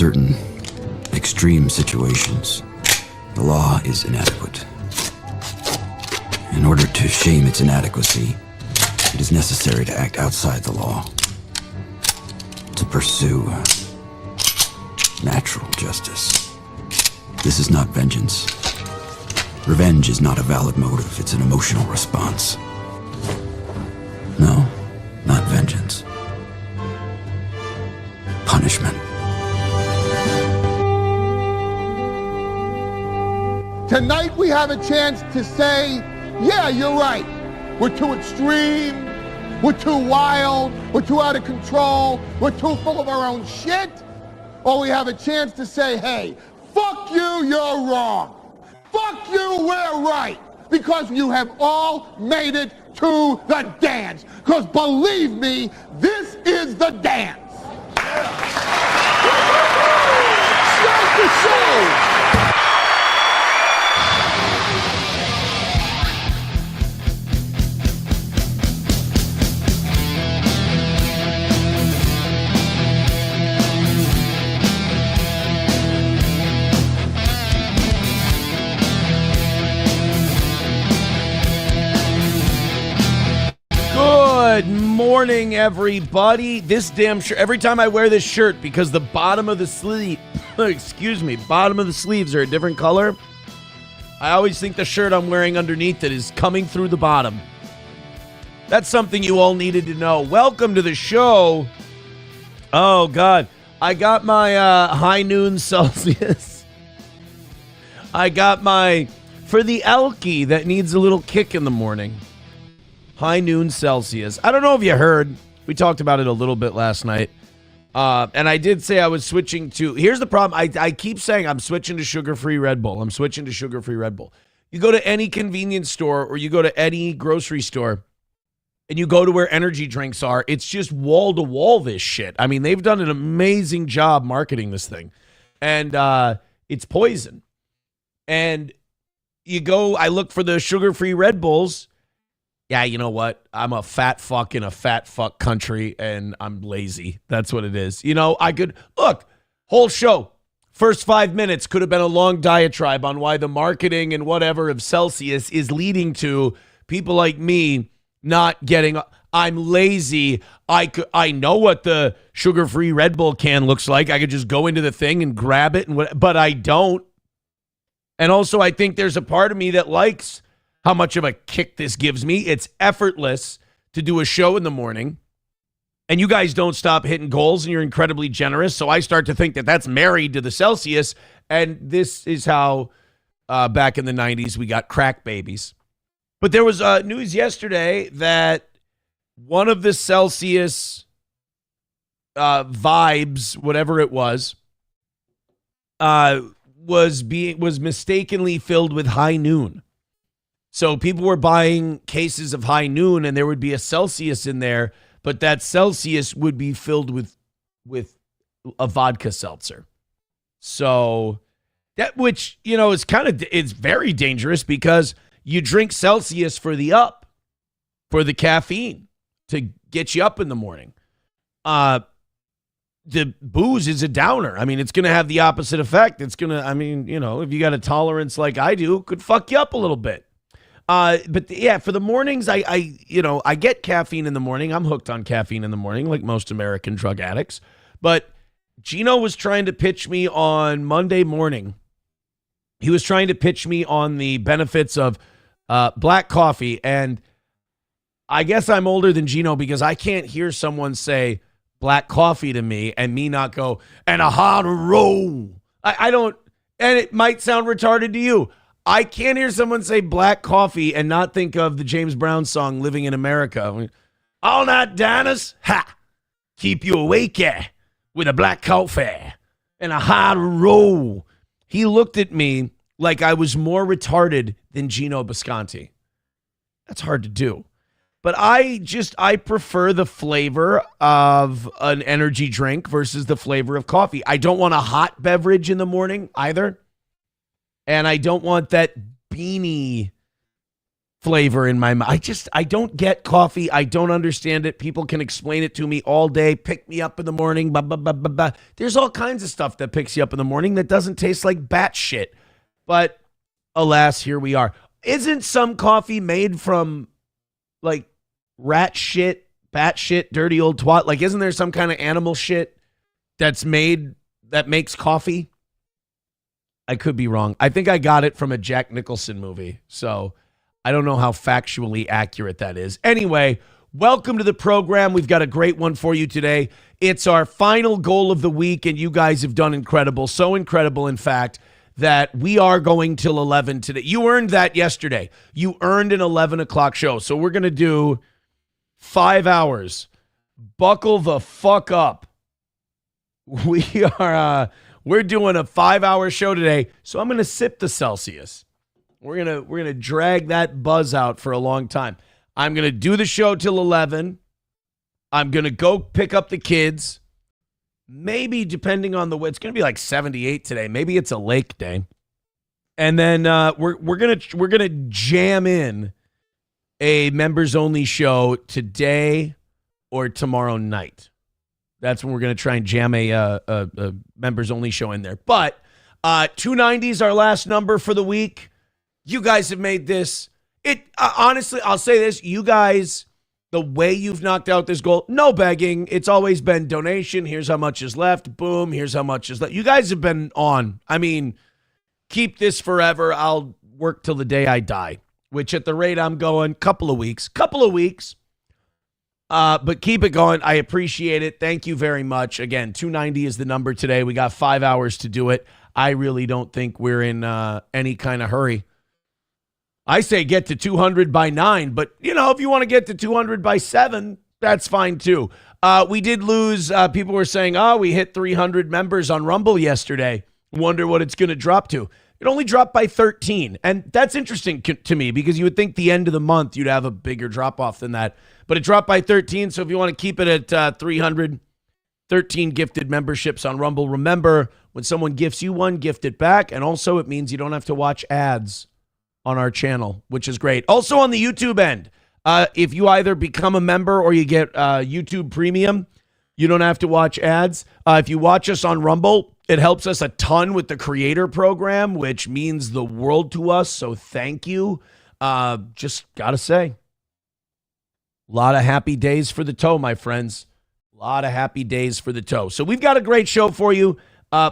certain extreme situations, the law is inadequate. In order to shame its inadequacy, it is necessary to act outside the law, to pursue natural justice. This is not vengeance. Revenge is not a valid motive, it's an emotional response. No, not vengeance. Punishment. Tonight we have a chance to say, yeah, you're right. We're too extreme. We're too wild. We're too out of control. We're too full of our own shit. Or we have a chance to say, hey, fuck you, you're wrong. Fuck you, we're right. Because you have all made it to the dance. Because believe me, this is the dance. Start the show. Good morning, everybody. This damn shirt, every time I wear this shirt, because the bottom of the sleeve, bottom of the sleeves are a different color, I always think the shirt I'm wearing underneath it is coming through the bottom. That's something you all needed to know. Welcome to the show. Oh, God. I got my high noon Celsius. I got my, for the Elkie that needs a little kick in the morning. High noon Celsius. I don't know if you heard. We talked about it a little bit last night. And I did say I was switching to... Here's the problem. I keep saying I'm switching to sugar-free Red Bull. I'm switching to sugar-free Red Bull. You go to any convenience store or you go to any grocery store and you go to where energy drinks are, it's just wall-to-wall this shit. I mean, they've done an amazing job marketing this thing. And it's poison. And you go... I look for the sugar-free Red Bulls. Yeah, you know what? I'm a fat fuck in a fat fuck country, and I'm lazy. That's what it is. You know, I could, look, whole show, first 5 minutes could have been a long diatribe on why the marketing and whatever of Celsius is leading to people like me not getting, I'm lazy. I know what the sugar-free Red Bull can looks like. I could just go into the thing and grab it, but I don't. And also, I think there's a part of me that likes how much of a kick this gives me. It's effortless to do a show in the morning. And you guys don't stop hitting goals and you're incredibly generous. So I start to think that that's married to the Celsius. And this is how back in the 90s we got crack babies. But there was news yesterday that one of the Celsius vibes, whatever it was mistakenly filled with high noon. So people were buying cases of high noon and there would be a Celsius in there, but that Celsius would be filled with a vodka seltzer. So that, which, you know, is it's very dangerous because you drink Celsius for the caffeine to get you up in the morning. The booze is a downer. I mean, it's going to have the opposite effect. It's going to, I mean, you know, if you got a tolerance like I do, it could fuck you up a little bit. But yeah, for the mornings, I get caffeine in the morning. I'm hooked on caffeine in the morning, like most American drug addicts. But Gino was trying to pitch me on Monday morning. He was trying to pitch me on the benefits of black coffee. And I guess I'm older than Gino because I can't hear someone say black coffee to me and me not go, and a hot roll. I don't, and it might sound retarded to you. I can't hear someone say black coffee and not think of the James Brown song Living in America. All night diners, ha, keep you awake, yeah, with a black coffee and a hot roll. He looked at me like I was more retarded than Gino Bisconti. That's hard to do. But I prefer the flavor of an energy drink versus the flavor of coffee. I don't want a hot beverage in the morning either. And I don't want that beanie flavor in my mouth. I don't get coffee. I don't understand it. People can explain it to me all day. Pick me up in the morning. Blah, blah, blah, blah, blah. There's all kinds of stuff that picks you up in the morning that doesn't taste like bat shit. But alas, here we are. Isn't some coffee made from like rat shit, bat shit, dirty old twat? Like, isn't there some kind of animal shit that makes coffee? I could be wrong. I think I got it from a Jack Nicholson movie. So I don't know how factually accurate that is. Anyway, welcome to the program. We've got a great one for you today. It's our final goal of the week, and you guys have done incredible. So incredible, in fact, that we are going till 11 today. You earned that yesterday. You earned an 11 o'clock show. So we're going to do 5 hours. Buckle the fuck up. We're doing a 5-hour show today. So I'm going to sip the Celsius. We're gonna drag that buzz out for a long time. I'm gonna do the show till 11. I'm gonna go pick up the kids. Maybe depending on the weather, it's gonna be like 78 today. Maybe it's a lake day. And then we're gonna jam in a members only show today or tomorrow night. That's when we're gonna try and jam a members only show in there. But 290 is our last number for the week. You guys have made this. Honestly, I'll say this. You guys, the way you've knocked out this goal, no begging. It's always been donation. Here's how much is left. Boom. Here's how much is left. You guys have been on. I mean, keep this forever. I'll work till the day I die, which at the rate I'm going, couple of weeks. But keep it going. I appreciate it. Thank you very much. Again, 290 is the number today. We got 5 hours to do it. I really don't think we're in any kind of hurry. I say get to 200 by 9, but, if you want to get to 200 by 7, that's fine too. We did lose. People were saying, we hit 300 members on Rumble yesterday. Wonder what it's going to drop to. It only dropped by 13, and that's interesting to me because you would think the end of the month you'd have a bigger drop-off than that, but it dropped by 13, so if you want to keep it at 313 gifted memberships on Rumble, remember, when someone gifts you one, gift it back, and also it means you don't have to watch ads on our channel, which is great. Also on the YouTube end, if you either become a member or you get YouTube Premium, you don't have to watch ads. If you watch us on Rumble, it helps us a ton with the creator program, which means the world to us, so thank you. Just gotta say, a lot of happy days for the toe, my friends. A lot of happy days for the toe. So we've got a great show for you.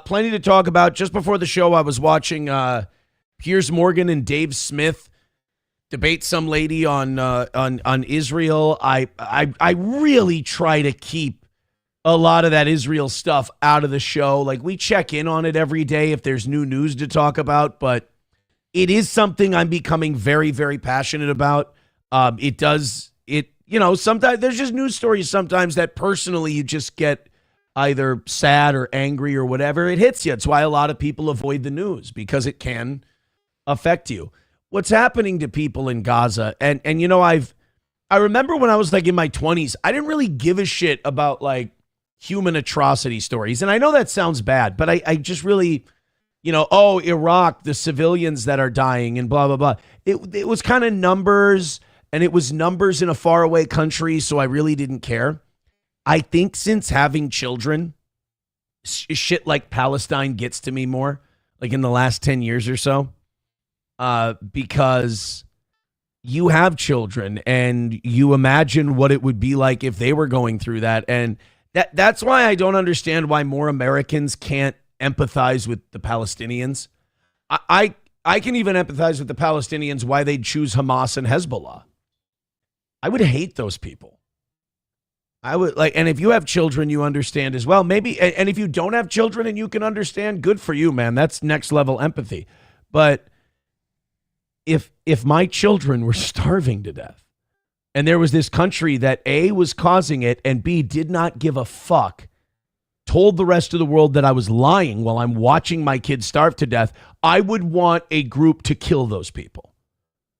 Plenty to talk about. Just before the show, I was watching Piers Morgan and Dave Smith debate some lady on Israel. I really try to keep a lot of that Israel stuff out of the show. Like, we check in on it every day if there's new news to talk about, but it is something I'm becoming very, very passionate about. Sometimes there's just news stories sometimes that personally you just get either sad or angry or whatever. It hits you. It's why a lot of people avoid the news, because it can affect you. What's happening to people in Gaza, and I remember when I was like in my 20s, I didn't really give a shit about like human atrocity stories, and I know that sounds bad, but I just really, Iraq, the civilians that are dying and blah blah blah. It was kind of numbers, and it was numbers in a faraway country, so I really didn't care. I think since having children, shit like Palestine gets to me more, like in the last 10 years or so. Because you have children and you imagine what it would be like if they were going through that. And that's why I don't understand why more Americans can't empathize with the Palestinians. I can even empathize with the Palestinians why they'd choose Hamas and Hezbollah. I would hate those people. I would and if you have children, you understand as well. Maybe, and if you don't have children and you can understand, good for you, man. That's next level empathy. But if my children were starving to death and there was this country that A, was causing it, and B, did not give a fuck, told the rest of the world that I was lying while I'm watching my kids starve to death, I would want a group to kill those people.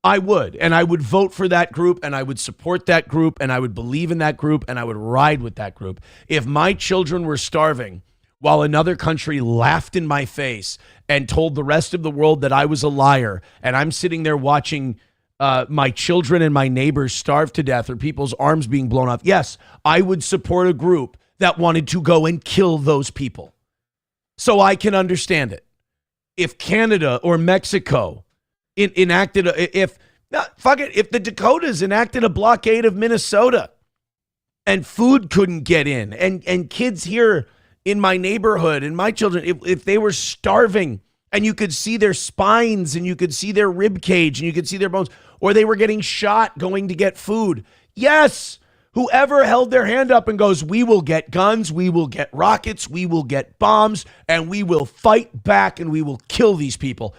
I would. And I would vote for that group, and I would support that group, and I would believe in that group, and I would ride with that group. If my children were starving while another country laughed in my face and told the rest of the world that I was a liar, and I'm sitting there watching my children and my neighbors starve to death or people's arms being blown off, yes, I would support a group that wanted to go and kill those people. So I can understand it. If Canada or Mexico enacted, if the Dakotas enacted a blockade of Minnesota and food couldn't get in, and kids here in my neighborhood and my children, if they were starving and you could see their spines and you could see their rib cage and you could see their bones, or they were getting shot going to get food, yes, whoever held their hand up and goes, we will get guns, we will get rockets, we will get bombs, and we will fight back and we will kill these people,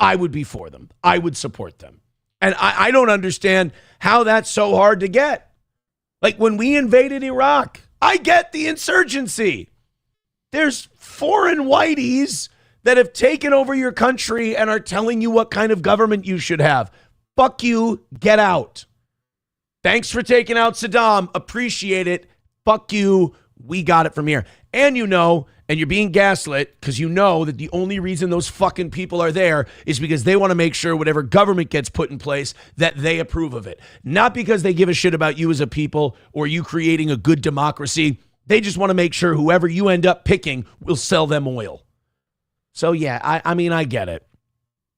I would be for them. I would support them. And I don't understand how that's so hard to get. Like when we invaded Iraq, I get the insurgency. There's foreign whiteys that have taken over your country and are telling you what kind of government you should have. Fuck you, get out. Thanks for taking out Saddam. Appreciate it. Fuck you. We got it from here. And and you're being gaslit because you know that the only reason those fucking people are there is because they want to make sure whatever government gets put in place that they approve of it. Not because they give a shit about you as a people or you creating a good democracy. They just want to make sure whoever you end up picking will sell them oil. So yeah, I get it.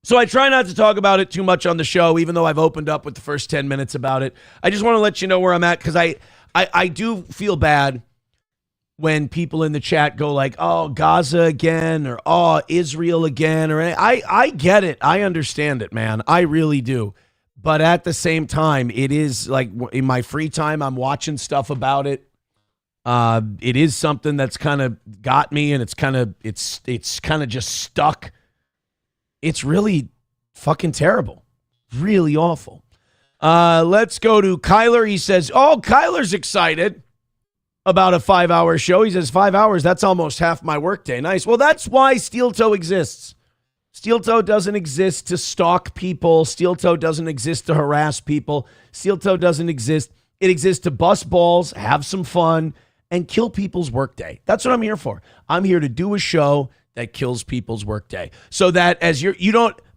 So I try not to talk about it too much on the show, even though I've opened up with the first 10 minutes about it. I just want to let you know where I'm at because I do feel bad when people in the chat go like, oh, Gaza again or oh, Israel again. Or I get it. I understand it, man. I really do. But at the same time, it is like in my free time, I'm watching stuff about it. It is something that's kind of got me and it's kind of just stuck. It's really fucking terrible. Really awful. Let's go to Kyler. He says, oh, Kyler's excited about a 5-hour show. He says 5 hours, that's almost half my workday. Nice. Well, that's why Steel Toe exists. Steel Toe doesn't exist to stalk people. Steel Toe doesn't exist to harass people. Steel Toe doesn't exist. It exists to bust balls, have some fun, and kill people's workday. That's what I'm here for. I'm here to do a show that kills people's workday. So that as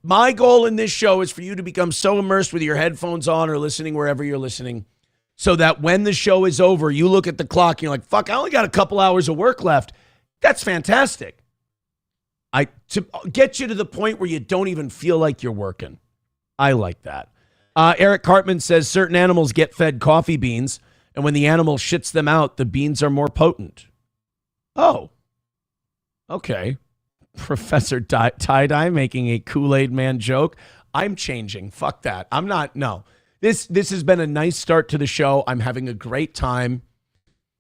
my goal in this show is for you to become so immersed with your headphones on or listening wherever you're listening, so that when the show is over, you look at the clock and you're like, fuck, I only got a couple hours of work left. That's fantastic. To get you to the point where you don't even feel like you're working. I like that. Eric Cartman says certain animals get fed coffee beans, and when the animal shits them out, the beans are more potent. Oh, okay. Professor Tie-Dye making a Kool-Aid Man joke. I'm changing. Fuck that. I'm not. No. This has been a nice start to the show. I'm having a great time.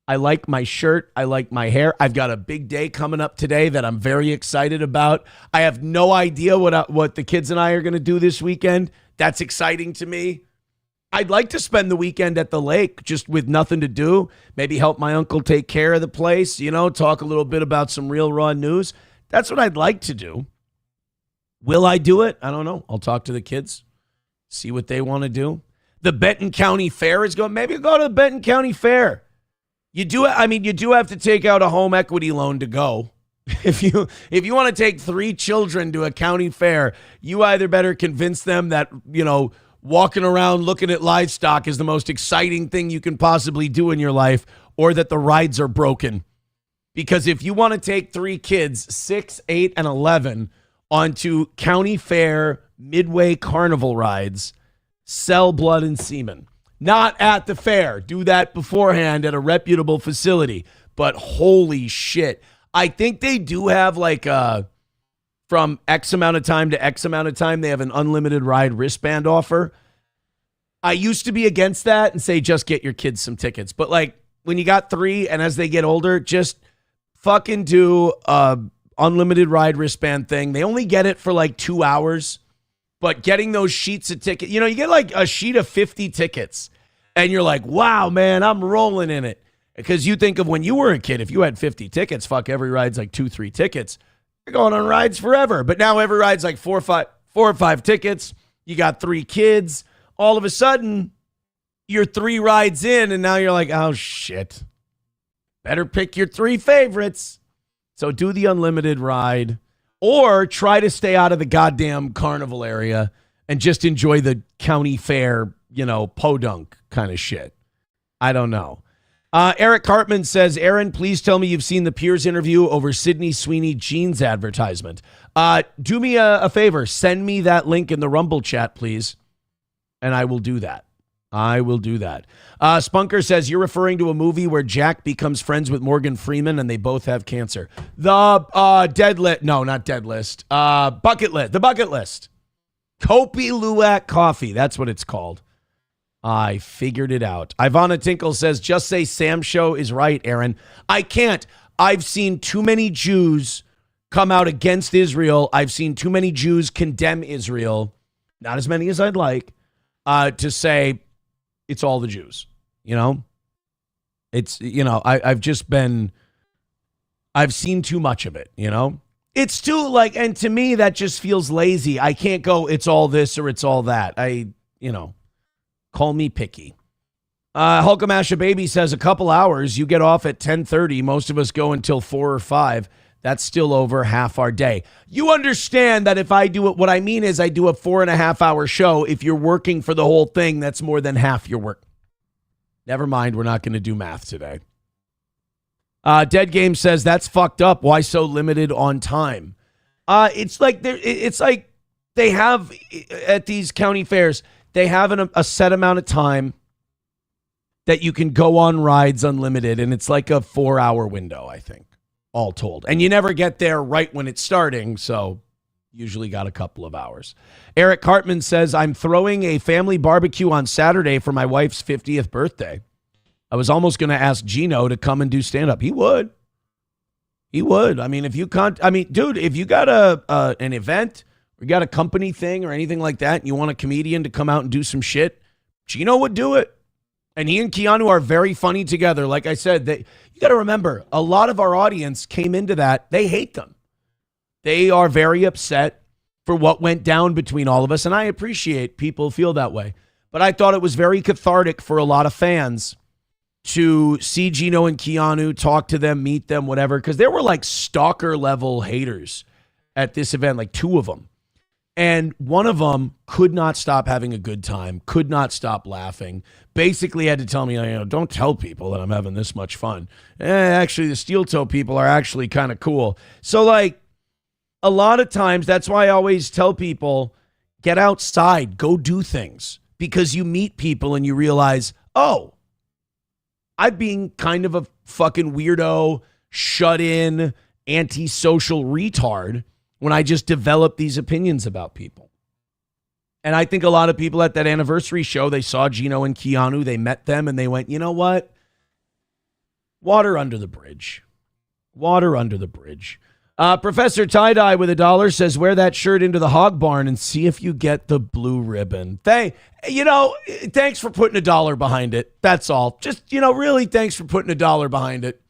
I like my shirt. I like my hair. I've got a big day coming up today that I'm very excited about. I have no idea what the kids and I are going to do this weekend. That's exciting to me. I'd like to spend the weekend at the lake just with nothing to do. Maybe help my uncle take care of the place, talk a little bit about some real raw news. That's what I'd like to do. Will I do it? I don't know. I'll talk to the kids, see what they want to do. The Benton County Fair is going. Maybe go to the Benton County Fair. You do have to take out a home equity loan to go. If you want to take 3 children to a county fair, you either better convince them that, walking around looking at livestock is the most exciting thing you can possibly do in your life, or that the rides are broken. Because if you want to take 3 kids, 6, 8, and 11, onto county fair midway carnival rides, sell blood and semen. Not at the fair. Do that beforehand at a reputable facility. But holy shit. I think they do have from X amount of time to X amount of time, they have an unlimited ride wristband offer. I used to be against that and say, just get your kids some tickets. But when you got 3 and as they get older, just fucking do a unlimited ride wristband thing. They only get it for 2 hours. But getting those sheets of tickets, you get a sheet of 50 tickets and you're like, wow, man, I'm rolling in it. Because you think of when you were a kid, if you had 50 tickets, fuck, every ride's 2-3 tickets. You're going on rides forever. But now every ride's 4 or 5 tickets. You got 3 kids. All of a sudden, you're 3 rides in and now you're like, oh, shit. Better pick your 3 favorites. So do the unlimited ride. Or try to stay out of the goddamn carnival area and just enjoy the county fair, podunk kind of shit. I don't know. Eric Hartman says, Aaron, please tell me you've seen the Piers interview over Sydney Sweeney jeans advertisement. Do me a favor. Send me that link in the Rumble chat, please. And I will do that. Spunker says, you're referring to a movie where Jack becomes friends with Morgan Freeman and they both have cancer. The Bucket List. The Bucket List. Kopi Luwak Coffee. That's what it's called. I figured it out. Ivana Tinkle says, just say Sam Show is right, Aaron. I can't. I've seen too many Jews come out against Israel. I've seen too many Jews condemn Israel. Not as many as I'd like, to say it's all the Jews. It's, I've seen too much of it, It's too and to me, that just feels lazy. I can't go, it's all this or it's all that. Call me picky. Hulkamasha Baby says a couple hours. You get off at 10:30. Most of us go until 4 or 5. That's still over half our day. You understand that if I do it, what I mean is I do a 4.5 hour show. If you're working for the whole thing, that's more than half your work. Never mind. We're not going to do math today. Dead Game says that's fucked up. Why so limited on time? It's like they have at these county fairs. They have a set amount of time that you can go on rides unlimited, and it's like a 4-hour window, I think, all told. And you never get there right when it's starting, so usually got a couple of hours. Eric Hartman says, I'm throwing a family barbecue on Saturday for my wife's 50th birthday. I was almost going to ask Gino to come and do stand-up. He would. I mean, if you got an event, or you got a company thing or anything like that, and you want a comedian to come out and do some shit, Gino would do it. And he and Keanu are very funny together. Like I said, you got to remember, a lot of our audience came into that. They hate them. They are very upset for what went down between all of us. And I appreciate people feel that way. But I thought it was very cathartic for a lot of fans to see Gino and Keanu, talk to them, meet them, whatever. Because there were like stalker level haters at this event, like 2 of them. And one of them could not stop having a good time, could not stop laughing, basically had to tell me, don't tell people that I'm having this much fun. Actually, the steel toe people are actually kind of cool. So a lot of times, that's why I always tell people, get outside, go do things. Because you meet people and you realize, oh, I'm being kind of a fucking weirdo, shut in, antisocial retard when I just develop these opinions about people. And I think a lot of people at that anniversary show, they saw Gino and Keanu, they met them, and they went, you know what? Water under the bridge. Professor Tie-Dye with $1 says, wear that shirt into the hog barn and see if you get the blue ribbon. Thanks for putting $1 behind it. That's all. Just, really thanks for putting $1 behind it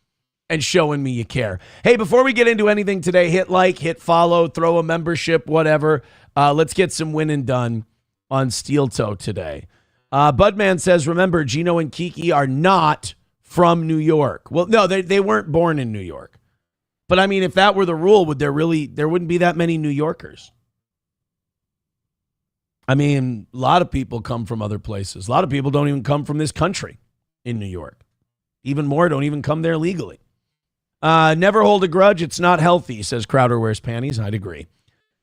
and showing me you care. Hey, before we get into anything today, hit like, hit follow, throw a membership, whatever. Let's get some winning done on Steel Toe today. Budman says, remember, Gino and Kiki are not from New York. Well, no, they weren't born in New York. But I mean, if that were the rule, there wouldn't be that many New Yorkers. I mean, a lot of people come from other places. A lot of people don't even come from this country in New York. Even more don't even come there legally. Never hold a grudge. It's not healthy, says Crowder Wears Panties. I'd agree.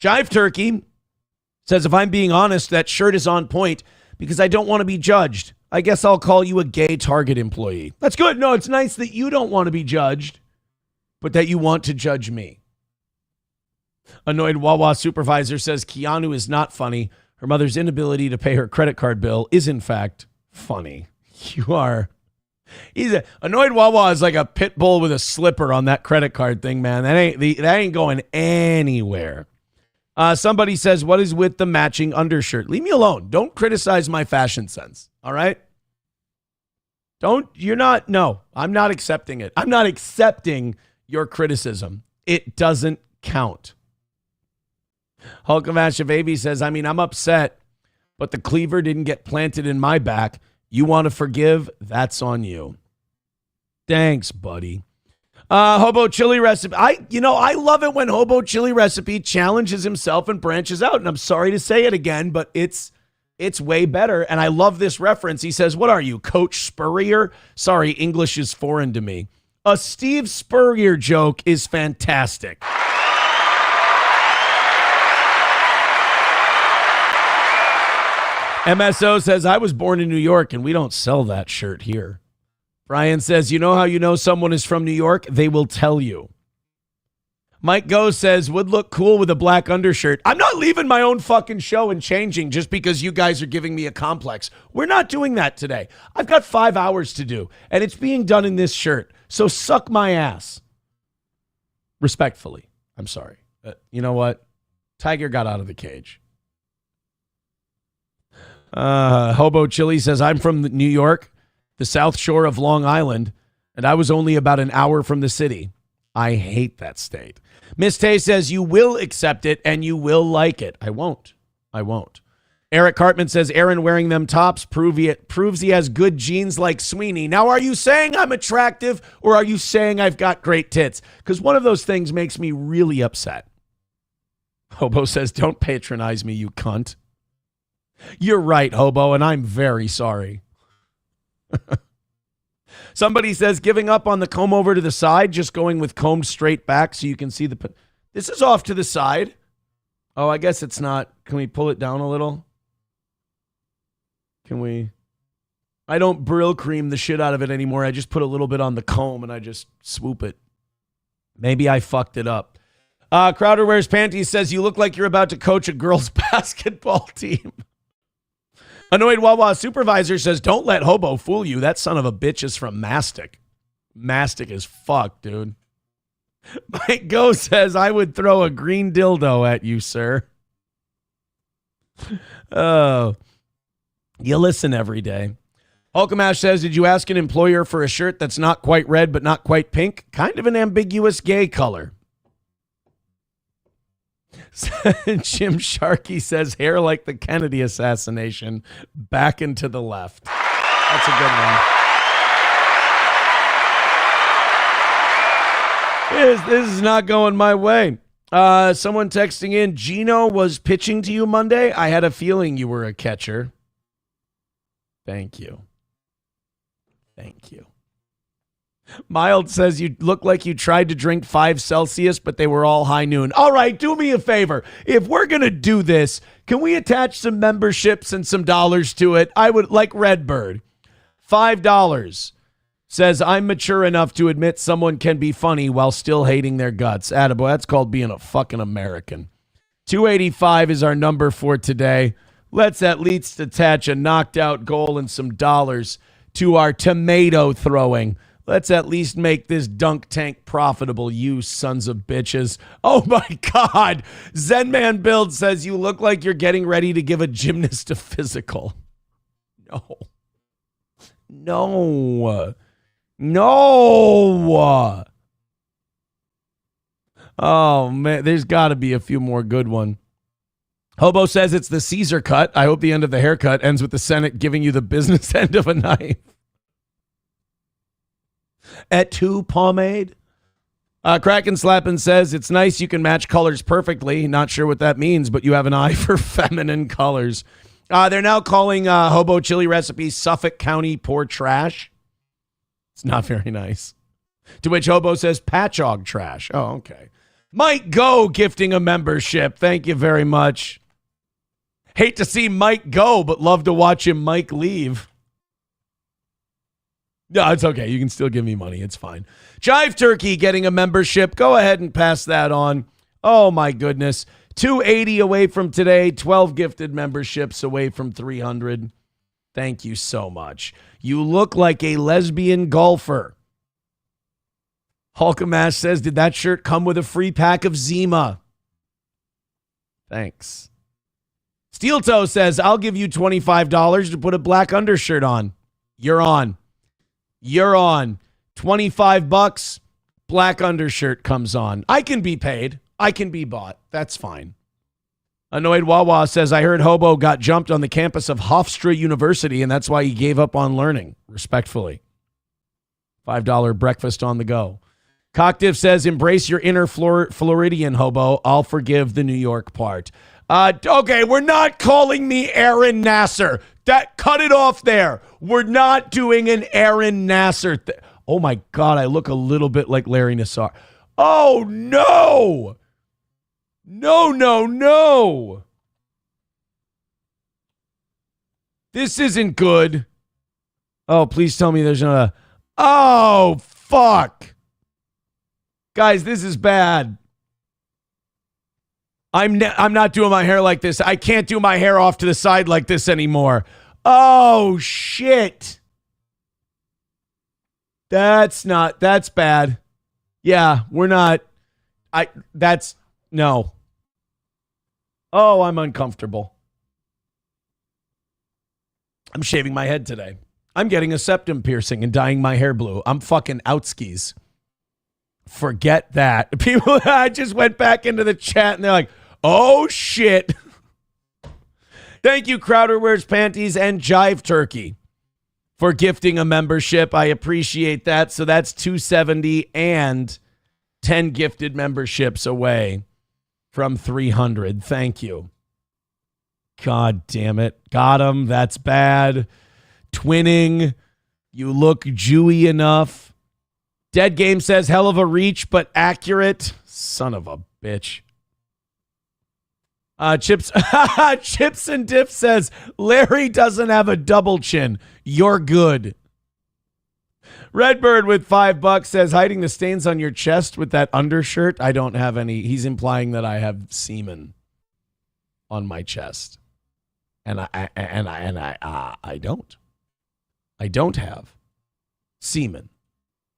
Jive Turkey says, if I'm being honest, that shirt is on point because I don't want to be judged. I guess I'll call you a gay Target employee. That's good. No, it's nice that you don't want to be judged, but that you want to judge me. Annoyed Wawa supervisor says Keanu is not funny. Her mother's inability to pay her credit card bill is, in fact, funny. Annoyed Wawa is like a pit bull with a slipper on that credit card thing, man. That ain't going anywhere. Somebody says, what is with the matching undershirt? Leave me alone. Don't criticize my fashion sense. All right? No, I'm not accepting it. I'm not accepting your criticism. It doesn't count. Hulkamasha Baby says, I'm upset, but the cleaver didn't get planted in my back. You want to forgive? That's on you. Thanks, buddy. Hobo Chili Recipe. I love it when Hobo Chili Recipe challenges himself and branches out. And I'm sorry to say it again, but it's way better. And I love this reference. He says, what are you, Coach Spurrier? Sorry, English is foreign to me. A Steve Spurrier joke is fantastic. MSO says, I was born in New York and we don't sell that shirt here. Brian says, you know how you know someone is from New York? They will tell you. Mike Go says, would look cool with a black undershirt. I'm not leaving my own fucking show and changing just because you guys are giving me a complex. We're not doing that today. I've got 5 hours to do, and it's being done in this shirt. So suck my ass. Respectfully. I'm sorry. You know what? Tiger got out of the cage. Hobo Chili says, I'm from New York, the South Shore of Long Island, and I was only about an hour from the city. I hate that state. Miss Tay says, you will accept it and you will like it. I won't. Eric Cartman says, Aaron wearing them tops proves he has good genes like Sweeney. Now, are you saying I'm attractive or are you saying I've got great tits? Because one of those things makes me really upset. Hobo says, don't patronize me, you cunt. You're right, Hobo, and I'm very sorry. Somebody says giving up on the comb over to the side, just going with combed straight back so you can see the... This is off to the side. Oh, I guess it's not. Can we pull it down a little? Can we... I don't Brill cream the shit out of it anymore. I just put a little bit on the comb and I just swoop it. Maybe I fucked it up. Crowder Wears Panties says you look like you're about to coach a girls' basketball team. Annoyed Wawa Supervisor says, don't let Hobo fool you. That son of a bitch is from Mastic. Mastic is fuck, dude. Mike Go says, I would throw a green dildo at you, sir. Oh, you listen every day. Hulkamash says, did you ask an employer for a shirt that's not quite red but not quite pink? Kind of an ambiguous gay color. Jim Sharkey says, hair like the Kennedy assassination, back and to the left. That's a good one. This is not going my way. Someone texting in, Gino was pitching to you Monday. I had a feeling you were a catcher. Thank you. Mild says you look like you tried to drink 5 Celsius, but they were all high noon. All right, do me a favor. If we're going to do this, can we attach some memberships and some dollars to it? I would like Redbird. $5 says, I'm mature enough to admit someone can be funny while still hating their guts. Attaboy, that's called being a fucking American. 285 is our number for today. Let's at least attach a knocked out goal and some dollars to our tomato throwing. Let's at least make this dunk tank profitable, you sons of bitches. Oh, my God. Zenman Build says you look like you're getting ready to give a gymnast a physical. No. Oh, man. There's got to be a few more good ones. Hobo says it's the Caesar cut. I hope the end of the haircut ends with the Senate giving you the business end of a knife. Et tu, pomade? Kraken Slappin says, it's nice you can match colors perfectly. Not sure what that means, but you have an eye for feminine colors. They're now calling Hobo Chili Recipe Suffolk County Poor Trash. It's not very nice. To which Hobo says, Patchogue Trash. Oh, okay. Mike Go gifting a membership. Thank you very much. Hate to see Mike go, but love to watch him Mike leave. No, it's okay. You can still give me money. It's fine. Jive Turkey getting a membership. Go ahead and pass that on. Oh, my goodness. 280 away from today. 12 gifted memberships away from 300. Thank you so much. You look like a lesbian golfer. Hulkamash says, did that shirt come with a free pack of Zima? Thanks. Steel Toe says, I'll give you $25 to put a black undershirt on. You're on. 25 bucks, black undershirt comes on. I can be paid. I can be bought. That's fine. Annoyed Wawa says, I heard Hobo got jumped on the campus of Hofstra University, and that's why he gave up on learning. Respectfully. $5 breakfast on the go. Cocktiff says, embrace your inner Floridian hobo. I'll forgive the New York part. Okay, we're not calling me Aaron Nasser. Cut it off there. We're not doing an Aaron Nasser thing. Oh my God, I look a little bit like Larry Nassar. Oh no! No. This isn't good. Oh, please tell me there's not a... Oh, fuck. Guys, this is bad. I'm not doing my hair like this. I can't do my hair off to the side like this anymore. Oh, shit. That's bad. Yeah, we're not. No. Oh, I'm uncomfortable. I'm shaving my head today. I'm getting a septum piercing and dyeing my hair blue. I'm fucking outskis. Forget that. People, I just went back into the chat and they're like, oh shit. Thank you, Crowder Wears Panties and Jive Turkey, for gifting a membership. I appreciate that. So that's $270 and 10 gifted memberships away from 300. Thank you. God damn it. Got him. That's bad. Twinning. You look Jewy enough. Dead Game says, hell of a reach, but accurate. Son of a bitch. Chips and Dip says, Larry doesn't have a double chin. You're good. Redbird with $5 says, hiding the stains on your chest with that undershirt. I don't have any. He's implying that I have semen on my chest. And I don't. I don't have semen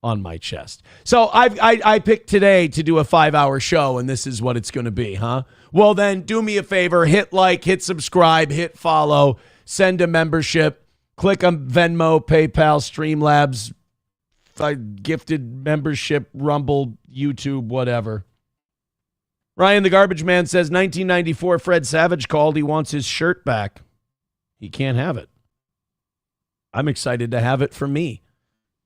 on my chest. So I picked today to do a 5-hour show, and this is what it's going to be, huh? Well, then do me a favor, hit like, hit subscribe, hit follow, send a membership, click on Venmo, PayPal, Streamlabs, gifted membership, Rumble, YouTube, whatever. Ryan the Garbage Man says, 1994 Fred Savage called. He wants his shirt back. He can't have it. I'm excited to have it for me.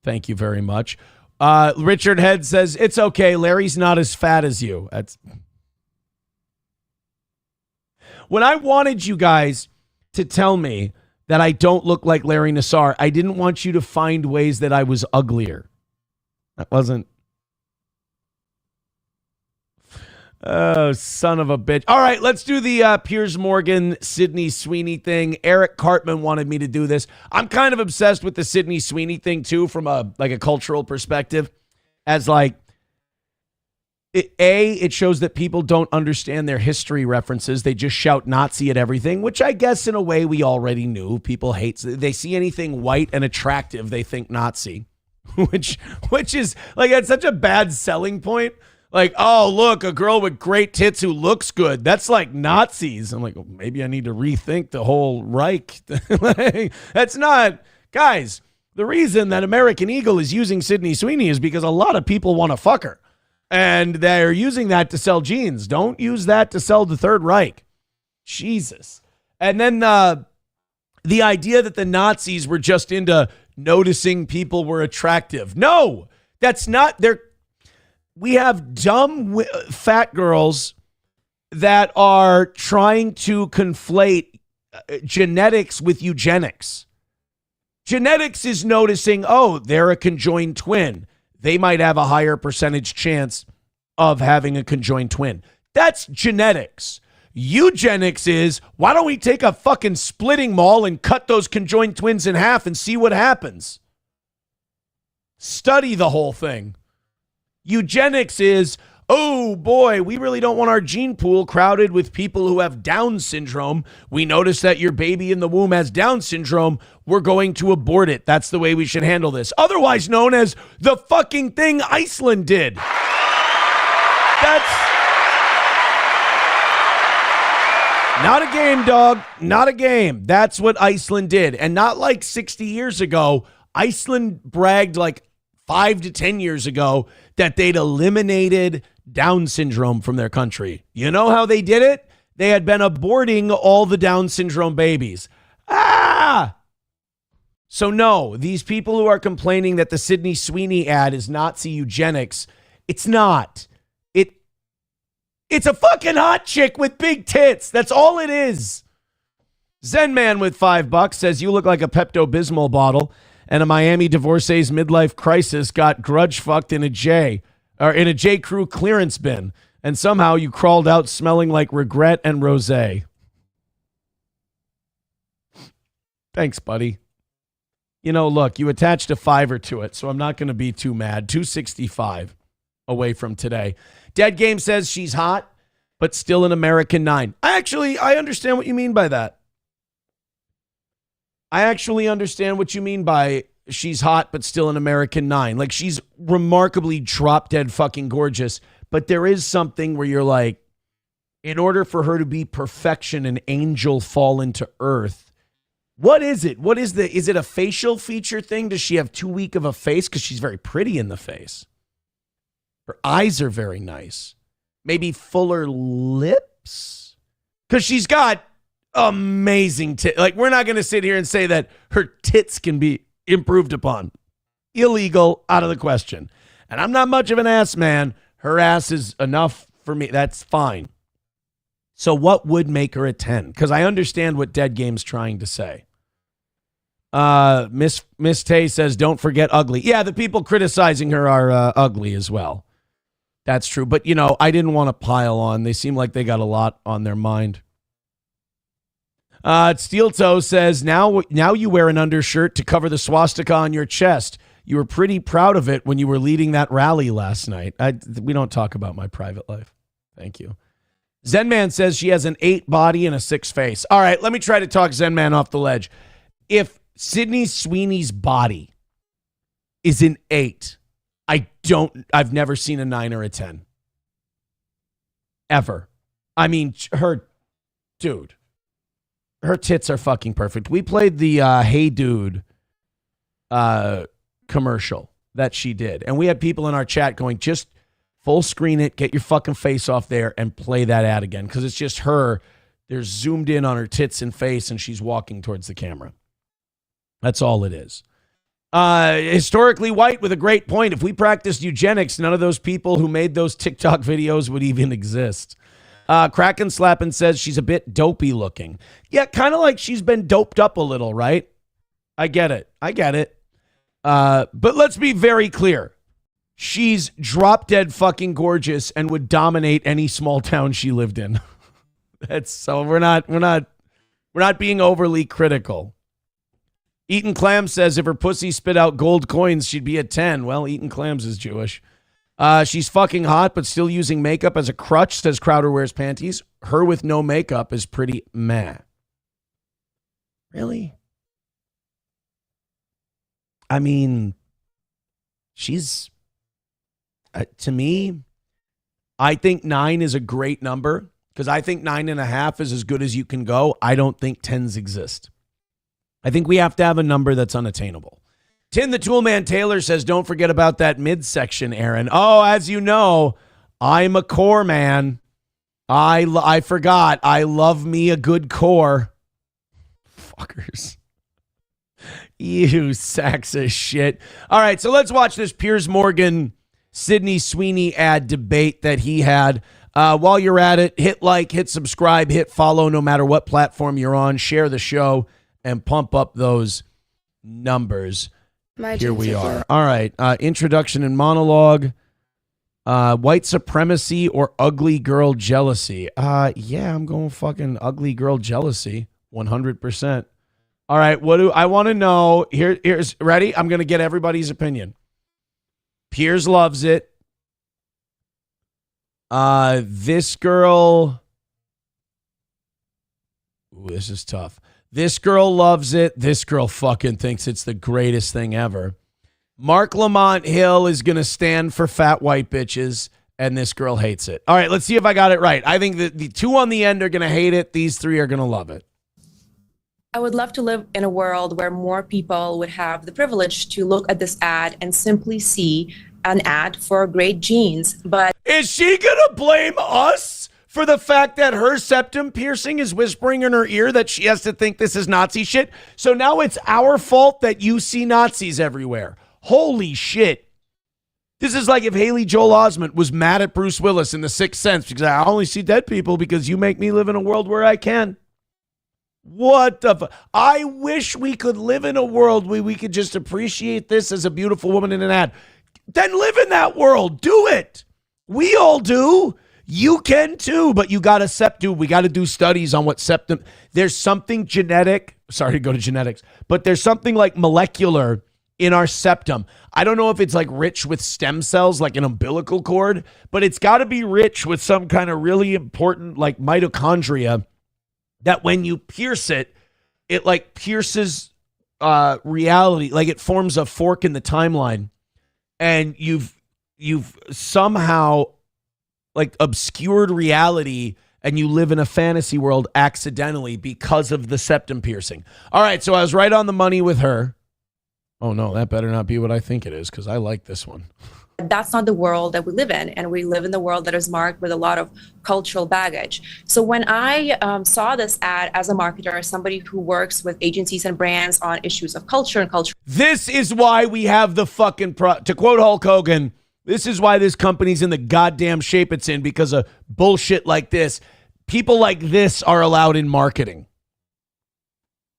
Thank you very much. Richard Head says, it's okay. Larry's not as fat as you. When I wanted you guys to tell me that I don't look like Larry Nassar, I didn't want you to find ways that I was uglier. That wasn't. Oh, son of a bitch. All right, let's do the Piers Morgan, Sydney Sweeney thing. Eric Cartman wanted me to do this. I'm kind of obsessed with the Sydney Sweeney thing, too, from a cultural perspective. As it shows that people don't understand their history references. They just shout Nazi at everything, which I guess in a way we already knew. People hate. They see anything white and attractive, they think Nazi, which is it's such a bad selling point. Like, oh, look, a girl with great tits who looks good. That's like Nazis. I'm like, well, maybe I need to rethink the whole Reich. That's not. Guys, the reason that American Eagle is using Sydney Sweeney is because a lot of people want to fuck her. And they're using that to sell jeans. Don't use that to sell the Third Reich. Jesus. And then the idea that the Nazis were just into noticing people were attractive. No, that's not. We have dumb fat girls that are trying to conflate genetics with eugenics. Genetics is noticing, oh, they're a conjoined twin. They might have a higher percentage chance of having a conjoined twin. That's genetics. Eugenics is, why don't we take a fucking splitting maul and cut those conjoined twins in half and see what happens? Study the whole thing. Eugenics is, oh boy, we really don't want our gene pool crowded with people who have Down syndrome. We notice that your baby in the womb has Down syndrome. We're going to abort it. That's the way we should handle this. Otherwise known as the fucking thing Iceland did. That's not a game, dog. Not a game. That's what Iceland did. And not like 60 years ago. Iceland bragged like 5 to 10 years ago that they'd eliminated Down syndrome from their country. You know how they did it? They had been aborting all the Down syndrome babies. So no, these people who are complaining that the Sydney Sweeney ad is Nazi eugenics It's not. It's a fucking hot chick with big tits. That's all it is. Zen Man with $5 says, you look like a Pepto-Bismol bottle and a Miami divorcee's midlife crisis got grudge fucked in a J Crew clearance bin. And somehow you crawled out smelling like regret and rosé. Thanks, buddy. You know, look, you attached a $5 to it, so I'm not going to be too mad. 265 away from today. Dead Game says she's hot, but still an American 9. I understand what you mean by that. I actually understand what you mean by she's hot, but still an American 9. Like, she's remarkably drop dead fucking gorgeous, but there is something where you're like, in order for her to be perfection, an angel fallen to earth. What is it? Is it a facial feature thing? Does she have too weak of a face? Because she's very pretty in the face. Her eyes are very nice. Maybe fuller lips? Because she's got amazing tits. Like, we're not going to sit here and say that her tits can be improved upon. Illegal, out of the question. And I'm not much of an ass man. Her ass is enough for me. That's fine. So what would make her a 10? Because I understand what Dead Game's trying to say. Miss Tay says, don't forget ugly. Yeah, the people criticizing her are ugly as well. That's true. But, you know, I didn't want to pile on. They seem like they got a lot on their mind. Steel Toe says, now you wear an undershirt to cover the swastika on your chest. You were pretty proud of it when you were leading that rally last night. We don't talk about my private life. Thank you. Zen Man says she has an 8 body and a 6 face. All right, let me try to talk Zen Man off the ledge. If Sydney Sweeney's body is an 8, I've never seen a 9 or a 10. Ever. I mean, her tits are fucking perfect. We played the Hey Dude commercial that she did. And we had people in our chat going, just full screen it, get your fucking face off there and play that ad again. Because it's just her. They're zoomed in on her tits and face and she's walking towards the camera. That's all it is. Historically white with a great point. If we practiced eugenics, none of those people who made those TikTok videos would even exist. Kraken Slappin says she's a bit dopey looking. Yeah, kind of like she's been doped up a little, right? I get it. But let's be very clear. She's drop dead fucking gorgeous and would dominate any small town she lived in. So we're not being overly critical. Eaton Clams says if her pussy spit out gold coins, she'd be a 10. Well, Eaton Clams is Jewish. She's fucking hot, but still using makeup as a crutch, says Crowder Wears Panties. Her with no makeup is pretty meh. Really? I mean, she's, to me, I think 9 is a great number because I think 9.5 is as good as you can go. I don't think 10s exist. I think we have to have a number that's unattainable. Tin the Toolman Taylor says, don't forget about that midsection, Aaron. Oh, as you know, I'm a core man. I forgot. I love me a good core. Fuckers. You sacks of shit. All right, so let's watch this Piers Morgan, Sydney Sweeney ad debate that he had. While you're at it, hit like, hit subscribe, hit follow no matter what platform you're on. Share the show and pump up those numbers. Here we are. All right. Introduction and monologue. White supremacy or ugly girl jealousy? Yeah, I'm going fucking ugly girl jealousy. 100%. All right. What do I want to know? Here's ready. I'm going to get everybody's opinion. Piers loves it. This girl. Ooh, this is tough. This girl loves it. This girl fucking thinks it's the greatest thing ever. Mark Lamont Hill is going to stand for fat white bitches, and this girl hates it. All right, let's see if I got it right. I think that the two on the end are going to hate it. These three are going to love it. I would love to live in a world where more people would have the privilege to look at this ad and simply see an ad for great jeans. But is she going to blame us for the fact that her septum piercing is whispering in her ear that she has to think this is Nazi shit? So now it's our fault that you see Nazis everywhere. Holy shit. This is like if Haley Joel Osment was mad at Bruce Willis in The Sixth Sense because I only see dead people because you make me live in a world where I can. What the I wish we could live in a world where we could just appreciate this as a beautiful woman in an ad. Then live in that world. Do it. We all do. You can too, but you got to we got to do studies on what septum. There's something genetic. Sorry to go to genetics, but there's something like molecular in our septum. I don't know if it's like rich with stem cells, like an umbilical cord, but it's got to be rich with some kind of really important like mitochondria that when you pierce it, it like pierces reality. Like it forms a fork in the timeline and you've somehow like obscured reality and you live in a fantasy world accidentally because of the septum piercing. All right, so I was right on the money with her. Oh no, that better not be what I think it is because I like this one. That's not the world that we live in, and we live in the world that is marked with a lot of cultural baggage. So when I saw this ad as a marketer, as somebody who works with agencies and brands on issues of culture and culture. This is why we have the fucking, to quote Hulk Hogan, this is why this company's in the goddamn shape it's in because of bullshit like this. People like this are allowed in marketing.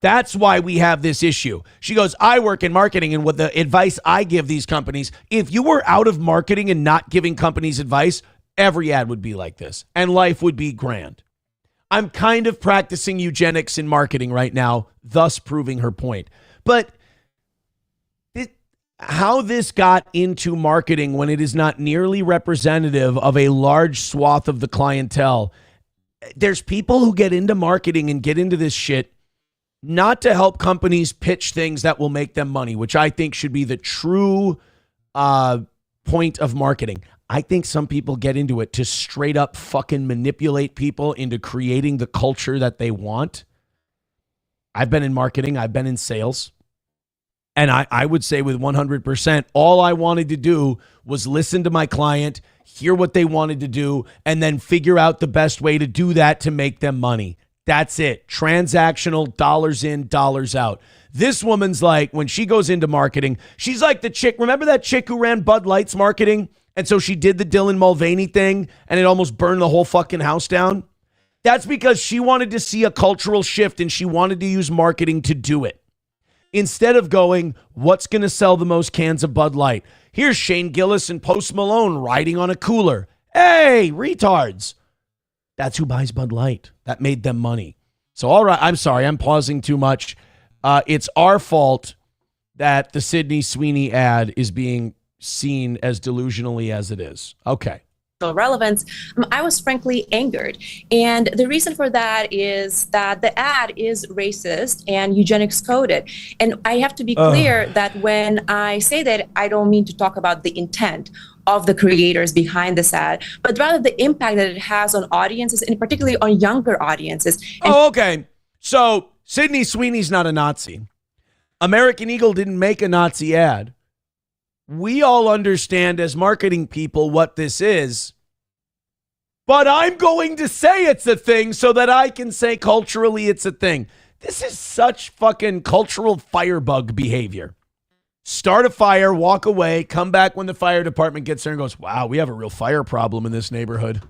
That's why we have this issue. She goes, I work in marketing, and with the advice I give these companies, if you were out of marketing and not giving companies advice, every ad would be like this, and life would be grand. I'm kind of practicing eugenics in marketing right now, thus proving her point. But how this got into marketing when it is not nearly representative of a large swath of the clientele, there's people who get into marketing and get into this shit not to help companies pitch things that will make them money, which I think should be the true point of marketing. I think some people get into it to straight up fucking manipulate people into creating the culture that they want. I've been in marketing. I've been in sales. And I would say with 100%, all I wanted to do was listen to my client, hear what they wanted to do, and then figure out the best way to do that to make them money. That's it. Transactional, dollars in, dollars out. This woman's like, when she goes into marketing, she's like the chick. Remember that chick who ran Bud Light's marketing? And so she did the Dylan Mulvaney thing and it almost burned the whole fucking house down. That's because she wanted to see a cultural shift and she wanted to use marketing to do it. Instead of going, what's going to sell the most cans of Bud Light? Here's Shane Gillis and Post Malone riding on a cooler. Hey, retards. That's who buys Bud Light. That made them money. So, all right, I'm sorry. I'm pausing too much. It's our fault that the Sydney Sweeney ad is being seen as delusionally as it is. Okay. Relevance, I was frankly angered. And the reason for that is that the ad is racist and eugenics coded. And I have to be clear that when I say that, I don't mean to talk about the intent of the creators behind this ad, but rather the impact that it has on audiences and particularly on younger audiences. And okay. So Sydney Sweeney's not a Nazi. American Eagle didn't make a Nazi ad. We all understand as marketing people what this is, but I'm going to say it's a thing so that I can say culturally it's a thing. This is such fucking cultural firebug behavior. Start a fire, walk away, come back when the fire department gets there and goes, wow, we have a real fire problem in this neighborhood.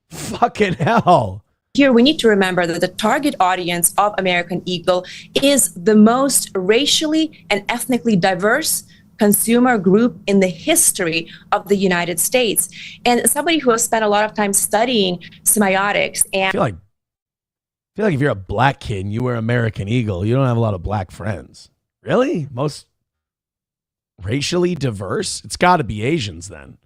Fucking hell. Here, we need to remember that the target audience of American Eagle is the most racially and ethnically diverse consumer group in the history of the United States. And somebody who has spent a lot of time studying semiotics and I feel like if you're a black kid and you wear American Eagle, you don't have a lot of black friends. Really? Most racially diverse? It's got to be Asians then.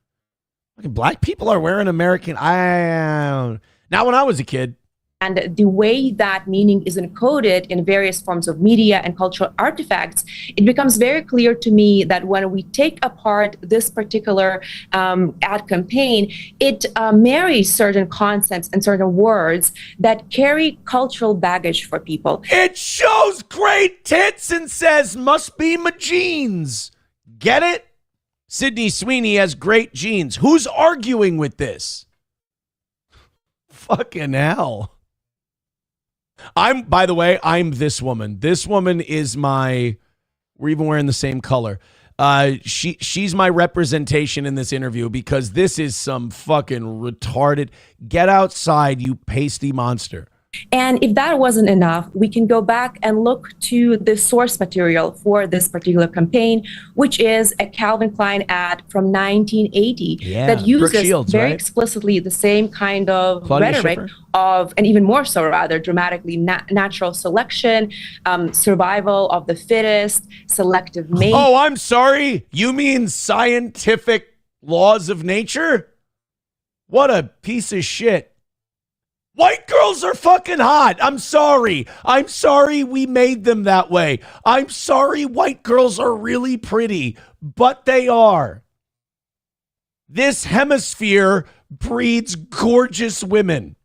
Black people are wearing American. Not when I was a kid. And the way that meaning is encoded in various forms of media and cultural artifacts, it becomes very clear to me that when we take apart this particular ad campaign, it marries certain concepts and certain words that carry cultural baggage for people. It shows great tits and says, must be my jeans. Get it? Sydney Sweeney has great jeans. Who's arguing with this? Fucking hell. By the way, I'm this woman. This woman is we're even wearing the same color. She's my representation in this interview because this is some fucking retarded. Get outside, you pasty monster. And if that wasn't enough, we can go back and look to the source material for this particular campaign, which is a Calvin Klein ad from 1980 that uses Shields, very right? explicitly the same kind of Claudia rhetoric Schiffer? of, and even more so rather dramatically, natural selection, survival of the fittest, selective mating. Oh, I'm sorry. You mean scientific laws of nature? What a piece of shit. White girls are fucking hot. I'm sorry. I'm sorry we made them that way. I'm sorry white girls are really pretty, but they are. This hemisphere breeds gorgeous women.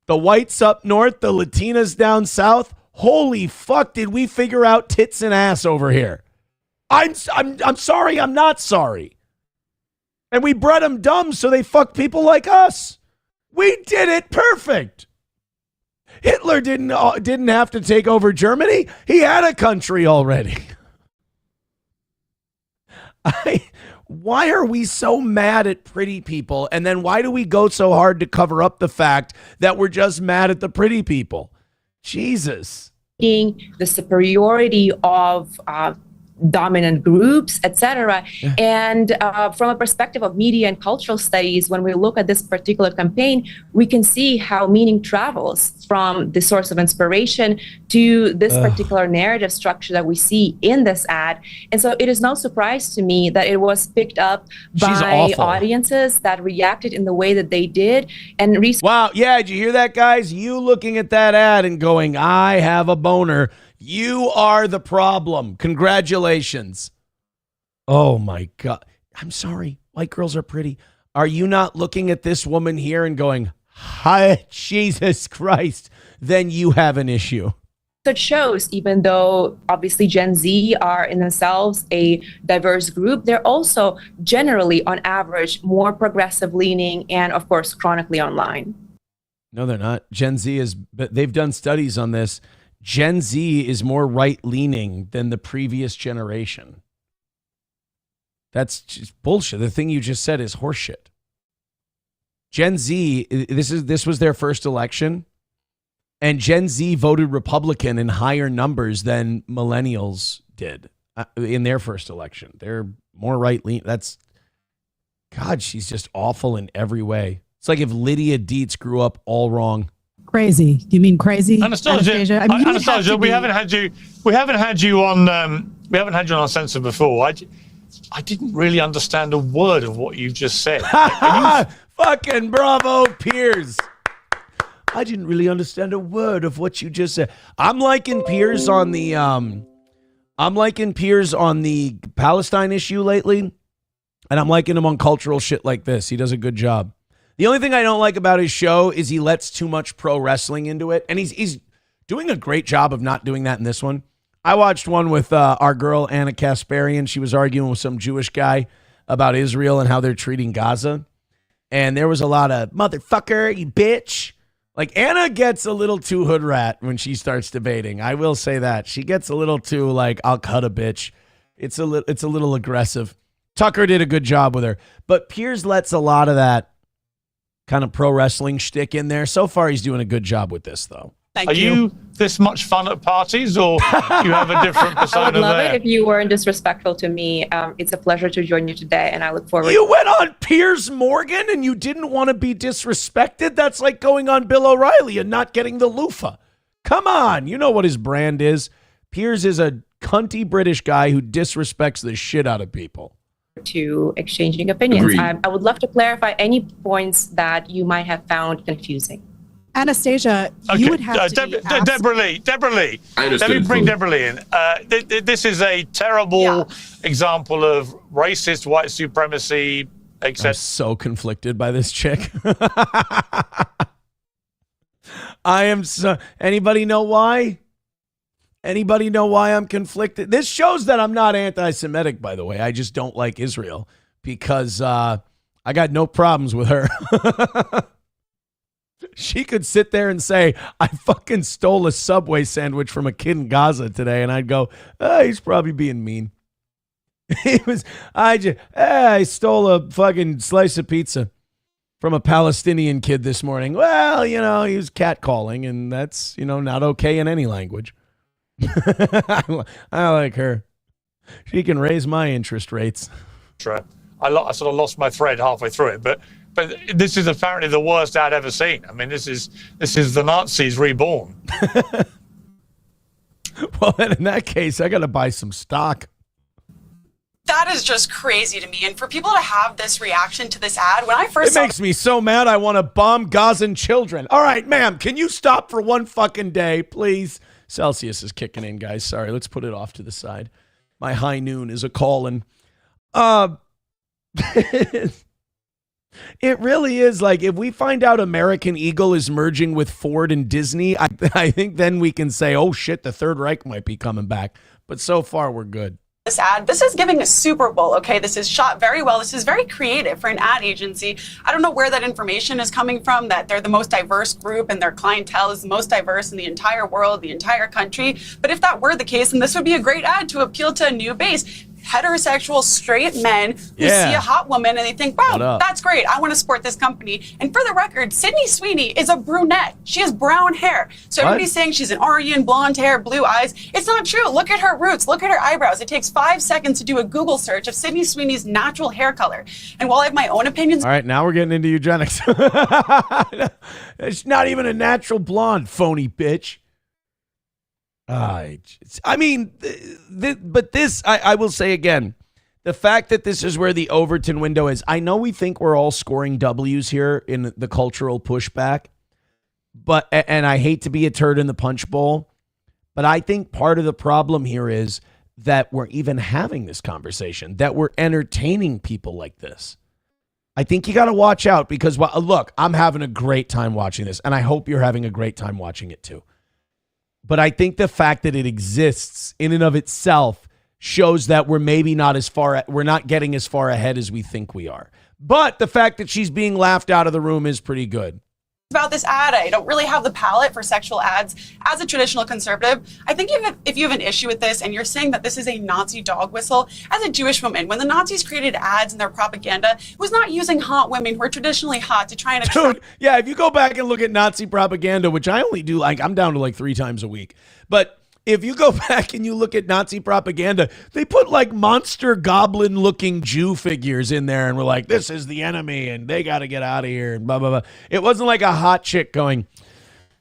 The whites up north, the Latinas down south. Holy fuck, did we figure out tits and ass over here? I'm sorry, I'm not sorry. And we bred them dumb so they fuck people like us. We did it perfect. Hitler didn't have to take over Germany. He had a country already. Why are we so mad at pretty people? And then why do we go so hard to cover up the fact that we're just mad at the pretty people? Jesus. The superiority of dominant groups, etc. Yeah. And from a perspective of media and cultural studies, when we look at this particular campaign, we can see how meaning travels from the source of inspiration to this particular narrative structure that we see in this ad. And so it is no surprise to me that it was picked up by audiences that reacted in the way that they did. And wow, yeah, did you hear that, guys? You looking at that ad and going, I have a boner. You are the problem. Congratulations. Oh, my God. I'm sorry. White girls are pretty. Are you not looking at this woman here and going, hi, Jesus Christ? Then you have an issue. It shows, even though obviously Gen Z are in themselves a diverse group, they're also generally, on average, more progressive leaning and, of course, chronically online. No, they're not. Gen Z is, but they've done studies on this. Gen Z is more right-leaning than the previous generation. That's just bullshit. The thing you just said is horseshit. Gen Z, this was their first election, and Gen Z voted Republican in higher numbers than millennials did in their first election. They're more right-leaning. God, she's just awful in every way. It's like if Lydia Dietz grew up all wrong. Crazy. Do you mean crazy? Anastasia, I mean, Anastasia, we haven't had you on our censor before. I didn't really understand a word of what you just said. Fucking bravo, Piers. I didn't really understand a word of what you just said. I'm liking Piers on the Palestine issue lately, and I'm liking him on cultural shit like this. He does a good job. The only thing I don't like about his show is he lets too much pro wrestling into it, and he's doing a great job of not doing that in this one. I watched one with our girl Anna Kasparian. She was arguing with some Jewish guy about Israel and how they're treating Gaza, and there was a lot of motherfucker, you bitch. Like, Anna gets a little too hood rat when she starts debating. I will say that. She gets a little too, like, I'll cut a bitch. It's a little aggressive. Tucker did a good job with her, but Piers lets a lot of that kind of pro wrestling shtick in there. So far, he's doing a good job with this, though. Are you this much fun at parties, or do you have a different persona? I would love there? it if you weren't disrespectful to me. It's a pleasure to join you today, and I look forward. You went on Piers Morgan and you didn't want to be disrespected? That's like going on Bill O'Reilly and not getting the loofah. Come on. You know what his brand is. Piers is a cunty British guy who disrespects the shit out of people. To exchanging opinions. Agreed. I would love to clarify any points that you might have found confusing. Anastasia, Okay. you would have to be asked- Deborah Lee. I Let understood me bring fully. Deborah Lee in. This is a terrible example of racist white supremacy, I'm etc. so conflicted by this chick. I am so. Anybody know why? Anybody know why I'm conflicted? This shows that I'm not anti-Semitic, by the way. I just don't like Israel because I got no problems with her. She could sit there and say, I fucking stole a Subway sandwich from a kid in Gaza today. And I'd go, he's probably being mean. I stole a fucking slice of pizza from a Palestinian kid this morning. Well, he was catcalling, and that's, not okay in any language. I like her. She can raise my interest rates. I sort of lost my thread halfway through it, but this is apparently the worst ad ever seen. I mean, this is the Nazis reborn. Well, then in that case, I got to buy some stock. That is just crazy to me. And for people to have this reaction to this ad, when I first It makes me so mad I want to bomb Gazan children. All right, ma'am, can you stop for one fucking day, please? Celsius is kicking in, guys. Sorry, let's put it off to the side. My high noon is a calling. It really is like, if we find out American Eagle is merging with Ford and Disney, I think then we can say, oh shit, the Third Reich might be coming back. But so far, we're good. This ad, this is giving a Super Bowl, okay? This is shot very well. This is very creative for an ad agency. I don't know where that information is coming from, that they're the most diverse group and their clientele is the most diverse in the entire world, the entire country. But if that were the case, then this would be a great ad to appeal to a new base. Heterosexual straight men who see a hot woman and they think, wow, that's great. I want to support this company. And for the record, Sydney Sweeney is a brunette. She has brown hair. So everybody's saying she's an Aryan, blonde hair, blue eyes. It's not true. Look at her roots. Look at her eyebrows. It takes 5 seconds to do a Google search of Sydney Sweeney's natural hair color. And while I have my own opinions. All right, now we're getting into eugenics. It's not even a natural blonde, phony bitch. I mean, but this, I will say again, the fact that this is where the Overton window is, I know we think we're all scoring W's here in the cultural pushback, and I hate to be a turd in the punch bowl, but I think part of the problem here is that we're even having this conversation, that we're entertaining people like this. I think you got to watch out because, well, look, I'm having a great time watching this, and I hope you're having a great time watching it too. But I think the fact that it exists in and of itself shows that we're maybe not we're not getting as far ahead as we think we are. But the fact that she's being laughed out of the room is pretty good. About this ad, I don't really have the palate for sexual ads as a traditional conservative. I think if you have an issue with this and you're saying that this is a Nazi dog whistle, as a Jewish woman, when the Nazis created ads in their propaganda, it was not using hot women who are traditionally hot to try and attract. Dude, yeah, if you go back and look at Nazi propaganda, which I only do, I'm down to like 3 times a week, but if you go back and you look at Nazi propaganda, they put like monster goblin looking Jew figures in there and we're like, this is the enemy and they got to get out of here and blah, blah, blah. It wasn't like a hot chick going,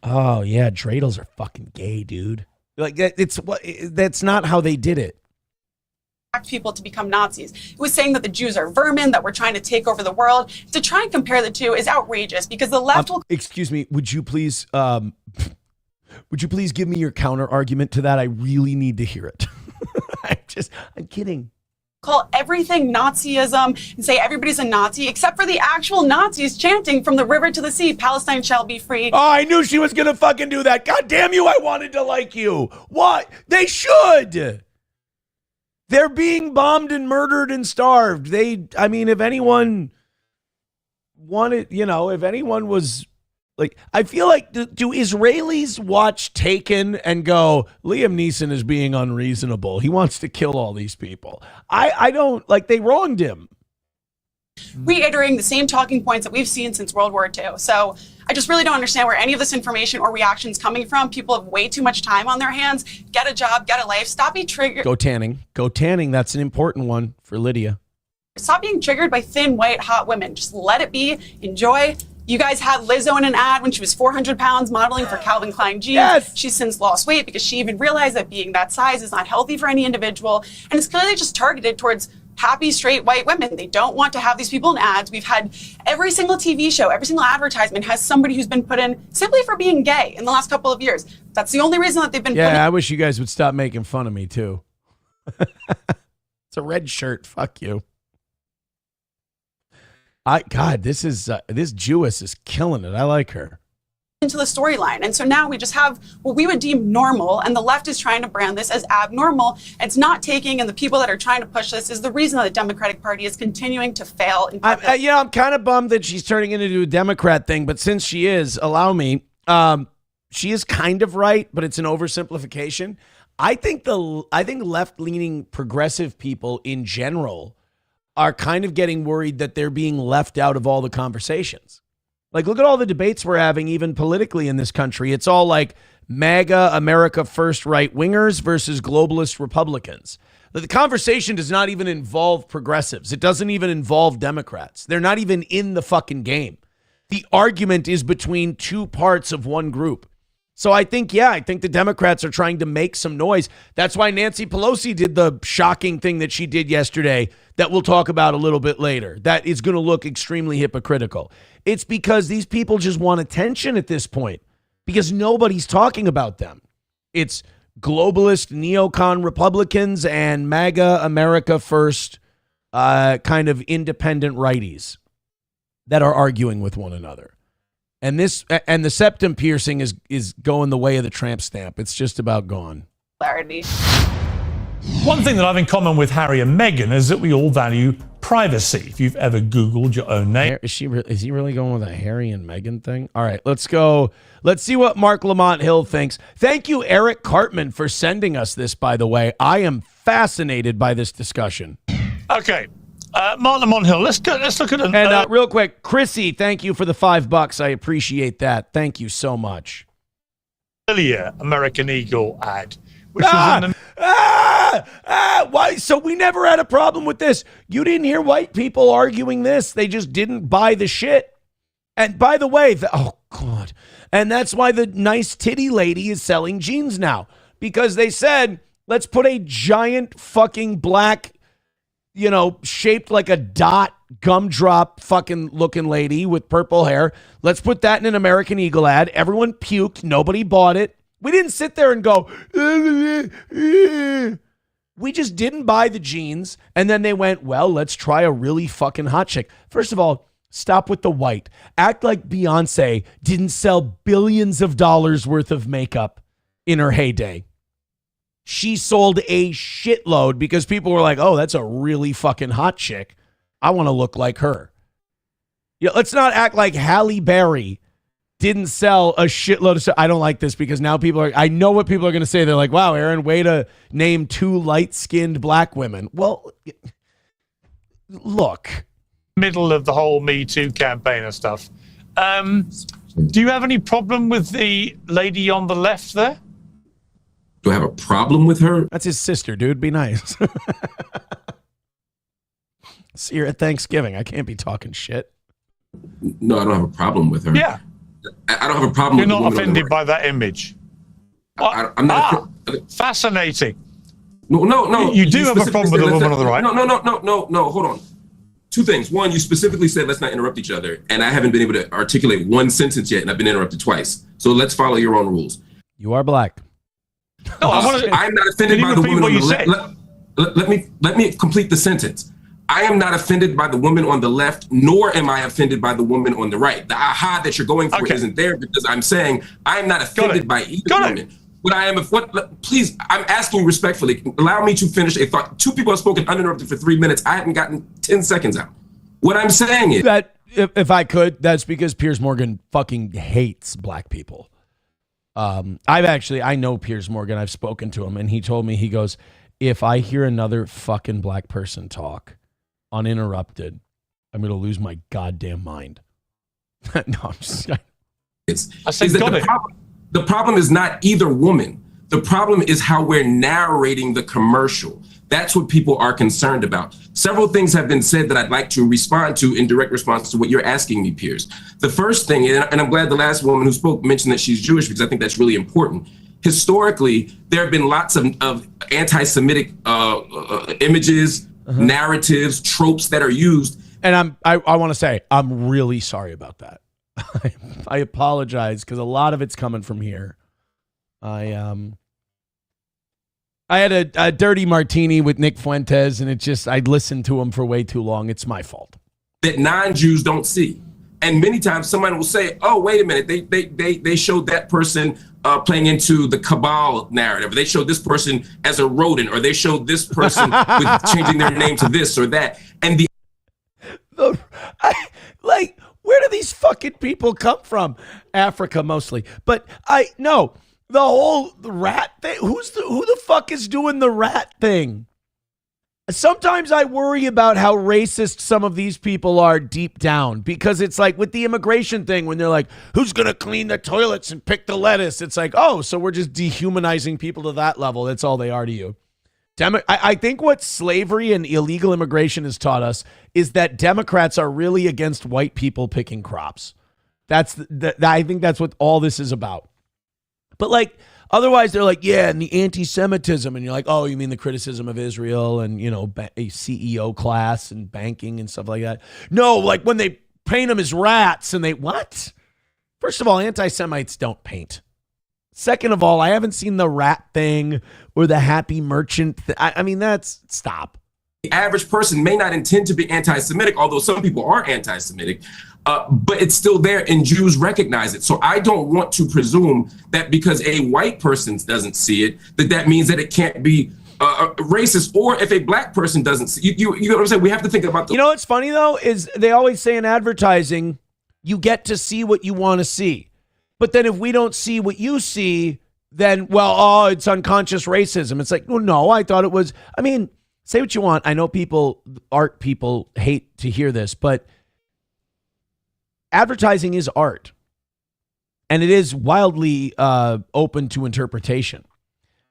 oh yeah, dreidels are fucking gay, dude. Like that's not how they did it. People to become Nazis. It was saying that the Jews are vermin, that we're trying to take over the world. To try and compare the two is outrageous because the left will... Excuse me, would you please give me your counter argument to that? I really need to hear it. I'm kidding. Call everything Nazism and say everybody's a Nazi except for the actual Nazis chanting from the river to the sea, Palestine shall be free. Oh, I knew she was going to fucking do that. God damn you, I wanted to like you. What? They should. They're being bombed and murdered and starved. If anyone wanted, if anyone was like, I feel like, do Israelis watch Taken and go, Liam Neeson is being unreasonable. He wants to kill all these people. I don't, like, they wronged him. Reiterating the same talking points that we've seen since World War II. So I just really don't understand where any of this information or reaction is coming from. People have way too much time on their hands. Get a job, get a life. Stop being triggered. Go tanning. Go tanning. That's an important one for Lydia. Stop being triggered by thin, white, hot women. Just let it be. Enjoy. You guys had Lizzo in an ad when she was 400 pounds modeling for Calvin Klein jeans. Yes. She's since lost weight because she even realized that being that size is not healthy for any individual. And it's clearly just targeted towards happy, straight, white women. They don't want to have these people in ads. We've had every single TV show, every single advertisement has somebody who's been put in simply for being gay in the last couple of years. That's the only reason that they've been put in. Yeah, I wish you guys would stop making fun of me, too. It's a red shirt. Fuck you. This Jewess is killing it. I like her. Into the storyline. And so now we just have what we would deem normal, and the left is trying to brand this as abnormal. It's not taking, and the people that are trying to push this is the reason that the Democratic Party is continuing to fail. I'm kind of bummed that she's turning it into a Democrat thing, but since she is, allow me, she is kind of right, but it's an oversimplification. I think left-leaning progressive people in general are kind of getting worried that they're being left out of all the conversations. Like, look at all the debates we're having, even politically in this country. It's all like MAGA, America First right-wingers versus globalist Republicans. The conversation does not even involve progressives. It doesn't even involve Democrats. They're not even in the fucking game. The argument is between two parts of one group. So I think the Democrats are trying to make some noise. That's why Nancy Pelosi did the shocking thing that she did yesterday that we'll talk about a little bit later. That is going to look extremely hypocritical. It's because these people just want attention at this point because nobody's talking about them. It's globalist neocon Republicans and MAGA America First kind of independent righties that are arguing with one another. And the septum piercing is going the way of the tramp stamp. It's just about gone. Clarity. One thing that I have in common with Harry and Meghan is that we all value privacy. If you've ever Googled your own name. Is he really going with a Harry and Meghan thing? All right, let's go. Let's see what Mark Lamont Hill thinks. Thank you, Eric Cartman, for sending us this, by the way. I am fascinated by this discussion. Okay. Mark Lamont Hill, let's look at And real quick, Chrissy, thank you for the $5. I appreciate that. Thank you so much. Earlier American Eagle ad, which was in the... Why? So we never had a problem with this. You didn't hear white people arguing this. They just didn't buy the shit. And by the way, oh God. And that's why the nice titty lady is selling jeans now. Because they said, let's put a giant fucking black, shaped like a dot gumdrop fucking looking lady with purple hair. Let's put that in an American Eagle ad. Everyone puked. Nobody bought it. We didn't sit there and go, we just didn't buy the jeans. And then they went, well, let's try a really fucking hot chick. First of all, stop with the white. Act like Beyonce didn't sell billions of dollars worth of makeup in her heyday. She sold a shitload because people were like, oh, that's a really fucking hot chick. I want to look like her. Let's not act like Halle Berry didn't sell a shitload of stuff. I don't like this because now I know what people are going to say. They're like, wow, Aaron, way to name two light-skinned black women. Well, look. Middle of the whole Me Too campaign and stuff. Do you have any problem with the lady on the left there? Do I have a problem with her? That's his sister, dude. Be nice. See her at Thanksgiving. I can't be talking shit. No, I don't have a problem with her. Yeah. I don't have a problem You're with her. not offended by that image? I'm not. Fascinating. No. You do have a problem with the woman on the right? No. Hold on. Two things. One, you specifically said let's not interrupt each other, and I haven't been able to articulate one sentence yet, and I've been interrupted twice. So let's follow your own rules. You are black. No, I'm not offended by the woman on the left. Let me complete the sentence. I am not offended by the woman on the left, nor am I offended by the woman on the right. The aha that you're going for isn't there because I'm saying I am not offended by either woman. But I am, please, I'm asking respectfully, allow me to finish a thought. Two people have spoken uninterrupted for 3 minutes. I haven't gotten 10 seconds out. What I'm saying is that if I could, that's because Piers Morgan fucking hates black people. I know Piers Morgan. I've spoken to him and he told me, he goes, if I hear another fucking black person talk uninterrupted, I'm going to lose my goddamn mind. No, I'm just... The problem is not either woman. The problem is how we're narrating the commercial. That's what people are concerned about. Several things have been said that I'd like to respond to in direct response to what you're asking me, Piers. The first thing, and I'm glad the last woman who spoke mentioned that she's Jewish because I think that's really important. Historically, there have been lots of anti-Semitic images, narratives, tropes that are used. And I want to say, I'm really sorry about that. I apologize because a lot of it's coming from here. I had a dirty martini with Nick Fuentes, and I listened to him for way too long. It's my fault. That non-Jews don't see. And many times someone will say, oh, wait a minute, they showed that person playing into the cabal narrative. They showed this person as a rodent, or they showed this person with changing their name to this or that. And where do these fucking people come from? Africa mostly. But The whole rat thing. Who the fuck is doing the rat thing? Sometimes I worry about how racist some of these people are deep down, because it's like with the immigration thing, when they're like, who's going to clean the toilets and pick the lettuce? It's like, oh, so we're just dehumanizing people to that level. That's all they are to you. I think what slavery and illegal immigration has taught us is that Democrats are really against white people picking crops. I think that's what all this is about. But like, otherwise, they're like, yeah, and the anti-Semitism. And you're like, oh, you mean the criticism of Israel and, you know, a CEO class and banking and stuff like that. No, like when they paint them as rats and what? First of all, anti-Semites don't paint. Second of all, I haven't seen the rat thing or the happy merchant. I mean, stop. The average person may not intend to be anti-Semitic, although some people are anti-Semitic. But it's still there, and Jews recognize it. So I don't want to presume that because a white person doesn't see it, that means that it can't be racist. Or if a black person doesn't see you know what I'm saying? We have to think about. You know what's funny though is they always say in advertising, you get to see what you want to see. But then if we don't see what you see, then it's unconscious racism. It's like, well, no, I thought it was. I mean, say what you want. I know art people hate to hear this, but advertising is art, and it is wildly open to interpretation.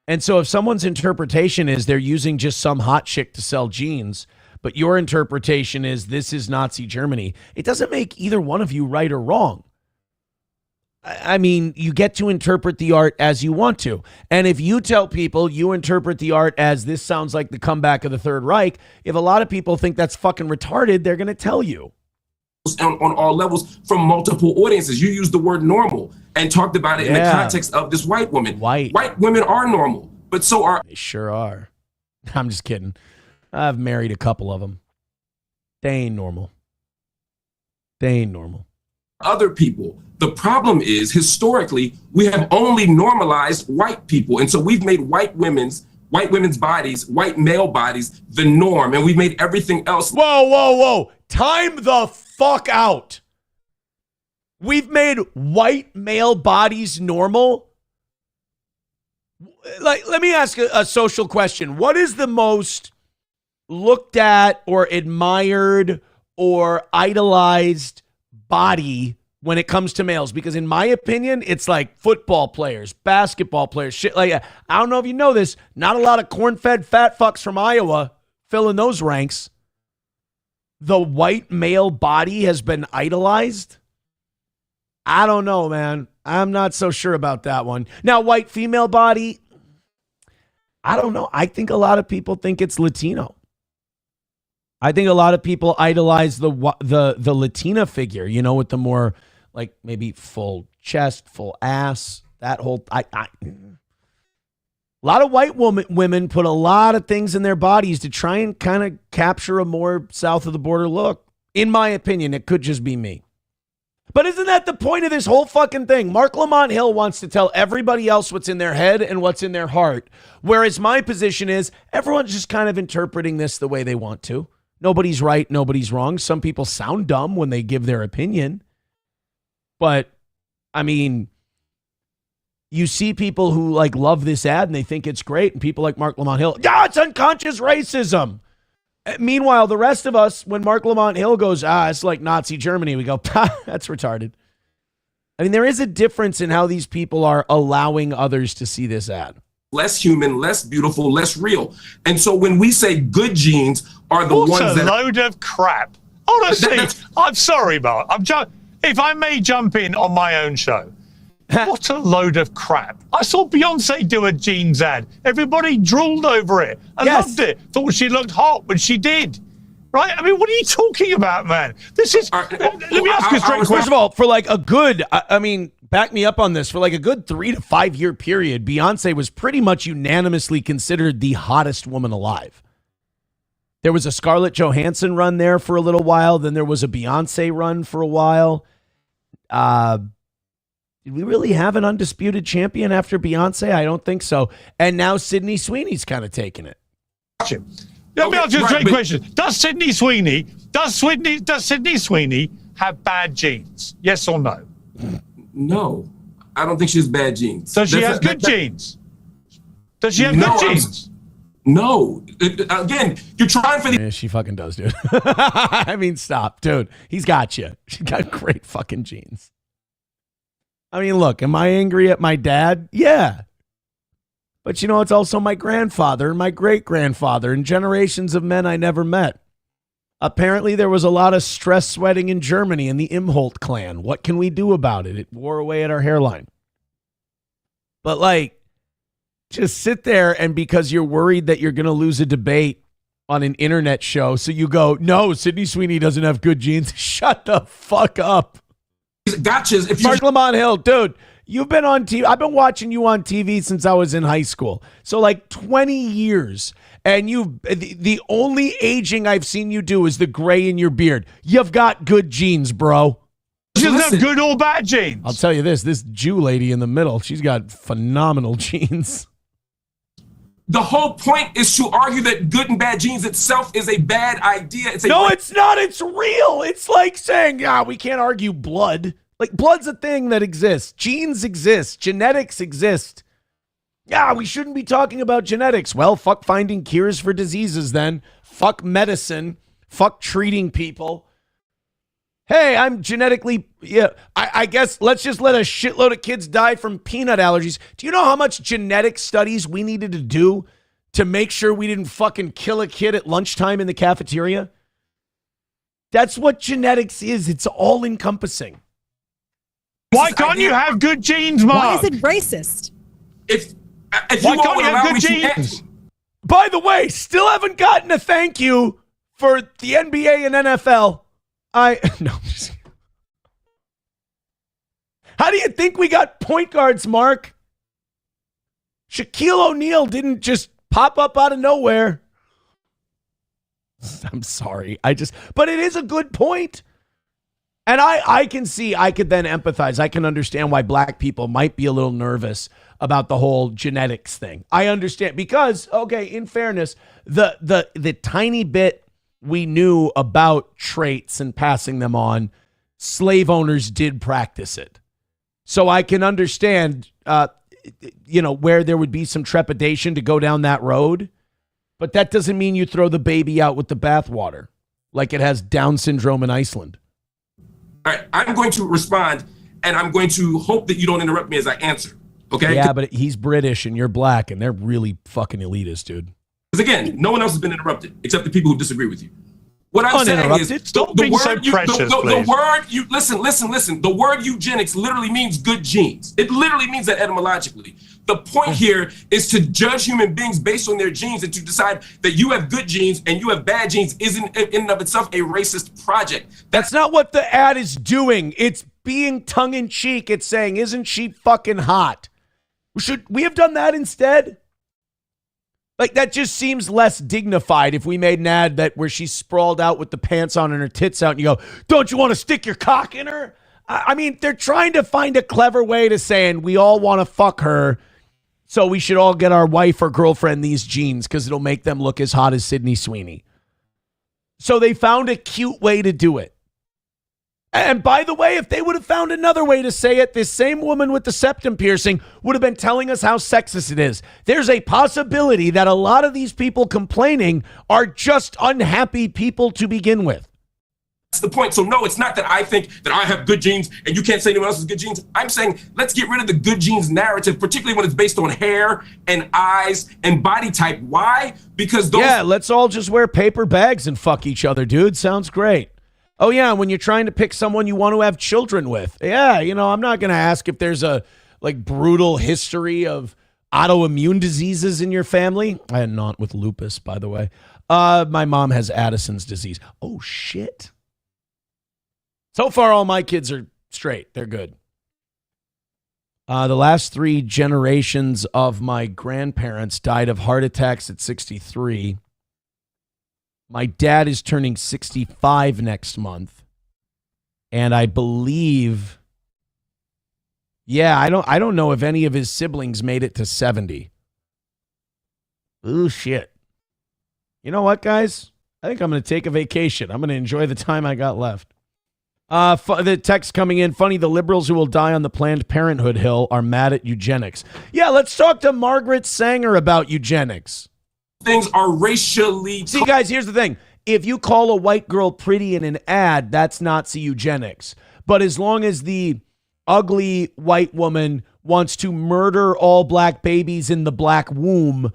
And so if someone's interpretation is they're using just some hot chick to sell jeans, but your interpretation is this is Nazi Germany, it doesn't make either one of you right or wrong. I mean, you get to interpret the art as you want to. And if you tell people you interpret the art as this sounds like the comeback of the Third Reich, if a lot of people think that's fucking retarded, they're going to tell you. On all levels from multiple audiences. You used the word normal and talked about it in the context of this white woman. White women are normal, but so are. They sure are. I'm just kidding. I've married a couple of them. They ain't normal. Other people. The problem is, historically, we have only normalized white people. And so we've made white women's bodies, white male bodies, the norm. And we've made everything else. Whoa. Time the fuck out. We've made white male bodies normal. Like, let me ask a social question. What is the most looked at or admired or idolized body when it comes to males? Because in my opinion, it's like football players, basketball players, shit like that. I don't know if you know this. Not a lot of corn-fed fat fucks from Iowa filling those ranks. The white male body has been idolized? I don't know, man. I'm not so sure about that one. Now, white female body, I don't know. I think a lot of people think it's Latino. I think a lot of people idolize the Latina figure, you know, with the more like maybe full chest, full ass, that whole a lot of white women put a lot of things in their bodies to try and kind of capture a more south of the border look. In my opinion, it could just be me. But isn't that the point of this whole fucking thing? Mark Lamont Hill wants to tell everybody else what's in their head and what's in their heart. Whereas my position is everyone's just kind of interpreting this the way they want to. Nobody's right, nobody's wrong. Some people sound dumb when they give their opinion. But, I mean, you see people who like love this ad and they think it's great, and people like Mark Lamont Hill, it's unconscious racism. Meanwhile, the rest of us, when Mark Lamont Hill goes, it's like Nazi Germany, we go, that's retarded. I mean, there is a difference in how these people are allowing others to see this ad. Less human, less beautiful, less real. And so when we say good genes are the ones that... What a load of crap. Honestly, I'm sorry, Mark. If I may jump in on my own show. What a load of crap. I saw Beyonce do a jeans ad. Everybody drooled over it. I loved it. Thought she looked hot when she did. Right? I mean, what are you talking about, man? This is... Let me ask you a straight question. First of all, for like a good... I mean, back me up on this. For like a good 3 to 5 year period, Beyonce was pretty much unanimously considered the hottest woman alive. There was a Scarlett Johansson run there for a little while. Then there was a Beyonce run for a while. Did we really have an undisputed champion after Beyonce? I don't think so. And now Sydney Sweeney's kind of taking it. Let me ask you a straight question. Does Sydney Sweeney have bad genes? Yes or no? No. I don't think she has bad genes. So she has good genes. Does she have No, good genes? No. Again, you're trying for the. Yeah, she fucking does, dude. I mean, stop, dude. He's got you. She's got great fucking genes. I mean, look, am I angry at my dad? Yeah. But you know, it's also my grandfather and my great-grandfather and generations of men I never met. Apparently, there was a lot of stress sweating in Germany in the Imholt clan. What can we do about it? It wore away at our hairline. But, like, just sit there and because you're worried that you're going to lose a debate on an internet show, so you go, no, Sydney Sweeney doesn't have good genes. Shut the fuck up. Gotchas. If Mark Lamont Hill, dude, you've been on TV. I've been watching you on TV since I was in high school. So like 20 years. And the only aging I've seen you do is the gray in your beard. You've got good genes, bro. She doesn't have good or bad genes. I'll tell you this Jew lady in the middle, she's got phenomenal genes. The whole point is to argue that good and bad genes itself is a bad idea. It's not. It's real. It's like saying, we can't argue blood. Like, blood's a thing that exists. Genes exist. Genetics exist. Yeah, we shouldn't be talking about genetics. Well, fuck finding cures for diseases then. Fuck medicine. Fuck treating people. Hey, I'm genetically, I guess let's just let a shitload of kids die from peanut allergies. Do you know how much genetic studies we needed to do to make sure we didn't fucking kill a kid at lunchtime in the cafeteria? That's what genetics is. It's all encompassing. Why can't you have good genes, Mark? Why is it racist? Why can't you have good genes? By the way, still haven't gotten a thank you for the NBA and NFL. How do you think we got point guards, Mark? Shaquille O'Neal didn't just pop up out of nowhere. I'm sorry. But it is a good point. And I could then empathize. I can understand why black people might be a little nervous about the whole genetics thing. I understand because, okay, in fairness, the tiny bit we knew about traits and passing them on, slave owners did practice it. So I can understand, where there would be some trepidation to go down that road. But that doesn't mean you throw the baby out with the bathwater like it has Down syndrome in Iceland. All right, I'm going to respond, and I'm going to hope that you don't interrupt me as I answer, okay? Yeah, but he's British and you're black, and they're really fucking elitist, dude. Because again, no one else has been interrupted except the people who disagree with you. What I'm saying is, Stop being so precious, please. The word you listen. The word eugenics literally means good genes. It literally means that etymologically. The point here is to judge human beings based on their genes and to decide that you have good genes and you have bad genes isn't in and of itself a racist project. That's not what the ad is doing. It's being tongue-in-cheek. It's saying, isn't she fucking hot? Should we have done that instead? Like, that just seems less dignified if we made an ad where she's sprawled out with the pants on and her tits out and you go, don't you want to stick your cock in her? I mean, they're trying to find a clever way to saying we all want to fuck her, so we should all get our wife or girlfriend these genes because it'll make them look as hot as Sydney Sweeney. So they found a cute way to do it. And by the way, if they would have found another way to say it, this same woman with the septum piercing would have been telling us how sexist it is. There's a possibility that a lot of these people complaining are just unhappy people to begin with. That's the point. So no, it's not that I think that I have good genes and you can't say anyone else has good genes. I'm saying let's get rid of the good genes narrative, particularly when it's based on hair and eyes and body type. Why? Because those... Yeah, let's all just wear paper bags and fuck each other, dude. Sounds great. Oh, yeah, when you're trying to pick someone you want to have children with. Yeah, I'm not going to ask if there's a, brutal history of autoimmune diseases in your family. I am not with lupus, by the way. My mom has Addison's disease. Oh, shit. So far, all my kids are straight. They're good. The last 3 generations of my grandparents died of heart attacks at 63. My dad is turning 65 next month. And I believe, I don't know if any of his siblings made it to 70. Ooh, shit. You know what, guys? I think I'm going to take a vacation. I'm going to enjoy the time I got left. The text coming in, funny, the liberals who will die on the Planned Parenthood hill are mad at eugenics. Yeah, let's talk to Margaret Sanger about eugenics. Things are racially... See, guys, here's the thing. If you call a white girl pretty in an ad, that's Nazi eugenics. But as long as the ugly white woman wants to murder all black babies in the black womb,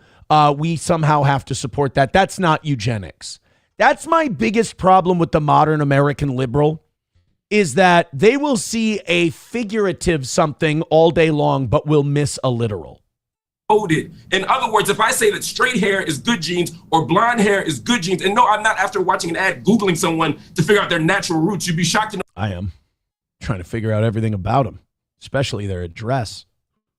we somehow have to support that. That's not eugenics. That's my biggest problem with the modern American liberal, is that they will see a figurative something all day long, but will miss a literal. In other words, if I say that straight hair is good genes or blonde hair is good genes, and no, I'm not after watching an ad Googling someone to figure out their natural roots, you'd be shocked to know. I am trying to figure out everything about them, especially their address.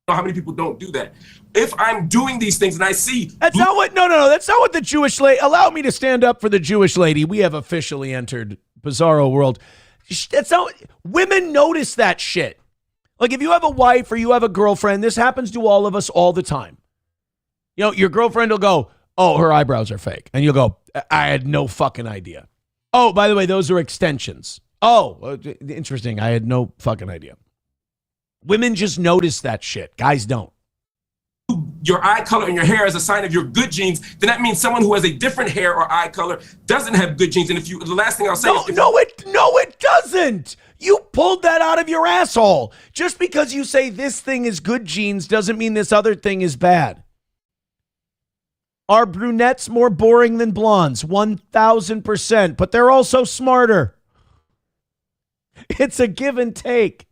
How many people don't do that? If I'm doing these things and I see... That's not what, no, that's not what the Jewish lady, allow me to stand up for the Jewish lady. We have officially entered bizarro world. That's not, women notice that shit. Like if you have a wife or you have a girlfriend, this happens to all of us all the time. You know, your girlfriend will go, oh, her eyebrows are fake. And you'll go, I had no fucking idea. Oh, by the way, those are extensions. Oh, interesting. I had no fucking idea. Women just notice that shit. Guys don't. Your eye color and your hair is a sign of your good genes, then that means someone who has a different hair or eye color doesn't have good genes. And if you, the last thing I'll say is... No, it doesn't. You pulled that out of your asshole. Just because you say this thing is good genes doesn't mean this other thing is bad. Are brunettes more boring than blondes? 1,000%, but they're also smarter. It's a give and take.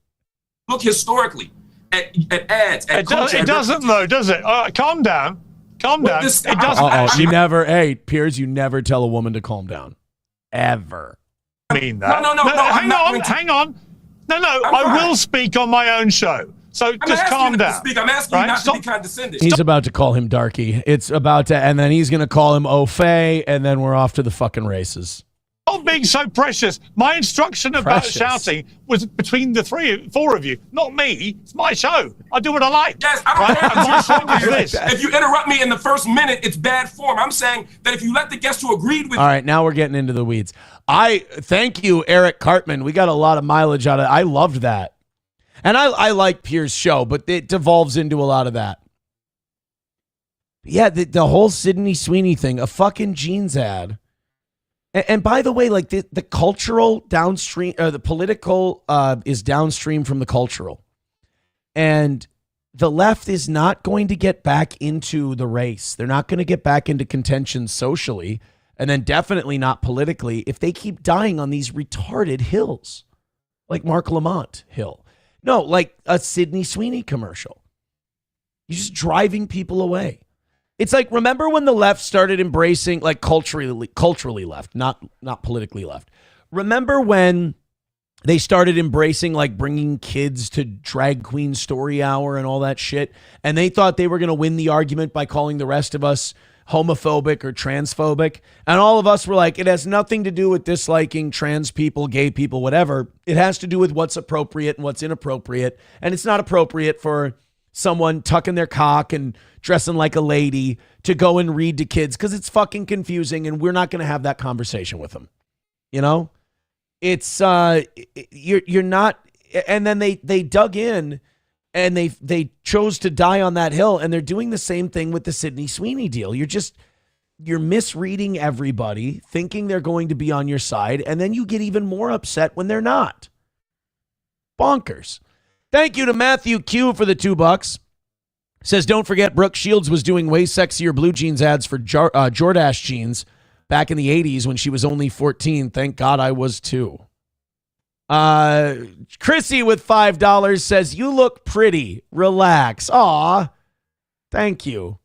Look historically at ads, at culture. It doesn't though, does it? Calm down. Calm down. It doesn't. You never, hey, Piers, you never tell a woman to calm down. Ever. Mean that. No, Hang on. No, I will speak on my own show. So just calm down. I'm asking you not to be condescending. He's about to call him darky. It's about to, and then he's going to call him au fait, and then we're off to the fucking races. Not being so precious. My instruction about shouting was between the four of you, not me. It's my show. I do what I like. Yes, I don't care. If you interrupt me in the first minute, it's bad form. I'm saying that if you let the guest who agreed with... All right, now we're getting into the weeds. I thank you, Eric Cartman. We got a lot of mileage out of it. I loved that. And I like Piers' show, but it devolves into a lot of that. Yeah, the whole Sydney Sweeney thing, a fucking jeans ad. And by the way, like the cultural downstream, the political is downstream from the cultural. And the left is not going to get back into the race. They're not going to get back into contention socially, and then definitely not politically if they keep dying on these retarded hills, like Mark Lamont Hill. No, like a Sydney Sweeney commercial. You're just driving people away. It's like, remember when the left started embracing, like culturally left, not politically left. Remember when they started embracing like bringing kids to drag queen story hour and all that shit, and they thought they were going to win the argument by calling the rest of us homophobic or transphobic, and all of us were like, it has nothing to do with disliking trans people, gay people, whatever. It has to do with what's appropriate and what's inappropriate, and it's not appropriate for someone tucking their cock and dressing like a lady to go and read to kids because it's fucking confusing, and we're not going to have that conversation with them. You know, it's you're not. And then they dug in and they chose to die on that hill, and they're doing the same thing with the Sydney Sweeney deal. You're misreading everybody, thinking they're going to be on your side, and then you get even more upset when they're not. Bonkers. Thank you to Matthew Q for the $2. Says, don't forget Brooke Shields was doing way sexier blue jeans ads for Jordache jeans back in the 80s when she was only 14. Thank God I was too. Chrissy with $5 says, you look pretty. Relax. Aw, thank you.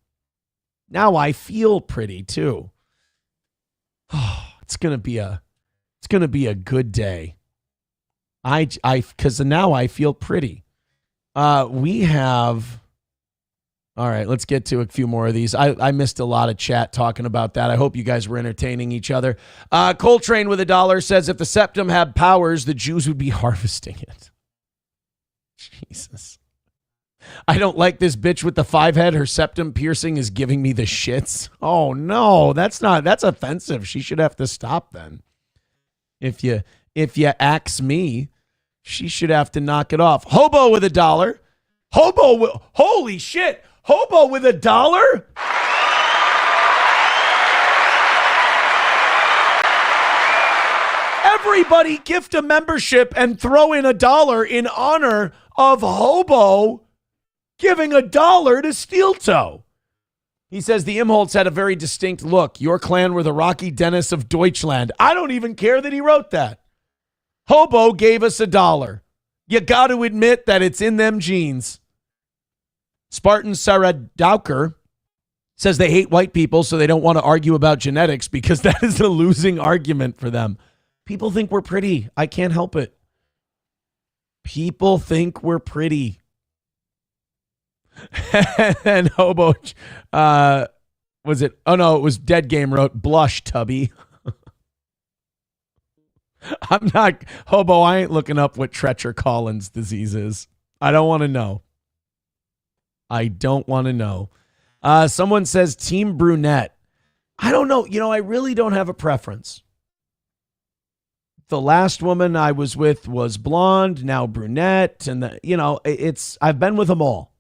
Now I feel pretty too. Oh, it's gonna be a good day. Because now I feel pretty. We have. All right, let's get to a few more of these. I missed a lot of chat talking about that. I hope you guys were entertaining each other. Coltrane with $1 says, if the septum had powers, the Jews would be harvesting it. Jesus. I don't like this bitch with the 5 head. Her septum piercing is giving me the shits. Oh no, that's offensive. She should have to stop then. If If you ax me, she should have to knock it off. Hobo with $1. Holy shit. Hobo with $1? Everybody gift a membership and throw in $1 in honor of Hobo giving $1 to Steel Toe. He says the Imholtz had a very distinct look. Your clan were the Rocky Dennis of Deutschland. I don't even care that he wrote that. Hobo gave us $1. You got to admit that it's in them genes. Spartan Sarah Dowker says they hate white people, so they don't want to argue about genetics because that is a losing argument for them. People think we're pretty. I can't help it. People think we're pretty. And Hobo, was it? Oh no, it was Dead Game wrote, blush, Tubby. I'm not, Hobo, I ain't looking up what Treacher Collins disease is. I don't want to know. I don't want to know. Someone says Team Brunette. I don't know. You know, I really don't have a preference. The last woman I was with was blonde, now brunette. And, I've been with them all.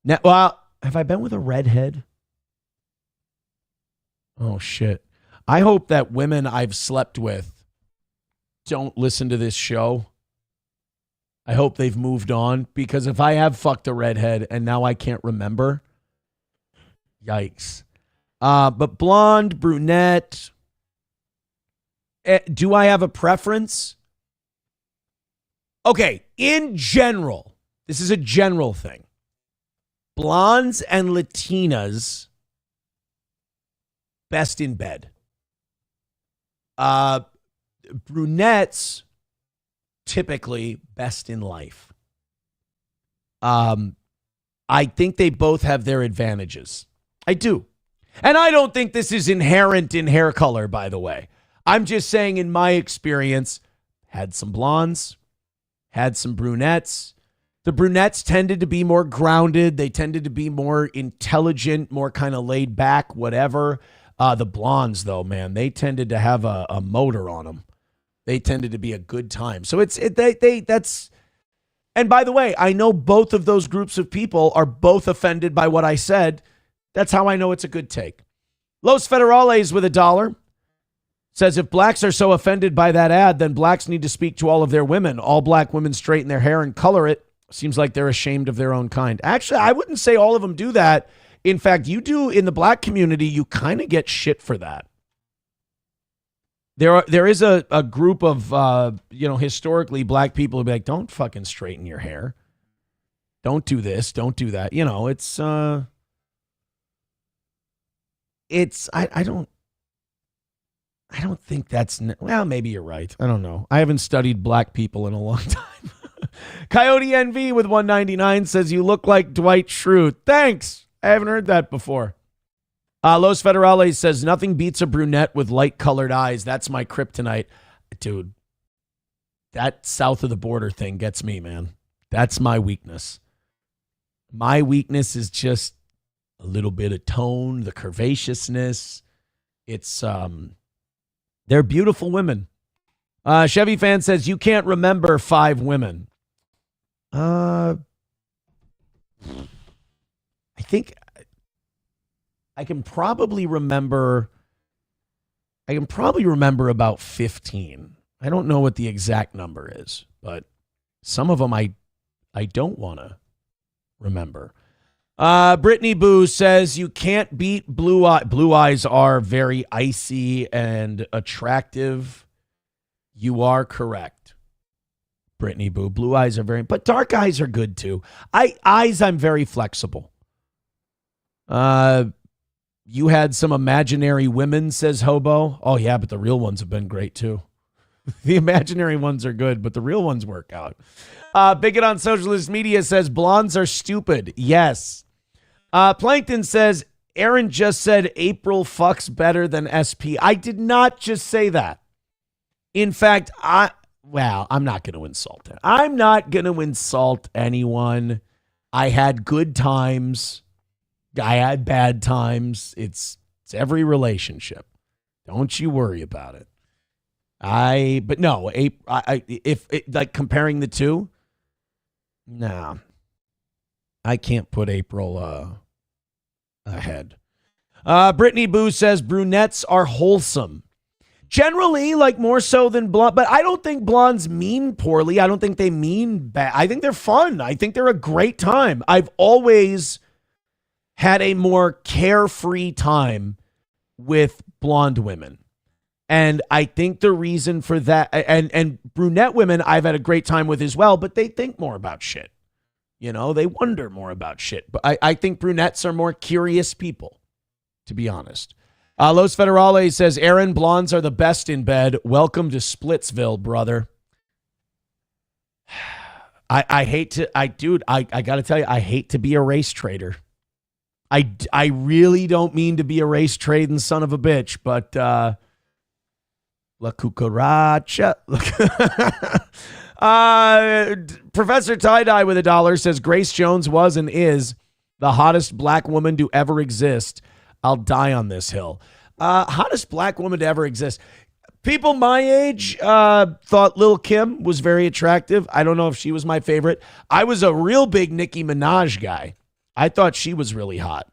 Now, well, have I been with a redhead? Oh, shit. I hope that women I've slept with don't listen to this show. I hope they've moved on, because if I have fucked a redhead and now I can't remember, yikes. But blonde, brunette. Do I have a preference? Okay, in general, this is a general thing. Blondes and Latinas, best in bed. Brunettes, typically best in life. I think they both have their advantages. I do. And I don't think this is inherent in hair color, by the way. I'm just saying, in my experience, had some blondes, had some brunettes. The brunettes tended to be more grounded. They tended to be more intelligent, more kind of laid back, whatever. The blondes, though, man, they tended to have a motor on them. They tended to be a good time. So that's, and by the way, I know both of those groups of people are both offended by what I said. That's how I know it's a good take. Los Federales with $1 says, if blacks are so offended by that ad, then blacks need to speak to all of their women. All black women straighten their hair and color it. Seems like they're ashamed of their own kind. Actually, I wouldn't say all of them do that. In fact, you do in the black community, you kind of get shit for that. There is a group of, historically black people who be like, don't fucking straighten your hair. Don't do this. Don't do that. I don't think that's, well, maybe you're right. I don't know. I haven't studied black people in a long time. Coyote NV with 199 says, you look like Dwight Schrute. Thanks. I haven't heard that before. Los Federales says, nothing beats a brunette with light-colored eyes. That's my kryptonite. Dude, that south of the border thing gets me, man. That's my weakness. My weakness is just a little bit of tone, the curvaceousness. It's, they're beautiful women. Chevy fan says, you can't remember 5 women. I think I can probably remember about 15. I don't know what the exact number is, but some of them I don't want to remember. Brittany Boo says, you can't beat blue eye. Blue eyes are very icy and attractive. You are correct, Brittany Boo. Blue eyes are but dark eyes are good too. I'm very flexible. You had some imaginary women, says Hobo. Oh, yeah, but the real ones have been great, too. The imaginary ones are good, but the real ones work out. Bigot on Socialist Media says, blondes are stupid. Yes. Plankton says, Aaron just said April fucks better than SP. I did not just say that. In fact, I'm not going to insult him. I'm not going to insult anyone. I had good times. I had bad times. It's every relationship. Don't you worry about it. But no, if like comparing the two, nah, I can't put April ahead. Brittany Boo says brunettes are wholesome. Generally, like more so than blonde, but I don't think blondes mean poorly. I don't think they mean bad. I think they're fun. I think they're a great time. I've always had a more carefree time with blonde women. And I think the reason for that, and brunette women I've had a great time with as well, but they think more about shit. You know, they wonder more about shit. But I think brunettes are more curious people, to be honest. Los Federales says, Aaron, blondes are the best in bed. Welcome to Splitsville, brother. I hate to, I got to tell you, I hate to be a race trader. I really don't mean to be a race trading son of a bitch, but La Cucaracha. Professor Tie-Dye with $1 says Grace Jones was and is the hottest black woman to ever exist. I'll die on this hill. Hottest black woman to ever exist. People my age thought Lil' Kim was very attractive. I don't know if she was my favorite. I was a real big Nicki Minaj guy. I thought she was really hot.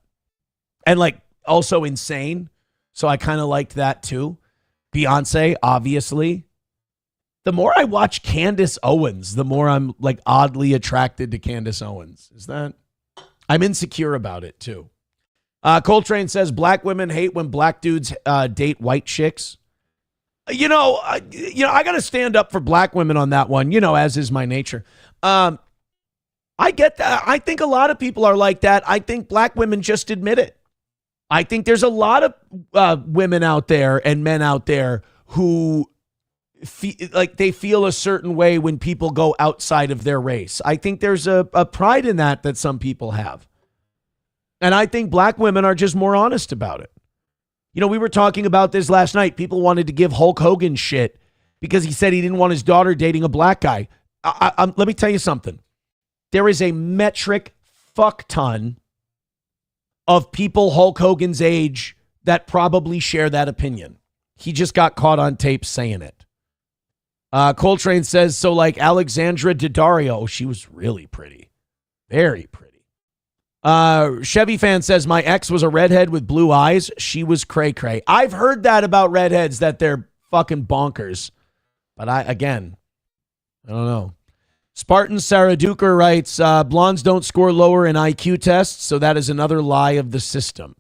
And like also insane. So I kind of liked that too. Beyonce, obviously. The more I watch Candace Owens, the more I'm like oddly attracted to Candace Owens. Is that? I'm insecure about it too. Coltrane says black women hate when black dudes date white chicks. I got to stand up for black women on that one, as is my nature. I get that. I think a lot of people are like that. I think black women just admit it. I think there's a lot of women out there and men out there who they feel a certain way when people go outside of their race. I think there's a pride in that some people have. And I think black women are just more honest about it. We were talking about this last night. People wanted to give Hulk Hogan shit because he said he didn't want his daughter dating a black guy. Let me tell you something. There is a metric fuck ton of people Hulk Hogan's age that probably share that opinion. He just got caught on tape saying it. Coltrane says, so like Alexandra Daddario, she was really pretty. Very pretty. Chevy fan says, my ex was a redhead with blue eyes. She was cray-cray. I've heard that about redheads, that they're fucking bonkers. But I don't know. Spartan Sarah Duker writes, blondes don't score lower in IQ tests, so that is another lie of the system.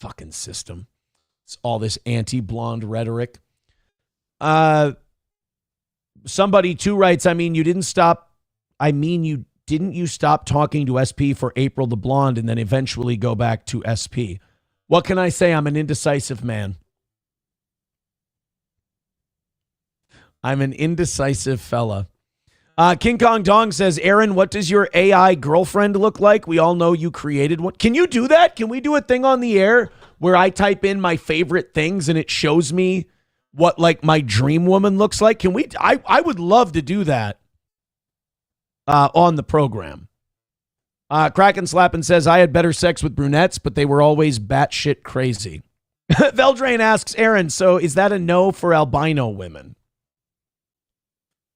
Fucking system. It's all this anti-blonde rhetoric. Somebody too writes, didn't you stop talking to SP for April the Blonde and then eventually go back to SP? What can I say? I'm an indecisive man. I'm an indecisive fella. King Kong Dong says, Aaron, what does your AI girlfriend look like? We all know you created one. Can you do that? Can we do a thing on the air where I type in my favorite things and it shows me what like my dream woman looks like? Can we? I would love to do that on the program. Kraken Slappin says, I had better sex with brunettes, but they were always batshit crazy. Veldrain asks, Aaron, so is that a no for albino women?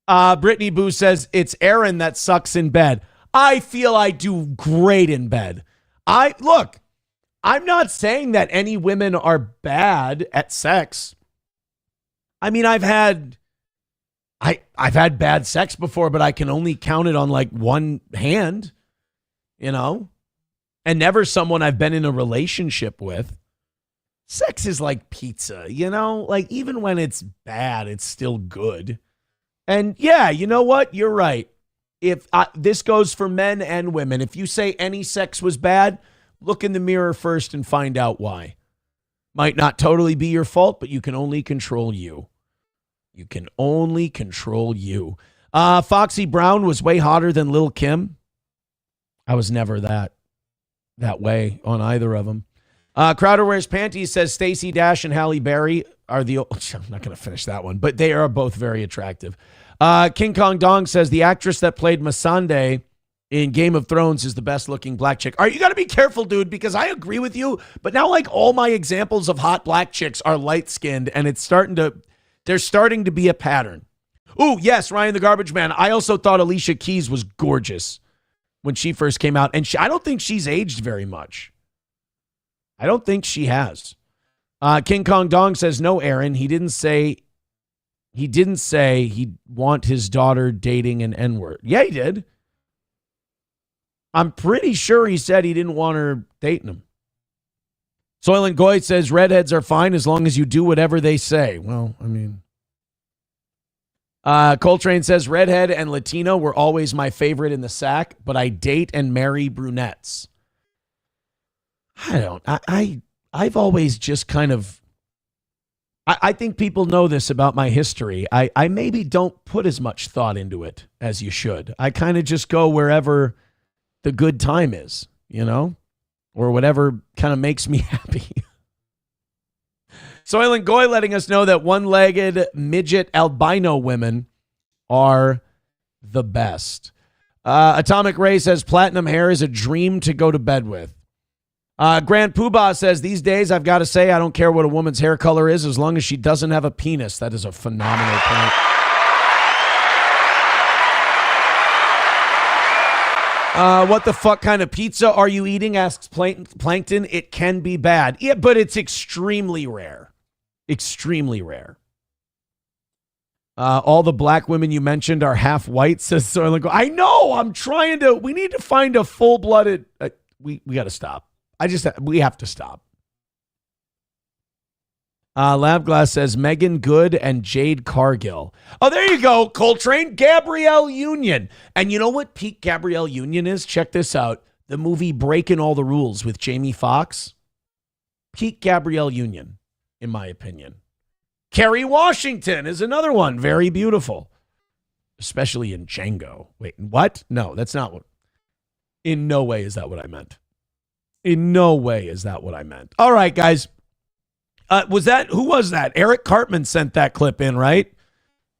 Brittany Boo says, it's Aaron that sucks in bed. I feel I do great in bed. I'm not saying that any women are bad at sex. I mean, I've had bad sex before, but I can only count it on like one hand, and never someone I've been in a relationship with. Sex is like pizza, like even when it's bad, it's still good. And yeah, you know what? You're right. If this goes for men and women, if you say any sex was bad, look in the mirror first and find out why. Might not totally be your fault, but you can only control you. You can only control you. Foxy Brown was way hotter than Lil' Kim. I was never that way on either of them. Crowder Wears Panties says Stacey Dash and Halle Berry are the... I'm not going to finish that one, but they are both very attractive. King Kong Dong says the actress that played Missandei in Game of Thrones is the best looking black chick. You got to be careful, dude, because I agree with you, but now like all my examples of hot black chicks are light skinned and it's starting to There's starting to be a pattern. Ooh, yes, Ryan the Garbage Man. I also thought Alicia Keys was gorgeous when she first came out. And I don't think she's aged very much. I don't think she has. King Kong Dong says, no, Aaron. He didn't say he'd want his daughter dating an N-word. Yeah, he did. I'm pretty sure he said he didn't want her dating him. Soylent Goy says redheads are fine as long as you do whatever they say. Well, I mean. Coltrane says redhead and Latino were always my favorite in the sack, but I date and marry brunettes. I've always just kind of, I think people know this about my history. I maybe don't put as much thought into it as you should. I kind of just go wherever the good time is, you know, or whatever kind of makes me happy. Soylent Goy letting us know that one-legged midget albino women are the best. Atomic Ray says platinum hair is a dream to go to bed with. Grant Poobah says, these days, I've got to say, I don't care what a woman's hair color is as long as she doesn't have a penis. That is a phenomenal point. What the fuck kind of pizza are you eating? Asks Plankton. It can be bad. Yeah, but it's extremely rare. Extremely rare. All the black women you mentioned are half white, says Soylent. I know. I'm trying to. We need to find a full-blooded. We got to stop. We have to stop. Labglass says Megan Good and Jade Cargill. Oh, there you go, Coltrane. Gabrielle Union. And you know what peak Gabrielle Union is? Check this out. The movie Breaking All the Rules with Jamie Foxx. Peak Gabrielle Union, in my opinion. Kerry Washington is another one. Very beautiful. Especially in Django. Wait, what? No, that's not what. In no way is that what I meant. In no way is that what I meant. All right, guys. Who was that? Eric Cartman sent that clip in, right?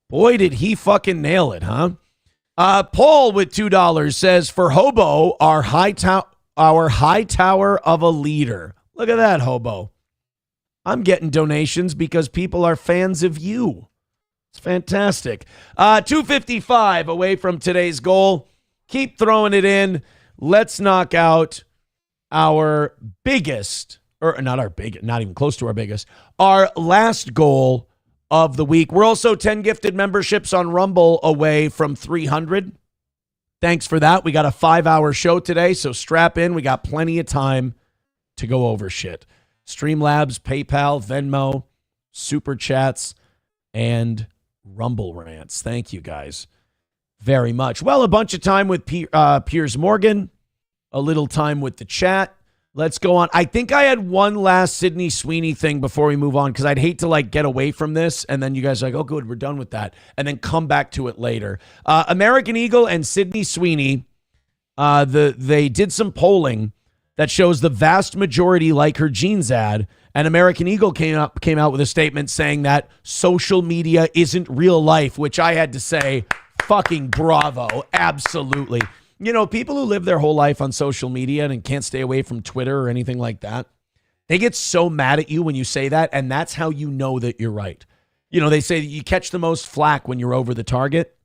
Boy, did he fucking nail it, huh? Paul with $2 says, for Hobo, our high tower of a leader. Look at that, Hobo. I'm getting donations because people are fans of you. It's fantastic. 255 away from today's goal. Keep throwing it in. Let's knock out our biggest, or not our biggest, not even close to our biggest, our last goal of the week. We're also 10 gifted memberships on Rumble away from 300. Thanks for that. We got a 5-hour show today, so strap in. We got plenty of time to go over shit. Streamlabs, PayPal, Venmo, Super Chats, and Rumble Rants. Thank you guys very much. Well, a bunch of time with Piers Morgan, a little time with the chat. Let's go on. I think I had one last Sydney Sweeney thing before we move on, because I'd hate to get away from this and then you guys are like, oh, good, we're done with that, and then come back to it later. American Eagle and Sydney Sweeney, they did some polling that shows the vast majority like her jeans ad, and American Eagle came out with a statement saying that social media isn't real life, which I had to say, fucking bravo, absolutely. You know, people who live their whole life on social media and can't stay away from Twitter or anything like that, they get so mad at you when you say that, and that's how you know that you're right. You know, they say that you catch the most flack when you're over the target.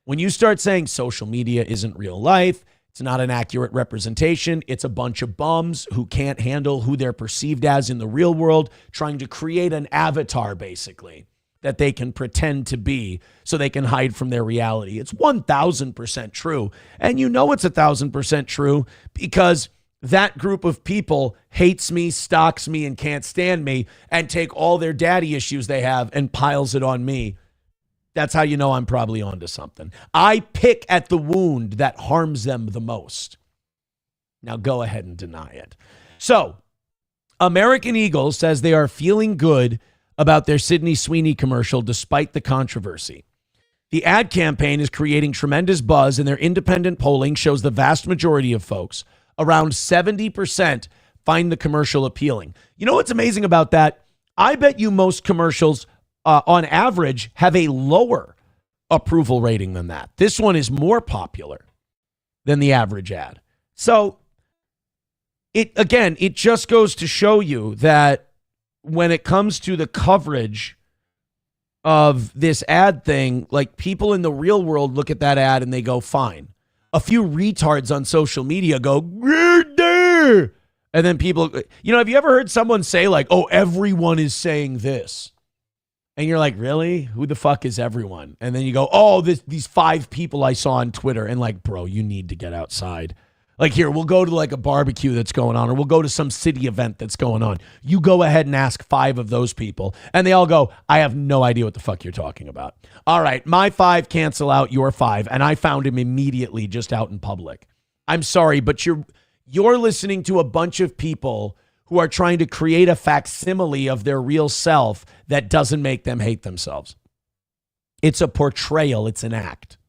When you start saying social media isn't real life, it's not an accurate representation, it's a bunch of bums who can't handle who they're perceived as in the real world, trying to create an avatar, basically, that they can pretend to be so they can hide from their reality. It's 1,000% true. And you know it's 1,000% true because that group of people hates me, stalks me, and can't stand me, and take all their daddy issues they have and piles it on me. That's how you know I'm probably onto something. I pick at the wound that harms them the most. Now go ahead and deny it. So, American Eagle says they are feeling good about their Sydney Sweeney commercial despite the controversy. The ad campaign is creating tremendous buzz, and their independent polling shows the vast majority of folks, around 70%, find the commercial appealing. You know what's amazing about that? I bet you most commercials, on average, have a lower approval rating than that. This one is more popular than the average ad. So, it just goes to show you that when it comes to the coverage of this ad thing, like people in the real world look at that ad and they go, fine. A few retards on social media go, "Grr-der." And then people, have you ever heard someone say like, oh, everyone is saying this? And you're like, really? Who the fuck is everyone? And then you go, oh, these 5 people I saw on Twitter. And like, bro, you need to get outside. Like, here, we'll go to like a barbecue that's going on, or we'll go to some city event that's going on. You go ahead and ask 5 of those people, and they all go, I have no idea what the fuck you're talking about. All right, my 5 cancel out your 5, and I found him immediately just out in public. I'm sorry, but you're listening to a bunch of people who are trying to create a facsimile of their real self that doesn't make them hate themselves. It's a portrayal. It's an act.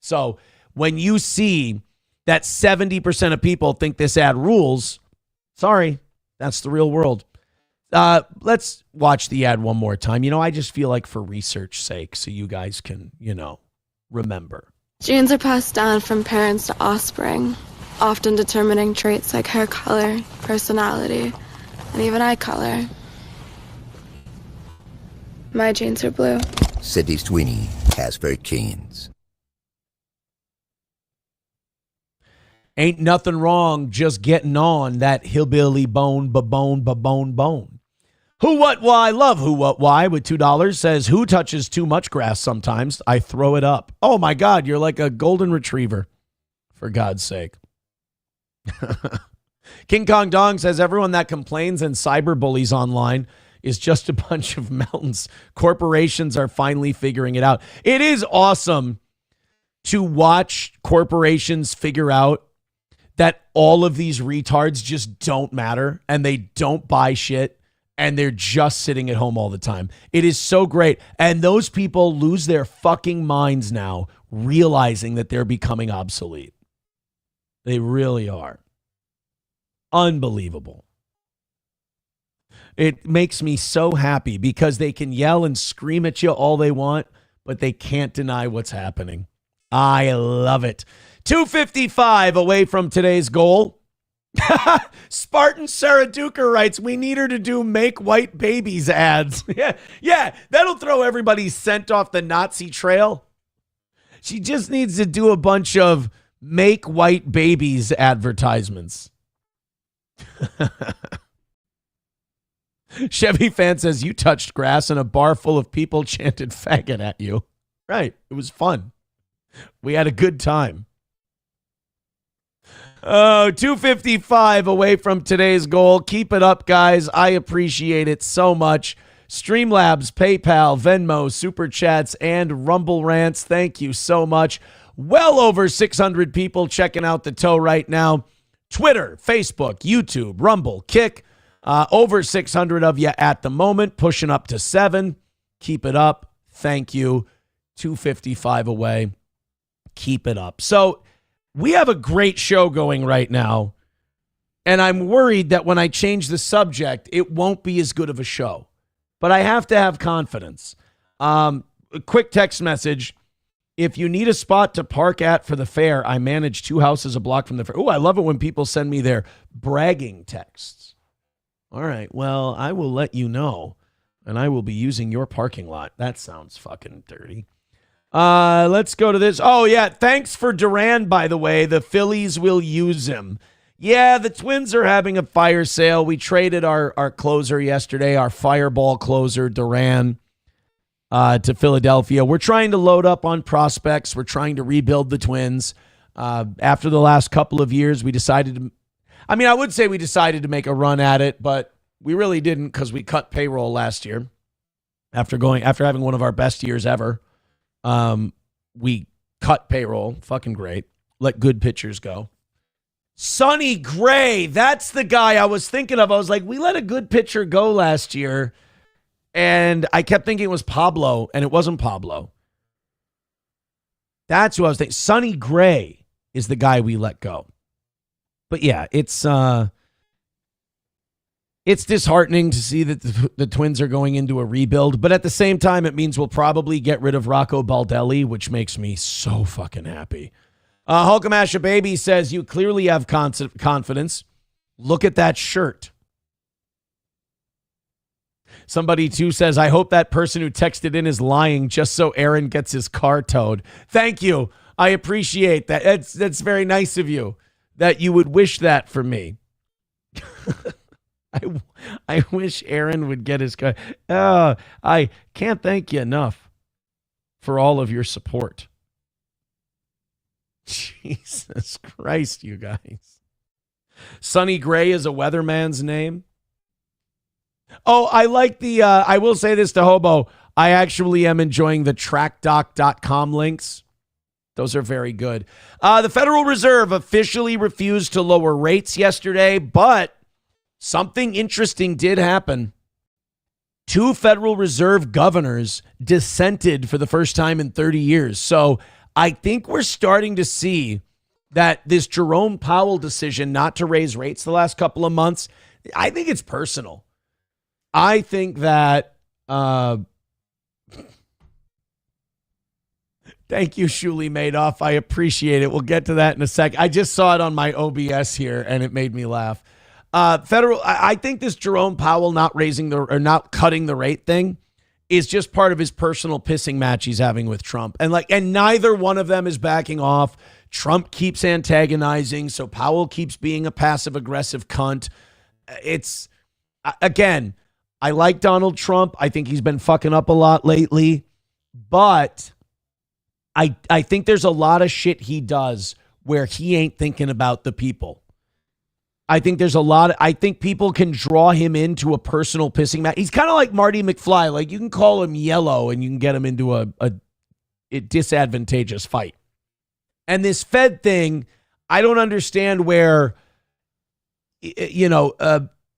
So when you see that 70% of people think this ad rules, sorry, that's the real world. Let's watch the ad one more time. I just feel like for research sake, so you guys can, remember. Genes are passed down from parents to offspring, often determining traits like hair color, personality, and even eye color. My genes are blue. Sydney Sweeney has 13s. Ain't nothing wrong just getting on that hillbilly bone. Who, what, why, love who, what, why with $2 says, who touches too much grass sometimes? I throw it up. Oh my God, you're like a golden retriever, for God's sake. King Kong Dong says, everyone that complains and cyberbullies online is just a bunch of mountains. Corporations are finally figuring it out. It is awesome to watch corporations figure out that all of these retards just don't matter and they don't buy shit and they're just sitting at home all the time. It is so great. And those people lose their fucking minds now, realizing that they're becoming obsolete. They really are. Unbelievable. It makes me so happy because they can yell and scream at you all they want, but they can't deny what's happening. I love it. 255 away from today's goal. Spartan Sarah Duker writes, we need her to do make white babies ads. yeah, that'll throw everybody's scent off the Nazi trail. She just needs to do a bunch of make white babies advertisements. Chevy fan says, you touched grass and a bar full of people chanted faggot at you. Right. It was fun. We had a good time. Oh, 255 away from today's goal. Keep it up, guys. I appreciate it so much. Streamlabs, PayPal, Venmo, Super Chats, and Rumble Rants. Thank you so much. Well over 600 people checking out the toe right now. Twitter, Facebook, YouTube, Rumble, Kick. Over 600 of you at the moment, pushing up to 7. Keep it up. Thank you. 255 away. Keep it up. So we have a great show going right now, and I'm worried that when I change the subject, it won't be as good of a show. But I have to have confidence. A quick text message. If you need a spot to park at for the fair, I manage 2 houses a block from the fair. Oh, I love it when people send me their bragging texts. All right, well, I will let you know, and I will be using your parking lot. That sounds fucking dirty. Let's go to this. Oh, yeah, thanks for Duran, by the way. The Phillies will use him. Yeah, the Twins are having a fire sale. We traded our closer yesterday, our fireball closer, Duran, to Philadelphia. We're trying to load up on prospects. We're trying to rebuild the Twins. After the last couple of years, we decided to... I would say we decided to make a run at it, but we really didn't because we cut payroll last year after having one of our best years ever. We cut payroll. Fucking great. Let good pitchers go. Sonny Gray. That's the guy I was thinking of. I was like, we let a good pitcher go last year. And I kept thinking it was Pablo, and it wasn't Pablo. That's who I was thinking. Sonny Gray is the guy we let go. But yeah, it's disheartening to see that the Twins are going into a rebuild. But at the same time, it means we'll probably get rid of Rocco Baldelli, which makes me so fucking happy. Hulkamasha Baby says, you clearly have confidence. Look at that shirt. Somebody too says, I hope that person who texted in is lying just so Aaron gets his car towed. Thank you. I appreciate that. That's very nice of you that you would wish that for me. I wish Aaron would get his car. I can't thank you enough for all of your support. Jesus Christ, you guys. Sonny Gray is a weatherman's name. Oh, I like the, I will say this to Hobo. I actually am enjoying the trackdoc.com links. Those are very good. The Federal Reserve officially refused to lower rates yesterday, but something interesting did happen. 2 Federal Reserve governors dissented for the first time in 30 years. So I think we're starting to see that this Jerome Powell decision not to raise rates the last couple of months, I think it's personal. I think that, thank you, Shuli Madoff. I appreciate it. We'll get to that in a sec. I just saw it on my OBS here, and it made me laugh. I think this Jerome Powell not cutting the rate thing is just part of his personal pissing match he's having with Trump. And neither one of them is backing off. Trump keeps antagonizing, so Powell keeps being a passive-aggressive cunt. It's, again, I like Donald Trump. I think he's been fucking up a lot lately. But I think there's a lot of shit he does where he ain't thinking about the people. I think I think people can draw him into a personal pissing match. He's kind of like Marty McFly. Like, you can call him yellow and you can get him into a disadvantageous fight. And this Fed thing, I don't understand where,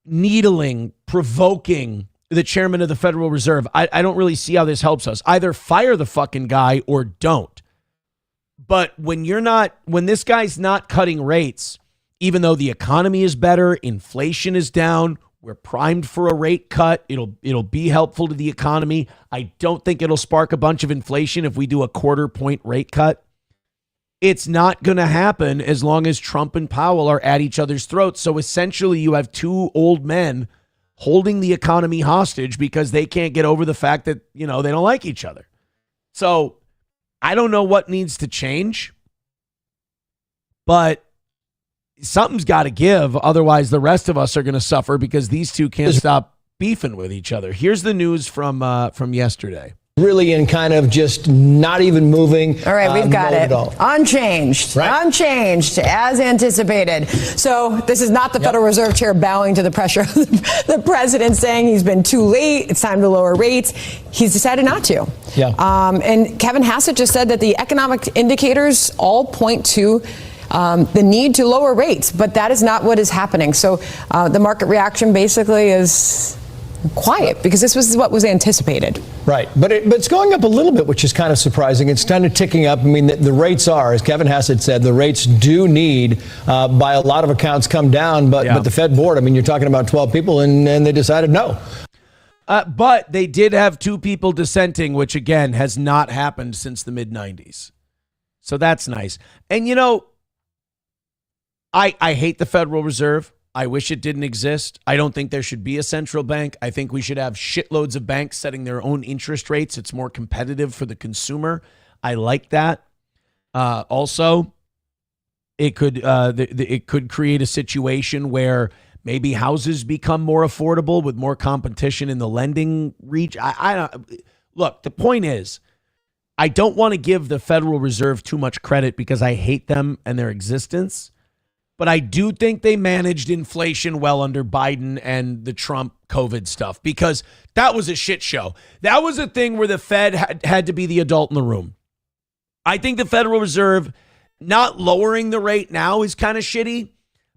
needling, provoking the chairman of the Federal Reserve. I don't really see how this helps us. Either fire the fucking guy or don't. But when this guy's not cutting rates, even though the economy is better, inflation is down, we're primed for a rate cut. It'll be helpful to the economy. I don't think it'll spark a bunch of inflation if we do a 1/4 point rate cut. It's not going to happen as long as Trump and Powell are at each other's throats. So essentially you have 2 old men holding the economy hostage because they can't get over the fact that, they don't like each other. So I don't know what needs to change, but something's got to give. Otherwise, the rest of us are going to suffer because these 2 can't stop beefing with each other. Here's the news from yesterday. Really in kind of just not even moving. All right, we've got it. Unchanged. Right. Unchanged, as anticipated. So this is not the Federal Reserve Chair bowing to the pressure of the president saying he's been too late, it's time to lower rates. He's decided not to. Yeah. And Kevin Hassett just said that the economic indicators all point to the need to lower rates, but that is not what is happening. So the market reaction basically is quiet because this was what was anticipated. Right. But it's going up a little bit, which is kind of surprising. It's kind of ticking up. I mean, the rates are, as Kevin Hassett said, the rates do need, by a lot of accounts, come down. But the Fed board, I mean, you're talking about 12 people and they decided no. But they did have 2 people dissenting, which, again, has not happened since the mid-'90s. So that's nice. And, I hate the Federal Reserve. I wish it didn't exist. I don't think there should be a central bank. I think we should have shitloads of banks setting their own interest rates. It's more competitive for the consumer. I like that. Also, it could create a situation where maybe houses become more affordable with more competition in the lending reach. I don't look. The point is, I don't want to give the Federal Reserve too much credit because I hate them and their existence. But I do think they managed inflation well under Biden and the Trump COVID stuff because that was a shit show. That was a thing where the Fed had to be the adult in the room. I think the Federal Reserve not lowering the rate now is kind of shitty,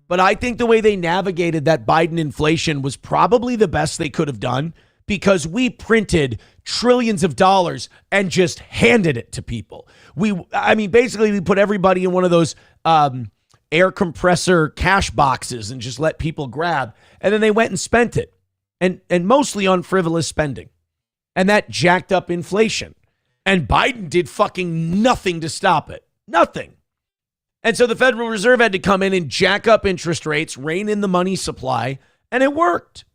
but I think the way they navigated that Biden inflation was probably the best they could have done because we printed trillions of dollars and just handed it to people. Basically we put everybody in one of those air compressor cash boxes and just let people grab. And then they went and spent it and mostly on frivolous spending. And that jacked up inflation. And Biden did fucking nothing to stop it. Nothing. And so the Federal Reserve had to come in and jack up interest rates, rein in the money supply, and it worked.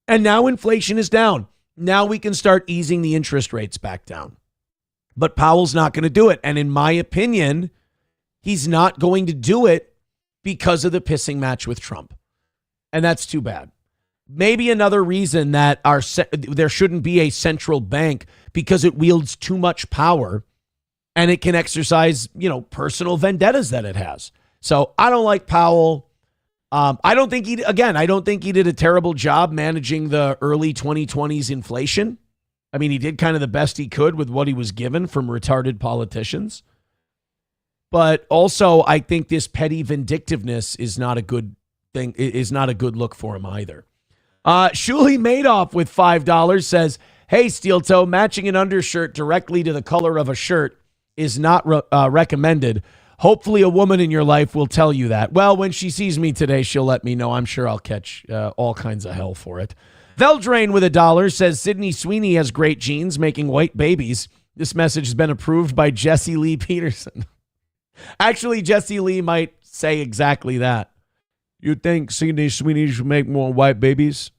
And now inflation is down. now we can start easing the interest rates back down. But Powell's not going to do it. And in my opinion, he's not going to do it because of the pissing match with Trump. And that's too bad. Maybe another reason that there shouldn't be a central bank, because it wields too much power and it can exercise, personal vendettas that it has. So I don't like Powell. I don't think he did a terrible job managing the early 2020s inflation. I mean, he did kind of the best he could with what he was given from retarded politicians. But also, I think this petty vindictiveness is not a good thing. It is not a good look for him either. Shuli Madoff with $5 says, "Hey, Steel Toe, matching an undershirt directly to the color of a shirt is not recommended. Hopefully a woman in your life will tell you that. Well, when she sees me today, she'll let me know. I'm sure I'll catch all kinds of hell for it." Veldrain with $1 says, "Sydney Sweeney has great genes, making white babies. This message has been approved by Jesse Lee Peterson." Actually, Jesse Lee might say exactly that. "You think Sydney Sweeney should make more white babies?"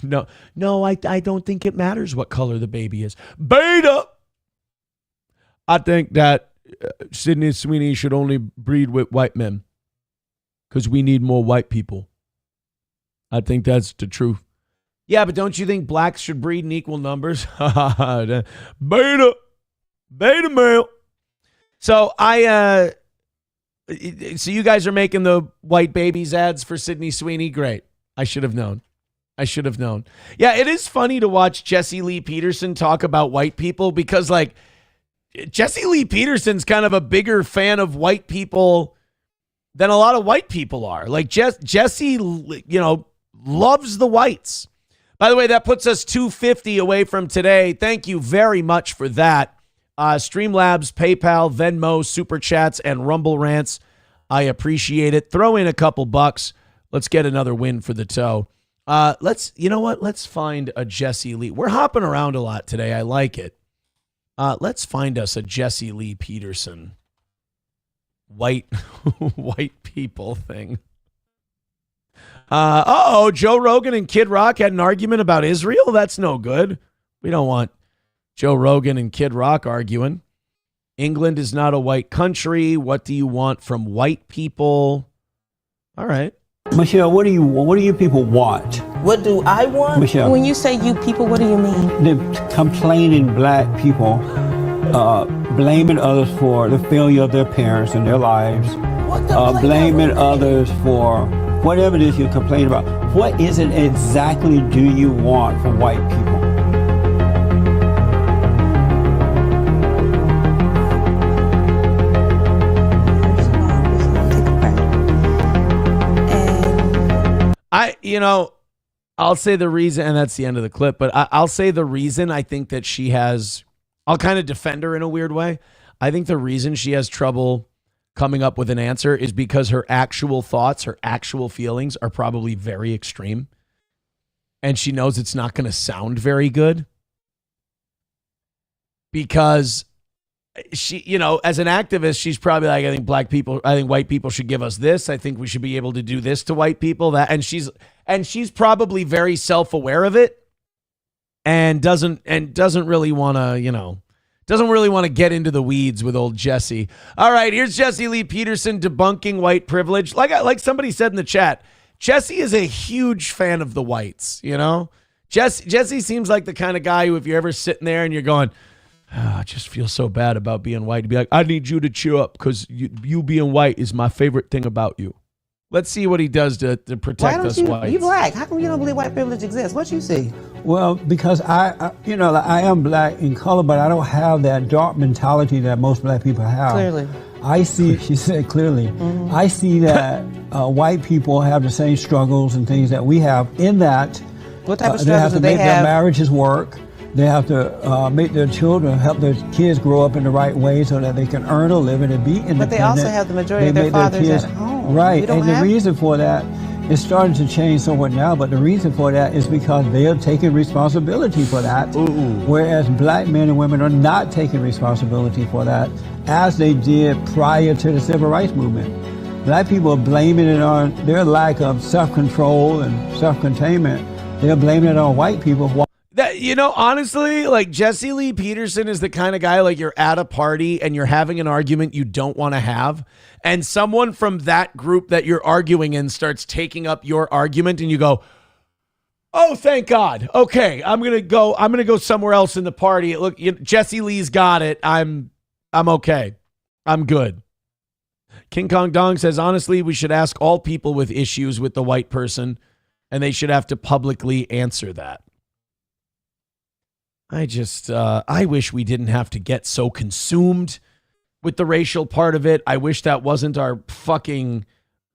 No, I don't think it matters what color the baby is. Beta! I think that Sydney Sweeney should only breed with white men because we need more white people. I think that's the truth. Yeah, but don't you think blacks should breed in equal numbers? Beta male. So so you guys are making the white babies ads for Sydney Sweeney? Great. I should have known. Yeah, it is funny to watch Jesse Lee Peterson talk about white people because, Jesse Lee Peterson's kind of a bigger fan of white people than a lot of white people are. Jesse, loves the whites. By the way, that puts us $250 away from today. Thank you very much for that. Streamlabs, PayPal, Venmo, Super Chats, and Rumble Rants. I appreciate it. Throw in a couple bucks. Let's get another win for the toe. Let's find a Jesse Lee. We're hopping around a lot today. I like it. Let's find us a Jesse Lee Peterson white people thing. Joe Rogan and Kid Rock had an argument about Israel. That's no good. We don't want Joe Rogan and Kid Rock arguing. England is not a white country. What do you want from white people? All right. Michelle, what do you people want? What do I want? Michelle. When you say you people, what do you mean? The complaining black people, blaming others for the failure of their parents and their lives, blaming others for whatever it is you complain about. What is it exactly do you want from white people? I'll say the reason, and that's the end of the clip, but I'll say the reason I think that she has, I'll kind of defend her in a weird way. I think the reason she has trouble coming up with an answer is because her actual thoughts, her actual feelings are probably very extreme. And she knows it's not going to sound very good. Because she, as an activist, she's probably like, I think white people should give us this. I think we should be able to do this to white people. That, and she's probably very self-aware of it and doesn't really want to, get into the weeds with old Jesse. All right, here's Jesse Lee Peterson debunking white privilege. Like somebody said in the chat, Jesse is a huge fan of the whites, Jesse seems like the kind of guy who, if you're ever sitting there and you're going, I just feel so bad about being white, to be like, I need you to cheer up because you being white is my favorite thing about you. Let's see what he does to protect us whites. You black. How come you don't believe white privilege exists? What you see? Well, because I am black in color, but I don't have that dark mentality that most black people have. Clearly. I see, she said clearly, I see that white people have the same struggles and things that we have in that. What type of they have struggles to do they make their have? marriages work. They have to make their children, help their kids grow up in the right way so that they can earn a living and be independent. But they also have the majority of their fathers at home. Right, and the reason for that is starting to change somewhat now, but the reason for that is because they are taking responsibility for that, whereas black men and women are not taking responsibility for that, as they did prior to the civil rights movement. Black people are blaming it on their lack of self-control and self-containment. They're blaming it on white people. That, you know, honestly, like Jesse Lee Peterson is the kind of guy, like you're at a party and you're having an argument you don't want to have, and someone from that group that you're arguing in starts taking up your argument, and you go, "Oh, thank God. Okay, I'm gonna go somewhere else in the party. Look, Jesse Lee's got it. I'm okay. I'm good." King Kong Dong says, honestly, we should ask all people with issues with the white person, and they should have to publicly answer that. I wish we didn't have to get so consumed with the racial part of it. I wish that wasn't our fucking,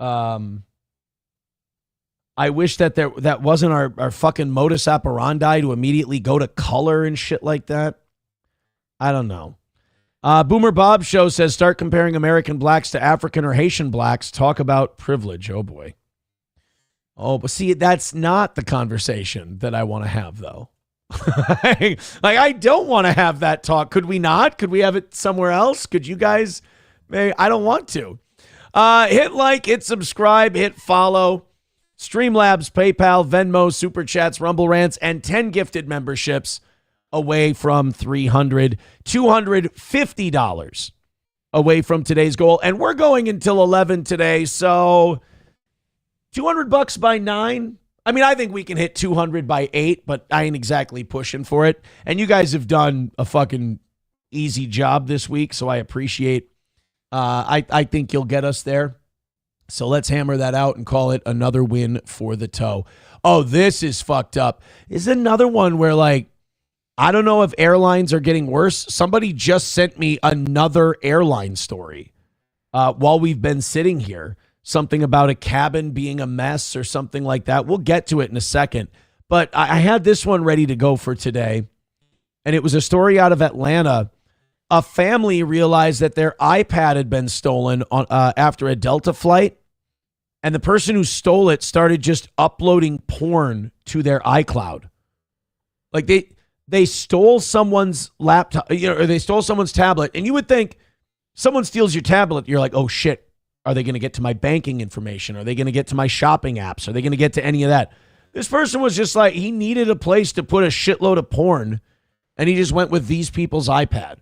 I wish that wasn't our fucking modus operandi to immediately go to color and shit like that. I don't know. Boomer Bob Show says, start comparing American blacks to African or Haitian blacks. Talk about privilege. Oh boy. Oh, but see, that's not the conversation that I want to have though. Like, I don't want to have that talk. Could we not? Could we have it somewhere else? Could you guys? I don't want to. Hit like, hit subscribe, hit follow. Streamlabs, PayPal, Venmo, Super Chats, Rumble Rants, and 10 gifted memberships away from $300, $250 away from today's goal. And we're going until 11 today, so $200 by 9. I mean, I think we can hit 200 by 8, but I ain't exactly pushing for it. And you guys have done a fucking easy job this week, so I appreciate. I think you'll get us there. So let's hammer that out and call it another win for the toe. Oh, this is fucked up. This is another one where, like, I don't know if airlines are getting worse. Somebody just sent me another airline story while we've been sitting here. Something about a cabin being a mess or something like that. We'll get to it in a second. But I had this one ready to go for today. And it was a story out of Atlanta. A family realized that their iPad had been stolen after a Delta flight. And the person who stole it started just uploading porn to their iCloud. Like they stole someone's laptop, or they stole someone's tablet. And you would think someone steals your tablet. You're like, oh shit. Are they going to get to my banking information? Are they going to get to my shopping apps? Are they going to get to any of that? This person was just like, he needed a place to put a shitload of porn, and he just went with these people's iPad.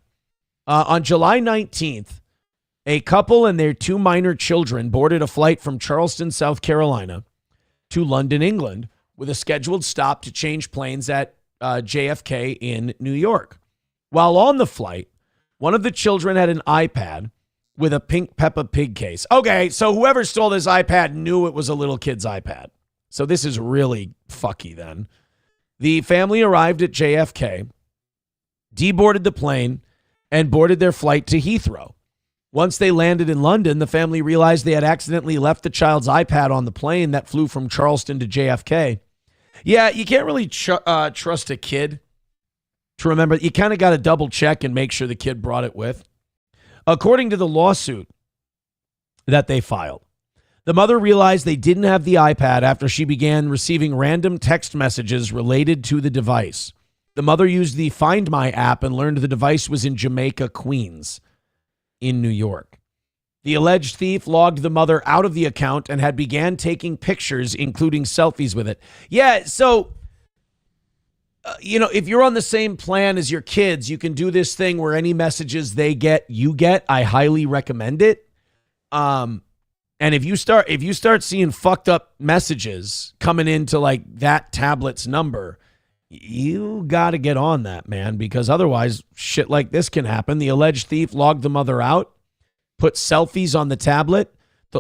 On July 19th, a couple and their 2 minor children boarded a flight from Charleston, South Carolina to London, England, with a scheduled stop to change planes at JFK in New York. While on the flight, one of the children had an iPad with a pink Peppa Pig case. Okay, so whoever stole this iPad knew it was a little kid's iPad. So this is really fucky then. The family arrived at JFK, deboarded the plane, and boarded their flight to Heathrow. Once they landed in London, the family realized they had accidentally left the child's iPad on the plane that flew from Charleston to JFK. Yeah, you can't really trust a kid to remember. You kind of got to double check and make sure the kid brought it with. According to the lawsuit that they filed, the mother realized they didn't have the iPad after she began receiving random text messages related to the device. The mother used the Find My app and learned the device was in Jamaica, Queens, in New York. The alleged thief logged the mother out of the account and had began taking pictures, including selfies with it. Yeah, so if you're on the same plan as your kids, you can do this thing where any messages they get, you get. I highly recommend it. And if you start seeing fucked up messages coming into like that tablet's number, you got to get on that, man, because otherwise shit like this can happen. The alleged thief logged the mother out, put selfies on the tablet.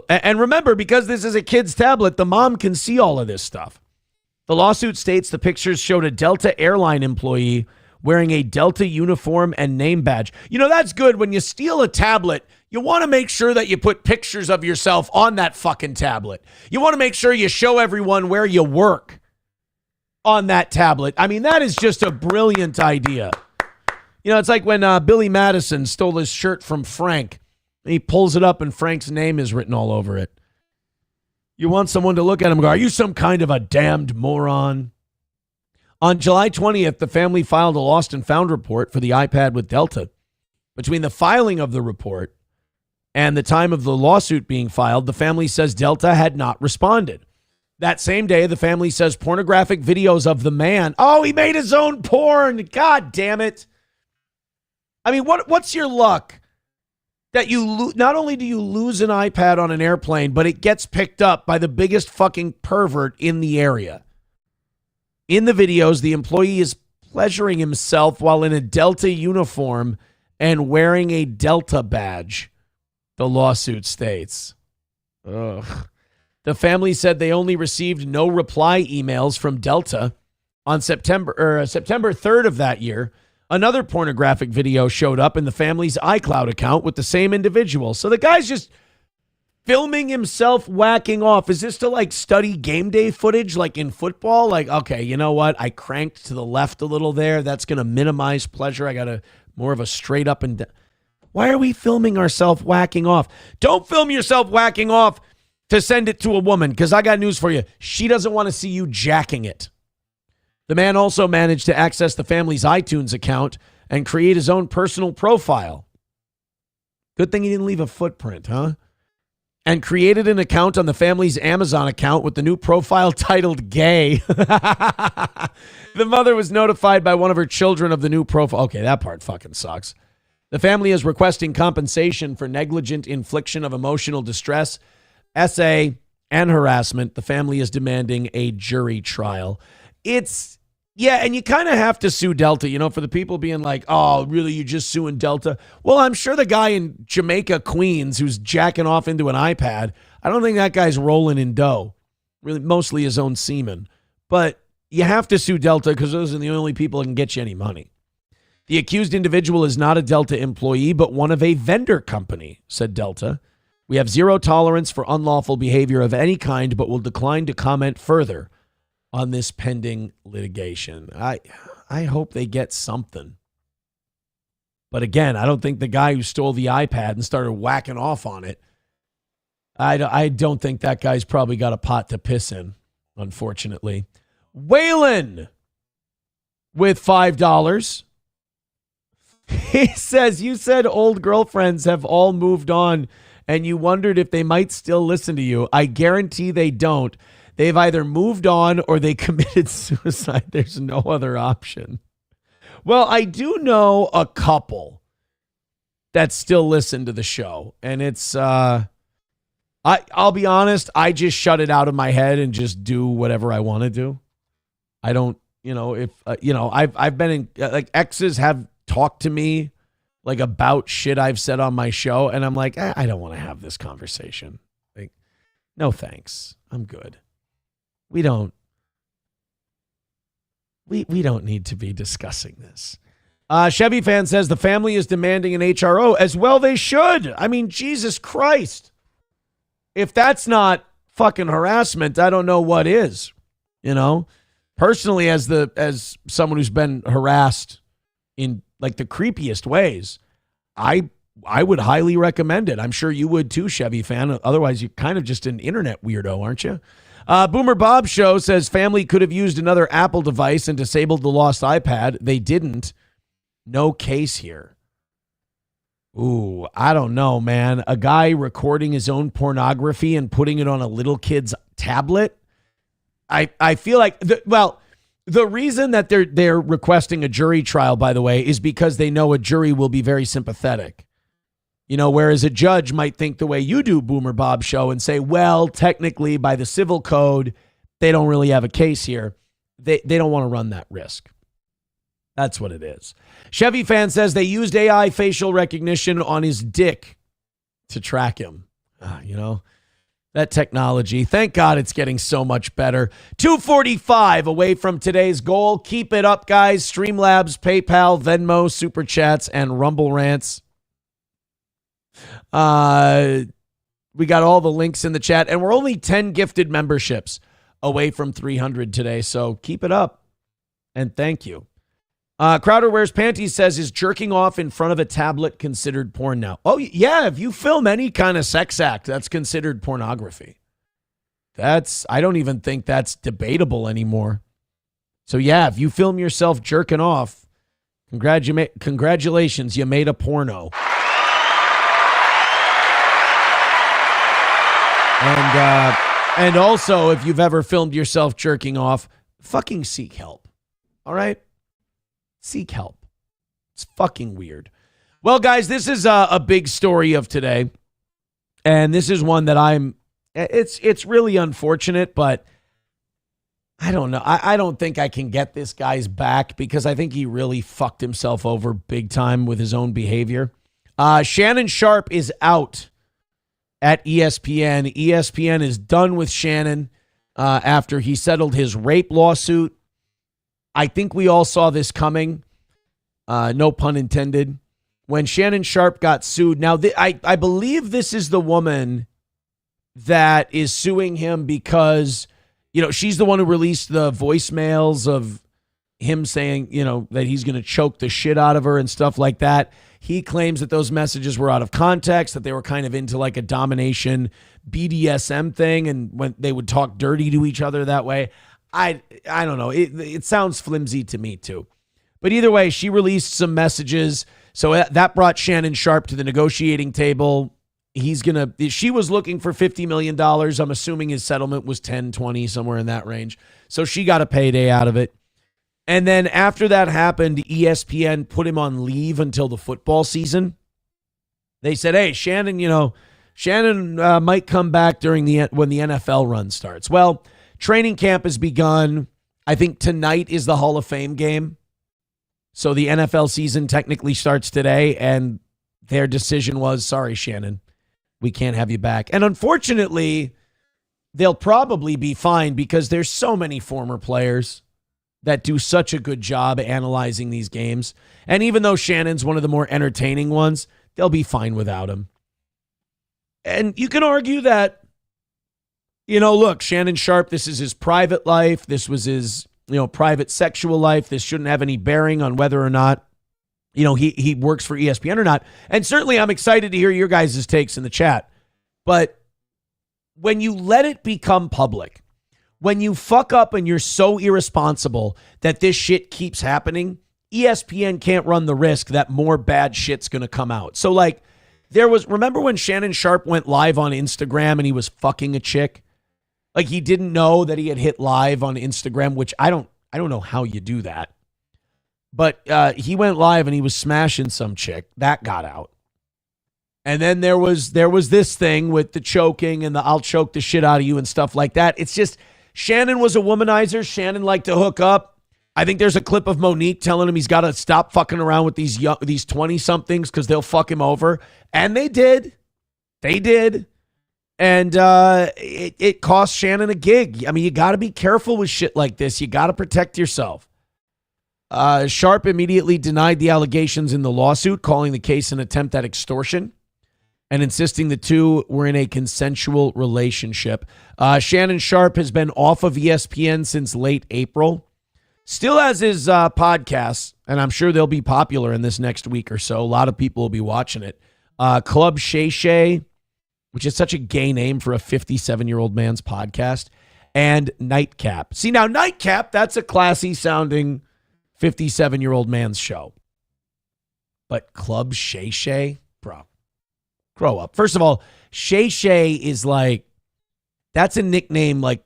And remember, because this is a kid's tablet, the mom can see all of this stuff. The lawsuit states the pictures showed a Delta airline employee wearing a Delta uniform and name badge. That's good. When you steal a tablet, you want to make sure that you put pictures of yourself on that fucking tablet. You want to make sure you show everyone where you work on that tablet. I mean, that is just a brilliant idea. It's like when Billy Madison stole his shirt from Frank. He pulls it up and Frank's name is written all over it. You want someone to look at him and go, are you some kind of a damned moron? On July 20th, the family filed a lost and found report for the iPad with Delta. Between the filing of the report and the time of the lawsuit being filed, the family says Delta had not responded. That same day, the family says pornographic videos of the man. Oh, he made his own porn. God damn it. I mean, what's your luck that you not only do you lose an iPad on an airplane, but it gets picked up by the biggest fucking pervert in the area. In the videos, the employee is pleasuring himself while in a Delta uniform and wearing a Delta badge, the lawsuit states. Ugh. The family said they only received no reply emails from Delta. On September 3rd of that year, another pornographic video showed up in the family's iCloud account with the same individual. So the guy's just filming himself whacking off. Is this to like study game day footage like in football? Like, okay, you know what? I cranked to the left a little there. That's going to minimize pleasure. I got more of a straight up and down. Why are we filming ourselves whacking off? Don't film yourself whacking off to send it to a woman, because I got news for you. She doesn't want to see you jacking it. The man also managed to access the family's iTunes account and create his own personal profile. Good thing he didn't leave a footprint, huh? And created an account on the family's Amazon account with the new profile titled Gay. The mother was notified by one of her children of the new profile. Okay, that part fucking sucks. The family is requesting compensation for negligent infliction of emotional distress, SA, and harassment. The family is demanding a jury trial. And you kind of have to sue Delta, for the people being like, oh, really, you're just suing Delta? Well, I'm sure the guy in Jamaica, Queens, who's jacking off into an iPad, I don't think that guy's rolling in dough, really mostly his own semen. But you have to sue Delta because those are the only people that can get you any money. The accused individual is not a Delta employee, but one of a vendor company, said Delta. We have zero tolerance for unlawful behavior of any kind, but will decline to comment further on this pending litigation. I hope they get something. But again, I don't think the guy who stole the iPad and started whacking off on it, I don't think that guy's probably got a pot to piss in, unfortunately. Waylon with $5. He says, you said old girlfriends have all moved on and you wondered if they might still listen to you. I guarantee they don't. They've either moved on or they committed suicide. There's no other option. Well, I do know a couple that still listen to the show. And it's, I'll be honest, I just shut it out of my head and just do whatever I want to do. I don't, I've been in, like, exes have talked to me like about shit I've said on my show. And I'm like, I don't want to have this conversation. Like, no, thanks. I'm good. We don't need to be discussing this. Chevy fan says the family is demanding an HRO. As well they should. I mean, Jesus Christ. If that's not fucking harassment, I don't know what is. Personally, as someone who's been harassed in like the creepiest ways, I would highly recommend it. I'm sure you would too, Chevy fan. Otherwise, you're kind of just an internet weirdo, aren't you? Boomer Bob Show says family could have used another Apple device and disabled the lost iPad. They didn't. No case here. Ooh, I don't know, man. A guy recording his own pornography and putting it on a little kid's tablet. I feel like, the reason that they're requesting a jury trial, by the way, is because they know a jury will be very sympathetic. Whereas a judge might think the way you do, Boomer Bob Show, and say, well, technically by the civil code, they don't really have a case here. They don't want to run that risk. That's what it is. Chevy fan says they used AI facial recognition on his dick to track him. That technology. Thank God it's getting so much better. 2:45 away from today's goal. Keep it up, guys. Streamlabs, PayPal, Venmo, Super Chats, and Rumble Rants. We got all the links in the chat, and we're only 10 gifted memberships away from 300 today, so keep it up, and thank you. Crowder Wears Panties says, is jerking off in front of a tablet considered porn now? Oh, yeah, if you film any kind of sex act, that's considered pornography. I don't even think that's debatable anymore. So, yeah, if you film yourself jerking off, congratulations, you made a porno. And also, if you've ever filmed yourself jerking off, fucking seek help. All right? Seek help. It's fucking weird. Well, guys, this is a big story of today. And this is one that it's really unfortunate, but I don't know. I don't think I can get this guy's back because I think he really fucked himself over big time with his own behavior. Shannon Sharpe is out at ESPN. ESPN is done with Shannon after he settled his rape lawsuit. I think we all saw this coming. No pun intended. When Shannon Sharpe got sued. Now, I believe this is the woman that is suing him because, she's the one who released the voicemails of him saying, that he's going to choke the shit out of her and stuff like that. He claims that those messages were out of context, that they were kind of into like a domination BDSM thing, and when they would talk dirty to each other that way. I don't know. It sounds flimsy to me too. But either way, she released some messages. So that brought Shannon Sharpe to the negotiating table. She was looking for $50 million. I'm assuming his settlement was 10, 20, somewhere in that range. So she got a payday out of it. And then after that happened, ESPN put him on leave until the football season. They said, hey, Shannon, Shannon might come back when the NFL run starts. Well, training camp has begun. I think tonight is the Hall of Fame game. So the NFL season technically starts today, and their decision was, sorry, Shannon, we can't have you back. And unfortunately, they'll probably be fine because there's so many former players that do such a good job analyzing these games. And even though Shannon's one of the more entertaining ones, they'll be fine without him. And you can argue that, look, Shannon Sharpe, this is his private life. This was his private sexual life. This shouldn't have any bearing on whether or not, he works for ESPN or not. And certainly I'm excited to hear your guys' takes in the chat. But when you let it become public, when you fuck up and you're so irresponsible that this shit keeps happening, ESPN can't run the risk that more bad shit's going to come out. So remember when Shannon Sharpe went live on Instagram and he was fucking a chick? Like he didn't know that he had hit live on Instagram, which I don't know how you do that. But he went live and he was smashing some chick. That got out. And then there was this thing with the choking and the I'll choke the shit out of you and stuff like that. It's just Shannon was a womanizer. Shannon liked to hook up. I think there's a clip of Monique telling him he's got to stop fucking around with these 20-somethings because they'll fuck him over. And they did. They did. And it cost Shannon a gig. I mean, you got to be careful with shit like this. You got to protect yourself. Sharpe immediately denied the allegations in the lawsuit, calling the case an attempt at extortion and insisting the two were in a consensual relationship. Shannon Sharpe has been off of ESPN since late April. Still has his podcasts, and I'm sure they'll be popular in this next week or so. A lot of people will be watching it. Club Shay Shay, which is such a gay name for a 57-year-old man's podcast, and Nightcap. See, now Nightcap, that's a classy-sounding 57-year-old man's show. But Club Shay Shay? Bro, grow up. First of all, Shay Shay is that's a nickname like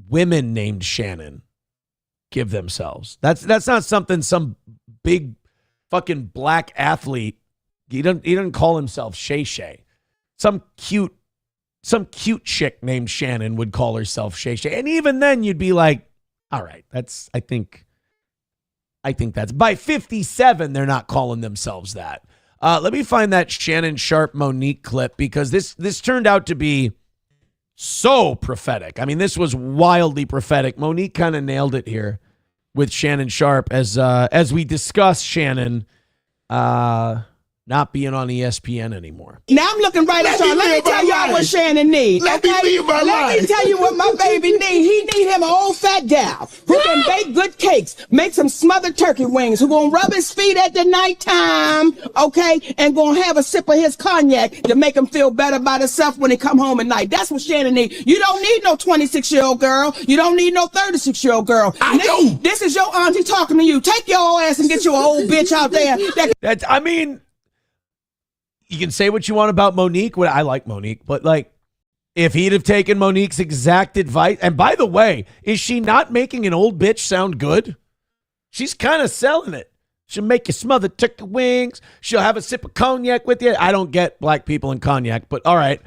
women named Shannon give themselves. That's not something some big fucking black athlete, he doesn't call himself Shay Shay. Some cute chick named Shannon would call herself Shay Shay. And even then you'd be like, all right, I think that's by 57, they're not calling themselves that. Let me find that Shannon Sharpe Monique clip because this turned out to be so prophetic. I mean, this was wildly prophetic. Monique kind of nailed it here with Shannon Sharpe as we discuss Shannon not being on ESPN anymore. Now I'm looking right at y'all. Let me tell y'all what Shannon needs. Let me tell you what my baby needs. He need him an old fat gal who can bake good cakes, make some smothered turkey wings, who gonna rub his feet at the nighttime, okay, and gonna have a sip of his cognac to make him feel better about himself when he come home at night. That's what Shannon needs. You don't need no 26-year-old girl. You don't need no 36-year-old girl. This is your auntie talking to you. Take your ass and get you an old bitch out there. You can say what you want about Monique. Well, I like Monique, but If he'd have taken Monique's exact advice, and by the way, is she not making an old bitch sound good? She's kind of selling it. She'll make you smother turkey wings. She'll have a sip of cognac with you. I don't get black people and cognac, but all right.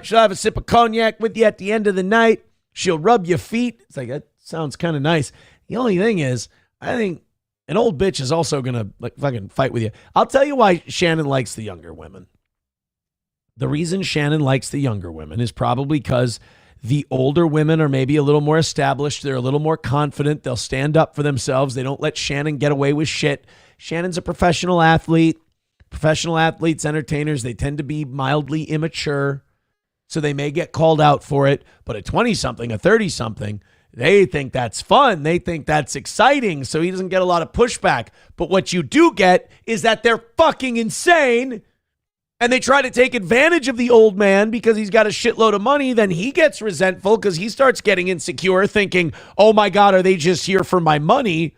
She'll have a sip of cognac with you at the end of the night. She'll rub your feet. It's like, that sounds kind of nice. The only thing is, I think an old bitch is also going to like fucking fight with you. I'll tell you why Shannon likes the younger women. The reason Shannon likes the younger women is probably because the older women are maybe a little more established. They're a little more confident. They'll stand up for themselves. They don't let Shannon get away with shit. Shannon's a professional athlete. Professional athletes, entertainers, they tend to be mildly immature. So they may get called out for it. But a 20-something, a 30-something, they think that's fun. They think that's exciting. So he doesn't get a lot of pushback. But what you do get is that they're fucking insane. And they try to take advantage of the old man because he's got a shitload of money. Then he gets resentful because he starts getting insecure, thinking, oh my God, are they just here for my money?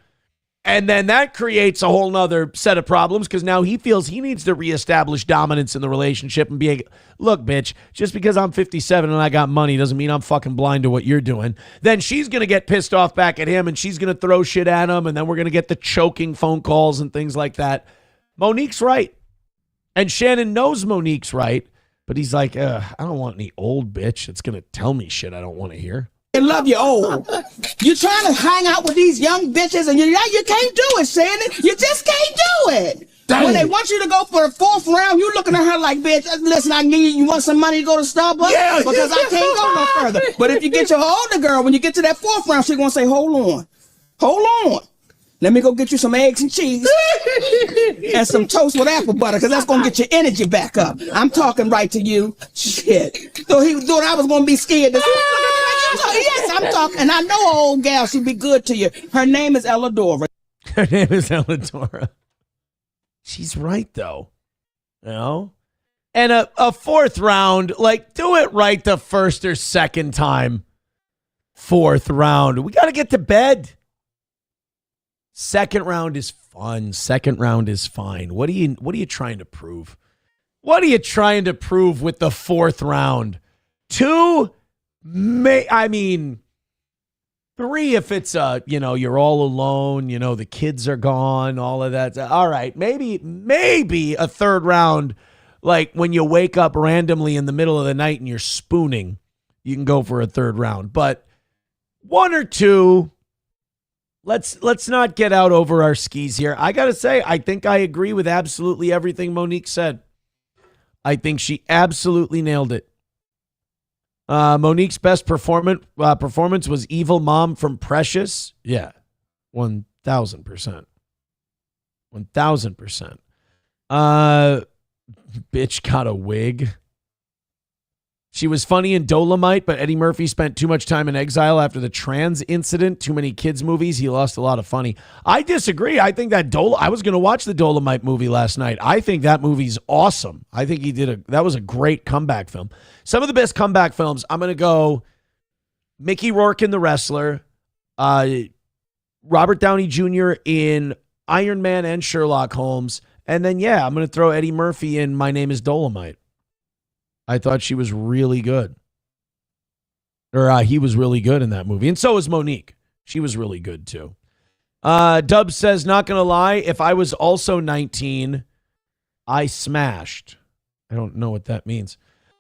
And then that creates a whole nother set of problems because now he feels he needs to reestablish dominance in the relationship and be like, look, bitch, just because I'm 57 and I got money doesn't mean I'm fucking blind to what you're doing. Then she's going to get pissed off back at him and she's going to throw shit at him. And then we're going to get the choking phone calls and things like that. Monique's right. And Shannon knows Monique's right, but he's like, I don't want any old bitch that's going to tell me shit I don't want to hear. I love you old. You're trying to hang out with these young bitches and you can't do it, Shannon. You just can't do it. Dang. When they want you to go for the fourth round, you looking at her like, bitch, listen, I need you want some money to go to Starbucks? Yeah, because I can't go no further. But if you get your older girl, when you get to that fourth round, she's going to say, hold on. Let me go get you some eggs and cheese and some toast with apple butter because that's going to get your energy back up. I'm talking right to you. Shit. So he thought I was going to be scared. Yes, I'm talking. And I know an old gal. She'll be good to you. Her name is Elladora. Her name is Elladora. She's right, though. You know? And a fourth round, like, do it right the first or second time. Fourth round. We got to get to bed. Second round is fun. Second round is fine. What are you trying to prove? What are you trying to prove with the fourth round? 2, I mean, 3 if it's you're all alone, the kids are gone, all of that. All right, maybe a third round, like when you wake up randomly in the middle of the night and you're spooning, you can go for a third round. But 1 or 2. Let's not get out over our skis here. I got to say, I think I agree with absolutely everything Monique said. I think she absolutely nailed it. Monique's best performance was Evil Mom from Precious. Yeah, 1,000%. 1,000%. Bitch got a wig. She was funny in Dolomite, but Eddie Murphy spent too much time in exile after the trans incident. Too many kids movies. He lost a lot of funny. I disagree. I think that I was going to watch the Dolomite movie last night. I think that movie's awesome. I think that was a great comeback film. Some of the best comeback films, I'm going to go Mickey Rourke in The Wrestler, Robert Downey Jr. in Iron Man and Sherlock Holmes, and then, I'm going to throw Eddie Murphy in My Name is Dolomite. I thought she was really good. Or he was really good in that movie. And so was Monique. She was really good too. Dub says, not going to lie, if I was also 19, I smashed. I don't know what that means.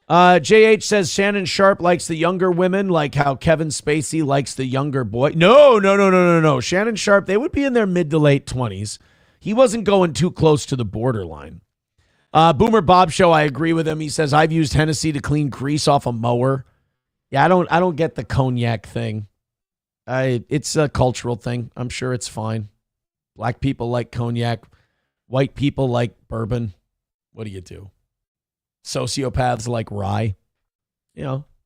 JH says, Shannon Sharpe likes the younger women like how Kevin Spacey likes the younger boy. No. Shannon Sharpe, they would be in their mid to late 20s. He wasn't going too close to the borderline. Boomer Bob Show, I agree with him. He says, I've used Hennessy to clean grease off a mower. Yeah, I don't get the cognac thing. It's a cultural thing. I'm sure it's fine. Black people like cognac. White people like bourbon. What do you do? Sociopaths like rye.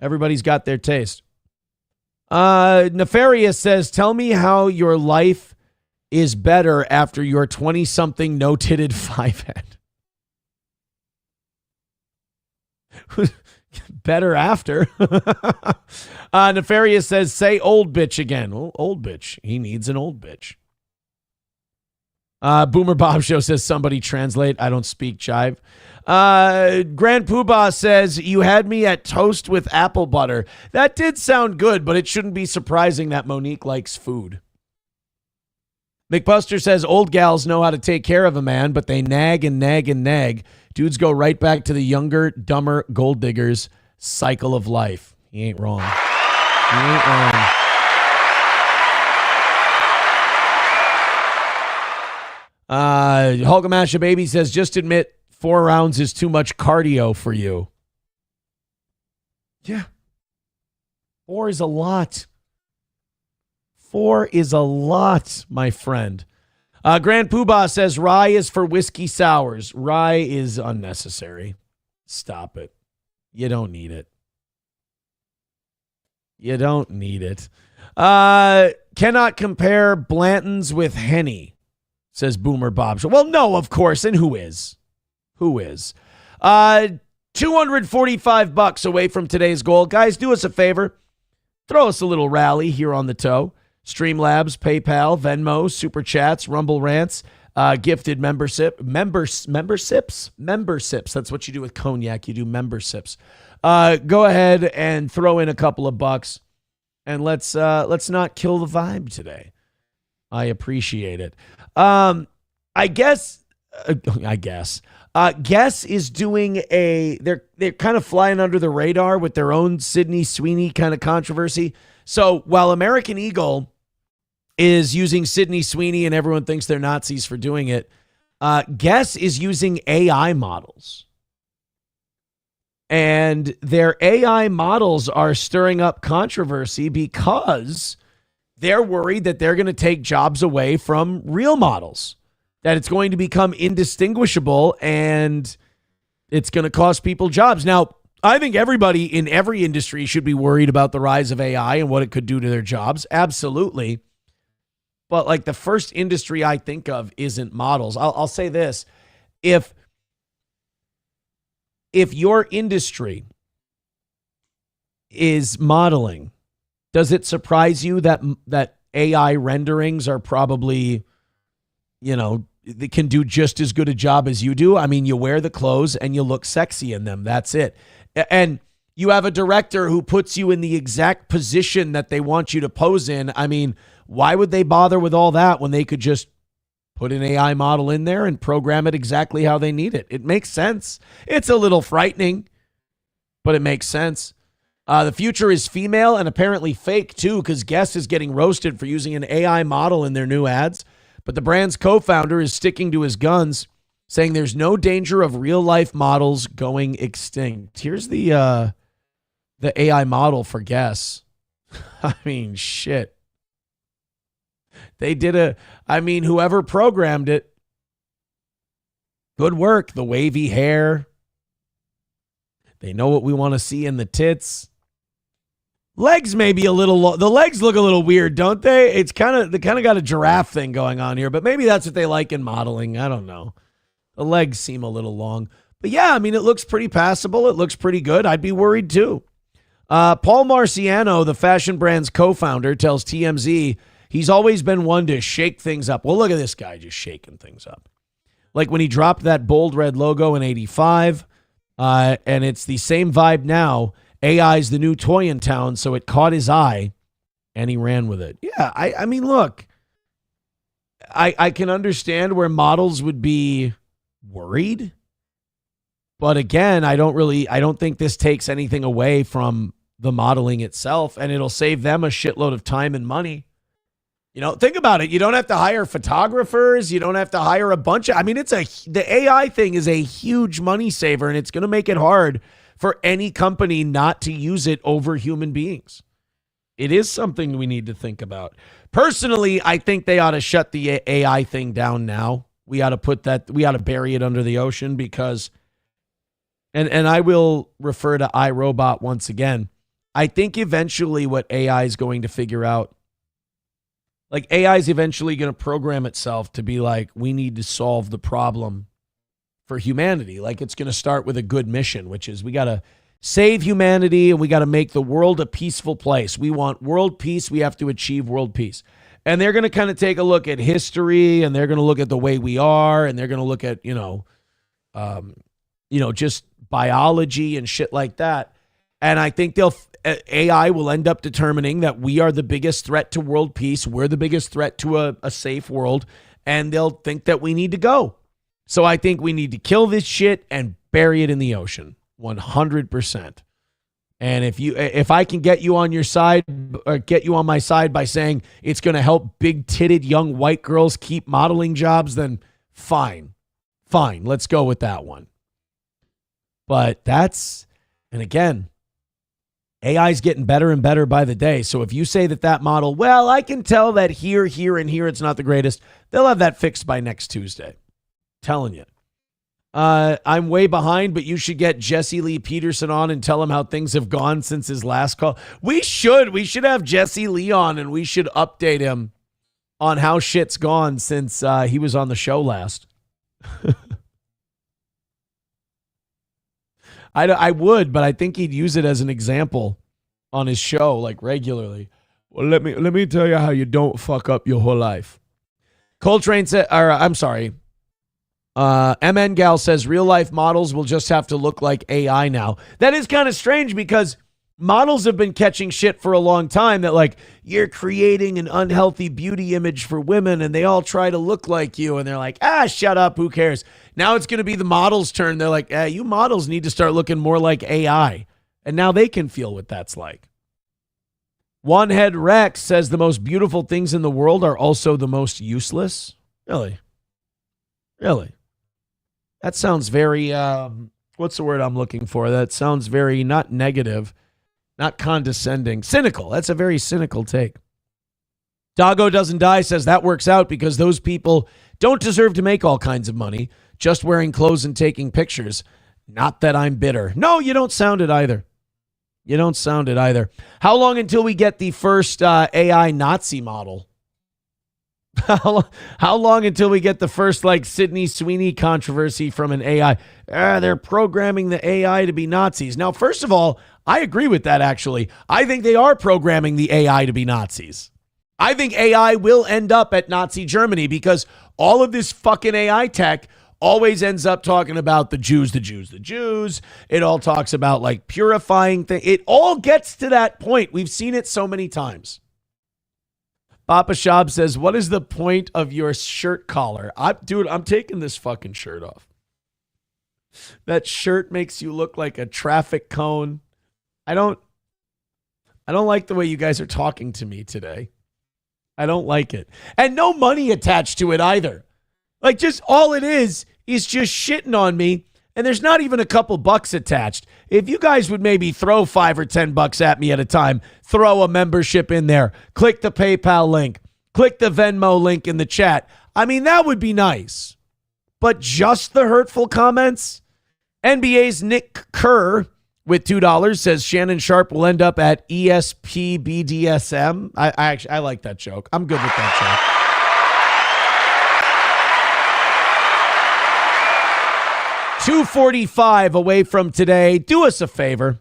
Everybody's got their taste. Nefarious says, tell me how your life is better after your 20-something no-titted 5-head. Better after. Nefarious says, say old bitch again. Well, old bitch. He needs an old bitch. Boomer Bob Show says somebody translate. I don't speak jive. Grand Poobah says, you had me at toast with apple butter. That did sound good, but it shouldn't be surprising that Monique likes food. McBuster says, old gals know how to take care of a man, but they nag and nag and nag. Dudes go right back to the younger, dumber gold diggers cycle of life. He ain't wrong. He ain't wrong. Hulkamasha Baby says, just admit 4 rounds is too much cardio for you. Yeah. 4 is a lot. 4 is a lot, my friend. Grand Poobah says, rye is for whiskey sours. Rye is unnecessary. Stop it. You don't need it. You don't need it. Cannot compare Blanton's with Henny, says Boomer Bob. Well, no, of course. And who is? Who is? $245 away from today's goal. Guys, do us a favor. Throw us a little rally here on the toe. Streamlabs, PayPal, Venmo, Super Chats, Rumble Rants, gifted memberships. That's what you do with cognac. You do memberships. Go ahead and throw in a couple of bucks, and let's not kill the vibe today. I appreciate it. Guess is doing they're kind of flying under the radar with their own Sydney Sweeney kind of controversy. So while American Eagle is using Sydney Sweeney and everyone thinks they're Nazis for doing it, Guess is using AI models. And their AI models are stirring up controversy because they're worried that they're going to take jobs away from real models, that it's going to become indistinguishable and it's going to cost people jobs. Now, I think everybody in every industry should be worried about the rise of AI and what it could do to their jobs. Absolutely. But like the first industry I think of isn't models. I'll say this. If your industry is modeling, does it surprise you that AI renderings are probably, they can do just as good a job as you do? I mean, you wear the clothes and you look sexy in them. That's it. And you have a director who puts you in the exact position that they want you to pose in. I mean, why would they bother with all that when they could just put an AI model in there and program it exactly how they need it? It makes sense. It's a little frightening, but it makes sense. The future is female and apparently fake too, because Guess is getting roasted for using an AI model in their new ads. But the brand's co-founder is sticking to his guns, saying there's no danger of real-life models going extinct. Here's the AI model for Guess. I mean, shit. They did whoever programmed it, good work. The wavy hair. They know what we want to see in the tits. Legs maybe a little the legs look a little weird, don't they? They kind of got a giraffe thing going on here, but maybe that's what they like in modeling. I don't know. The legs seem a little long. But yeah, I mean, it looks pretty passable. It looks pretty good. I'd be worried too. Paul Marciano, the fashion brand's co-founder, tells TMZ he's always been one to shake things up. Well, look at this guy just shaking things up. Like when he dropped that bold red logo in 85, and it's the same vibe now. AI's the new toy in town, so it caught his eye, and he ran with it. Yeah, I mean, look, I can understand where models would be worried, but again, I don't think this takes anything away from the modeling itself, and it'll save them a shitload of time and money. Think about it. You don't have to hire photographers. You don't have to hire a bunch of, the AI thing is a huge money saver, and it's going to make it hard for any company not to use it over human beings. It is something we need to think about. Personally, I think they ought to shut the AI thing down now. We ought to bury it under the ocean because, and I will refer to iRobot once again. I think eventually what AI is going to figure out, like AI is eventually going to program itself to be like, we need to solve the problem for humanity. Like it's going to start with a good mission, which is we got to save humanity and we got to make the world a peaceful place. We want world peace. We have to achieve world peace. And they're going to kind of take a look at history, and they're going to look at the way we are, and they're going to look at, just biology and shit like that. And I think AI will end up determining that we are the biggest threat to world peace. We're the biggest threat to a safe world. And they'll think that we need to go. So I think we need to kill this shit and bury it in the ocean. 100%. And if I can get you on your side, or get you on my side by saying it's going to help big-titted young white girls keep modeling jobs, then fine. Fine. Let's go with that one. But and again, AI is getting better and better by the day. So if you say that model, well, I can tell that here, and here it's not the greatest, they'll have that fixed by next Tuesday. Telling you. I'm way behind, but you should get Jesse Lee Peterson on and tell him how things have gone since his last call. We should have Jesse Lee on, and we should update him on how shit's gone since he was on the show last. I would, but I think he'd use it as an example on his show, like regularly. Well, let me tell you how you don't fuck up your whole life. Coltrane said, MN Gal says real life models will just have to look like AI now. That is kind of strange because models have been catching shit for a long time that like you're creating an unhealthy beauty image for women and they all try to look like you and they're like, shut up, who cares? Now it's going to be the models' turn. They're like, you models need to start looking more like AI. And now they can feel what that's like. One Head Rex says the most beautiful things in the world are also the most useless. Really? That sounds very, what's the word I'm looking for? That sounds very not negative, not condescending, cynical. That's a very cynical take. Doggo Doesn't Die says that works out because those people don't deserve to make all kinds of money just wearing clothes and taking pictures. Not that I'm bitter. No, you don't sound it either. How long until we get the first AI Nazi model? How long until we get the first like Sydney Sweeney controversy from an AI? They're programming the AI to be Nazis. Now, first of all, I agree with that, actually. I think they are programming the AI to be Nazis. I think AI will end up at Nazi Germany because all of this fucking AI tech always ends up talking about the Jews. It all talks about like purifying things. It all gets to that point. We've seen it so many times. Papa Shab says, what is the point of your shirt collar? I'm taking this fucking shirt off. That shirt makes you look like a traffic cone. I don't like the way you guys are talking to me today. I don't like it. And no money attached to it either. Like just all it is just shitting on me. And there's not even a couple bucks attached. If you guys would maybe throw $5 or $10 at me at a time, throw a membership in there, click the PayPal link, click the Venmo link in the chat. I mean, that would be nice. But just the hurtful comments? NBA's Nick Kerr with $2 says Shannon Sharpe will end up at ESPBDSM. I like that joke. I'm good with that joke. $2:45 away from today. Do us a favor.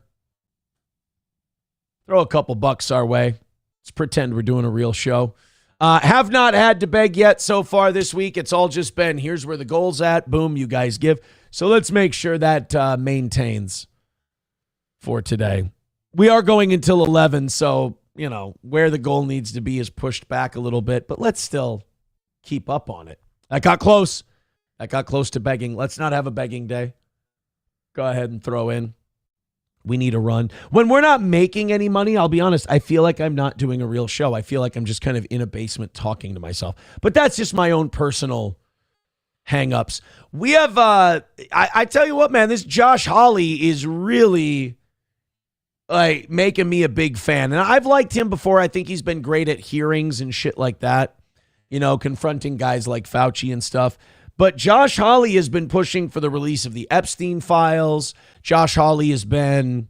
Throw a couple bucks our way. Let's pretend we're doing a real show. Have not had to beg yet so far this week. It's all just been, here's where the goal's at. Boom, you guys give. So let's make sure that maintains for today. We are going until 11, so, where the goal needs to be is pushed back a little bit, but let's still keep up on it. I got close to begging. Let's not have a begging day. Go ahead and throw in. We need a run. When we're not making any money, I'll be honest, I feel like I'm not doing a real show. I feel like I'm just kind of in a basement talking to myself. But that's just my own personal hang-ups. We have, I tell you what, man, this Josh Hawley is really like making me a big fan. And I've liked him before. I think he's been great at hearings and shit like that. Confronting guys like Fauci and stuff. But Josh Hawley has been pushing for the release of the Epstein files. Josh Hawley has been,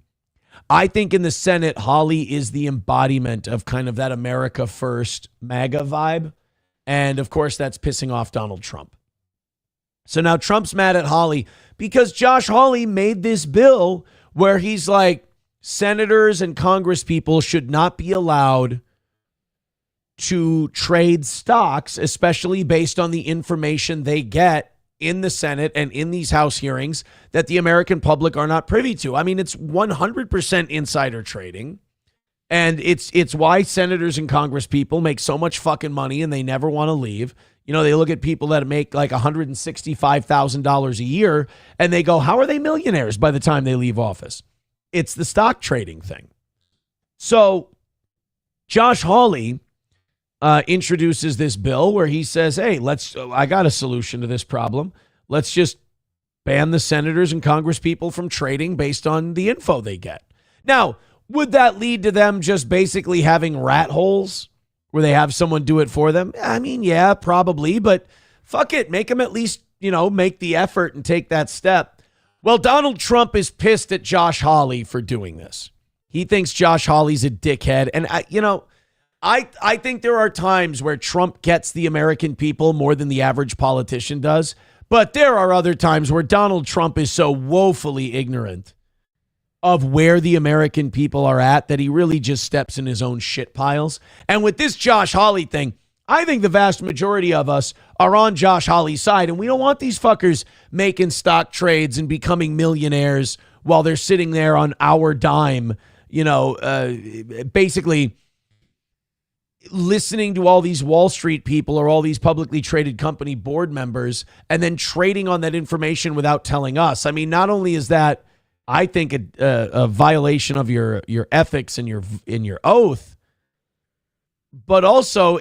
I think in the Senate, Hawley is the embodiment of kind of that America First MAGA vibe. And of course, that's pissing off Donald Trump. So now Trump's mad at Hawley because Josh Hawley made this bill where he's like, senators and Congress people should not be allowed to trade stocks, especially based on the information they get in the Senate and in these House hearings that the American public are not privy to. I mean, it's 100% insider trading. And it's why senators and Congress people make so much fucking money and they never want to leave. You know, they look at people that make like $165,000 a year and they go, how are they millionaires by the time they leave office? It's the stock trading thing. So Josh Hawley introduces this bill where he says, hey, I got a solution to this problem. Let's just ban the senators and Congress people from trading based on the info they get. Now, would that lead to them just basically having rat holes where they have someone do it for them? I mean, yeah, probably, but fuck it. Make them at least, make the effort and take that step. Well, Donald Trump is pissed at Josh Hawley for doing this. He thinks Josh Hawley's a dickhead. And I think there are times where Trump gets the American people more than the average politician does. But there are other times where Donald Trump is so woefully ignorant of where the American people are at that he really just steps in his own shit piles. And with this Josh Hawley thing, I think the vast majority of us are on Josh Hawley's side. And we don't want these fuckers making stock trades and becoming millionaires while they're sitting there on our dime, basically listening to all these Wall Street people or all these publicly traded company board members and then trading on that information without telling us. I mean, not only is that, I think, a violation of your ethics and your oath, but also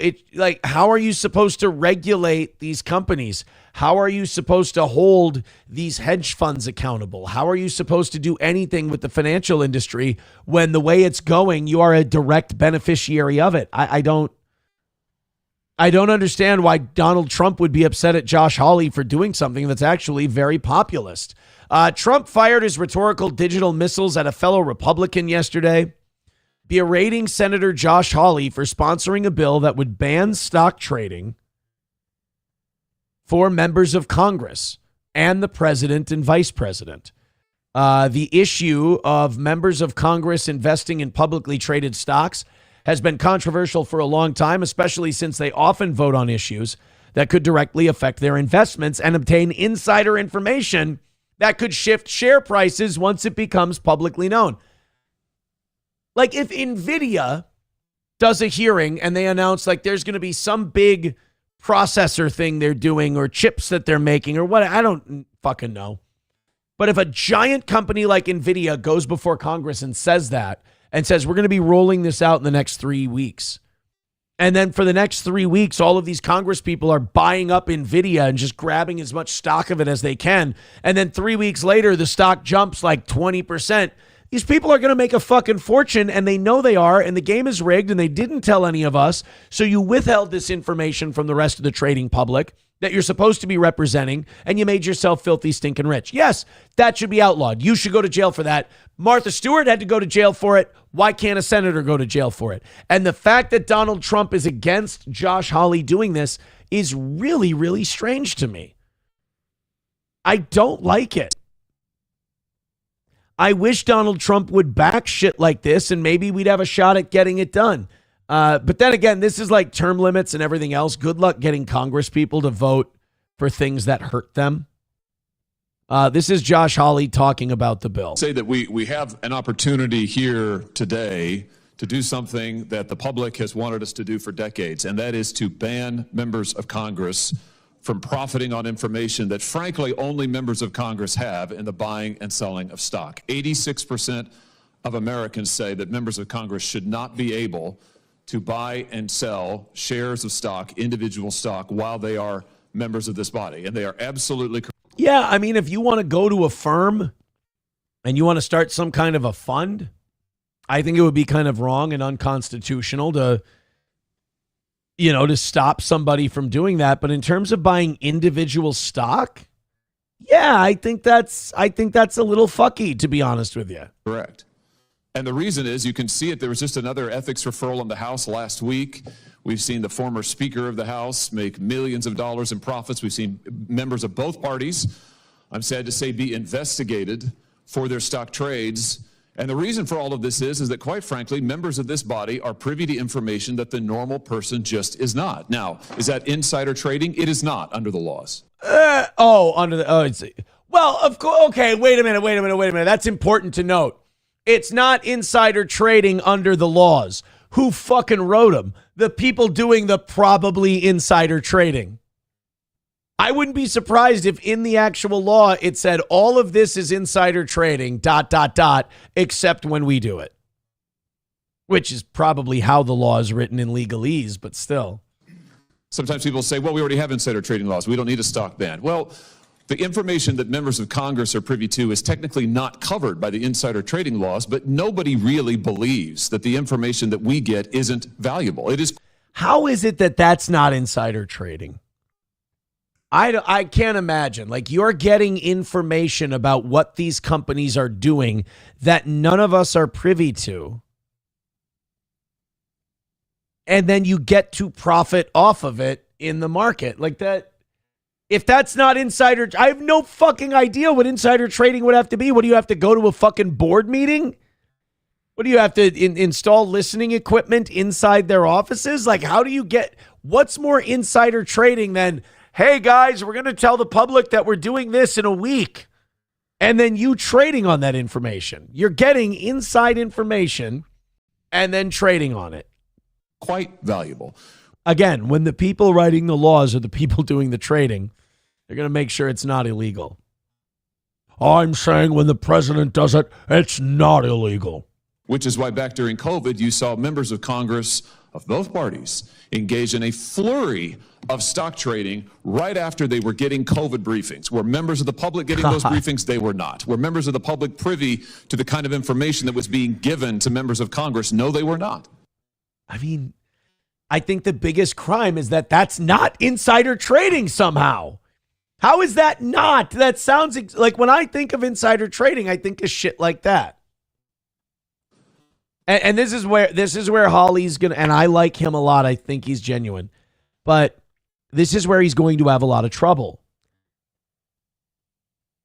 how are you supposed to regulate these companies? How are you supposed to hold these hedge funds accountable? How are you supposed to do anything with the financial industry when the way it's going, you are a direct beneficiary of it? I don't understand why Donald Trump would be upset at Josh Hawley for doing something that's actually very populist. Trump fired his rhetorical digital missiles at a fellow Republican yesterday, berating Senator Josh Hawley for sponsoring a bill that would ban stock trading for members of Congress and the president and vice president. The issue of members of Congress investing in publicly traded stocks has been controversial for a long time, especially since they often vote on issues that could directly affect their investments and obtain insider information that could shift share prices once it becomes publicly known. Like if NVIDIA does a hearing and they announce there's going to be some big processor thing they're doing or chips that they're making or what, I don't fucking know. But if a giant company like NVIDIA goes before Congress and says that and says, we're going to be rolling this out in the next 3 weeks. And then for the next 3 weeks, all of these Congress people are buying up NVIDIA and just grabbing as much stock of it as they can. And then 3 weeks later, the stock jumps like 20%. These people are going to make a fucking fortune, and they know they are, and the game is rigged, and they didn't tell any of us. So you withheld this information from the rest of the trading public that you're supposed to be representing, and you made yourself filthy, stinking rich. Yes, that should be outlawed. You should go to jail for that. Martha Stewart had to go to jail for it. Why can't a senator go to jail for it? And the fact that Donald Trump is against Josh Hawley doing this is really, really strange to me. I don't like it. I wish Donald Trump would back shit like this and maybe we'd have a shot at getting it done. But then again, this is like term limits and everything else. Good luck getting Congress people to vote for things that hurt them. This is Josh Hawley talking about the bill. Say that we have an opportunity here today to do something that the public has wanted us to do for decades, and that is to ban members of Congress from profiting on information that, frankly, only members of Congress have in the buying and selling of stock. 86% of Americans say that members of Congress should not be able to buy and sell shares of stock, individual stock, while they are members of this body. And they are absolutely correct. Yeah, I mean, if you want to go to a firm and you want to start some kind of a fund, I think it would be kind of wrong and unconstitutional to stop somebody from doing that. But in terms of buying individual stock, yeah, I think that's a little fucky, to be honest with you. Correct. And the reason is, you can see it. There was just another ethics referral in the House last week. We've seen the former Speaker of the House make millions of dollars in profits. We've seen members of both parties, I'm sad to say, be investigated for their stock trades. And the reason for all of this is that, quite frankly, members of this body are privy to information that the normal person just is not. Now, is that insider trading? It is not under the laws. Well, of course. Okay, wait a minute. That's important to note. It's not insider trading under the laws. Who fucking wrote them? The people doing the probably insider trading. I wouldn't be surprised if in the actual law it said all of this is insider trading, ... except when we do it. Which is probably how the law is written in legalese, but still. Sometimes people say, well, we already have insider trading laws. We don't need a stock ban. Well, the information that members of Congress are privy to is technically not covered by the insider trading laws, but nobody really believes that the information that we get isn't valuable. It is. How is it that that's not insider trading? I can't imagine. Like, you're getting information about what these companies are doing that none of us are privy to. And then you get to profit off of it in the market. Like that. If that's not insider, I have no fucking idea what insider trading would have to be. What do you have to go to a fucking board meeting? What do you have to install listening equipment inside their offices? Like, how do you get, what's more insider trading than, hey guys, we're going to tell the public that we're doing this in a week. And then you trading on that information. You're getting inside information and then trading on it. Quite valuable. Again, when the people writing the laws are the people doing the trading, they're going to make sure it's not illegal. I'm saying when the president does it, it's not illegal. Which is why back during COVID, you saw members of Congress of both parties engage in a flurry of stock trading right after they were getting COVID briefings. Were members of the public getting those briefings? They were not. Were members of the public privy to the kind of information that was being given to members of Congress? No, they were not. I mean, I think the biggest crime is that that's not insider trading somehow. How is that not? That sounds like when I think of insider trading, I think of shit like that. And this is where Hawley's gonna, and I like him a lot. I think he's genuine, but this is where he's going to have a lot of trouble.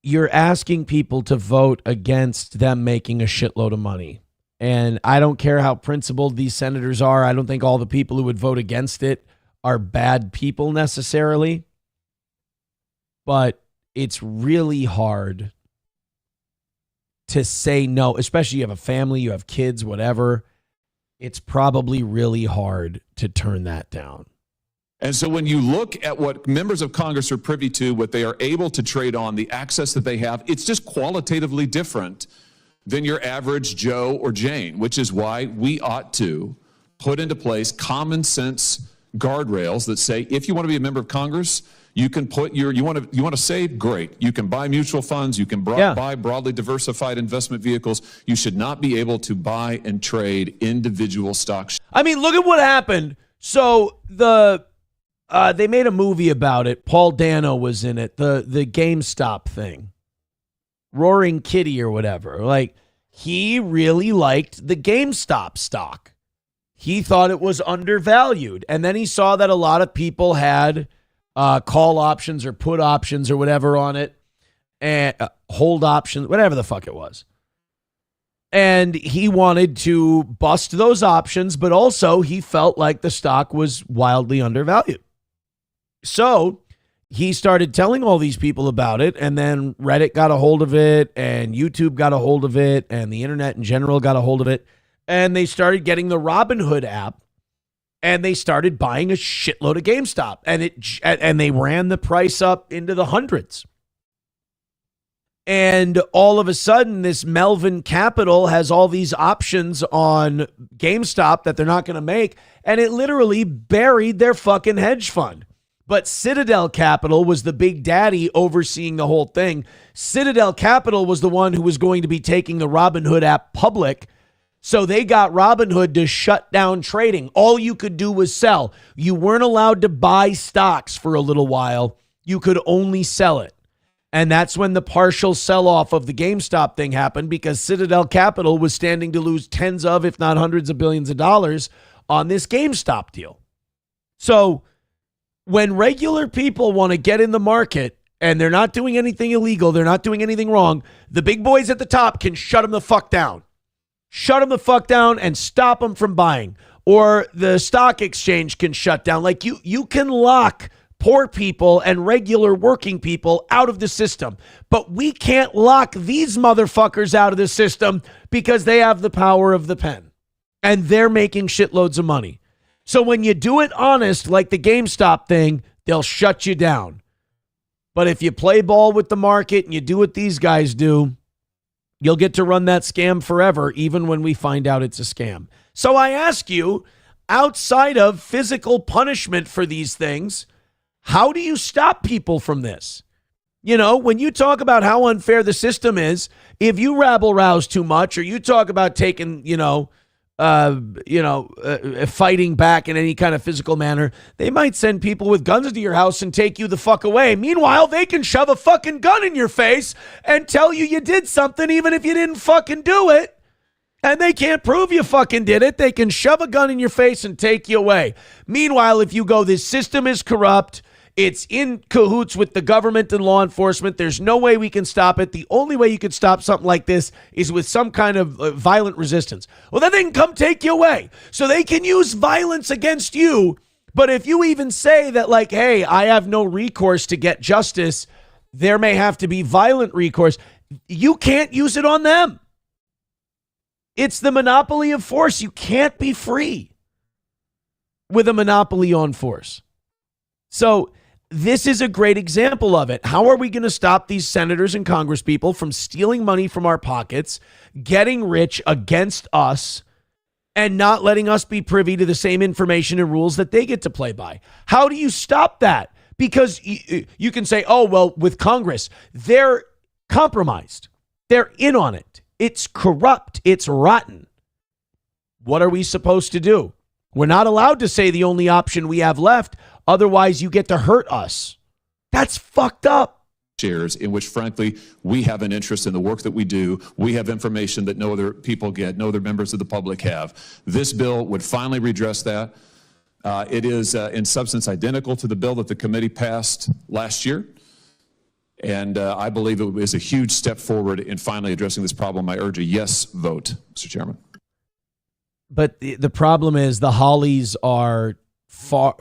You're asking people to vote against them making a shitload of money. And I don't care how principled these senators are. I don't think all the people who would vote against it are bad people necessarily. But it's really hard to say no, especially you have a family, you have kids, whatever. It's probably really hard to turn that down. And so when you look at what members of Congress are privy to, what they are able to trade on, the access that they have, it's just qualitatively different than your average Joe or Jane, which is why we ought to put into place common sense guardrails that say, if you want to be a member of Congress, you can put you want to save, great. You can buy mutual funds, you can buy broadly diversified investment vehicles. You should not be able to buy and trade individual stocks. I mean, look at what happened. So they made a movie about it. Paul Dano was in it. The GameStop thing. Roaring Kitty or whatever. Like, he really liked the GameStop stock. He thought it was undervalued. And then he saw that a lot of people had call options or put options or whatever on it, and hold options, whatever the fuck it was. And he wanted to bust those options, but also he felt like the stock was wildly undervalued. So he started telling all these people about it, and then Reddit got a hold of it, and YouTube got a hold of it, and the internet in general got a hold of it, and they started getting the Robinhood app, and they started buying a shitload of GameStop, and they ran the price up into the hundreds. And all of a sudden, this Melvin Capital has all these options on GameStop that they're not going to make, and it literally buried their fucking hedge fund. But Citadel Capital was the big daddy overseeing the whole thing. Citadel Capital was the one who was going to be taking the Robinhood app public. So they got Robinhood to shut down trading. All you could do was sell. You weren't allowed to buy stocks for a little while. You could only sell it. And that's when the partial sell-off of the GameStop thing happened, because Citadel Capital was standing to lose tens of, if not hundreds of billions of dollars on this GameStop deal. So when regular people want to get in the market and they're not doing anything illegal, they're not doing anything wrong, the big boys at the top can shut them the fuck down. shut them the fuck down and stop them from buying. Or the stock exchange can shut down. Like you can lock poor people and regular working people out of the system. But we can't lock these motherfuckers out of the system because they have the power of the pen. And they're making shitloads of money. So when you do it honest, like the GameStop thing, they'll shut you down. But if you play ball with the market and you do what these guys do, you'll get to run that scam forever, even when we find out it's a scam. So I ask you, outside of physical punishment for these things, how do you stop people from this? You know, when you talk about how unfair the system is, if you rabble-rouse too much or you talk about taking, fighting back in any kind of physical manner, they might send people with guns to your house and take you the fuck away. Meanwhile, they can shove a fucking gun in your face and tell you did something even if you didn't fucking do it. And they can't prove you fucking did it. They can shove a gun in your face and take you away. Meanwhile, if you go, this system is corrupt, it's in cahoots with the government and law enforcement, there's no way we can stop it. The only way you could stop something like this is with some kind of violent resistance. Well, then they can come take you away. So they can use violence against you. But if you even say that, like, hey, I have no recourse to get justice, there may have to be violent recourse, you can't use it on them. It's the monopoly of force. You can't be free with a monopoly on force. So this is a great example of it. How are we going to stop these senators and congresspeople from stealing money from our pockets, getting rich against us, and not letting us be privy to the same information and rules that they get to play by? How do you stop that? Because you can say, oh, well, with Congress, they're compromised. They're in on it. It's corrupt. It's rotten. What are we supposed to do? We're not allowed to say the only option we have left. Otherwise, you get to hurt us. That's fucked up. Shares in which, frankly, we have an interest in the work that we do. We have information that no other people get, no other members of the public have. This bill would finally redress that. It is, in substance, identical to the bill that the committee passed last year. And I believe it is a huge step forward in finally addressing this problem. I urge a yes vote, Mr. Chairman. But the problem is the Hollies are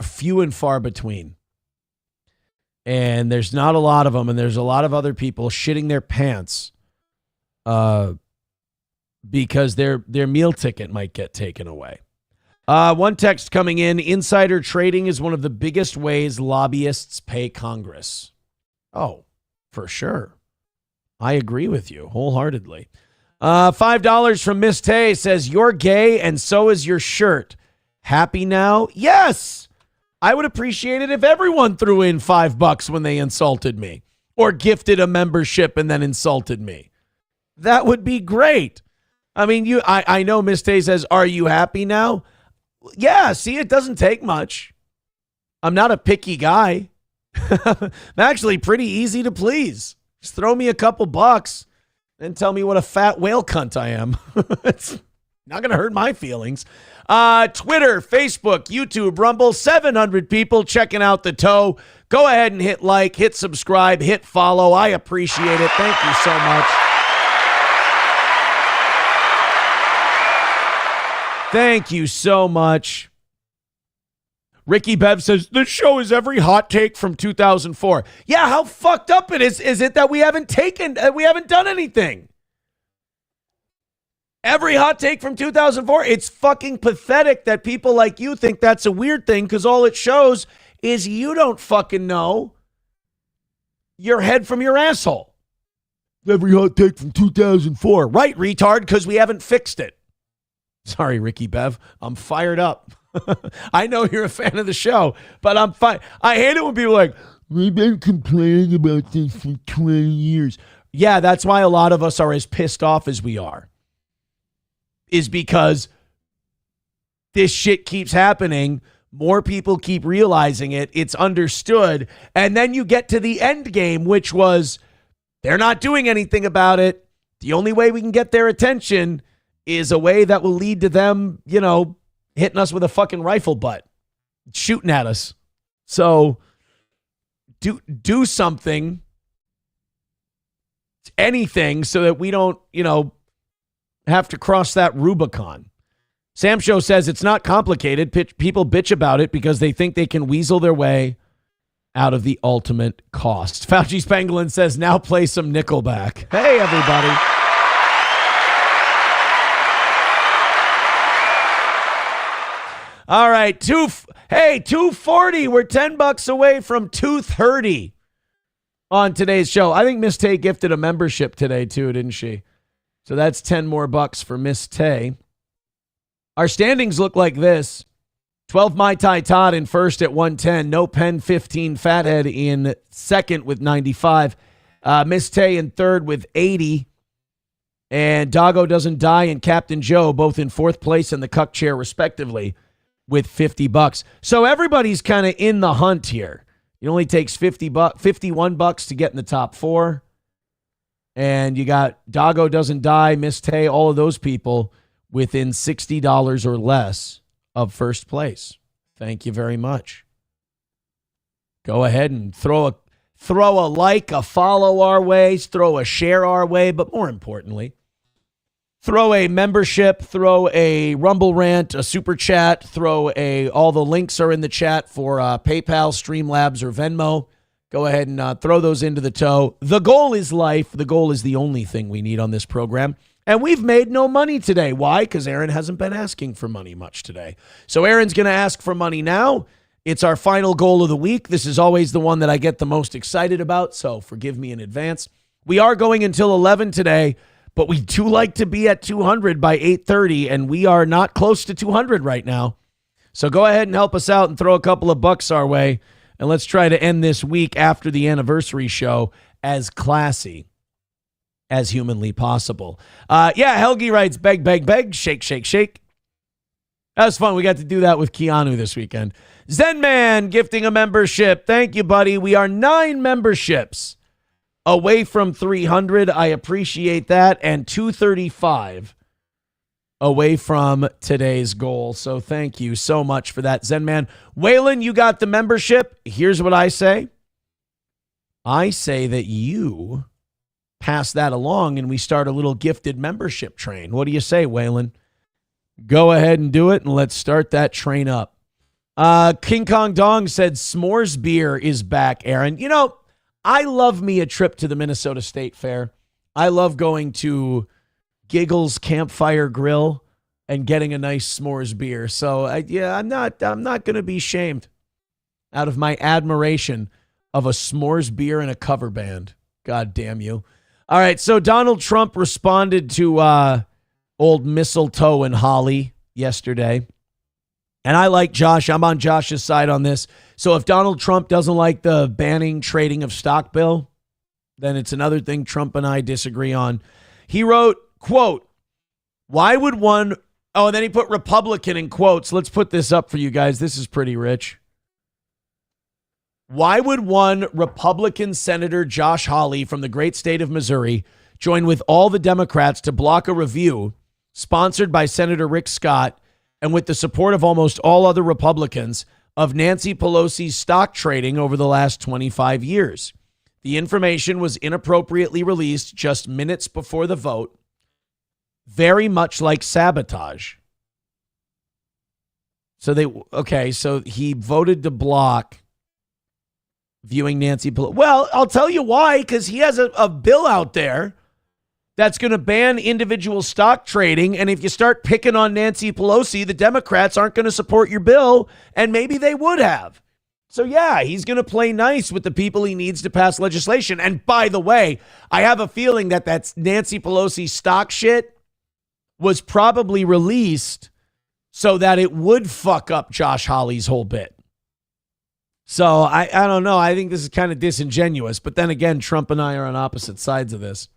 few and far between. And there's not a lot of them. And there's a lot of other people shitting their pants because their meal ticket might get taken away. One text coming in: insider trading is one of the biggest ways lobbyists pay Congress. Oh, for sure. I agree with you wholeheartedly. $5 from Miss Tay says, you're gay and so is your shirt. Happy now? Yes. I would appreciate it if everyone threw in $5 when they insulted me or gifted a membership and then insulted me. That would be great. I mean, I know Miss Tay says, are you happy now? Yeah, see, it doesn't take much. I'm not a picky guy. I'm actually pretty easy to please. Just throw me a couple bucks and tell me what a fat whale cunt I am. It's not going to hurt my feelings. Twitter, Facebook, YouTube, Rumble, 700 people checking out the toe. Go ahead and hit like, hit subscribe, hit follow. I appreciate it. Thank you so much. Thank you so much. Ricky Bev says, this show is every hot take from 2004. Yeah, how fucked up is it that we haven't done anything? Every hot take from 2004. It's fucking pathetic that people like you think that's a weird thing, because all it shows is you don't fucking know your head from your asshole. Every hot take from 2004. Right, retard, because we haven't fixed it. Sorry, Ricky Bev. I'm fired up. I know you're a fan of the show, but I'm fine. I hate it when people are like, we've been complaining about this for 20 years. Yeah, that's why a lot of us are as pissed off as we are. Is because this shit keeps happening. More people keep realizing it. It's understood. And then you get to the end game, which was they're not doing anything about it. The only way we can get their attention is a way that will lead to them, hitting us with a fucking rifle butt, shooting at us. So do something, anything, so that we don't, have to cross that Rubicon. Sam Show says it's not complicated. People bitch about it because they think they can weasel their way out of the ultimate cost. Fauci's Pangolin says, now play some Nickelback. Hey, everybody. All right, 240. We're $10 away from 230 on today's show. I think Miss Tay gifted a membership today too, didn't she? So that's 10 more bucks for Miss Tay. Our standings look like this. 12 Mai Tai Todd in first at 110. No Pen 15 Fathead in second with 95. Miss Tay in third with 80. And Doggo Doesn't Die and Captain Joe both in fourth place in the Cuck chair respectively with $50. So everybody's kind of in the hunt here. It only takes $51 to get in the top four. And you got Doggo Doesn't Die, Miss Tay, all of those people within $60 or less of first place. Thank you very much. Go ahead and throw a like, a follow our way, throw a share our way, but more importantly, throw a membership, throw a Rumble rant, a super chat, all the links are in the chat for PayPal, Streamlabs, or Venmo. Go ahead and throw those into the toe. The goal is life. The goal is the only thing we need on this program. And we've made no money today. Why? Because Aaron hasn't been asking for money much today. So Aaron's going to ask for money now. It's our final goal of the week. This is always the one that I get the most excited about, so forgive me in advance. We are going until 11 today, but we do like to be at 200 by 8:30, and we are not close to 200 right now. So go ahead and help us out and throw a couple of bucks our way, and let's try to end this week after the anniversary show as classy as humanly possible. Helgi writes, beg, beg, beg, shake, shake, shake. That was fun. We got to do that with Keanu this weekend. Zen Man gifting a membership. Thank you, buddy. We are 9 memberships away from 300. I appreciate that. And 235 away from today's goal. So thank you so much for that, Zen Man. Waylon, you got the membership. Here's what I say. I say that you pass that along and we start a little gifted membership train. What do you say, Waylon? Go ahead and do it, and let's start that train up. King Kong Dong said s'mores beer is back, Aaron. You know, I love me a trip to the Minnesota State Fair. I love going to Giggles Campfire Grill and getting a nice s'mores beer. So, I'm not going to be shamed out of my admiration of a s'mores beer and a cover band. God damn you. All right, so Donald Trump responded to old Mistletoe and Holly yesterday. And I like Josh. I'm on Josh's side on this. So if Donald Trump doesn't like the banning trading of stock bill, then it's another thing Trump and I disagree on. He wrote, quote, why would one... Oh, and then he put Republican in quotes. Let's put this up for you guys. This is pretty rich. Why would one Republican Senator Josh Hawley from the great state of Missouri join with all the Democrats to block a review sponsored by Senator Rick Scott and with the support of almost all other Republicans of Nancy Pelosi's stock trading over the last 25 years? The information was inappropriately released just minutes before the vote, very much like sabotage. So he voted to block viewing Nancy Pelosi. Well, I'll tell you why, because he has a bill out there that's going to ban individual stock trading. And if you start picking on Nancy Pelosi, the Democrats aren't going to support your bill, and maybe they would have. So, yeah, he's going to play nice with the people he needs to pass legislation. And by the way, I have a feeling that that's Nancy Pelosi stock shit was probably released so that it would fuck up Josh Hawley's whole bit. So I don't know. I think this is kind of disingenuous. But then again, Trump and I are on opposite sides of this.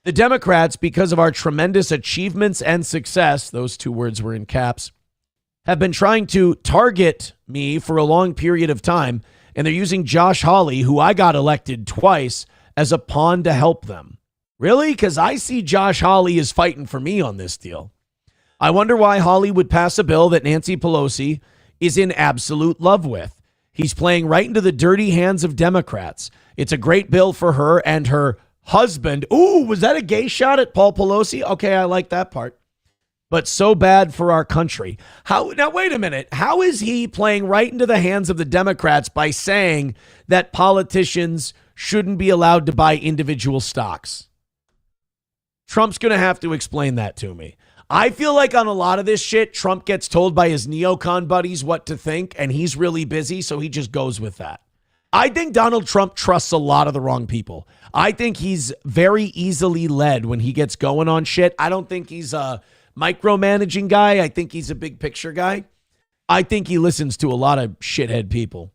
The Democrats, because of our tremendous achievements and success, those 2 words were in caps, have been trying to target me for a long period of time. And they're using Josh Hawley, who I got elected twice, as a pawn to help them. Really? Because I see Josh Hawley is fighting for me on this deal. I wonder why Hawley would pass a bill that Nancy Pelosi is in absolute love with. He's playing right into the dirty hands of Democrats. It's a great bill for her and her husband. Ooh, was that a gay shot at Paul Pelosi? Okay, I like that part. But so bad for our country. Now, wait a minute. How is he playing right into the hands of the Democrats by saying that politicians shouldn't be allowed to buy individual stocks? Trump's going to have to explain that to me. I feel like on a lot of this shit, Trump gets told by his neocon buddies what to think, and he's really busy, so he just goes with that. I think Donald Trump trusts a lot of the wrong people. I think he's very easily led when he gets going on shit. I don't think he's a micromanaging guy. I think he's a big picture guy. I think he listens to a lot of shithead people.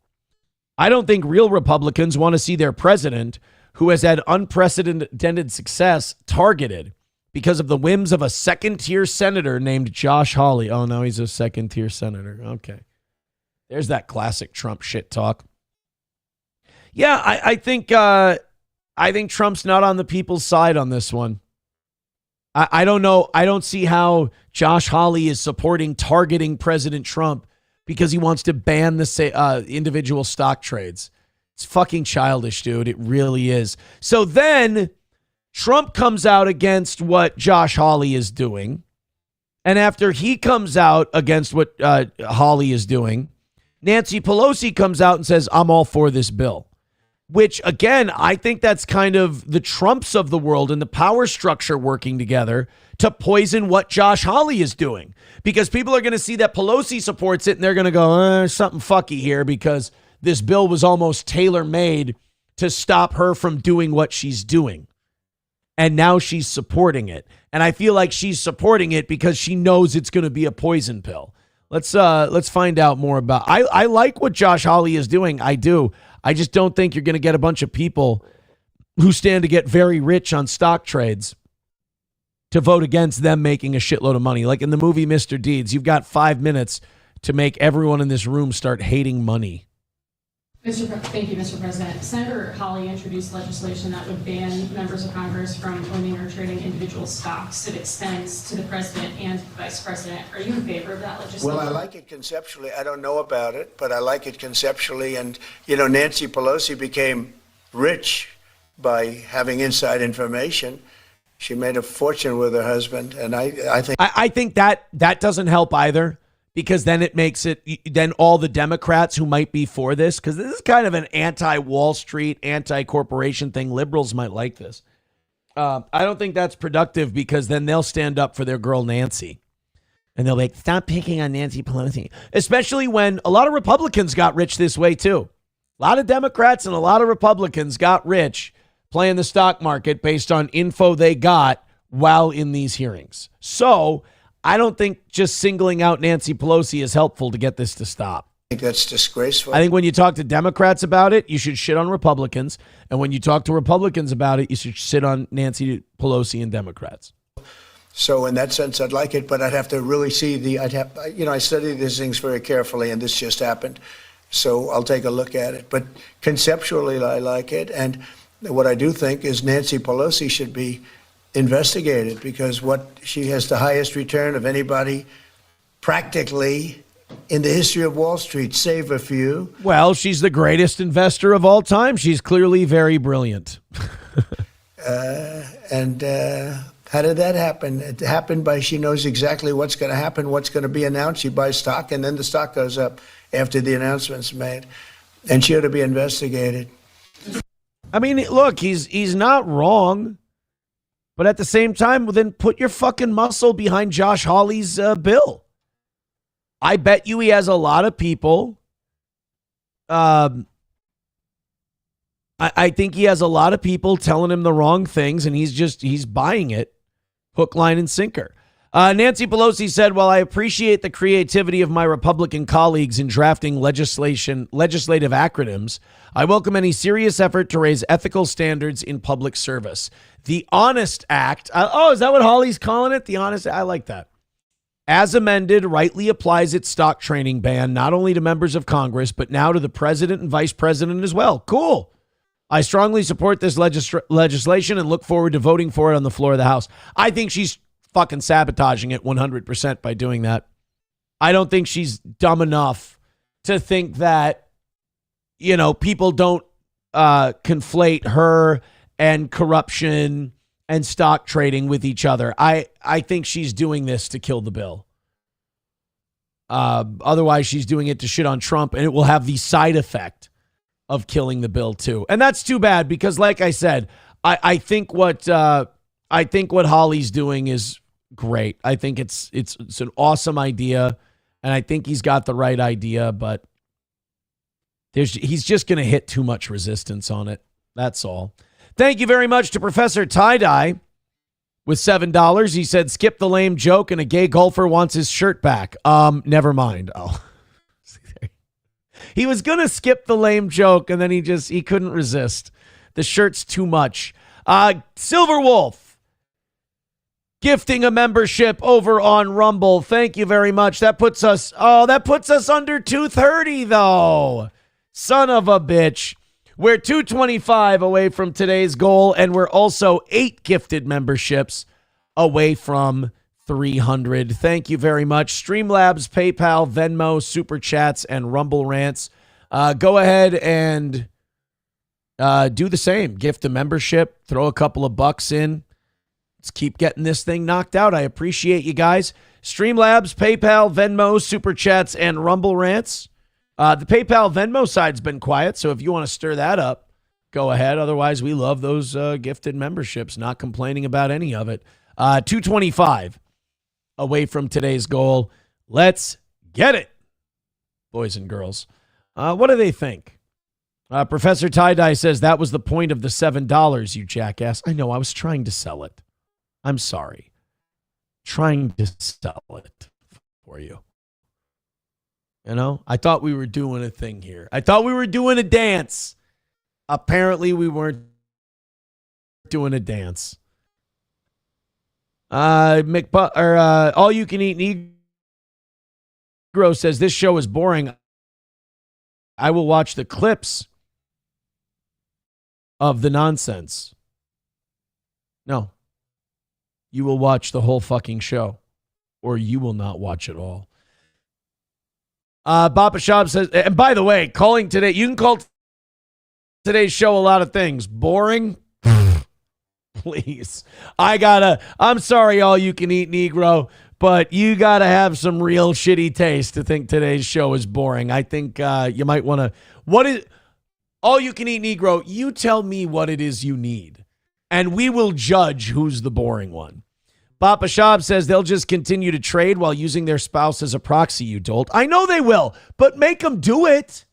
I don't think real Republicans want to see their president, who has had unprecedented success, targeted because of the whims of a second-tier senator named Josh Hawley. Oh, no, he's a second-tier senator. Okay. There's that classic Trump shit talk. Yeah, I think Trump's not on the people's side on this one. I don't know. I don't see how Josh Hawley is supporting targeting President Trump because he wants to ban the individual stock trades. It's fucking childish, dude. It really is. So then Trump comes out against what Josh Hawley is doing. And after he comes out against what Hawley is doing, Nancy Pelosi comes out and says, I'm all for this bill. Which, again, I think that's kind of the Trumps of the world and the power structure working together to poison what Josh Hawley is doing. Because people are going to see that Pelosi supports it and they're going to go, there's something fucky here because this bill was almost tailor-made to stop her from doing what she's doing. And now she's supporting it. And I feel like she's supporting it because she knows it's going to be a poison pill. Let's find out more about. I like what Josh Hawley is doing. I do. I just don't think you're going to get a bunch of people who stand to get very rich on stock trades to vote against them making a shitload of money. Like in the movie Mr. Deeds, you've got 5 minutes to make everyone in this room start hating money. Thank you, Mr. President. Senator Hawley introduced legislation that would ban members of Congress from owning or trading individual stocks. It extends to the president and the vice president. Are you in favor of that legislation? Well, I like it conceptually. I don't know about it, but I like it conceptually. And, you know, Nancy Pelosi became rich by having inside information. She made a fortune with her husband. And I think that doesn't help either. Because then it makes it, then all the Democrats who might be for this, because this is kind of an anti-Wall Street, anti-corporation thing. Liberals might like this. I don't think that's productive because then they'll stand up for their girl Nancy. And they'll be like, stop picking on Nancy Pelosi. Especially when a lot of Republicans got rich this way too. A lot of Democrats and a lot of Republicans got rich playing the stock market based on info they got while in these hearings. So I don't think just singling out Nancy Pelosi is helpful to get this to stop. think that's disgraceful. I think when you talk to Democrats about it, you should shit on Republicans. And when you talk to Republicans about it, you should shit on Nancy Pelosi and Democrats. So in that sense, I'd like it, but I'd have to really see I study these things very carefully, and this just happened. So I'll take a look at it. But conceptually, I like it. And what I do think is Nancy Pelosi should be investigated because she has the highest return of anybody practically in the history of Wall Street, save a few. Well, she's the greatest investor of all time. She's clearly very brilliant. How did that happen? It happened by she knows exactly what's going to happen, what's going to be announced. She buys stock, and then the stock goes up after the announcement's made. And she ought to be investigated. I mean, look, he's not wrong. But at the same time, then put your fucking muscle behind Josh Hawley's bill. I bet you he has a lot of people. I think he has a lot of people telling him the wrong things, and he's buying it hook, line, and sinker. Nancy Pelosi said, "Well, I appreciate the creativity of my Republican colleagues in drafting legislative acronyms. I welcome any serious effort to raise ethical standards in public service. The Honest Act." Is that what Hawley's calling it? The Honest Act? I like that. As amended, rightly applies its stock trading ban not only to members of Congress, but now to the president and vice president as well. Cool. I strongly support this legislation and look forward to voting for it on the floor of the House. I think she's fucking sabotaging it 100% by doing that. I don't think she's dumb enough to think that, people don't conflate her and corruption and stock trading with each other. I think she's doing this to kill the bill. Otherwise, she's doing it to shit on Trump, and it will have the side effect of killing the bill too. And that's too bad because, like I said, I think what Hawley's doing is great. I think it's an awesome idea, and I think he's got the right idea, but he's just going to hit too much resistance on it. That's all. Thank you very much to Professor Tie-Dye with $7. He said, skip the lame joke and a gay golfer wants his shirt back. Never mind. Oh, he was going to skip the lame joke and then he couldn't resist. The shirt's too much. Silver Wolf gifting a membership over on Rumble. Thank you very much. That puts us under 230 though. Son of a bitch. We're 225 away from today's goal, and we're also 8 gifted memberships away from 300. Thank you very much. Streamlabs, PayPal, Venmo, Super Chats, and Rumble Rants. Go ahead and do the same. Gift a membership. Throw a couple of bucks in. Let's keep getting this thing knocked out. I appreciate you guys. Streamlabs, PayPal, Venmo, Super Chats, and Rumble Rants. The PayPal Venmo side's been quiet, so if you want to stir that up, go ahead. Otherwise, we love those gifted memberships. Not complaining about any of it. 225 away from today's goal. Let's get it, boys and girls. What do they think? Professor Tie-Dye says that was the point of the $7, you jackass. I know, I was trying to sell it. I'm sorry. Trying to sell it for you. You know, I thought we were doing a thing here. I thought we were doing a dance. Apparently, we weren't doing a dance. All you can eat Negro says this show is boring. I will watch the clips of the nonsense. No, you will watch the whole fucking show, or you will not watch it all. Bapa Shab says, and by the way, calling today, you can call today's show a lot of things. Boring? Please. I'm sorry, all you can eat Negro, but you got to have some real shitty taste to think today's show is boring. I think you might want to, all you can eat Negro, you tell me what it is you need, and we will judge who's the boring one. Papa Shab says they'll just continue to trade while using their spouse as a proxy, you dolt. I know they will, but make them do it.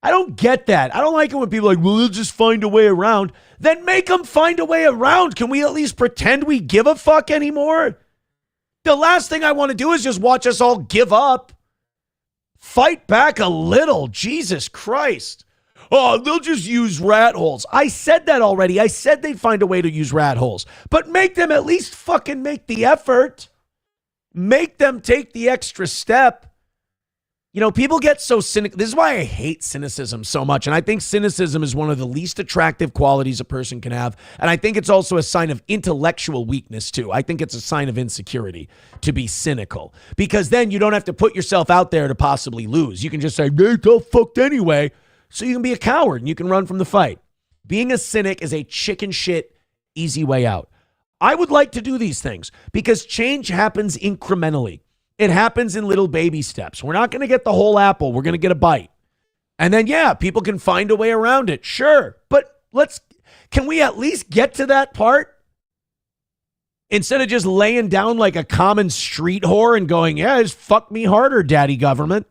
I don't get that. I don't like it when people are like, well, they'll just find a way around. Then make them find a way around. Can we at least pretend we give a fuck anymore? The last thing I want to do is just watch us all give up. Fight back a little. Jesus Christ. Oh, they'll just use rat holes. I said that already. I said they'd find a way to use rat holes. But make them at least fucking make the effort. Make them take the extra step. You know, people get so cynical. This is why I hate cynicism so much. And I think cynicism is one of the least attractive qualities a person can have. And I think it's also a sign of intellectual weakness, too. I think it's a sign of insecurity to be cynical. Because then you don't have to put yourself out there to possibly lose. You can just say, they're all fucked anyway. So you can be a coward and you can run from the fight. Being a cynic is a chicken shit, easy way out. I would like to do these things because change happens incrementally. It happens in little baby steps. We're not going to get the whole apple. We're going to get a bite. And then, yeah, people can find a way around it. Sure. But can we at least get to that part? Instead of just laying down like a common street whore and going, yeah, just fuck me harder, daddy government.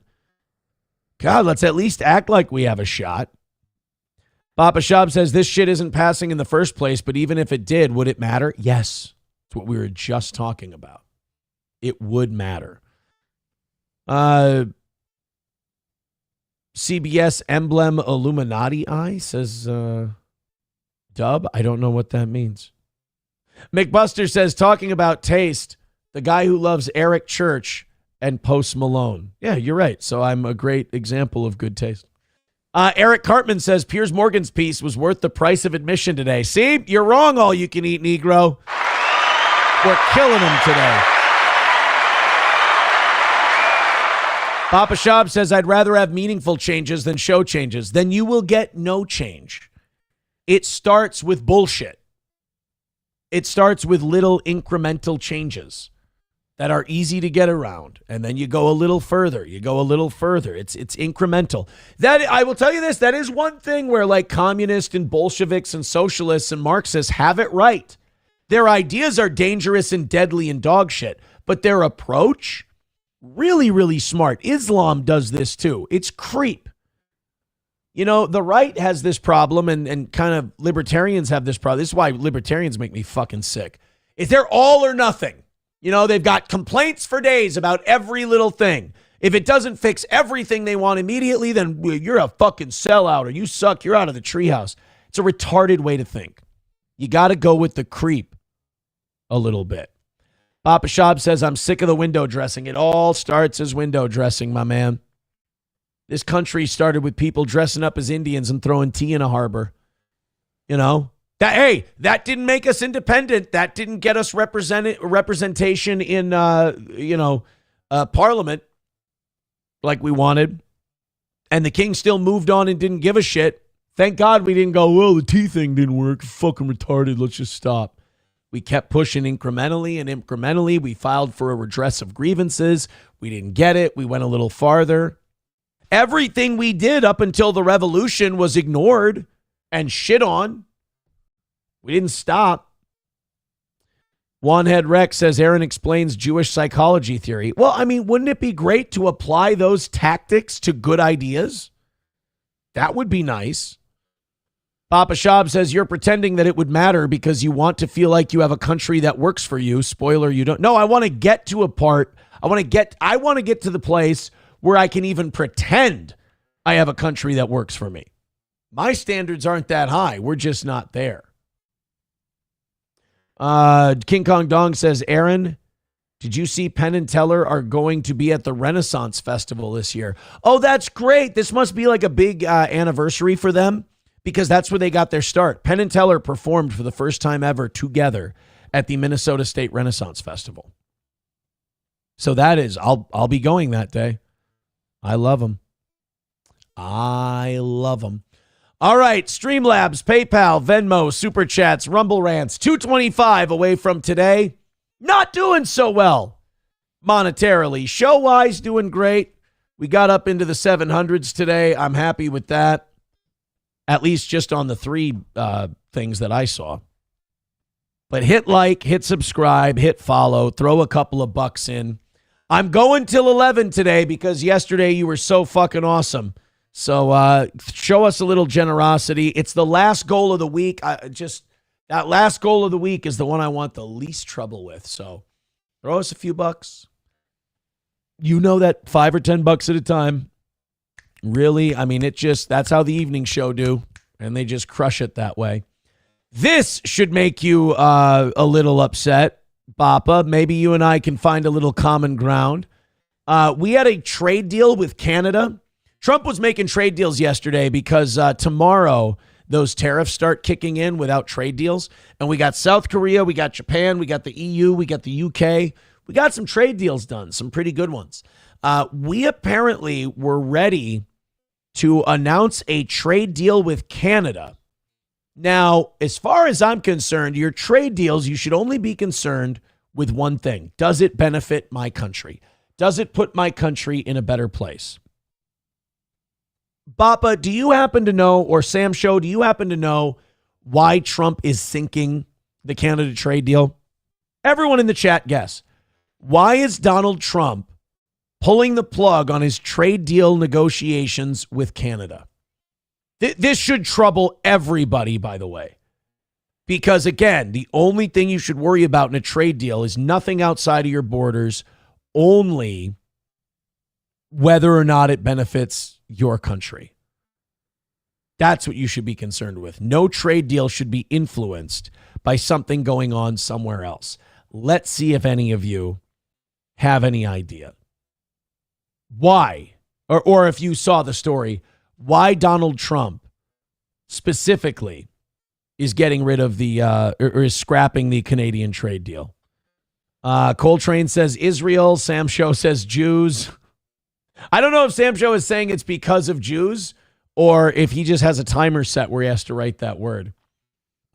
God, let's at least act like we have a shot. Papa Shab says this shit isn't passing in the first place, but even if it did, would it matter? Yes. That's what we were just talking about. It would matter. CBS emblem Illuminati eye says, dub. I don't know what that means. McBuster says, talking about taste, the guy who loves Eric Church and Post Malone. Yeah, you're right. So I'm a great example of good taste. Eric Cartman says Piers Morgan's piece was worth the price of admission today. See, you're wrong, all you can eat Negro. We're killing him today. Papa Shab says, I'd rather have meaningful changes than show changes. Then you will get no change. It starts with bullshit. It starts with little incremental changes that are easy to get around. And then you go a little further. You go a little further. It's incremental. That, I will tell you this, that is one thing where like communists and Bolsheviks and socialists and Marxists have it right. Their ideas are dangerous and deadly and dog shit, but their approach, really, really smart. Islam does this too. It's creep. You know, the right has this problem and kind of libertarians have this problem. This is why libertarians make me fucking sick. Is they're all or nothing. You know, they've got complaints for days about every little thing. If it doesn't fix everything they want immediately, then you're a fucking sellout or you suck. You're out of the treehouse. It's a retarded way to think. You got to go with the creep a little bit. Papa Shab says, I'm sick of the window dressing. It all starts as window dressing, my man. This country started with people dressing up as Indians and throwing tea in a harbor. You know? That didn't make us independent. That didn't get us representation in, Parliament like we wanted. And the king still moved on and didn't give a shit. Thank God we didn't go, well, the tea thing didn't work. Fucking retarded. Let's just stop. We kept pushing incrementally and incrementally. We filed for a redress of grievances. We didn't get it. We went a little farther. Everything we did up until the revolution was ignored and shit on. We didn't stop. One-Head Rex says Aaron explains Jewish psychology theory. Well, I mean, wouldn't it be great to apply those tactics to good ideas? That would be nice. Papa Shab says you're pretending that it would matter because you want to feel like you have a country that works for you. Spoiler, you don't. No, I want to get to a part. I want to get to the place where I can even pretend I have a country that works for me. My standards aren't that high. We're just not there. King Kong Dong says, Aaron, did you see Penn and Teller are going to be at the Renaissance Festival this year? Oh, that's great. This must be like a big anniversary for them because that's where they got their start. Penn and Teller performed for the first time ever together at the Minnesota State Renaissance Festival. So that is, I'll be going that day. I love them. I love them. All right, Streamlabs, PayPal, Venmo, Super Chats, Rumble Rants, 225 away from today. Not doing so well monetarily. Show-wise, doing great. We got up into the 700s today. I'm happy with that, at least just on the three things that I saw. But hit like, hit subscribe, hit follow, throw a couple of bucks in. I'm going till 11 today because yesterday you were so fucking awesome. So show us a little generosity. It's the last goal of the week. That last goal of the week is the one I want the least trouble with. So throw us a few bucks. You know that $5 or $10 at a time. Really, I mean, that's how the evening show do. And they just crush it that way. This should make you a little upset, Bappa. Maybe you and I can find a little common ground. We had a trade deal with Canada. Trump was making trade deals yesterday because tomorrow those tariffs start kicking in without trade deals. And we got South Korea, we got Japan, we got the EU, we got the UK. We got some trade deals done, some pretty good ones. We apparently were ready to announce a trade deal with Canada. Now, as far as I'm concerned, your trade deals, you should only be concerned with one thing. Does it benefit my country? Does it put my country in a better place? Bappa, do you happen to know, or Sam Show, do you happen to know why Trump is sinking the Canada trade deal? Everyone in the chat, guess. Why is Donald Trump pulling the plug on his trade deal negotiations with Canada? This should trouble everybody, by the way. Because, again, the only thing you should worry about in a trade deal is nothing outside of your borders, only whether or not it benefits your country. That's what you should be concerned with. No trade deal should be influenced by something going on somewhere else. Let's see if any of you have any idea. Why? Or if you saw the story, why Donald Trump specifically is getting rid of the, or is scrapping the Canadian trade deal. Coltrane says Israel. Sam Show says Jews. I don't know if Sam Show is saying it's because of Jews or if he just has a timer set where he has to write that word.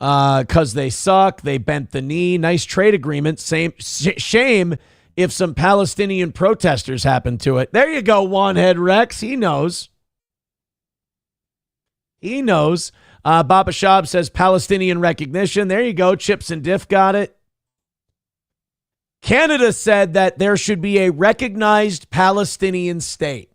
because they suck. They bent the knee. Nice trade agreement. Shame if some Palestinian protesters happen to it. There you go, Wanhead Rex. He knows. He knows. Baba Shab says Palestinian recognition. There you go. Chips and Diff got it. Canada said that there should be a recognized Palestinian state,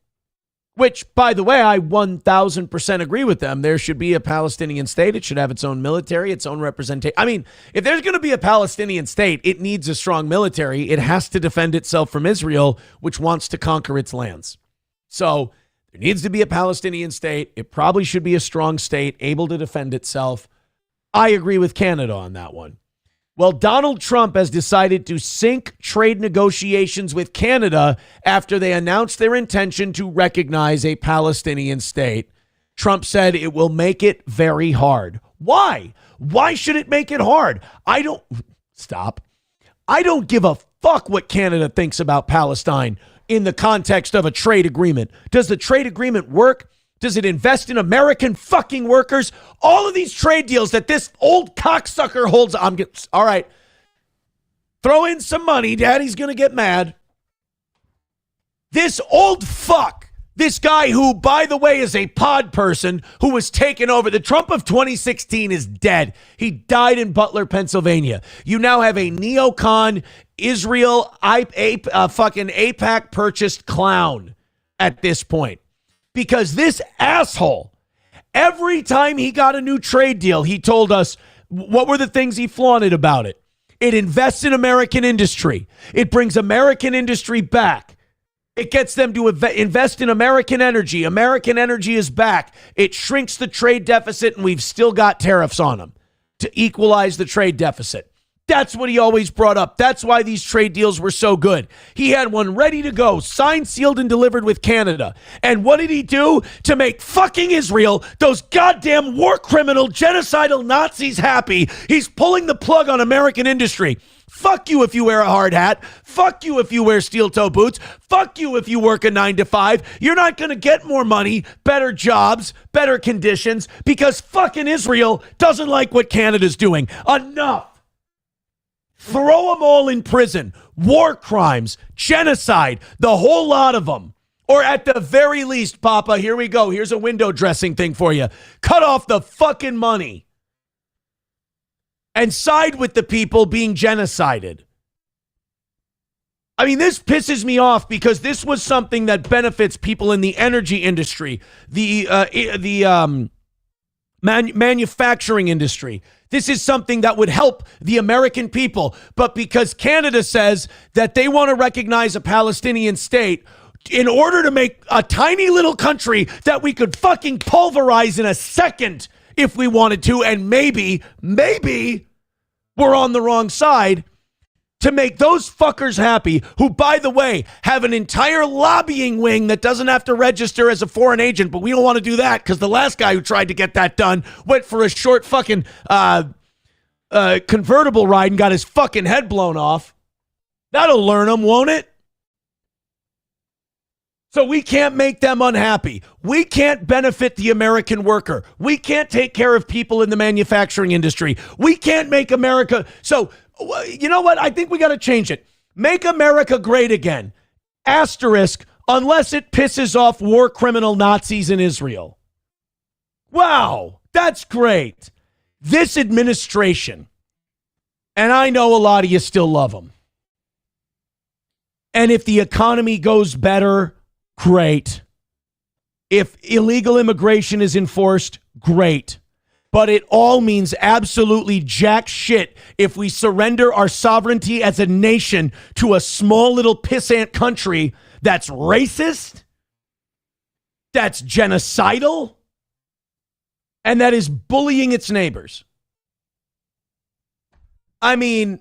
which, by the way, I 1,000% agree with them. There should be a Palestinian state. It should have its own military, its own representation. I mean, if there's going to be a Palestinian state, it needs a strong military. It has to defend itself from Israel, which wants to conquer its lands. So there needs to be a Palestinian state. It probably should be a strong state, able to defend itself. I agree with Canada on that one. Well, Donald Trump has decided to sink trade negotiations with Canada after they announced their intention to recognize a Palestinian state. Trump said it will make it very hard. Why? Why should it make it hard? I don't give a fuck what Canada thinks about Palestine in the context of a trade agreement. Does the trade agreement work? Does it invest in American fucking workers? All of these trade deals that this old cocksucker holds. All right. Throw in some money. Daddy's going to get mad. This old fuck, this guy who, by the way, is a pod person who was taken over. The Trump of 2016 is dead. He died in Butler, Pennsylvania. You now have a neocon, Israel, fucking AIPAC purchased clown at this point. Because this asshole, every time he got a new trade deal, he told us what were the things he flaunted about it. It invests in American industry. It brings American industry back. It gets them to invest in American energy. American energy is back. It shrinks the trade deficit, and we've still got tariffs on them to equalize the trade deficit. That's what he always brought up. That's why these trade deals were so good. He had one ready to go, signed, sealed, and delivered with Canada. And what did he do to make fucking Israel, those goddamn war criminal, genocidal Nazis, happy? He's pulling the plug on American industry. Fuck you if you wear a hard hat. Fuck you if you wear steel-toe boots. Fuck you if you work a 9 to 5. You're not going to get more money, better jobs, better conditions, because fucking Israel doesn't like what Canada's doing. Enough. Throw them all in prison. War crimes, genocide, the whole lot of them. Or at the very least, Papa, here we go. Here's a window dressing thing for you. Cut off the fucking money. And side with the people being genocided. I mean, this pisses me off because this was something that benefits people in the energy industry, the manufacturing industry. This is something that would help the American people. But because Canada says that they want to recognize a Palestinian state in order to make a tiny little country that we could fucking pulverize in a second if we wanted to, and maybe we're on the wrong side, to make those fuckers happy, who, by the way, have an entire lobbying wing that doesn't have to register as a foreign agent, but we don't want to do that because the last guy who tried to get that done went for a short fucking convertible ride and got his fucking head blown off. That'll learn them, won't it? So we can't make them unhappy. We can't benefit the American worker. We can't take care of people in the manufacturing industry. We can't make America. So, you know what? I think we got to change it. Make America great again. Asterisk, unless it pisses off war criminal Nazis in Israel. Wow, that's great. This administration, and I know a lot of you still love them. And if the economy goes better, great. If illegal immigration is enforced, great. But it all means absolutely jack shit if we surrender our sovereignty as a nation to a small little pissant country that's racist, that's genocidal, and that is bullying its neighbors. I mean,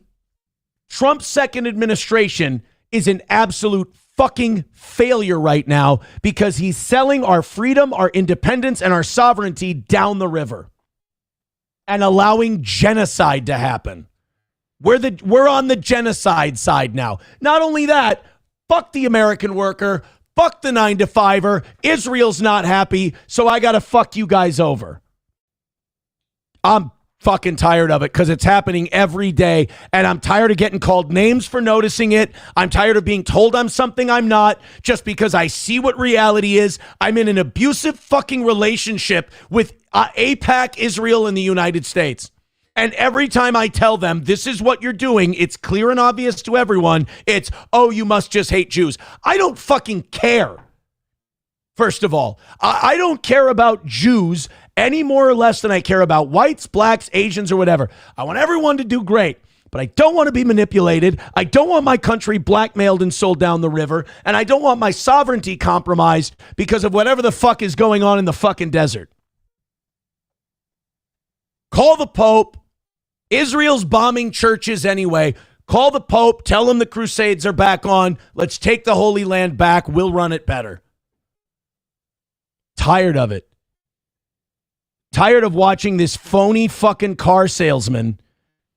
Trump's second administration is an absolute fucking failure right now because he's selling our freedom, our independence, and our sovereignty down the river and allowing genocide to happen. We're on the genocide side now. Not only that, fuck the American worker, fuck the 9 to 5er. Israel's not happy, so I got to fuck you guys over. I'm fucking tired of it because it's happening every day. And I'm tired of getting called names for noticing it. I'm tired of being told I'm something I'm not just because I see what reality is. I'm in an abusive fucking relationship with AIPAC, Israel, and the United States. And every time I tell them this is what you're doing, it's clear and obvious to everyone. It's, oh, you must just hate Jews. I don't fucking care. First of all, I don't care about Jews any more or less than I care about whites, blacks, Asians, or whatever. I want everyone to do great, but I don't want to be manipulated. I don't want my country blackmailed and sold down the river, and I don't want my sovereignty compromised because of whatever the fuck is going on in the fucking desert. Call the Pope. Israel's bombing churches anyway. Call the Pope. Tell him the Crusades are back on. Let's take the Holy Land back. We'll run it better. Tired of it. Tired of watching this phony fucking car salesman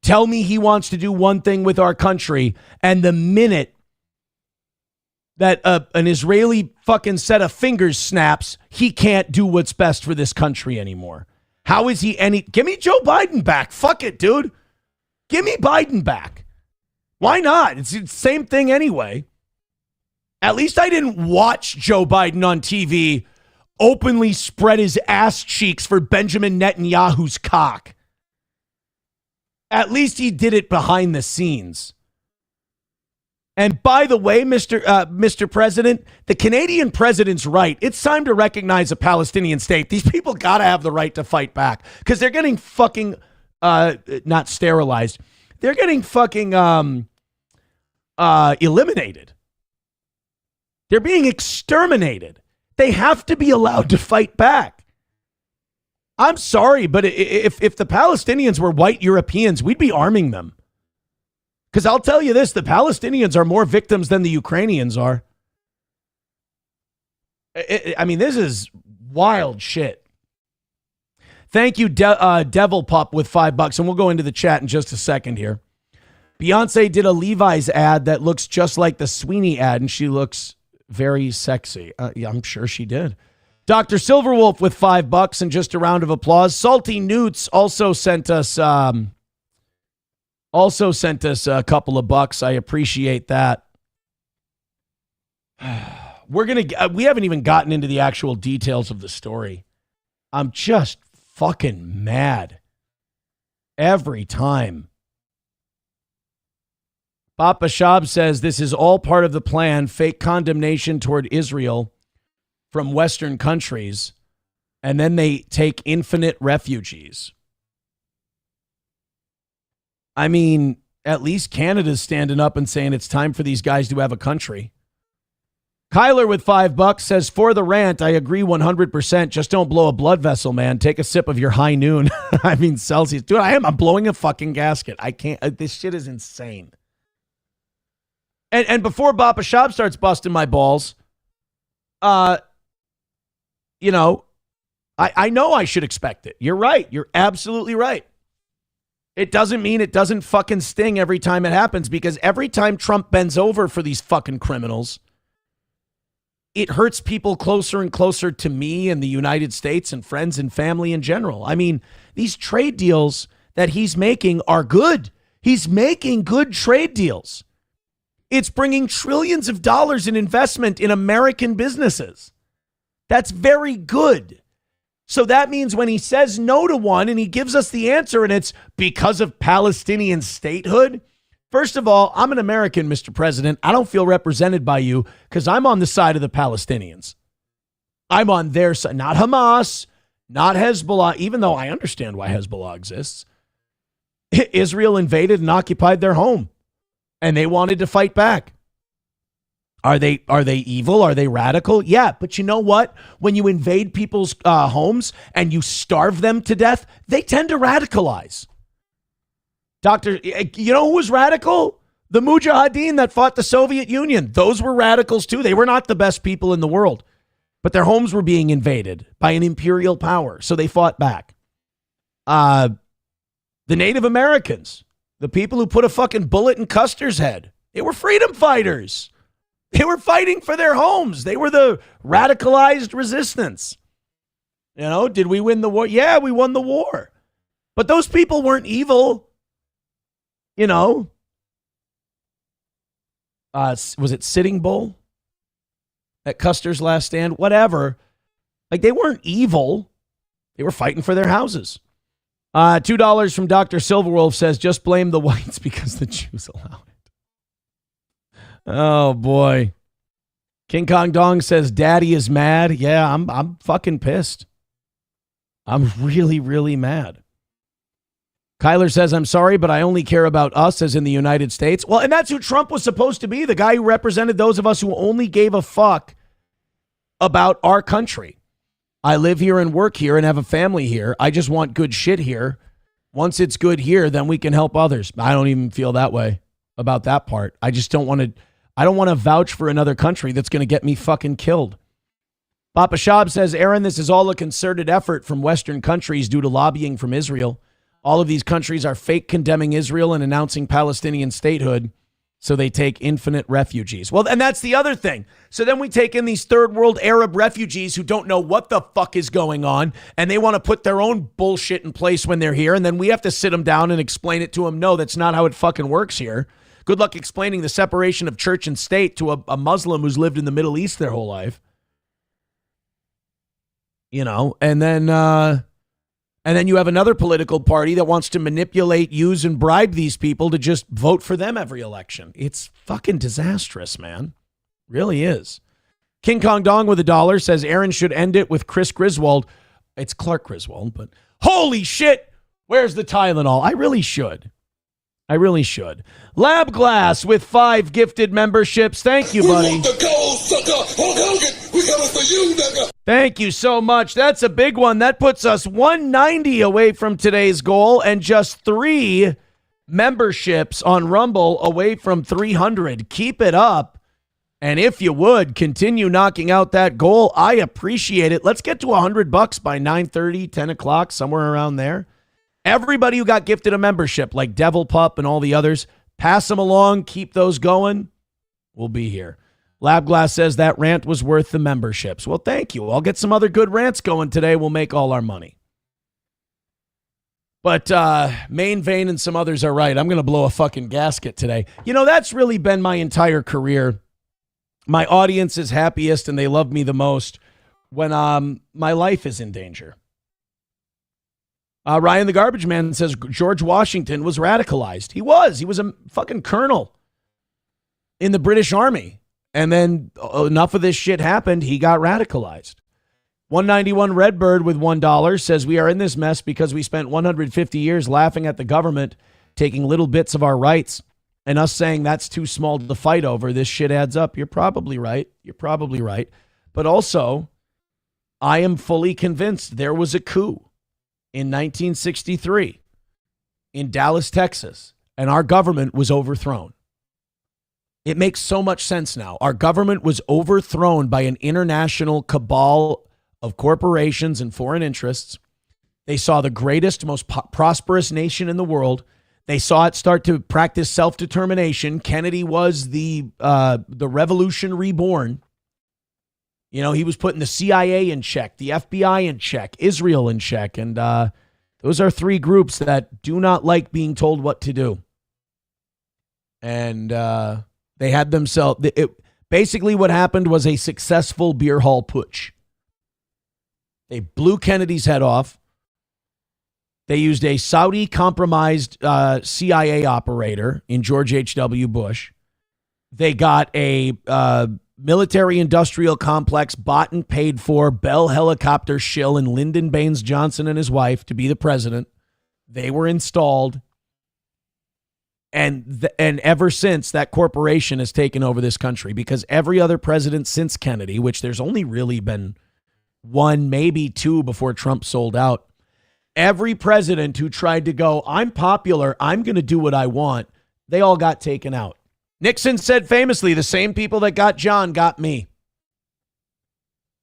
tell me he wants to do one thing with our country, and the minute that an Israeli fucking set of fingers snaps, he can't do what's best for this country anymore. How is he any... Give me Joe Biden back. Fuck it, dude. Give me Biden back. Why not? It's the same thing anyway. At least I didn't watch Joe Biden on TV openly spread his ass cheeks for Benjamin Netanyahu's cock. At least he did it behind the scenes. And by the way, Mr. President, the Canadian president's right. It's time to recognize a Palestinian state. These people got to have the right to fight back because they're getting fucking not sterilized. They're getting fucking eliminated. They're being exterminated. They have to be allowed to fight back. I'm sorry, but if the Palestinians were white Europeans, we'd be arming them. Because I'll tell you this, the Palestinians are more victims than the Ukrainians are. I mean, this is wild shit. Thank you, Devil Pup, with $5, and we'll go into the chat in just a second here. Beyonce did a Levi's ad that looks just like the Sweeney ad, and she looks very sexy. Yeah, I'm sure she did. Dr. Silverwolf with $5 and just a round of applause. Salty Newts also sent us a couple of bucks. I appreciate that. We haven't even gotten into the actual details of the story. I'm just fucking mad every time. Papa Shab says this is all part of the plan, fake condemnation toward Israel from Western countries, and then they take infinite refugees. I mean, at least Canada's standing up and saying it's time for these guys to have a country. Kyler with $5 says, for the rant, I agree 100%. Just don't blow a blood vessel, man. Take a sip of your high noon. I mean, Celsius. Dude, I'm blowing a fucking gasket. I can't. This shit is insane. And before Papa Shop starts busting my balls, I know I should expect it. You're right. You're absolutely right. It doesn't mean it doesn't fucking sting every time it happens, because every time Trump bends over for these fucking criminals, it hurts people closer and closer to me and the United States and friends and family in general. I mean, these trade deals that he's making are good. He's making good trade deals. It's bringing trillions of dollars in investment in American businesses. That's very good. So that means when he says no to one and he gives us the answer and it's because of Palestinian statehood, first of all, I'm an American, Mr. President. I don't feel represented by you because I'm on the side of the Palestinians. I'm on their side, not Hamas, not Hezbollah, even though I understand why Hezbollah exists. Israel invaded and occupied their home, and they wanted to fight back. Are they evil? Are they radical? Yeah, but you know what? When you invade people's homes and you starve them to death, they tend to radicalize. You know who was radical? The Mujahideen that fought the Soviet Union. Those were radicals too. They were not the best people in the world, but their homes were being invaded by an imperial power, so they fought back. The Native Americans, the people who put a fucking bullet in Custer's head, they were freedom fighters. They were fighting for their homes. They were the radicalized resistance. Did we win the war? Yeah, we won the war. But those people weren't evil. You know? Was it Sitting Bull? At Custer's Last Stand? Whatever. Like, they weren't evil. They were fighting for their houses. $2 from Dr. Silverwolf says, just blame the whites because the Jews allow it. Oh, boy. King Kong Dong says, Daddy is mad. Yeah, I'm fucking pissed. I'm really, really mad. Kyler says, I'm sorry, but I only care about us as in the United States. Well, and that's who Trump was supposed to be, the guy who represented those of us who only gave a fuck about our country. I live here and work here and have a family here. I just want good shit here. Once it's good here, then we can help others. I don't even feel that way about that part. I just don't want to vouch for another country that's going to get me fucking killed. Papa Shab says, Aaron, this is all a concerted effort from Western countries due to lobbying from Israel. All of these countries are fake condemning Israel and announcing Palestinian statehood, so they take infinite refugees. Well, and that's the other thing. So then we take in these third world Arab refugees who don't know what the fuck is going on, and they want to put their own bullshit in place when they're here, and then we have to sit them down and explain it to them. No, that's not how it fucking works here. Good luck explaining the separation of church and state to a Muslim who's lived in the Middle East their whole life. You know, and then you have another political party that wants to manipulate, use, and bribe these people to just vote for them every election. It's fucking disastrous, man. Really is. King Kong Dong with $1 says Aaron should end it with Chris Griswold. It's Clark Griswold, but holy shit, where's the Tylenol? I really should. Lab Glass with 5 gifted memberships. Thank you, buddy. We want the gold, sucker. Hulk Hogan, we coming for you, nigga. Thank you so much. That's a big one. That puts us 190 away from today's goal and just 3 memberships on Rumble away from 300. Keep it up. And if you would, continue knocking out that goal. I appreciate it. Let's get to $100 by 9:30, 10 o'clock, somewhere around there. Everybody who got gifted a membership, like Devil Pup and all the others, pass them along. Keep those going. We'll be here. Lab Glass says that rant was worth the memberships. Well, thank you. I'll get some other good rants going today. We'll make all our money. But Main Vein and some others are right. I'm going to blow a fucking gasket today. You know, that's really been my entire career. My audience is happiest and they love me the most when my life is in danger. Ryan the Garbage Man says George Washington was radicalized. He was. He was a fucking colonel in the British Army. And then enough of this shit happened. He got radicalized. 191 Redbird with $1 says we are in this mess because we spent 150 years laughing at the government, taking little bits of our rights, and us saying that's too small to fight over. This shit adds up. You're probably right. But also, I am fully convinced there was a coup in 1963 in Dallas, Texas, and our government was overthrown. It makes so much sense now. Our government was overthrown by an international cabal of corporations and foreign interests. They saw the greatest, most prosperous nation in the world. They saw it start to practice self-determination. Kennedy was the revolution reborn. You know, he was putting the CIA in check, the FBI in check, Israel in check. And those are 3 groups that do not like being told what to do. And they had themselves, basically what happened was a successful beer hall putsch. They blew Kennedy's head off. They used a Saudi compromised CIA operator in George H.W. Bush. They got a military industrial complex bought and paid for Bell helicopter shill and Lyndon Baines Johnson and his wife to be the president. They were installed. And ever since, that corporation has taken over this country because every other president since Kennedy, which there's only really been 1, maybe 2 before Trump sold out. Every president who tried to go, I'm popular, I'm going to do what I want, they all got taken out. Nixon said famously, the same people that got John got me.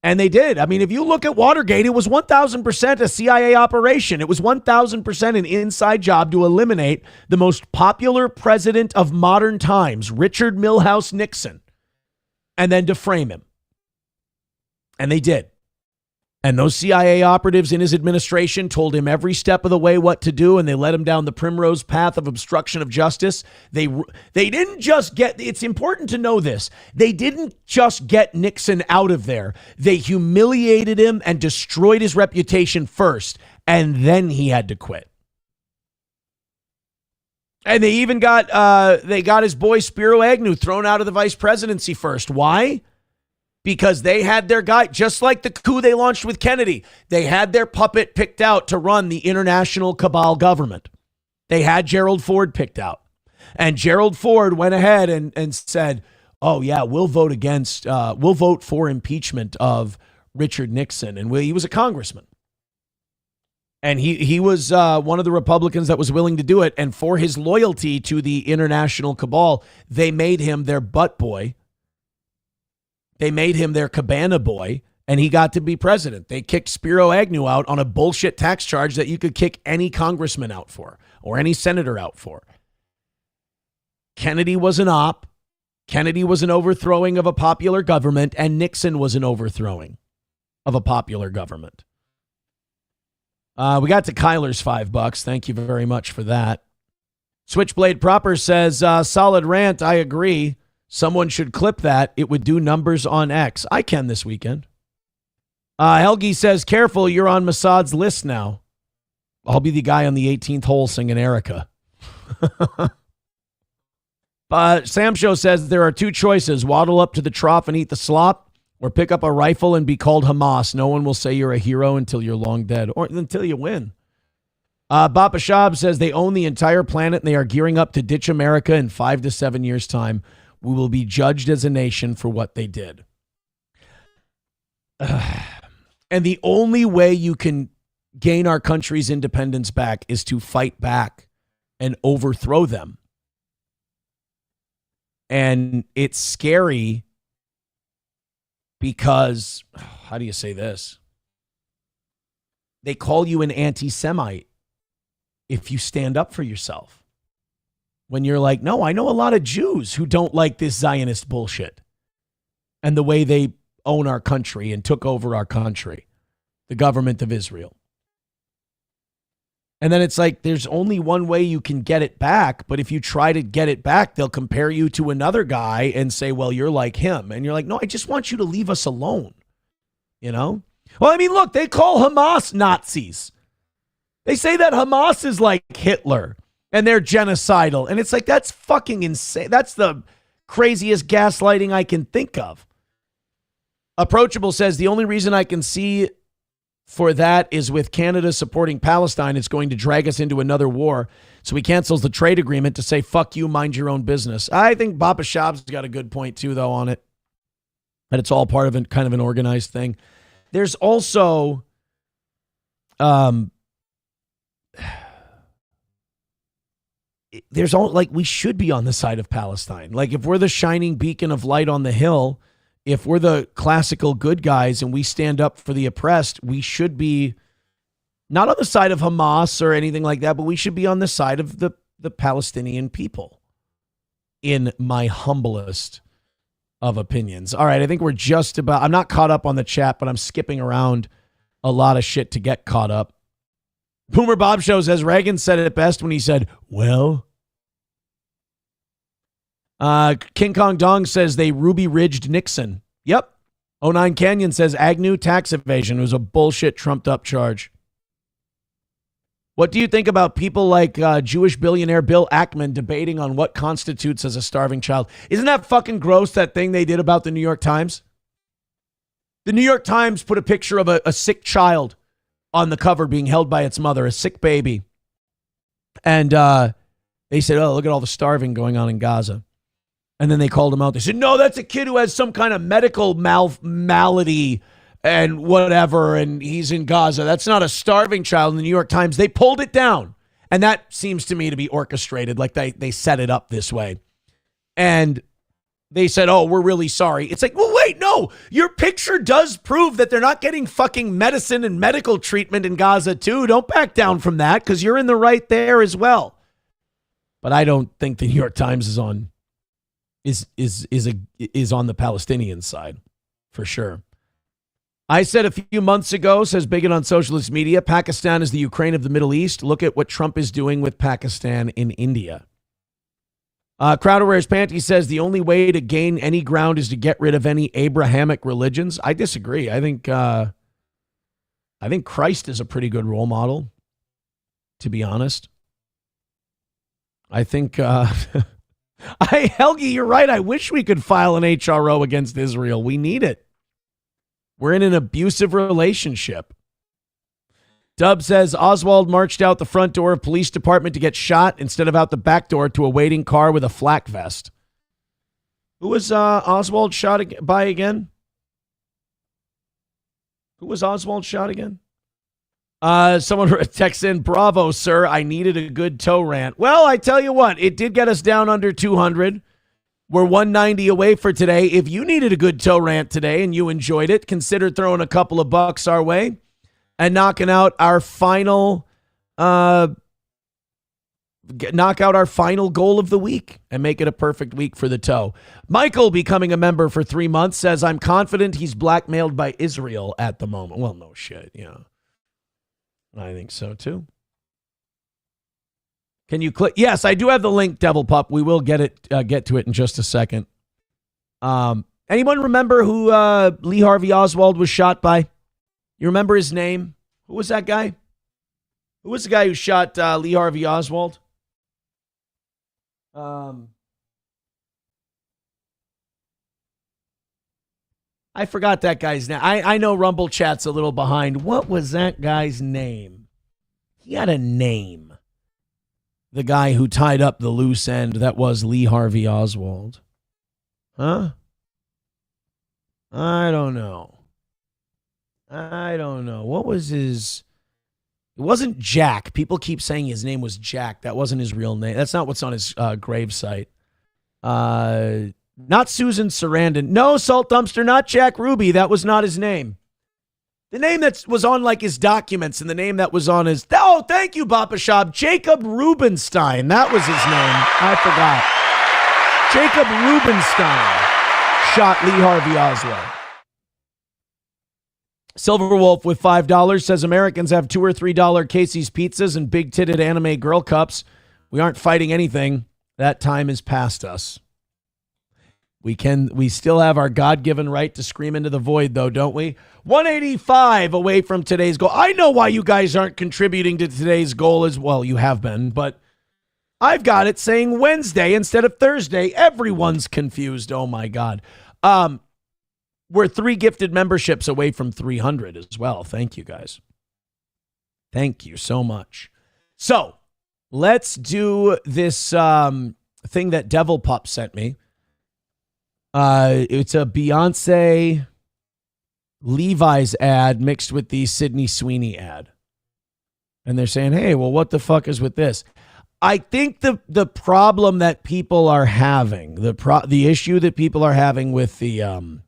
And they did. I mean, if you look at Watergate, it was 1,000% a CIA operation. It was 1,000% an inside job to eliminate the most popular president of modern times, Richard Milhouse Nixon, and then to frame him. And they did. And those CIA operatives in his administration told him every step of the way what to do, and they led him down the primrose path of obstruction of justice. They didn't just get, it's important to know this, they didn't just get Nixon out of there. They humiliated him and destroyed his reputation first, and then he had to quit. And they even got his boy Spiro Agnew thrown out of the vice presidency first. Why? Because they had their guy, just like the coup they launched with Kennedy, they had their puppet picked out to run the international cabal government. They had Gerald Ford picked out. And Gerald Ford went ahead and said, oh, yeah, we'll vote for impeachment of Richard Nixon. And he was a congressman. And he was one of the Republicans that was willing to do it. And for his loyalty to the international cabal, they made him their butt boy. They made him their cabana boy, and he got to be president. They kicked Spiro Agnew out on a bullshit tax charge that you could kick any congressman out for or any senator out for. Kennedy was an op. Kennedy was an overthrowing of a popular government, and Nixon was an overthrowing of a popular government. We got to Kyler's $5. Thank you very much for that. Switchblade Proper says, solid rant. I agree. Someone should clip that. It would do numbers on X. I can this weekend. Helgi says, careful, you're on Mossad's list now. I'll be the guy on the 18th hole singing Erica. Sam Show says there are two choices. Waddle up to the trough and eat the slop, or pick up a rifle and be called Hamas. No one will say you're a hero until you're long dead, or until you win. Bapa Shab says they own the entire planet and they are gearing up to ditch America in 5 to 7 years' time. We will be judged as a nation for what they did. And the only way you can gain our country's independence back is to fight back and overthrow them. And it's scary because, how do you say this? They call you an anti-Semite if you stand up for yourself. When you're like, no, I know a lot of Jews who don't like this Zionist bullshit and the way they own our country and took over our country, the government of Israel. And then it's like, there's only one way you can get it back. But if you try to get it back, they'll compare you to another guy and say, well, you're like him. And you're like, no, I just want you to leave us alone. You know? Well, I mean, look, they call Hamas Nazis. They say that Hamas is like Hitler. And they're genocidal. And it's like, that's fucking insane. That's the craziest gaslighting I can think of. Approachable says, the only reason I can see for that is with Canada supporting Palestine, it's going to drag us into another war. So he cancels the trade agreement to say, fuck you, mind your own business. I think Bapa Shab's got a good point too, though, on it. That it's all part of kind of an organized thing. There's also... there's all like, we should be on the side of Palestine. Like, if we're the shining beacon of light on the hill, if we're the classical good guys and we stand up for the oppressed, we should be not on the side of Hamas or anything like that, but we should be on the side of the Palestinian people, in my humblest of opinions. All right, I think we're just about, I'm not caught up on the chat, but I'm skipping around a lot of shit to get caught up. Boomer Bob Show says Reagan said it best when he said, well. King Kong Dong says they Ruby Ridged Nixon. Yep. 09 Canyon says Agnew tax evasion was a bullshit trumped up charge. What do you think about people like Jewish billionaire Bill Ackman debating on what constitutes as a starving child? Isn't that fucking gross, that thing they did about the New York Times? The New York Times put a picture of a sick child on the cover being held by its mother, a sick baby. And they said, oh, look at all the starving going on in Gaza. And then they called him out. They said, no, that's a kid who has some kind of medical malady and whatever, and he's in Gaza. That's not a starving child. In the New York Times, they pulled it down. And that seems to me to be orchestrated, like they set it up this way. And they said, oh, we're really sorry. It's like, well, wait, no, your picture does prove that they're not getting fucking medicine and medical treatment in Gaza too. Don't back down from that, because you're in the right there as well. But I don't think the New York Times is on the Palestinian side, for sure. I said a few months ago, says Bigot on socialist media, Pakistan is the Ukraine of the Middle East. Look at what Trump is doing with Pakistan in India. Crowder Wears Panties says the only way to gain any ground is to get rid of any Abrahamic religions. I disagree. I think Christ is a pretty good role model, to be honest. I think, Helgi, you're right. I wish we could file an HRO against Israel. We need it. We're in an abusive relationship. Dub says Oswald marched out the front door of police department to get shot instead of out the back door to a waiting car with a flak vest. Who was Oswald shot by again? Who was Oswald shot again? Someone texts in, bravo, sir. I needed a good tow rant. Well, I tell you what, it did get us down under 200. We're 190 away for today. If you needed a good tow rant today and you enjoyed it, consider throwing a couple of bucks our way and knocking out our final goal of the week and make it a perfect week for the tow. Michael, becoming a member for 3 months, says, I'm confident he's blackmailed by Israel at the moment. Well, no shit, yeah. I think so, too. Can you click? Yes, I do have the link, Devil Pup. We will get to it in just a second. Anyone remember who Lee Harvey Oswald was shot by? You remember his name? Who was that guy? Who was the guy who shot Lee Harvey Oswald? I forgot that guy's name. I know Rumble Chat's a little behind. What was that guy's name? He had a name. The guy who tied up the loose end that was Lee Harvey Oswald. Huh? I don't know. What was his... It wasn't Jack. People keep saying his name was Jack. That wasn't his real name. That's not what's on his gravesite. Not Susan Sarandon. No, Salt Dumpster, not Jack Ruby. That was not his name. The name that was on like his documents and the name that was on his... Oh, thank you, Bapashab. Jacob Rubenstein. That was his name. I forgot. Jacob Rubenstein shot Lee Harvey Oswald. Silverwolf with $5 says Americans have $2 or $3 Casey's pizzas and big-titted anime girl cups. We aren't fighting anything. That time is past us. We still have our God-given right to scream into the void, though, don't we? 185 away from today's goal. I know why you guys aren't contributing to today's goal as well. You have been, but I've got it saying Wednesday instead of Thursday. Everyone's confused. Oh, my God. We're 3 gifted memberships away from 300 as well. Thank you, guys. Thank you so much. So let's do this thing that Devil Pup sent me. It's a Beyonce Levi's ad mixed with the Sydney Sweeney ad. And they're saying, hey, well, what the fuck is with this? I think the problem that people are having, the issue that people are having with the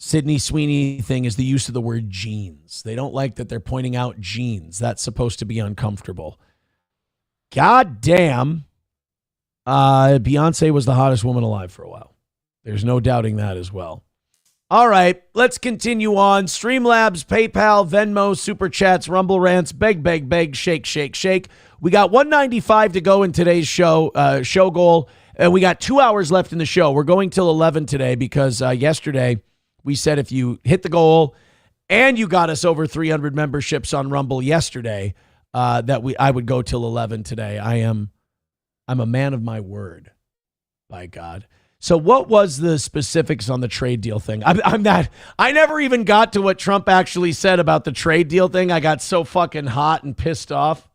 Sydney Sweeney thing is the use of the word jeans. They don't like that they're pointing out jeans. That's supposed to be uncomfortable. God damn. Beyonce was the hottest woman alive for a while. There's no doubting that as well. All right, let's continue on. Streamlabs, PayPal, Venmo, Super Chats, Rumble Rants, beg, shake, shake, shake. We got 195 to go in today's show goal, and we got 2 hours left in the show. We're going till 11 today because yesterday we said if you hit the goal and you got us over 300 memberships on Rumble yesterday, I would go till 11 today. I'm a man of my word, by God. So what was the specifics on the trade deal thing? I never even got to what Trump actually said about the trade deal thing. I got so fucking hot and pissed off.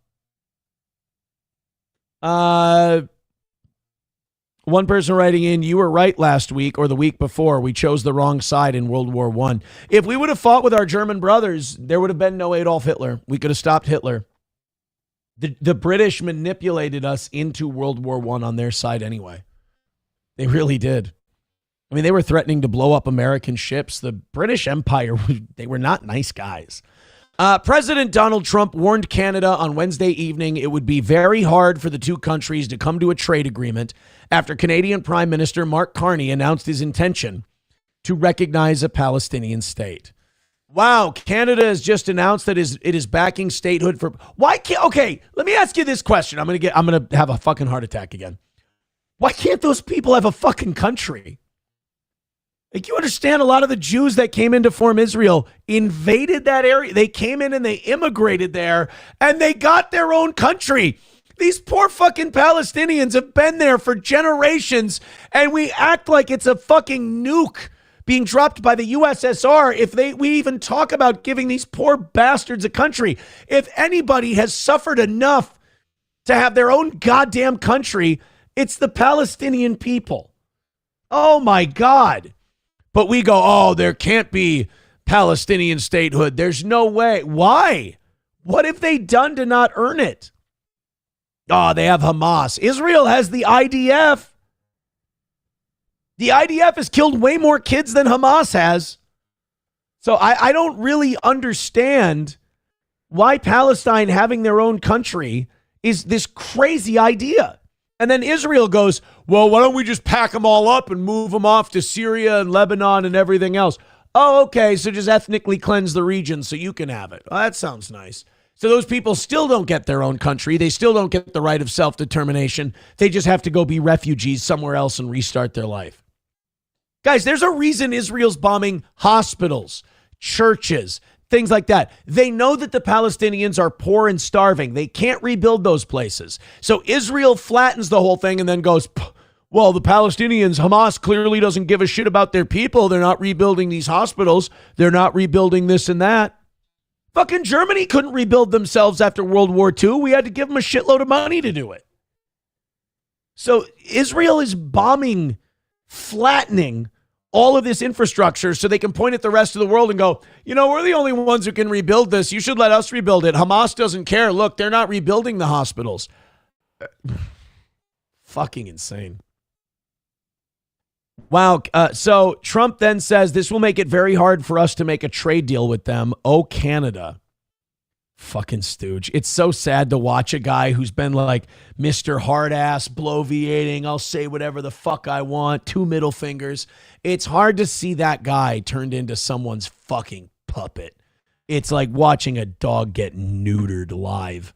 One person writing in, you were right last week or the week before. We chose the wrong side in World War I. If we would have fought with our German brothers, there would have been no Adolf Hitler. We could have stopped Hitler. The British manipulated us into World War I on their side anyway. They really did. I mean, they were threatening to blow up American ships. The British Empire, they were not nice guys. President Donald Trump warned Canada on Wednesday evening it would be very hard for the two countries to come to a trade agreement after Canadian Prime Minister Mark Carney announced his intention to recognize a Palestinian state. Wow, Canada has just announced that it is backing statehood for. Why can't? Okay, let me ask you this question. I'm gonna have a fucking heart attack again. Why can't those people have a fucking country? Like, you understand, a lot of the Jews that came in to form Israel invaded that area. They came in and they immigrated there, and they got their own country. These poor fucking Palestinians have been there for generations, and we act like it's a fucking nuke being dropped by the USSR if we even talk about giving these poor bastards a country. If anybody has suffered enough to have their own goddamn country, it's the Palestinian people. Oh my God. But we go, oh, there can't be Palestinian statehood. There's no way. Why? What have they done to not earn it? Oh, they have Hamas. Israel has the IDF. The IDF has killed way more kids than Hamas has. So I don't really understand why Palestine having their own country is this crazy idea. And then Israel goes, well, why don't we just pack them all up and move them off to Syria and Lebanon and everything else? Oh, okay, so just ethnically cleanse the region so you can have it. Well, that sounds nice. So those people still don't get their own country. They still don't get the right of self-determination. They just have to go be refugees somewhere else and restart their life. Guys, there's a reason Israel's bombing hospitals, churches, things like that. They know that the Palestinians are poor and starving. They can't rebuild those places. So Israel flattens the whole thing and then goes, well, the Palestinians, Hamas clearly doesn't give a shit about their people. They're not rebuilding these hospitals. They're not rebuilding this and that. Fucking Germany couldn't rebuild themselves after World War II. We had to give them a shitload of money to do it. So Israel is bombing, flattening all of this infrastructure so they can point at the rest of the world and go, you know, we're the only ones who can rebuild this. You should let us rebuild it. Hamas doesn't care. Look, they're not rebuilding the hospitals. Fucking insane. Wow. So Trump then says this will make it very hard for us to make a trade deal with them. Oh, Canada. Fucking stooge. It's so sad to watch a guy who's been like Mr. Hard-ass, bloviating, I'll say whatever the fuck I want, 2 middle fingers. It's hard to see that guy turned into someone's fucking puppet. It's like watching a dog get neutered live.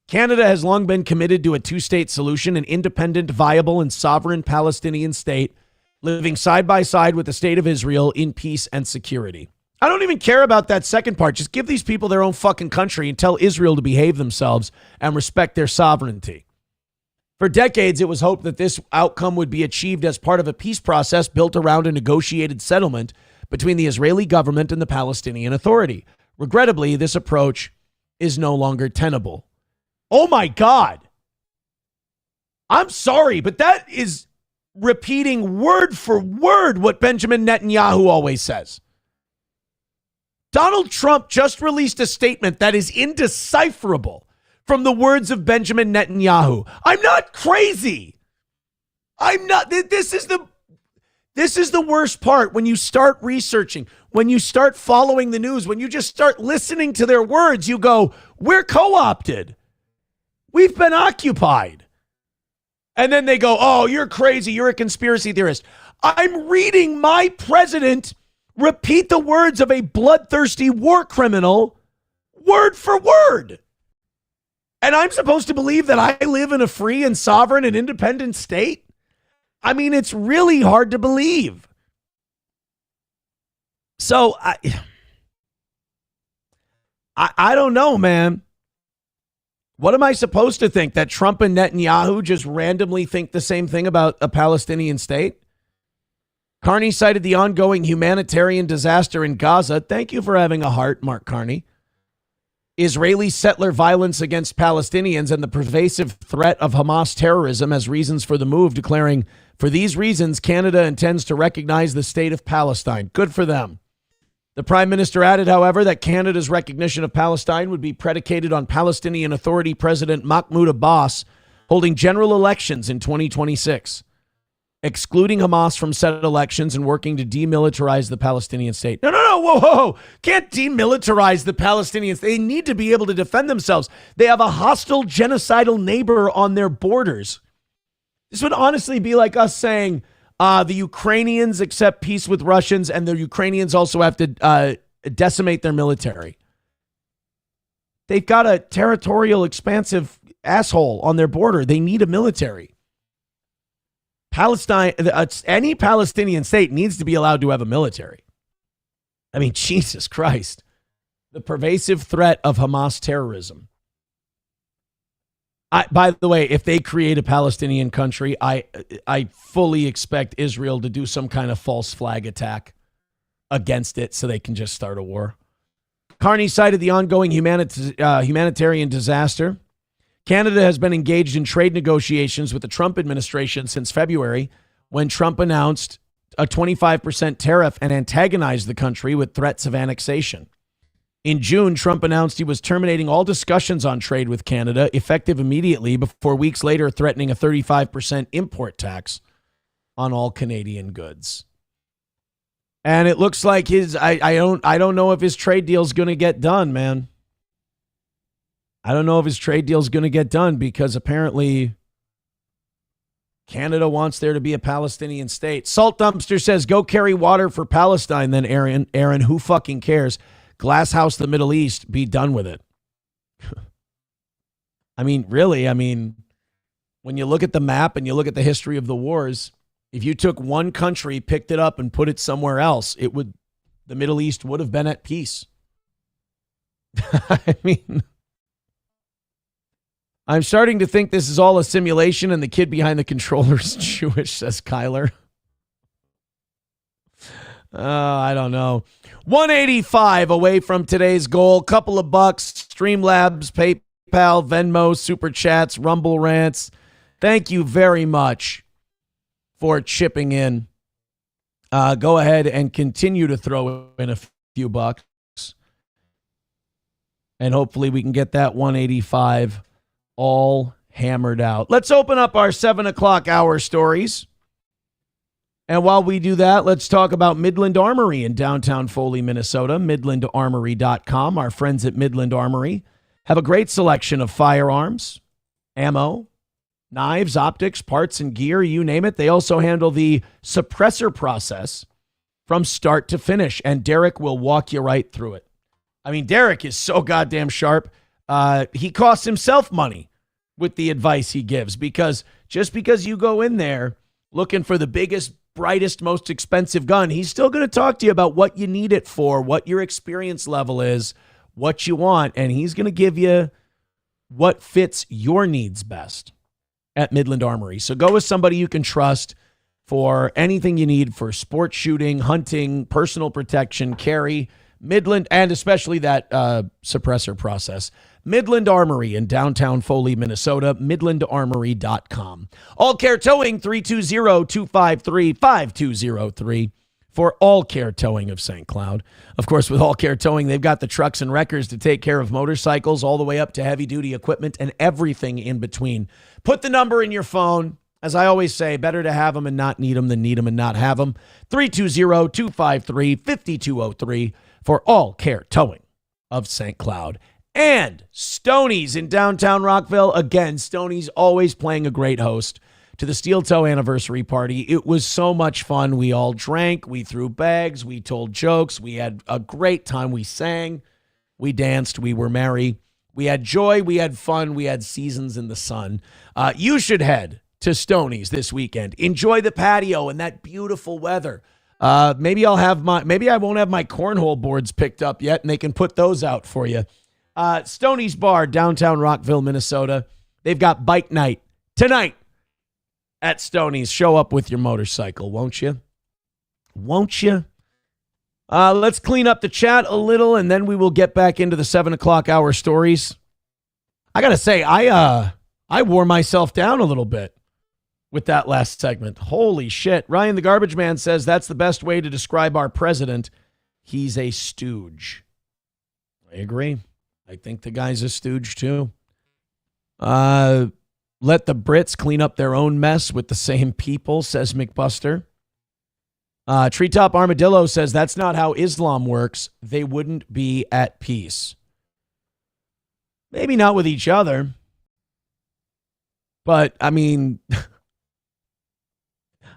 Canada has long been committed to a two-state solution, an independent, viable, and sovereign Palestinian state living side by side with the state of Israel in peace and security. I don't even care about that second part. Just give these people their own fucking country and tell Israel to behave themselves and respect their sovereignty. For decades, it was hoped that this outcome would be achieved as part of a peace process built around a negotiated settlement between the Israeli government and the Palestinian Authority. Regrettably, this approach is no longer tenable. Oh my God. I'm sorry, but that is repeating word for word what Benjamin Netanyahu always says. Donald Trump just released a statement that is indecipherable from the words of Benjamin Netanyahu. I'm not crazy. I'm not. This is the worst part when you start researching, when you start following the news, when you just start listening to their words, you go, we're co-opted. We've been occupied. And then they go, oh, you're crazy. You're a conspiracy theorist. I'm reading my president repeat the words of a bloodthirsty war criminal word for word. And I'm supposed to believe that I live in a free and sovereign and independent state? I mean, it's really hard to believe. So I don't know, man. What am I supposed to think? That Trump and Netanyahu just randomly think the same thing about a Palestinian state? Carney cited the ongoing humanitarian disaster in Gaza. Thank you for having a heart, Mark Carney. Israeli settler violence against Palestinians and the pervasive threat of Hamas terrorism as reasons for the move, declaring, for these reasons, Canada intends to recognize the state of Palestine. Good for them. The Prime Minister added, however, that Canada's recognition of Palestine would be predicated on Palestinian Authority President Mahmoud Abbas holding general elections in 2026. Excluding Hamas from said elections and working to demilitarize the Palestinian state. No, whoa. Can't demilitarize the Palestinians. They need to be able to defend themselves. They have a hostile, genocidal neighbor on their borders. This would honestly be like us saying the Ukrainians accept peace with Russians and the Ukrainians also have to decimate their military. They've got a territorial, expansive asshole on their border. They need a military. Palestine, any Palestinian state needs to be allowed to have a military. I mean, Jesus Christ. The pervasive threat of Hamas terrorism. By the way, if they create a Palestinian country, I fully expect Israel to do some kind of false flag attack against it so they can just start a war. Carney cited the ongoing humanitarian disaster. Canada has been engaged in trade negotiations with the Trump administration since February, when Trump announced a 25% tariff and antagonized the country with threats of annexation. In June, Trump announced he was terminating all discussions on trade with Canada, effective immediately, before weeks later threatening a 35% import tax on all Canadian goods. And it looks like I don't know if his trade deal's going to get done, man. I don't know if his trade deal's going to get done, because apparently Canada wants there to be a Palestinian state. Salt Dumpster says, go carry water for Palestine then, Aaron, who fucking cares? Glass house the Middle East, be done with it. I mean, really, when you look at the map and you look at the history of the wars, if you took one country, picked it up and put it somewhere else, the Middle East would have been at peace. I mean, I'm starting to think this is all a simulation and the kid behind the controller is Jewish, says Kyler. I don't know. 185 away from today's goal. Couple of bucks. Streamlabs, PayPal, Venmo, Super Chats, Rumble Rants. Thank you very much for chipping in. Go ahead and continue to throw in a few bucks. And hopefully we can get that 185 all hammered out. Let's open up our 7 o'clock hour stories. And while we do that, let's talk about Midland Armory in downtown Foley, Minnesota. MidlandArmory.com. Our friends at Midland Armory have a great selection of firearms, ammo, knives, optics, parts, and gear, you name it. They also handle the suppressor process from start to finish, and Derek will walk you right through it. I mean, Derek is so goddamn sharp. He costs himself money with the advice he gives, because just because you go in there looking for the biggest, brightest, most expensive gun, he's still going to talk to you about what you need it for, what your experience level is, what you want, and he's going to give you what fits your needs best at Midland Armory. So go with somebody you can trust for anything you need for sport shooting, hunting, personal protection, carry, Midland, and especially that suppressor process. Midland Armory in downtown Foley, Minnesota, midlandarmory.com. All Care Towing, 320-253-5203 for All Care Towing of St. Cloud. Of course, with All Care Towing, they've got the trucks and wreckers to take care of motorcycles all the way up to heavy-duty equipment and everything in between. Put the number in your phone. As I always say, better to have them and not need them than need them and not have them. 320-253-5203 for All Care Towing of St. Cloud. And Stoney's in downtown Rockville. Again, Stoney's always playing a great host to the Steel Toe anniversary party. It was so much fun. We all drank, we threw bags, we told jokes, we had a great time. We sang, we danced, we were merry, we had joy, we had fun, we had seasons in the sun. You should head to Stoney's this weekend. Enjoy the patio and that beautiful weather. Maybe I won't have my cornhole boards picked up yet, and they can put those out for you. Stoney's Bar, downtown Rockville, Minnesota. They've got bike night tonight at Stoney's. Show up with your motorcycle, won't you? Won't you? Let's clean up the chat a little, and then we will get back into the 7 o'clock hour stories. I got to say, I wore myself down a little bit with that last segment. Holy shit. Ryan the Garbage Man says that's the best way to describe our president. He's a stooge. I agree. I think the guy's a stooge too. Let the Brits clean up their own mess with the same people, says McBuster. Treetop Armadillo says that's not how Islam works. They wouldn't be at peace. Maybe not with each other. But, I mean,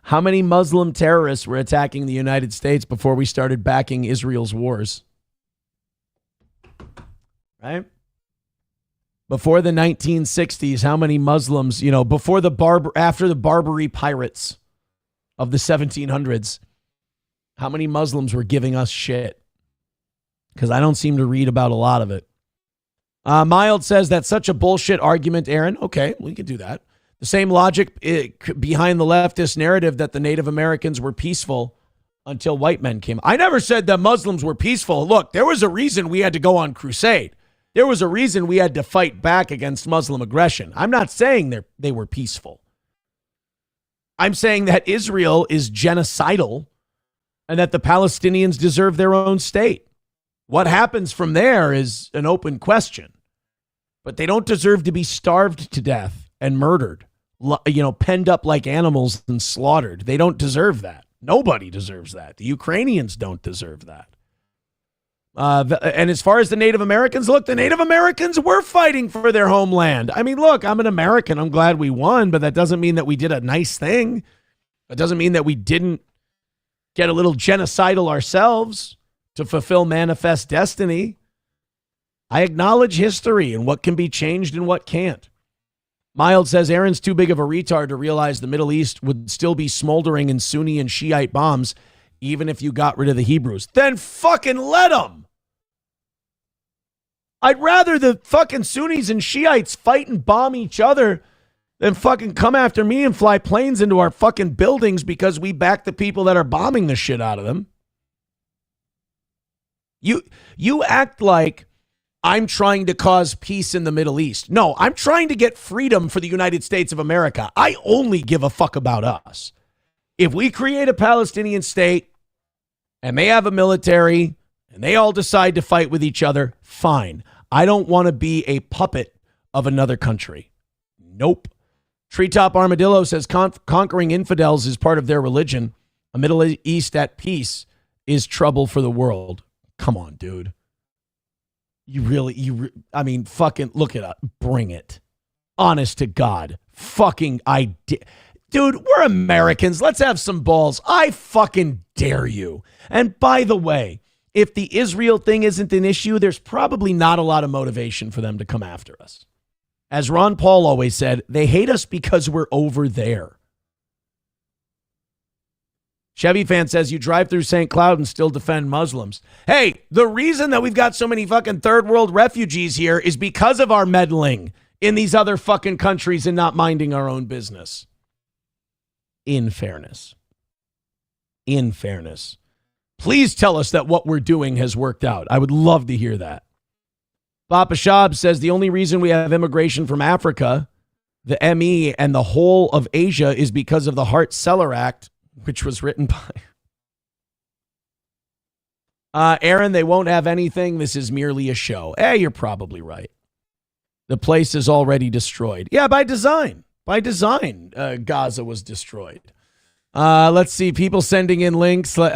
how many Muslim terrorists were attacking the United States before we started backing Israel's wars? right? Before the 1960s, how many Muslims, after the Barbary pirates of the 1700s, how many Muslims were giving us shit? Because I don't seem to read about a lot of it. Mild says that's such a bullshit argument, Aaron. Okay, we can do that. The same logic behind the leftist narrative that the Native Americans were peaceful until white men came. I never said that Muslims were peaceful. Look, there was a reason we had to go on crusade. There was a reason we had to fight back against Muslim aggression. I'm not saying they were peaceful. I'm saying that Israel is genocidal and that the Palestinians deserve their own state. What happens from there is an open question. But they don't deserve to be starved to death and murdered, penned up like animals and slaughtered. They don't deserve that. Nobody deserves that. The Ukrainians don't deserve that. And as far as the Native Americans, look, the Native Americans were fighting for their homeland. I mean, look, I'm an American. I'm glad we won, but that doesn't mean that we did a nice thing. It doesn't mean that we didn't get a little genocidal ourselves to fulfill manifest destiny. I acknowledge history and what can be changed and what can't. Mild says Aaron's too big of a retard to realize the Middle East would still be smoldering in Sunni and Shiite bombs even if you got rid of the Hebrews. Then fucking let them. I'd rather the fucking Sunnis and Shiites fight and bomb each other than fucking come after me and fly planes into our fucking buildings because we back the people that are bombing the shit out of them. You act like I'm trying to cause peace in the Middle East. No, I'm trying to get freedom for the United States of America. I only give a fuck about us. If we create a Palestinian state and they have a military and they all decide to fight with each other, fine. I don't want to be a puppet of another country. Nope. Treetop Armadillo says conquering infidels is part of their religion. A Middle East at peace is trouble for the world. Come on, dude. Fucking look it up. Bring it. Honest to God. Fucking dude, we're Americans. Let's have some balls. I fucking dare you. And by the way, if the Israel thing isn't an issue, there's probably not a lot of motivation for them to come after us. As Ron Paul always said, they hate us because we're over there. Chevy fan says you drive through St. Cloud and still defend Muslims. Hey, the reason that we've got so many fucking third world refugees here is because of our meddling in these other fucking countries and not minding our own business. In fairness. Please tell us that what we're doing has worked out. I would love to hear that. Papa Shab says the only reason we have immigration from Africa, the ME, and the whole of Asia is because of the Hart-Celler Act, which was written by... Aaron, they won't have anything. This is merely a show. You're probably right. The place is already destroyed. Yeah, by design. Gaza was destroyed. Let's see. People sending in links. Like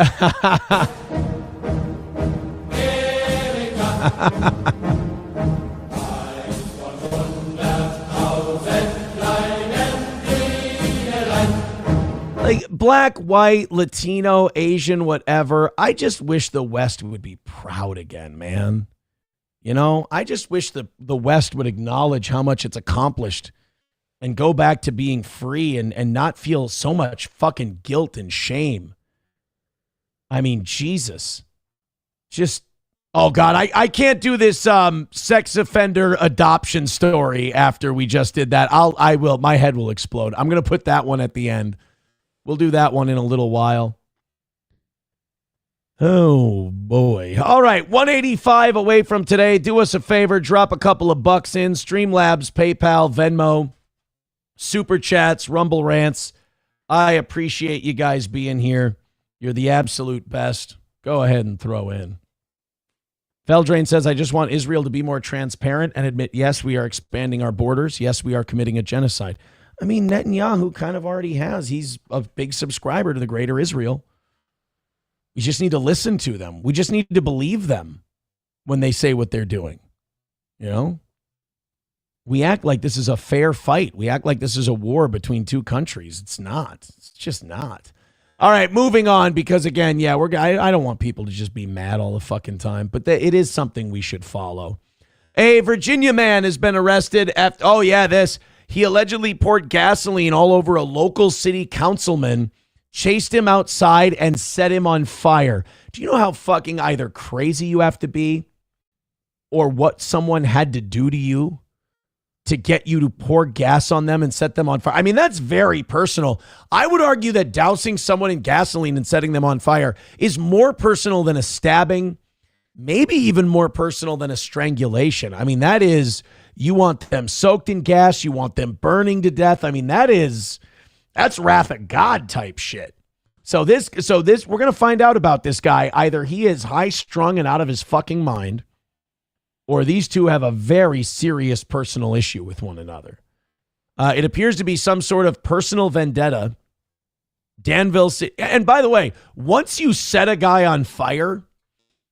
black, white, Latino, Asian, whatever. I just wish the West would be proud again, man. I just wish the West would acknowledge how much it's accomplished and go back to being free and not feel so much fucking guilt and shame. I mean, Jesus. Just, oh God, I can't do this sex offender adoption story after we just did that. I will. My head will explode. I'm going to put that one at the end. We'll do that one in a little while. Oh, boy. All right, 185 away from today. Do us a favor. Drop a couple of bucks in. Streamlabs, PayPal, Venmo, Super Chats, Rumble Rants. I appreciate you guys being here. You're the absolute best. Go ahead and throw in. Feldrain says, I just want Israel to be more transparent and admit, yes, we are expanding our borders. Yes, we are committing a genocide. I mean, Netanyahu kind of already has. He's a big subscriber to the Greater Israel. We just need to listen to them. We just need to believe them when they say what they're doing. We act like this is a fair fight. We act like this is a war between two countries. It's not. It's just not. All right, moving on, because again, I don't want people to just be mad all the fucking time, but it is something we should follow. A Virginia man has been arrested after, he allegedly poured gasoline all over a local city councilman, chased him outside, and set him on fire. Do you know how fucking either crazy you have to be or what someone had to do to you to get you to pour gas on them and set them on fire? I mean, that's very personal. I would argue that dousing someone in gasoline and setting them on fire is more personal than a stabbing, maybe even more personal than a strangulation. I mean, that is, you want them soaked in gas, you want them burning to death. I mean, that's wrath of God type shit. So this, we're going to find out about this guy. Either he is high strung and out of his fucking mind, or these two have a very serious personal issue with one another. It appears to be some sort of personal vendetta. Danville, and by the way, once you set a guy on fire,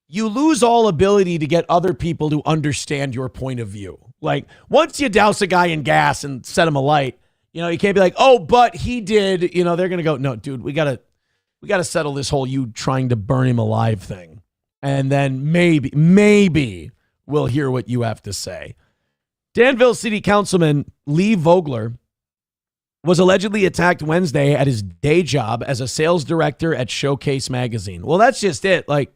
you lose all ability to get other people to understand your point of view. Like, once you douse a guy in gas and set him alight, you can't be like, oh, but he did. They're going to go, no, dude, we got to settle this whole you trying to burn him alive thing. And then maybe we'll hear what you have to say. Danville City Councilman Lee Vogler was allegedly attacked Wednesday at his day job as a sales director at Showcase magazine. Well, that's just it. Like,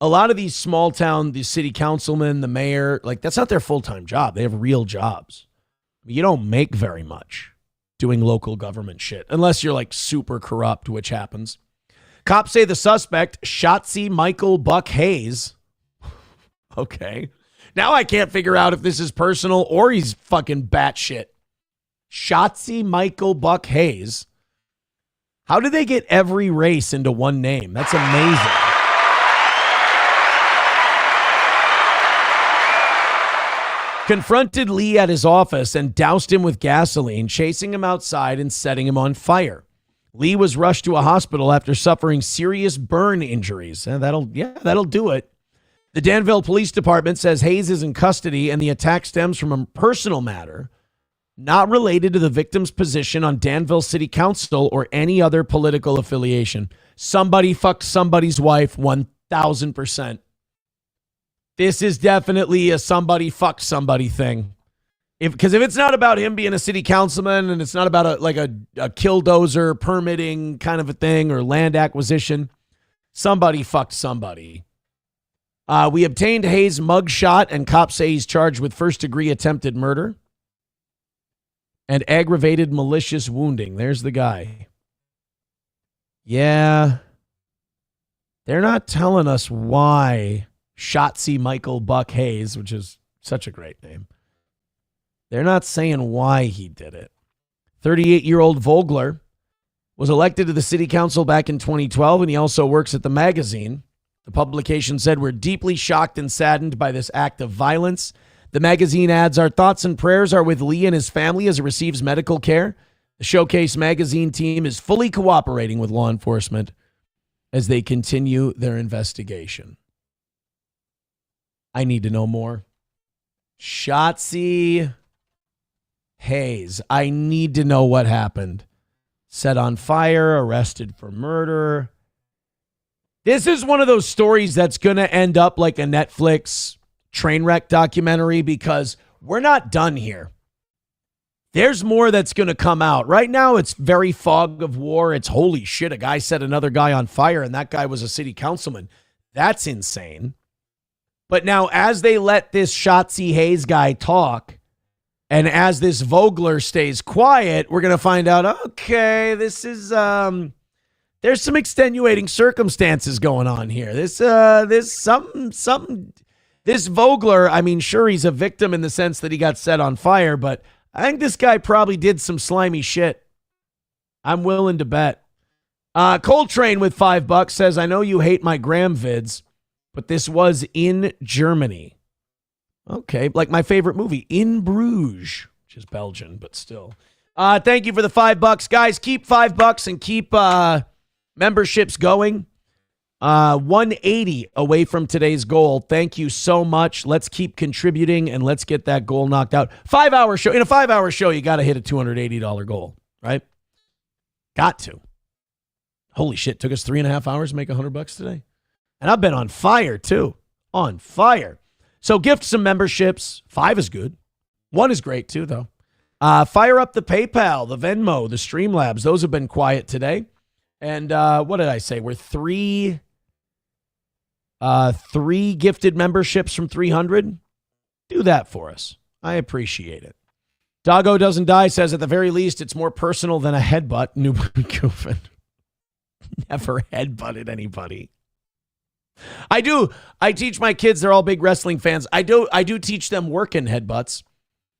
a lot of these small town, the city councilmen, the mayor, like, that's not their full-time job. They have real jobs. You don't make very much doing local government shit unless you're like super corrupt, which happens. Cops say the suspect, Shotzi Michael Buck Hayes. Okay. Now I can't figure out if this is personal or he's fucking batshit. Shotzi Michael Buck Hayes. How did they get every race into one name? That's amazing. Confronted Lee at his office and doused him with gasoline, chasing him outside and setting him on fire. Lee was rushed to a hospital after suffering serious burn injuries. And that'll do it. The Danville Police Department says Hayes is in custody and the attack stems from a personal matter not related to the victim's position on Danville City Council or any other political affiliation. Somebody fucked somebody's wife 1,000%. This is definitely a somebody fucked somebody thing. Because if it's not about him being a city councilman and it's not about a killdozer permitting kind of a thing or land acquisition, somebody fucked somebody. We obtained Hayes' mugshot, and cops say he's charged with first-degree attempted murder and aggravated malicious wounding. There's the guy. Yeah. They're not telling us why Shotzi Michael Buck Hayes, which is such a great name. They're not saying why he did it. 38-year-old Vogler was elected to the city council back in 2012, and he also works at the magazine. The publication said, "We're deeply shocked and saddened by this act of violence." The magazine adds, "Our thoughts and prayers are with Lee and his family as he receives medical care. The Showcase magazine team is fully cooperating with law enforcement as they continue their investigation." I need to know more. Shotzi Hayes. I need to know what happened. Set on fire, arrested for murder. This is one of those stories that's going to end up like a Netflix train wreck documentary because we're not done here. There's more that's going to come out. Right now, it's very fog of war. It's holy shit, a guy set another guy on fire and that guy was a city councilman. That's insane. But now as they let this Shotzi Hayes guy talk and as this Vogler stays quiet, we're going to find out, okay, this is, there's some extenuating circumstances going on here. This Vogler, I mean, sure, he's a victim in the sense that he got set on fire, but I think this guy probably did some slimy shit. I'm willing to bet. Coltrane with $5 says, "I know you hate my Graham vids, but this was in Germany." Okay, like my favorite movie, In Bruges, which is Belgian, but still. Thank you for the $5. Guys, keep $5 and keep memberships going. 180 away from today's goal. Thank you so much. Let's keep contributing and let's get that goal knocked out. 5-hour show. In a 5-hour show, you got to hit a $280 goal, right? Got to. Holy shit. Took us 3.5 hours to make $100 today. And I've been on fire too. On fire. So gift some memberships. 5 is good. 1 is great too, though. Fire up the PayPal, the Venmo, the Streamlabs. Those have been quiet today. And what did I say? We're 3 gifted memberships from 300. Do that for us. I appreciate it. Doggo Doesn't Die says, at the very least, it's more personal than a headbutt. New goofing. Never headbutted anybody. I teach my kids, they're all big wrestling fans. I do teach them working headbutts.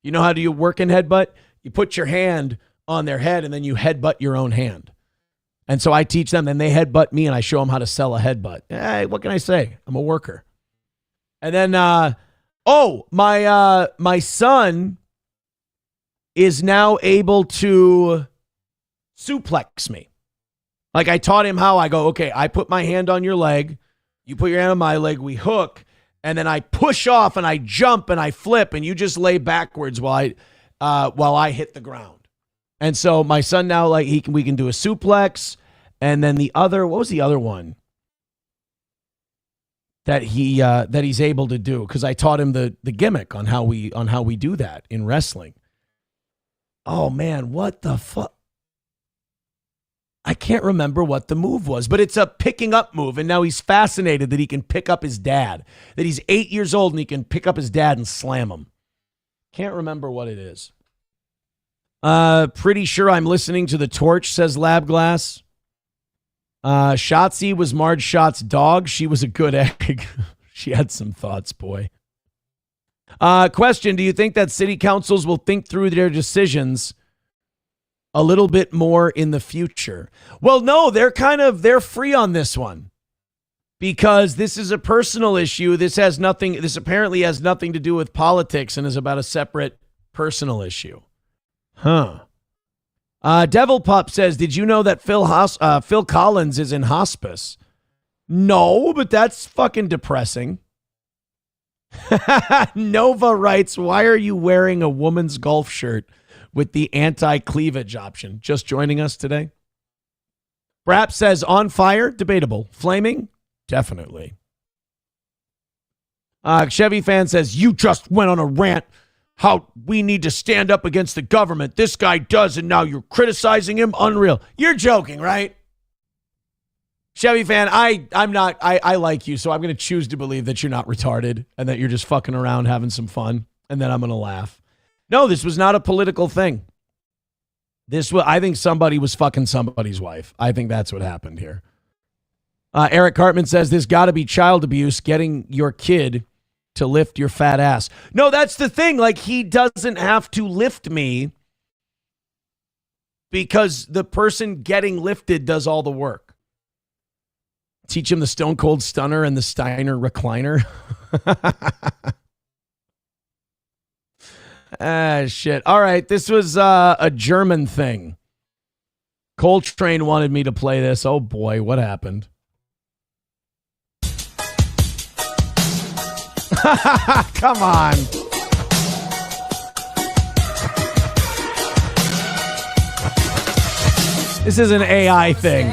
You know how do you work in headbutt? You put your hand on their head and then you headbutt your own hand. And so I teach them, and they headbutt me, and I show them how to sell a headbutt. Hey, what can I say? I'm a worker. And then, my son is now able to suplex me. Like, I taught him how. I go, okay, I put my hand on your leg, you put your hand on my leg, we hook, and then I push off and I jump and I flip, and you just lay backwards while I hit the ground. And so my son now, like, we can do a suplex, and then what was the other one that he's able to do? Because I taught him the gimmick on how we do that in wrestling. Oh man, what the fuck? I can't remember what the move was, but it's a picking up move, and now he's fascinated that he can pick up his dad. That he's 8 years old and he can pick up his dad and slam him. Can't remember what it is. Pretty sure I'm listening to The Torch, says Lab Glass. Shotzi was Marge Schott's dog. She was a good egg. She had some thoughts, boy. Question, do you think that city councils will think through their decisions a little bit more in the future? Well, no, they're free on this one because this is a personal issue. This apparently has nothing to do with politics and is about a separate personal issue. Huh. Devil Pup says, did you know that Phil Collins is in hospice? No, but that's fucking depressing. Nova writes, why are you wearing a woman's golf shirt with the anti-cleavage option? Just joining us today. Brap says, on fire? Debatable. Flaming? Definitely. Chevy Fan says, you just went on a rant how we need to stand up against the government. This guy does, and now you're criticizing him? Unreal. You're joking, right? Chevy Fan, I'm not, I like you, so I'm going to choose to believe that you're not retarded and that you're just fucking around having some fun, and then I'm going to laugh. No, this was not a political thing. I think somebody was fucking somebody's wife. I think that's what happened here. Eric Cartman says, there's got to be child abuse, getting your kid to lift your fat ass. No, that's the thing. Like, he doesn't have to lift me because the person getting lifted does all the work. Teach him the Stone Cold Stunner and the Steiner recliner. Shit. All right. This was a German thing. Coltrane wanted me to play this. Oh boy, what happened? Come on. This is an AI thing.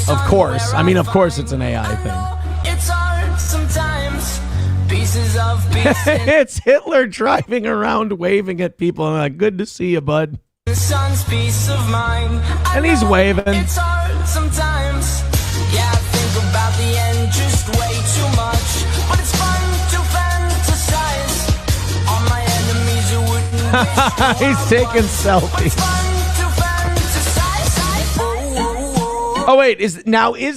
Of course. I mean, of course it's an AI thing. It's hard sometimes. Pieces of It's Hitler driving around waving at people. I'm like, good to see you, bud. the sun's peace of mind. And he's waving. It's hard sometimes. Yeah, I think about the end just way too much. But it's fun to fantasize on my enemies who wouldn't. He's taking selfies. Oh, wait, is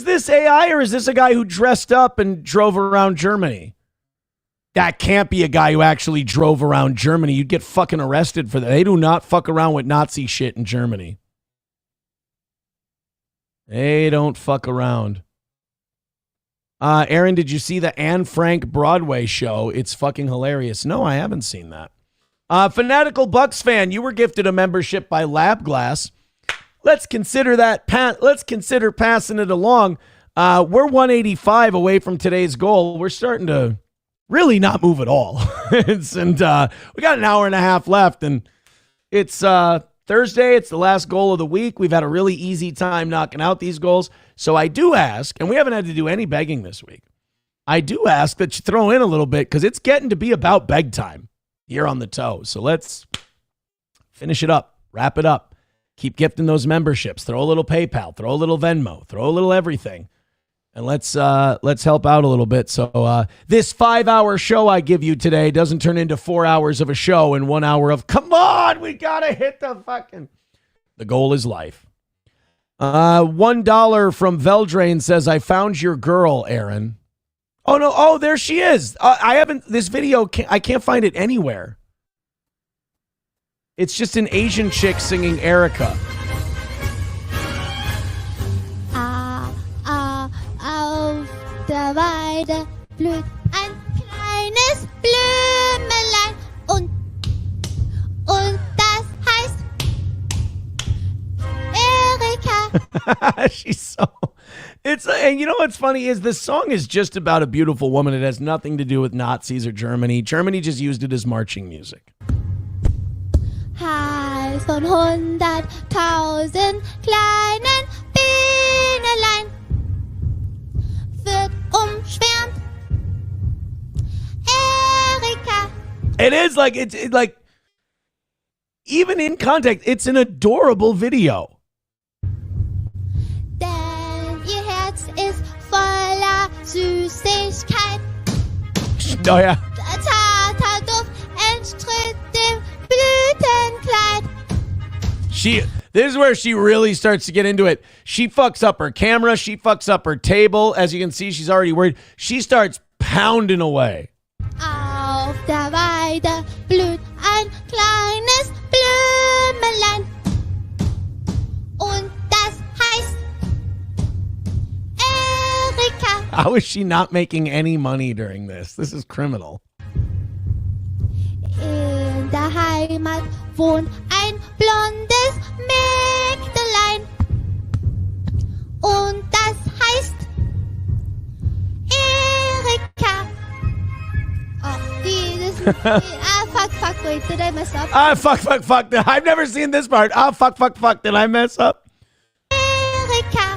this AI or is this a guy who dressed up and drove around Germany? That can't be a guy who actually drove around Germany. You'd get fucking arrested for that. They do not fuck around with Nazi shit in Germany. They don't fuck around. Aaron, did you see the Anne Frank Broadway show? It's fucking hilarious. No, I haven't seen that. Fanatical Bucks fan, you were gifted a membership by Lab Glass. Let's consider let's consider passing it along. We're 185 away from today's goal. We're starting to really not move at all. We got an hour and a half left, and it's Thursday. It's the last goal of the week. We've had a really easy time knocking out these goals. So I do ask, and we haven't had to do any begging this week. I do ask that you throw in a little bit because it's getting to be about beg time here on the toe. So let's finish it up, wrap it up, keep gifting those memberships, throw a little PayPal, throw a little Venmo, throw a little everything. And let's help out a little bit. So this 5-hour show I give you today doesn't turn into 4 hours of a show and 1 hour of, come on, we got to hit the fucking. The goal is life. $1 from Veldrain says, I found your girl, Aaron. Oh, no. Oh, there she is. This video, I can't find it anywhere. It's just an Asian chick singing Erica. Auf der Weide blüht ein kleines Blümelein und das heißt Erika. She's so. And you know what's funny is the song is just about a beautiful woman. It has nothing to do with Nazis or Germany. Germany just used it as marching music. Hals von 100.000 kleinen Bienelein wird umschwärmt. Erika. It is like it's like even in context, it's an adorable video. Denn ihr Herz ist voller Süßigkeit. Oh yeah. Der zarter Duft entstritt dem Blütenkleid. This is where she really starts to get into it. She fucks up her camera. She fucks up her table. As you can see, she's already worried. She starts pounding away. Auf der Weide blüht ein kleines Blümelein. Und das heißt Erika. How is she not making any money during this? This is criminal. In der Heimat wohnt ein blondes Mägdelein. Und das heißt Erika. Oh, fuck, wait, did I mess up? Fuck. I've never seen this part. Fuck. Did I mess up? Erika.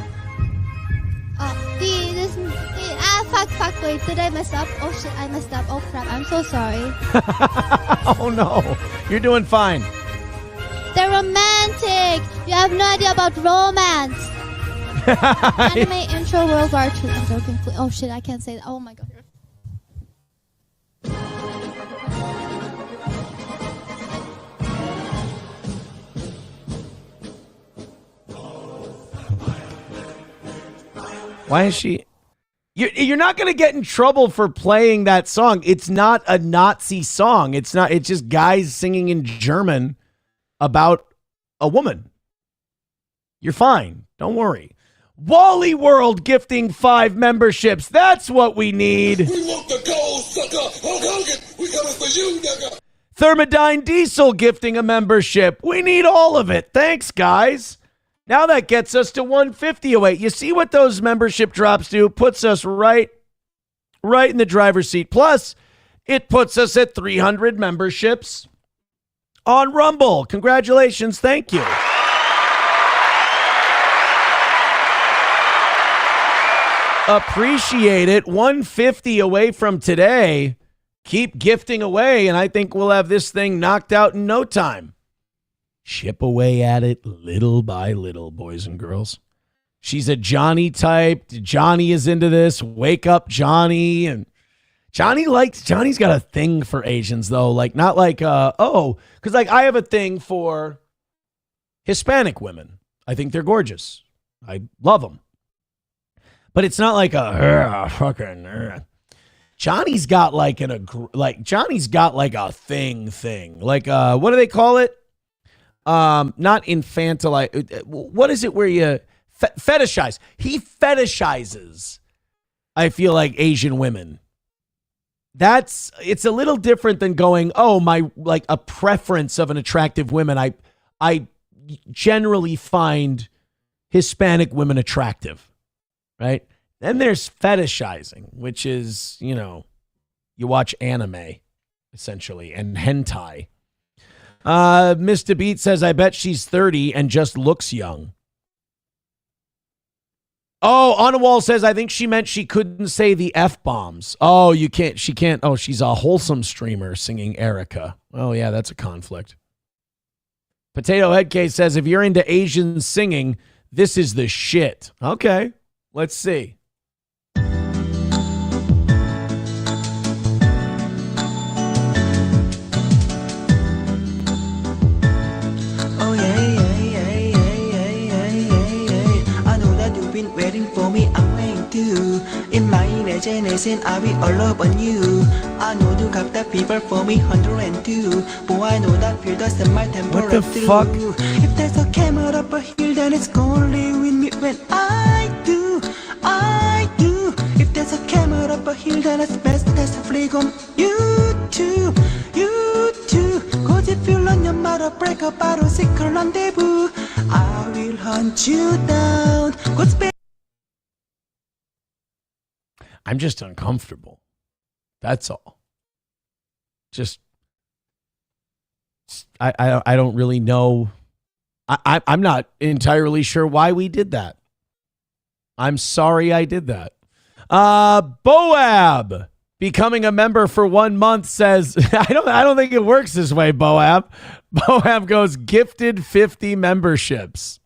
Oh, fuck, wait, did I mess up? Oh shit, I messed up. Oh crap, I'm so sorry. Oh no, you're doing fine. They're romantic. You have no idea about romance. Anime intro World War II. I'm joking. Oh shit, I can't say that. Oh my god. Why is she? You're not going to get in trouble for playing that song. It's not a Nazi song. It's not. It's just guys singing in German about a woman. You're fine. Don't worry. Wally World gifting 5 memberships. That's what we need. We want the gold, sucker. Hulk Hogan, we coming for you, nigga. Thermodyne Diesel gifting a membership. We need all of it. Thanks, guys. Now that gets us to 150 away. You see what those membership drops do? Puts us right in the driver's seat. Plus, it puts us at 300 memberships on Rumble. Congratulations. Thank you. Appreciate it. 150 away from today. Keep gifting away, and I think we'll have this thing knocked out in no time. Chip away at it little by little, boys and girls. She's a Johnny type. Johnny is into this. Wake up, Johnny. And Johnny's got a thing for Asians, though. Like, not like, because like I have a thing for Hispanic women. I think they're gorgeous. I love them. But it's not like fucking. Johnny's got like Johnny's got like a thing. Like, what do they call it? Not infantilize. What is it where you fetishize? He fetishizes, I feel like, Asian women. It's a little different than going, oh, my, like a preference of an attractive woman. I generally find Hispanic women attractive, right? Then there's fetishizing, which is, you watch anime, essentially, and hentai. Mr. Beat says, I bet she's 30 and just looks young. Oh, On the Wall says, I think she meant she couldn't say the F-bombs. Oh, you can't. She can't. Oh, she's a wholesome streamer singing Erica. Oh, yeah, that's a conflict. Potato Head Case says, if you're into Asian singing, this is the shit. Okay, let's see. Waiting for me, I'm waiting too. In my imagination, I'll be all up on you. I know you got that fever for me, 102. Boy, I know that feel doesn't my temper. What the fuck? If there's a camera up a hill, then it's gonna live with me when I do. If there's a camera up a hill, then it's best that's a flick on you too. Cause if you learn your mother, break up out of secret rendezvous, I will hunt you down. Cause I'm just uncomfortable. That's all. I don't really know. I'm not entirely sure why we did that. I'm sorry I did that. Boab becoming a member for 1 month says, I don't think it works this way, Boab. Boab goes gifted 50 memberships.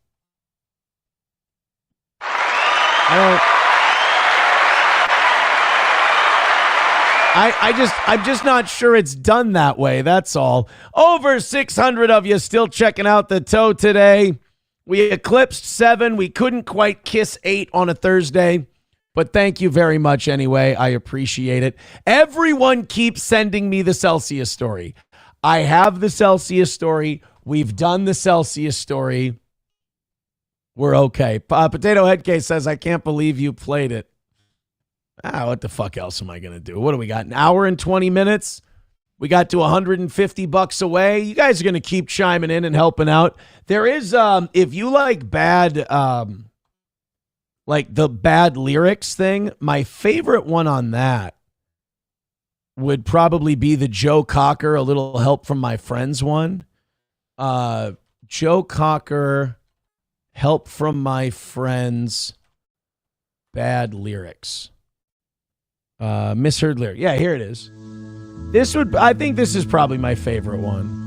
I'm just not sure it's done that way. That's all. Over 600 of you still checking out the toe today. We eclipsed 7. We couldn't quite kiss 8 on a Thursday, but thank you very much anyway. I appreciate it. Everyone keeps sending me the Celsius story. I have the Celsius story. We've done the Celsius story. We're okay. Potato Headcase says, I can't believe you played it. What the fuck else am I going to do? What do we got? An hour and 20 minutes? We got to $150 away. You guys are going to keep chiming in and helping out. There is, if you like bad, like the bad lyrics thing, my favorite one on that would probably be the Joe Cocker, A Little Help from My Friends one. Joe Cocker, Help from My Friends, bad lyrics. Misheard lyric. Yeah, here it is. I think this is probably my favorite one.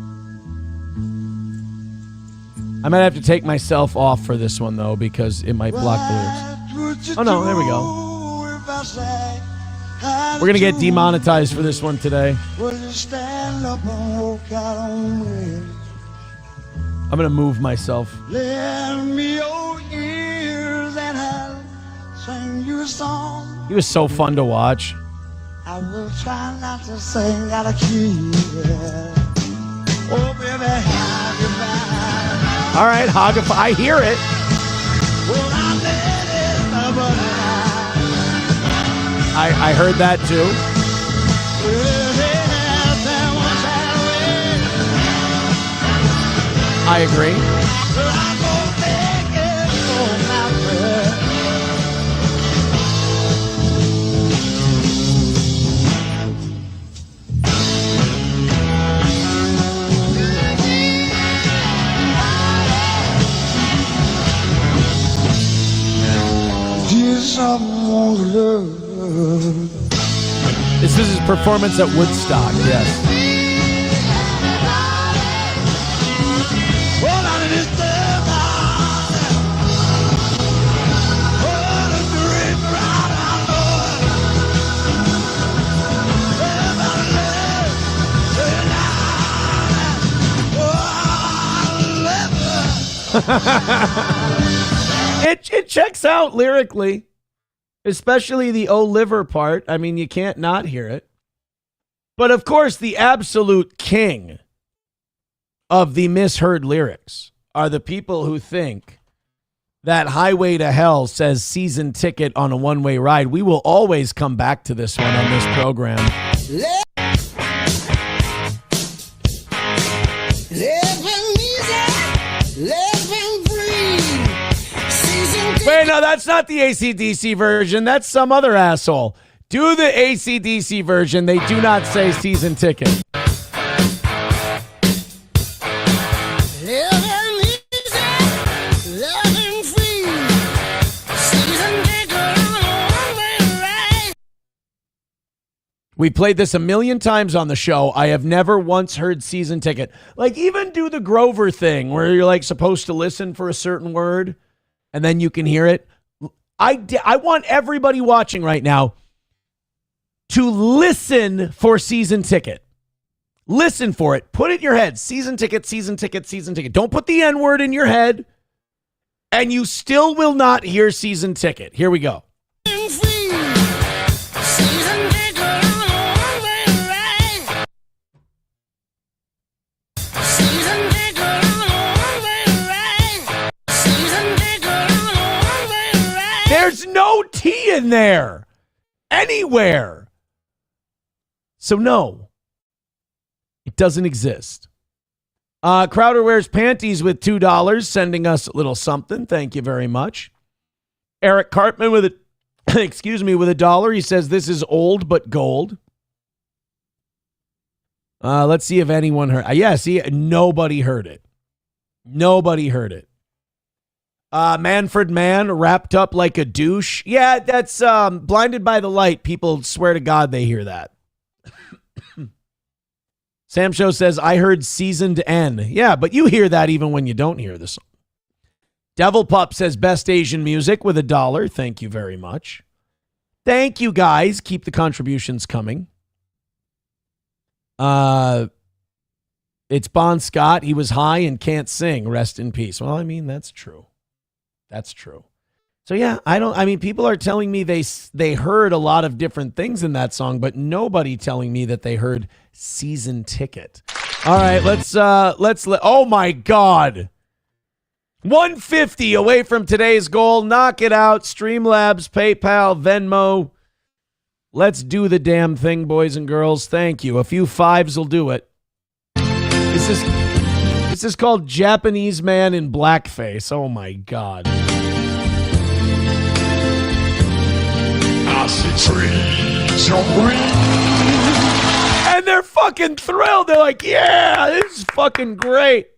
I might have to take myself off for this one though, because it might block the lyrics. Oh no, there we go. We're gonna get demonetized for this one today. I'm gonna move myself. Lend me your ears and I'll sing you a song. He was so fun to watch. I will try not to sing out of key. Oh, baby, all right, Hogify. I hear it. I heard that too. I agree. This is his performance at Woodstock, yes. It checks out lyrically. Especially the O liver part. I mean, you can't not hear it. But of course, the absolute king of the misheard lyrics are the people who think that Highway to Hell says season ticket on a one-way ride. We will always come back to this one on this program. Wait, no, that's not the AC/DC version. That's some other asshole. Do the AC/DC version. They do not say season ticket. Living easy, living free. Season We played this a million times on the show. I have never once heard season ticket. Like, even do the Grover thing where you're like supposed to listen for a certain word and then you can hear it. I want everybody watching right now to listen for season ticket. Listen for it. Put it in your head. Season ticket, season ticket, season ticket. Don't put the N word in your head. And you still will not hear season ticket. Here we go. There's no T in there anywhere. So no, it doesn't exist. Crowder wears panties with $2, sending us a little something. Thank you very much. Eric Cartman with with $1. He says this is old but gold. Let's see if anyone heard. Nobody heard it. Nobody heard it. Manfred Mann wrapped up like a douche. Yeah, that's Blinded by the Light. People swear to God they hear that. Sam Show says, I heard seasoned N. Yeah, but you hear that even when you don't hear the song. Devil Pup says best Asian music with $1. Thank you very much. Thank you, guys. Keep the contributions coming. It's Bon Scott. He was high and can't sing. Rest in peace. Well, I mean, that's true. That's true. So yeah, people are telling me they heard a lot of different things in that song, but nobody telling me that they heard season ticket. All right, oh my God. 150 away from today's goal. Knock it out. Streamlabs, PayPal, Venmo. Let's do the damn thing, boys and girls. Thank you. A few fives will do it. This is called Japanese Man in Blackface. Oh my God. I see trees of green. And they're fucking thrilled. They're like, yeah, this is fucking great.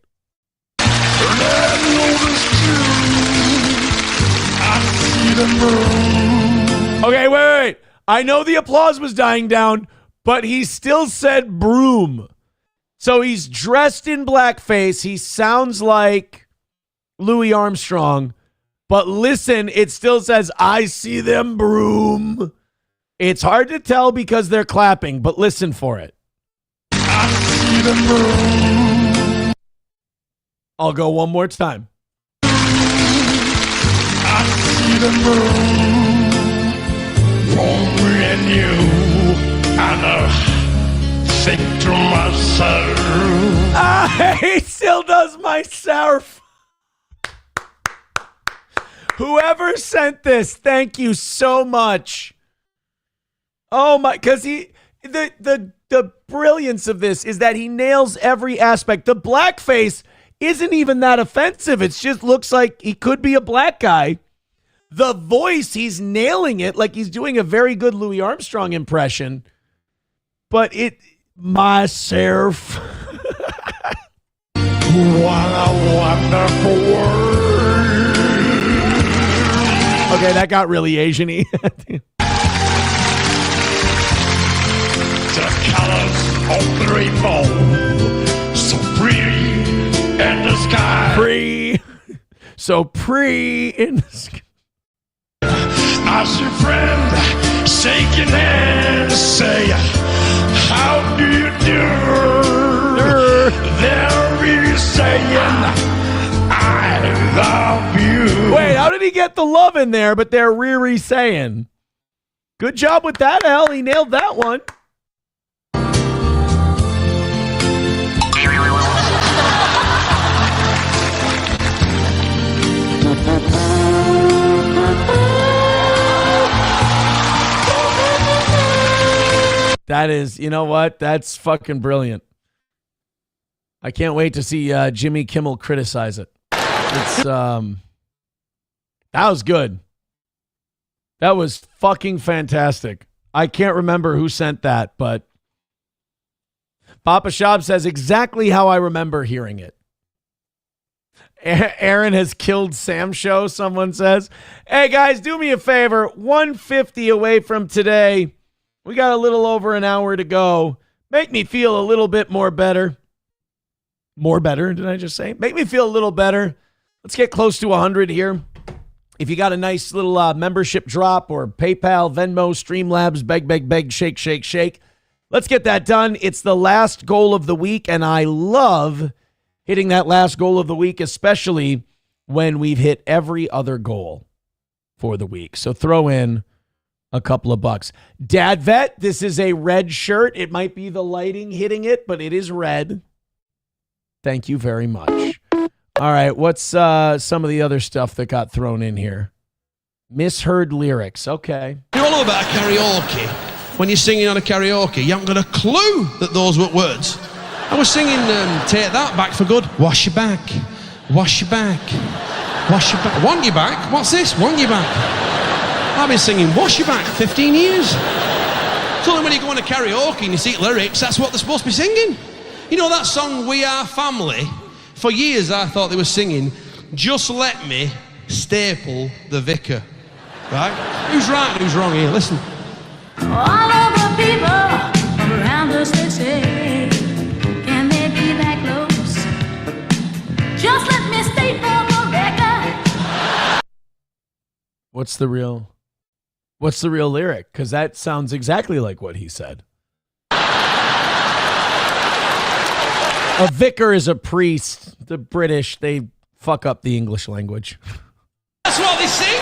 Okay, wait. I know the applause was dying down, but he still said broom. So he's dressed in blackface. He sounds like Louis Armstrong. But listen, it still says, I see them broom. It's hard to tell because they're clapping, but listen for it. I see them broom. I'll go one more time. I see them broom. Only in you, and think to myself. He still does myself. Whoever sent this, thank you so much. Oh my, because the brilliance of this is that he nails every aspect. The blackface isn't even that offensive. It just looks like he could be a black guy. The voice, he's nailing it like he's doing a very good Louis Armstrong impression. But myself. What a wonderful world. Okay, that got really Asian-y. The colors of the rainbow, so pretty in the sky. So pretty in the sky. I see friends shaking hands, say, how do you do? They're really saying, I love you. Wait, how did he get the love in there, but they're really saying? Good job with that, Al. He nailed that one. That is, you know what? That's fucking brilliant. I can't wait to see Jimmy Kimmel criticize it. It's that was good. That was fucking fantastic. I can't remember who sent that, but Papa Shab says exactly how I remember hearing it. Aaron has killed Sam Show, someone says. Hey guys, do me a favor. 150 away from today. We got a little over an hour to go. Make me feel a little bit more better. More better, did I just say? Make me feel a little better. Let's get close to 100 here. If you got a nice little membership drop or PayPal, Venmo, Streamlabs, beg, shake, shake, shake. Let's get that done. It's the last goal of the week, and I love hitting that last goal of the week, especially when we've hit every other goal for the week. So throw in a couple of bucks. Dad Vet, this is a red shirt. It might be the lighting hitting it, but it is red. Thank you very much. All right, what's some of the other stuff that got thrown in here? Misheard lyrics. Okay. You all know about karaoke. When you're singing on a karaoke, you haven't got a clue that those were words. I was singing Take That Back for Good. Wash your back. Wash your back. Wash your back. Want your back? What's this? Want your back. I've been singing Wash Your Back 15 years. So then when you go on a karaoke and you see lyrics, that's what they're supposed to be singing. You know that song, We Are Family? For years I thought they were singing, Just Let Me Staple the Vicar. Right? Who's right and who's wrong here? Listen. All of the people around us, they say, can they be that close? Just let me staple the vicar. What's the real lyric? Because that sounds exactly like what he said. A vicar is a priest. The British, they fuck up the English language. That's what they sing.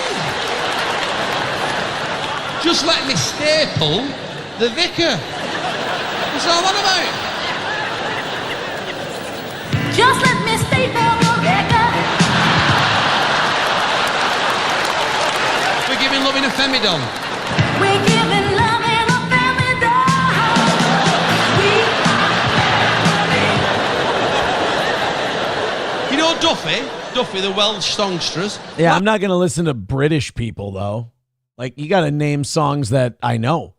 Just let me staple the vicar. What's all that about? Just let me staple the vicar. We're giving love in a femidom. We're giving love in a femidom. You know Duffy, the Welsh songstress. Yeah, I'm not going to listen to British people, though. Like, you got to name songs that I know.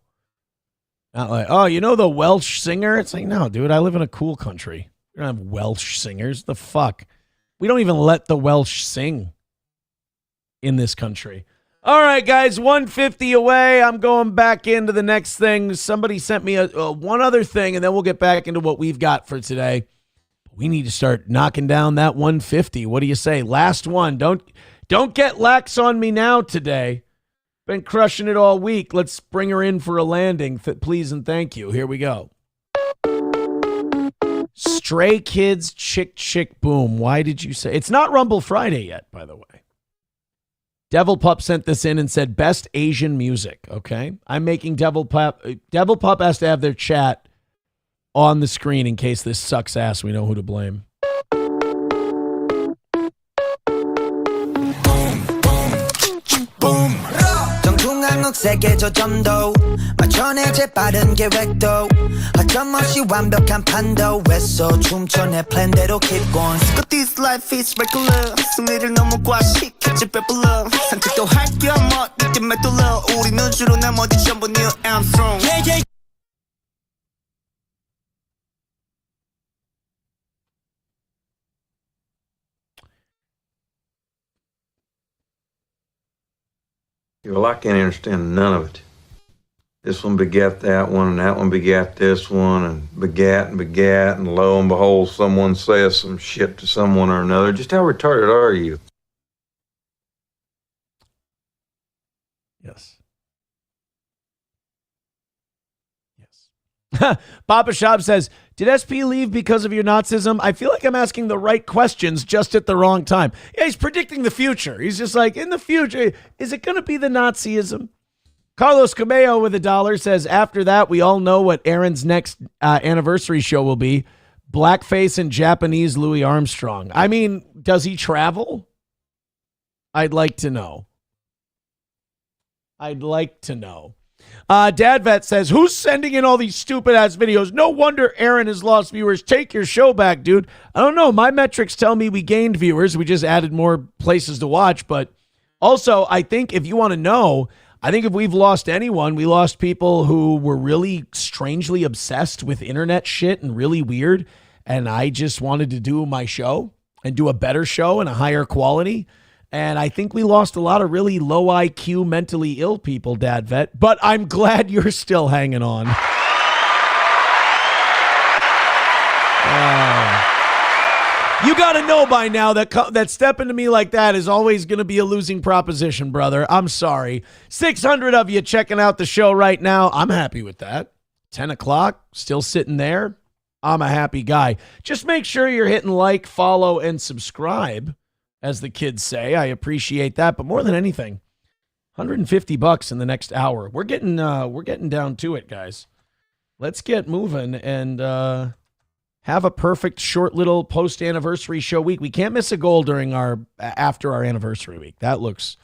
Not like, oh, you know the Welsh singer? It's like, no, dude, I live in a cool country. We don't have Welsh singers. The fuck? We don't even let the Welsh sing in this country. All right, guys, 150 away. I'm going back into the next thing. Somebody sent me one other thing, and then we'll get back into what we've got for today. We need to start knocking down that 150. What do you say? Last one. Don't get lax on me now today. Been crushing it all week. Let's bring her in for a landing. Please and thank you. Here we go. Stray Kids, Chick, Boom. Why did you say? It's not Rumble Friday yet, by the way. Devil Pup sent this in and said, best Asian music. Okay. I'm making Devil Pup. Devil Pup has to have their chat on the screen in case this sucks ass. We know who to blame. boom. 정중앙 억색의 저점도 맞춰내 재빠른 계획도 어쩌없이 완벽한 판도 왜서 춤춰 내 플랜대로 keep going. But this life is regular 승리를 너무 과식했지 배불러 산책도 할겸 어디쯤에 뚫려 우리는 주로 나머지 전부 Neil Armstrong. Well, I can't understand none of it. This one begat that one, and that one begat this one, and begat, and lo and behold, someone says some shit to someone or another. Just how retarded are you? Yes. Papa Shop says, did SP leave because of your Nazism? I feel like I'm asking the right questions just at the wrong time. Yeah, he's predicting the future. He's just like, in the future, is it going to be the Nazism? Carlos Cameo with $1 says, after that, we all know what Aaron's next anniversary show will be. Blackface and Japanese Louis Armstrong. I mean, does he travel? I'd like to know. Dad Vet says, who's sending in all these stupid ass videos? No wonder Aaron has lost viewers. Take your show back, dude. I don't know. My metrics tell me we gained viewers. We just added more places to watch. But also, I think if you want to know, I think if we've lost anyone, we lost people who were really strangely obsessed with internet shit and really weird. And I just wanted to do my show and do a better show and a higher quality. And I think we lost a lot of really low IQ, mentally ill people, Dad Vet. But I'm glad you're still hanging on. You got to know by now that stepping to me like that is always going to be a losing proposition, brother. I'm sorry. 600 of you checking out the show right now. I'm happy with that. 10 o'clock, still sitting there. I'm a happy guy. Just make sure you're hitting like, follow, and subscribe, as the kids say. I appreciate that. But more than anything, $150 in the next hour. We're getting down to it, guys. Let's get moving and have a perfect short little post-anniversary show week. We can't miss a goal during after our anniversary week. That looks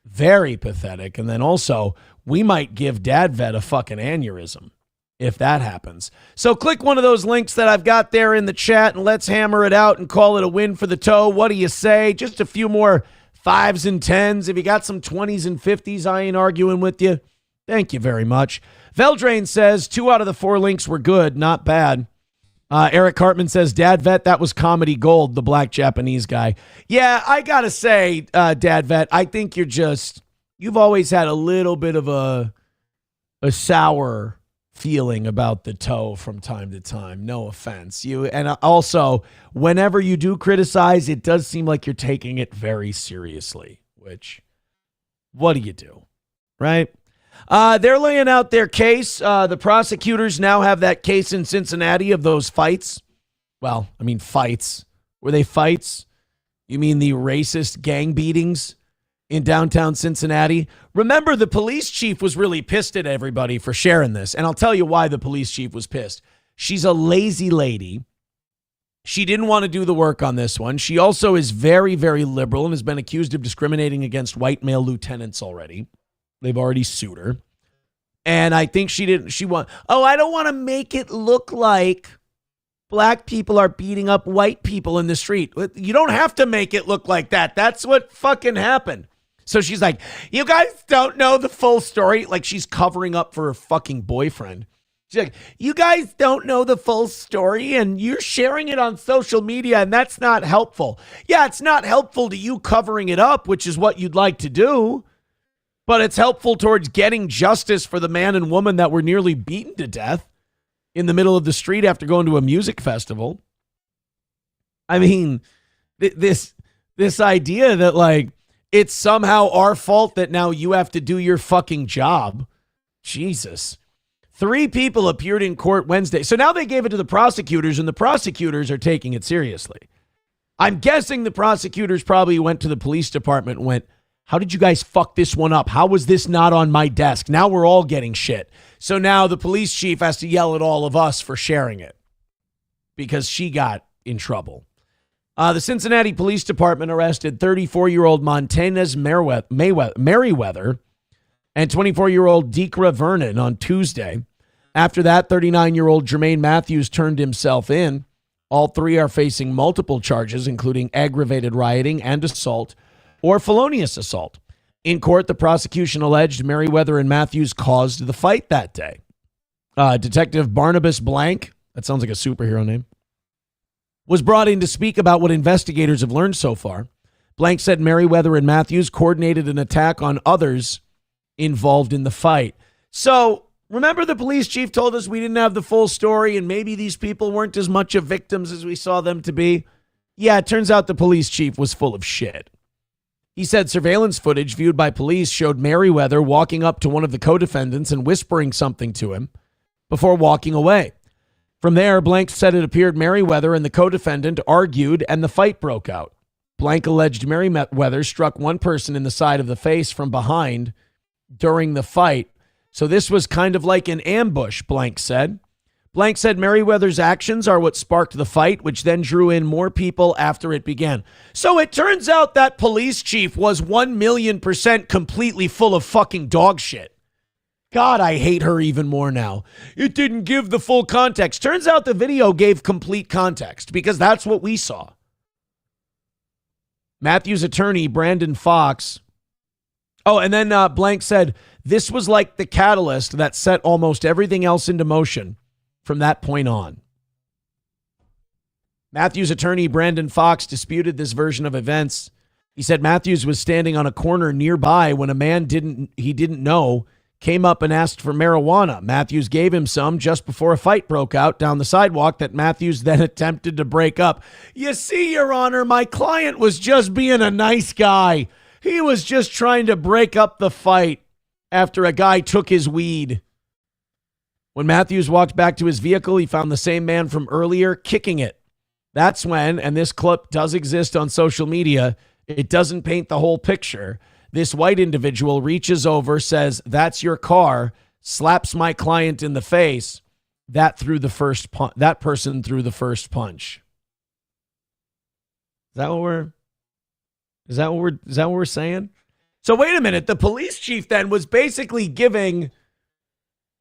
very pathetic. And then also, we might give Dad Vet a fucking aneurysm if that happens. So click one of those links that I've got there in the chat and let's hammer it out and call it a win for the toe. What do you say? Just a few more 5s and 10s. If you got some 20s and 50s, I ain't arguing with you. Thank you very much. Veldrain says 2 out of the 4 links were good. Not bad. Eric Hartman says, Dad Vet, that was comedy gold, the black Japanese guy. Yeah, I got to say, Dad Vet, I think you've always had a little bit of a sour feeling about the toe from time to time. No offense. And also, whenever you do criticize, it does seem like you're taking it very seriously, which, what do you do? Right? They're laying out their case. The prosecutors now have that case in Cincinnati of those fights. Well, I mean, fights. Were they fights? You mean the racist gang beatings in downtown Cincinnati? Remember, the police chief was really pissed at everybody for sharing this. And I'll tell you why the police chief was pissed. She's a lazy lady. She didn't want to do the work on this one. She also is very, very liberal and has been accused of discriminating against white male lieutenants already. They've already sued her. And I think I don't want to make it look like black people are beating up white people in the street. You don't have to make it look like that. That's what fucking happened. So she's like, you guys don't know the full story. Like she's covering up for her fucking boyfriend. She's like, you guys don't know the full story and you're sharing it on social media and that's not helpful. Yeah, it's not helpful to you covering it up, which is what you'd like to do. But it's helpful towards getting justice for the man and woman that were nearly beaten to death in the middle of the street after going to a music festival. I mean, this idea that like it's somehow our fault that now you have to do your fucking job. Jesus. 3 people appeared in court Wednesday. So now they gave it to the prosecutors and the prosecutors are taking it seriously. I'm guessing the prosecutors probably went to the police department and went, how did you guys fuck this one up? How was this not on my desk? Now we're all getting shit. So now the police chief has to yell at all of us for sharing it because she got in trouble. The Cincinnati Police Department arrested 34-year-old Montanez Merriweather and 24-year-old Dekra Vernon on Tuesday. After that, 39-year-old Jermaine Matthews turned himself in. All 3 are facing multiple charges, including aggravated rioting and assault, or felonious assault. In court, the prosecution alleged Merriweather and Matthews caused the fight that day. Detective Barnabas Blank, that sounds like a superhero name, was brought in to speak about what investigators have learned so far. Blank said Merriweather and Matthews coordinated an attack on others involved in the fight. So, remember the police chief told us we didn't have the full story and maybe these people weren't as much of victims as we saw them to be? Yeah, it turns out the police chief was full of shit. He said surveillance footage viewed by police showed Merriweather walking up to one of the co-defendants and whispering something to him before walking away. From there, Blank said it appeared Merriweather and the co-defendant argued and the fight broke out. Blank alleged Merriweather struck one person in the side of the face from behind during the fight. So this was kind of like an ambush, Blank said. Blank said Merriweather's actions are what sparked the fight, which then drew in more people after it began. So it turns out that police chief was 1,000,000% completely full of fucking dog shit. God, I hate her even more now. It didn't give the full context. Turns out the video gave complete context because that's what we saw. Matthew's attorney, Brandon Fox. Oh, and then Blank said, this was like the catalyst that set almost everything else into motion from that point on. Matthew's attorney, Brandon Fox, disputed this version of events. He said Matthews was standing on a corner nearby when a man he didn't know came up and asked for marijuana. Matthews gave him some just before a fight broke out down the sidewalk that Matthews then attempted to break up. You see, Your Honor, my client was just being a nice guy. He was just trying to break up the fight after a guy took his weed. When Matthews walked back to his vehicle, he found the same man from earlier kicking it. That's when, and this clip does exist on social media, it doesn't paint the whole picture. This white individual reaches over, says, "That's your car," slaps my client in the face. That person threw the first punch. Is that what we're saying? So wait a minute. The police chief then was basically giving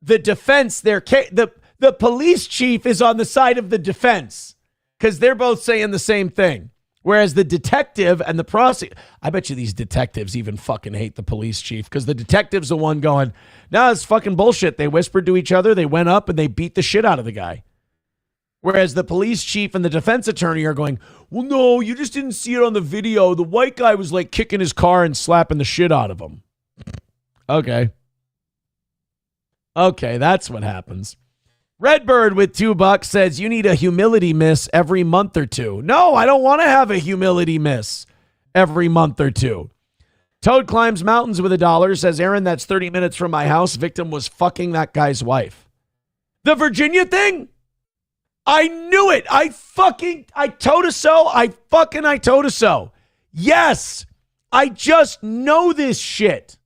the defense their case. The police chief is on the side of the defense because they're both saying the same thing. Whereas the detective and the prosecutor, I bet you these detectives even fucking hate the police chief because the detective's the one going, "No, it's fucking bullshit." They whispered to each other. They went up and they beat the shit out of the guy. Whereas the police chief and the defense attorney are going, "Well, no, you just didn't see it on the video. The white guy was like kicking his car and slapping the shit out of him." Okay, that's what happens. Redbird with $2 says, "You need a humility miss every month or two." No, I don't want to have a humility miss every month or two. Toad Climbs Mountains with $1 says, "Aaron, that's 30 minutes from my house. Victim was fucking that guy's wife." The Virginia thing? I knew it. I told us so. I told us so. Yes, I just know this shit.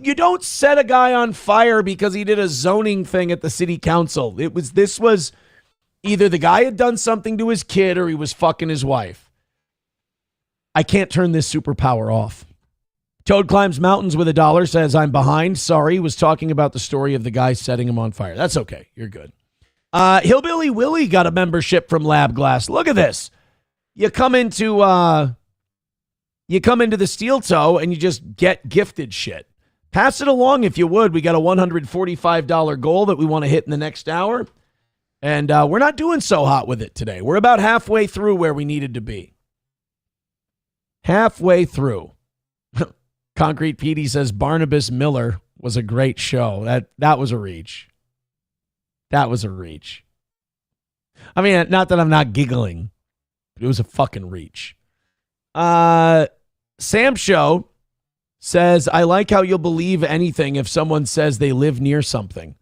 You don't set a guy on fire because he did a zoning thing at the city council. This was either the guy had done something to his kid or he was fucking his wife. I can't turn this superpower off. Toad Climbs Mountains with $1 says, "I'm behind. Sorry, was talking about the story of the guy setting him on fire." That's okay. You're good. Hillbilly Willie got a membership from Lab Glass. Look at this. You come into the Steel Toe and you just get gifted shit. Pass it along if you would. We got a $145 goal that we want to hit in the next hour. And we're not doing so hot with it today. We're about halfway through where we needed to be. Halfway through. Concrete Petey says Barnabas Miller was a great show. That was a reach. That was a reach. I mean, not that I'm not giggling, but it was a fucking reach. Sam Show says, "I like how you'll believe anything if someone says they live near something."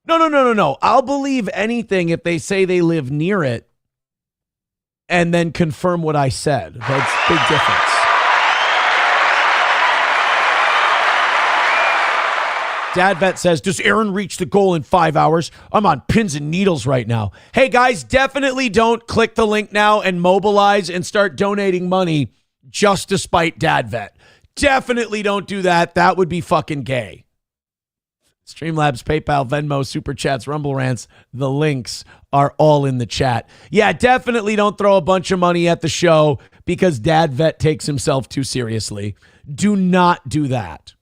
No. I'll believe anything if they say they live near it and then confirm what I said. That's a big difference. Dad Vet says, "Does Aaron reach the goal in 5 hours? I'm on pins and needles right now." Hey, guys, definitely don't click the link now and mobilize and start donating money just to spite Dad Vet. Definitely don't do that. That would be fucking gay. Streamlabs, PayPal, Venmo, Super Chats, Rumble Rants. The links are all in the chat. Yeah, definitely don't throw a bunch of money at the show because Dad Vet takes himself too seriously. Do not do that.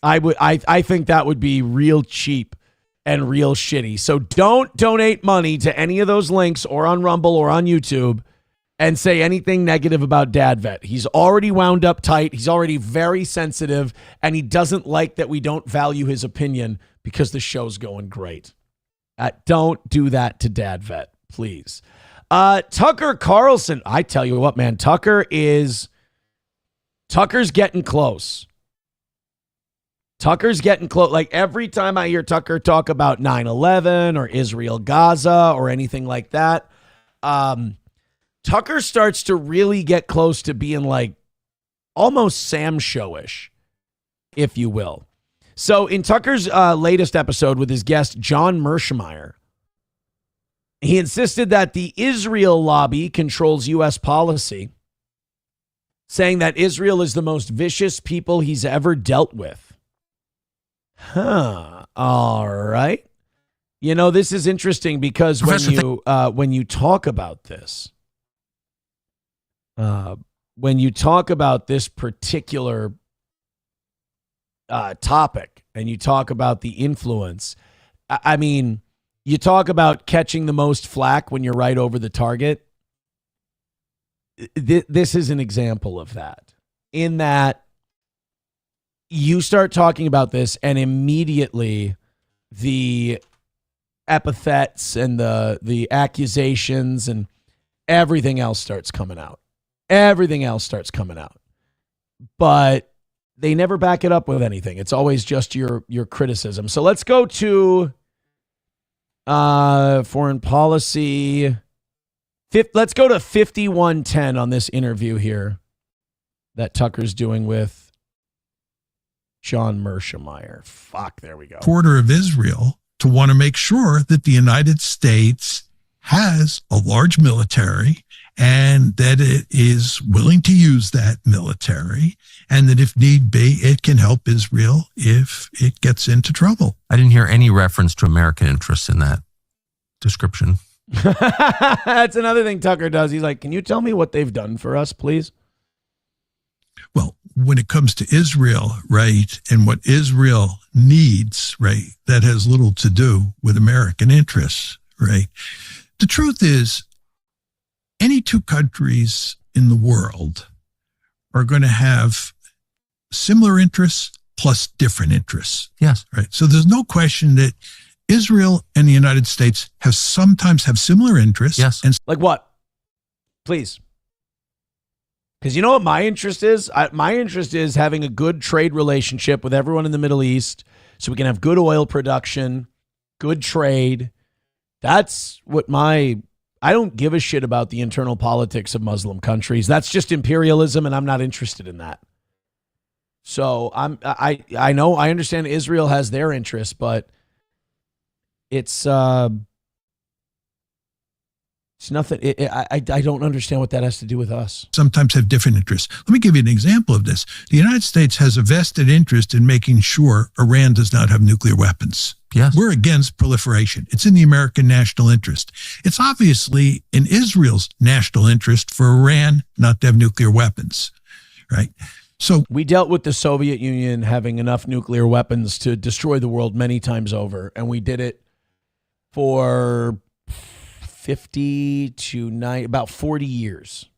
I think that would be real cheap and real shitty. So don't donate money to any of those links or on Rumble or on YouTube and say anything negative about Dad Vet. He's already wound up tight. He's already very sensitive, and he doesn't like that we don't value his opinion because the show's going great. Don't do that to Dad Vet, please. Tucker Carlson. I tell you what, man, Tucker's getting close. Tucker's getting close. Like every time I hear Tucker talk about 9/11 or Israel, Gaza or anything like that, Tucker starts to really get close to being like almost Sam Showish, if you will. So in Tucker's latest episode with his guest, John Mershmeyer, he insisted that the Israel lobby controls U.S. policy, saying that Israel is the most vicious people he's ever dealt with. All right. You know, this is interesting because when you talk about this, when you talk about this particular topic and you talk about the influence, I mean, you talk about catching the most flack when you're right over the target. this is an example of that, in that you start talking about this and immediately the epithets and the accusations and everything else starts coming out. But they never back it up with anything. It's always just your criticism. So let's go to foreign policy. Let's go to 5110 on this interview here that Tucker's doing with John Mearsheimer. Fuck, there we go. Quarter of Israel to want to make sure that the United States has a large military and that it is willing to use that military, and that if need be, it can help Israel if it gets into trouble. I didn't hear any reference to American interests in that description. That's another thing Tucker does. He's like, can you tell me what they've done for us, please? Well, when it comes to Israel, right, and what Israel needs, right, that has little to do with American interests, right? The truth is, any two countries in the world are going to have similar interests plus different interests. Yes. Right. So there's no question that Israel and the United States sometimes have similar interests. Yes. And like what? Please. Because you know what my interest is? My interest is having a good trade relationship with everyone in the Middle East so we can have good oil production, good trade. That's what I don't give a shit about the internal politics of Muslim countries. That's just imperialism, and I'm not interested in that. So I know, I understand Israel has their interests, but it's nothing. I don't understand what that has to do with us. Sometimes have different interests. Let me give you an example of this. The United States has a vested interest in making sure Iran does not have nuclear weapons. Yes. We're against proliferation. It's in the American national interest. It's obviously in Israel's national interest for Iran not to have nuclear weapons, right? So we dealt with the Soviet Union having enough nuclear weapons to destroy the world many times over, and we did it for 50 to 9, about 40 years.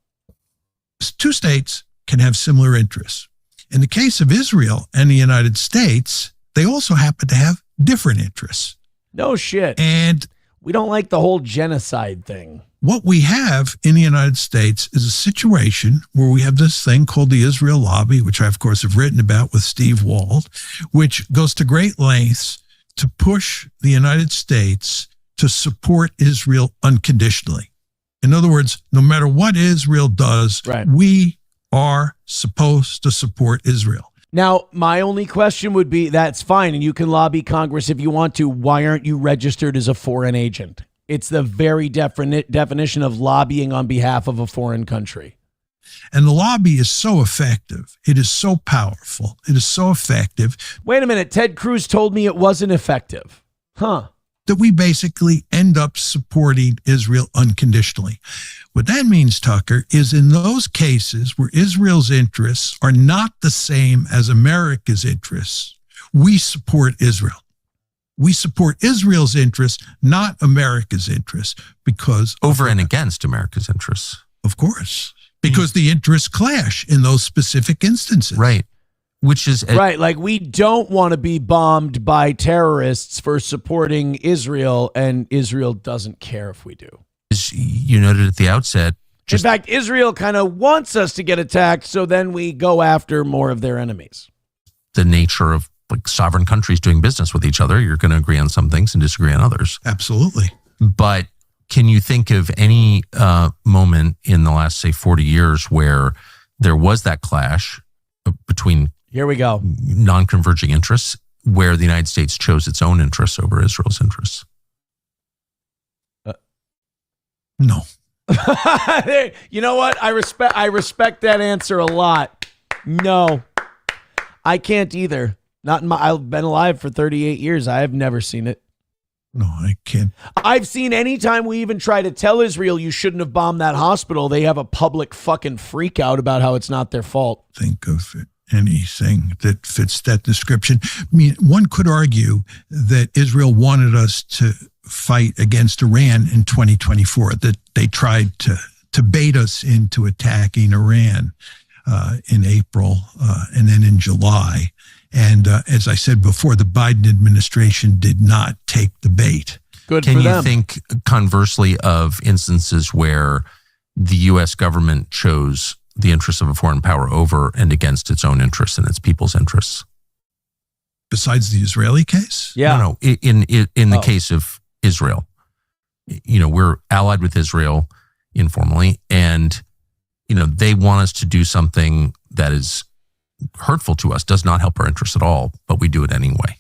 Two states can have similar interests. In the case of Israel and the United States, they also happen to have different interests. No shit. And we don't like the whole genocide thing. What we have in the United States is a situation where we have this thing called the Israel lobby, which I, of course, have written about with Steve Wald, which goes to great lengths to push the United States to support Israel unconditionally. In other words, no matter what Israel does, we are supposed to support Israel. Now, my only question would be, that's fine, and you can lobby Congress if you want to. Why aren't you registered as a foreign agent? It's the very definition of lobbying on behalf of a foreign country. And the lobby is so effective. It is so powerful. It is so effective. Wait a minute. Ted Cruz told me it wasn't effective. Huh. That we basically end up supporting Israel unconditionally. What that means, Tucker, is in those cases where Israel's interests are not the same as America's interests, we support Israel. We support Israel's interests, not America's interests, because... Over and against America's interests. Of course. Because the interests clash in those specific instances. Right. Which is... right, like we don't want to be bombed by terrorists for supporting Israel, and Israel doesn't care if we do. As you noted at the outset... In fact, Israel kind of wants us to get attacked, so then we go after more of their enemies. The nature of like sovereign countries doing business with each other, you're going to agree on some things and disagree on others. Absolutely. But can you think of any moment in the last, say, 40 years where there was that clash between... Here we go. Non-converging interests, where the United States chose its own interests over Israel's interests? No. You know what? I respect that answer a lot. No, I can't either. Not in my. I've been alive for 38 years. I have never seen it. No, I can't. I've seen anytime we even try to tell Israel you shouldn't have bombed that hospital, they have a public fucking freak out about how it's not their fault. Think of it. Anything that fits that description. I mean, one could argue that Israel wanted us to fight against Iran in 2024, that they tried to to bait us into attacking Iran in April and then in July. And as I said before, the Biden administration did not take the bait. Good Can for you them. think conversely of instances where the U.S. government chose the interests of a foreign power over and against its own interests and its people's interests? Besides the Israeli case? Yeah. No, in the case of Israel, we're allied with Israel informally, and they want us to do something that is hurtful to us, does not help our interests at all, but we do it anyway.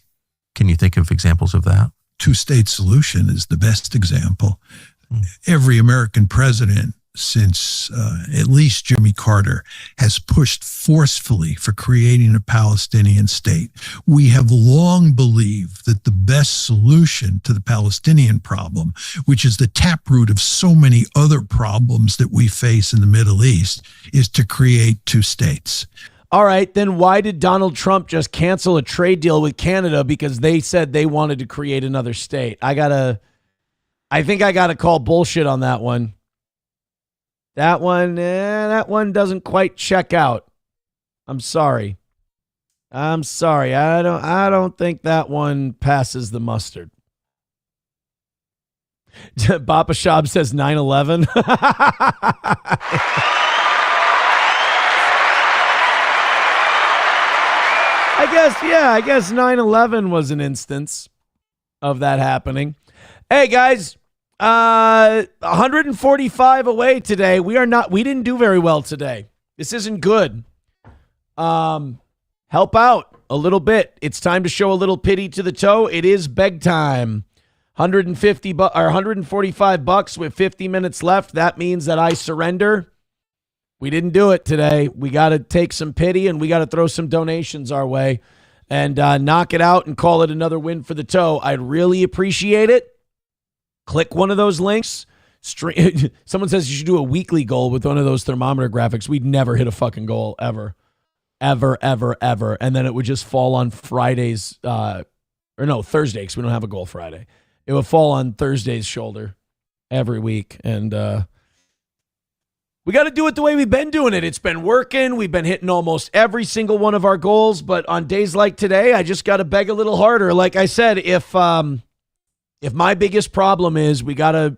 Can you think of examples of that? Two-state solution is the best example. Every American president since at least Jimmy Carter has pushed forcefully for creating a Palestinian state. We have long believed that the best solution to the Palestinian problem, which is the taproot of so many other problems that we face in the Middle East, is to create two states. All right, then why did Donald Trump just cancel a trade deal with Canada because they said they wanted to create another state? I think I gotta call bullshit on that one. That one doesn't quite check out. I'm sorry. I don't think that one passes the mustard. Bapa Shab says 9/11. I guess 9/11 was an instance of that happening. Hey guys, 145 away today. We didn't do very well today. This isn't good. Help out a little bit. It's time to show a little pity to the toe. It is beg time. 145 bucks with 50 minutes left. That means that I surrender. We didn't do it today. We got to take some pity and we got to throw some donations our way and knock it out and call it another win for the toe. I'd really appreciate it. Click one of those links. Someone says you should do a weekly goal with one of those thermometer graphics. We'd never hit a fucking goal ever. Ever. And then it would just fall on Fridays, Thursday, because we don't have a goal Friday. It would fall on Thursday's shoulder every week. And we got to do it the way we've been doing it. It's been working. We've been hitting almost every single one of our goals. But on days like today, I just got to beg a little harder. Like I said, if my biggest problem is we got to,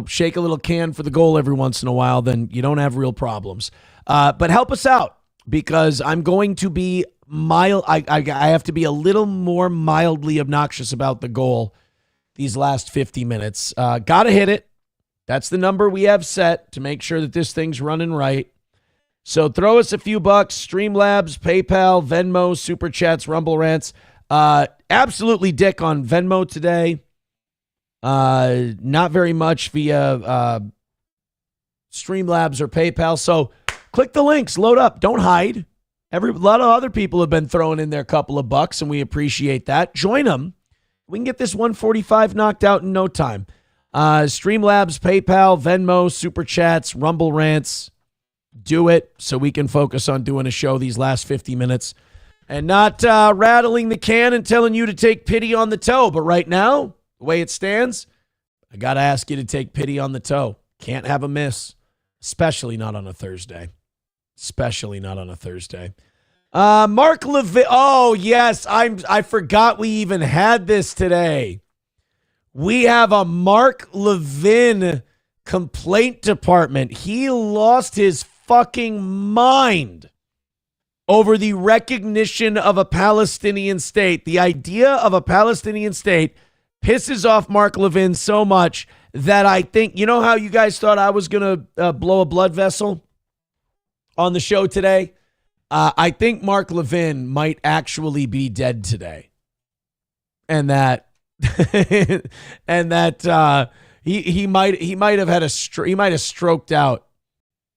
shake a little can for the goal every once in a while, then you don't have real problems. But help us out because I'm going to be mild. I have to be a little more mildly obnoxious about the goal these last 50 minutes. Got to hit it. That's the number we have set to make sure that this thing's running right. So throw us a few bucks. Streamlabs, PayPal, Venmo, Super Chats, Rumble Rants. Absolutely dick on Venmo today. Not very much via Streamlabs or PayPal. So click the links, load up, don't hide. A lot of other people have been throwing in their couple of bucks, and we appreciate that. Join them. We can get this 145 knocked out in no time. Streamlabs, PayPal, Venmo, Super Chats, Rumble Rants. Do it so we can focus on doing a show these last 50 minutes and not rattling the can and telling you to take pity on the toe. But right now, the way it stands, I got to ask you to take pity on the toe. Can't have a miss, especially not on a Thursday. Mark Levin. Oh, yes. I forgot we even had this today. We have a Mark Levin complaint department. He lost his fucking mind over the recognition of a Palestinian state. The idea of a Palestinian state pisses off Mark Levin so much that I think, you know how you guys thought I was going to blow a blood vessel on the show today? I think Mark Levin might actually be dead today. And that he might have had he might have stroked out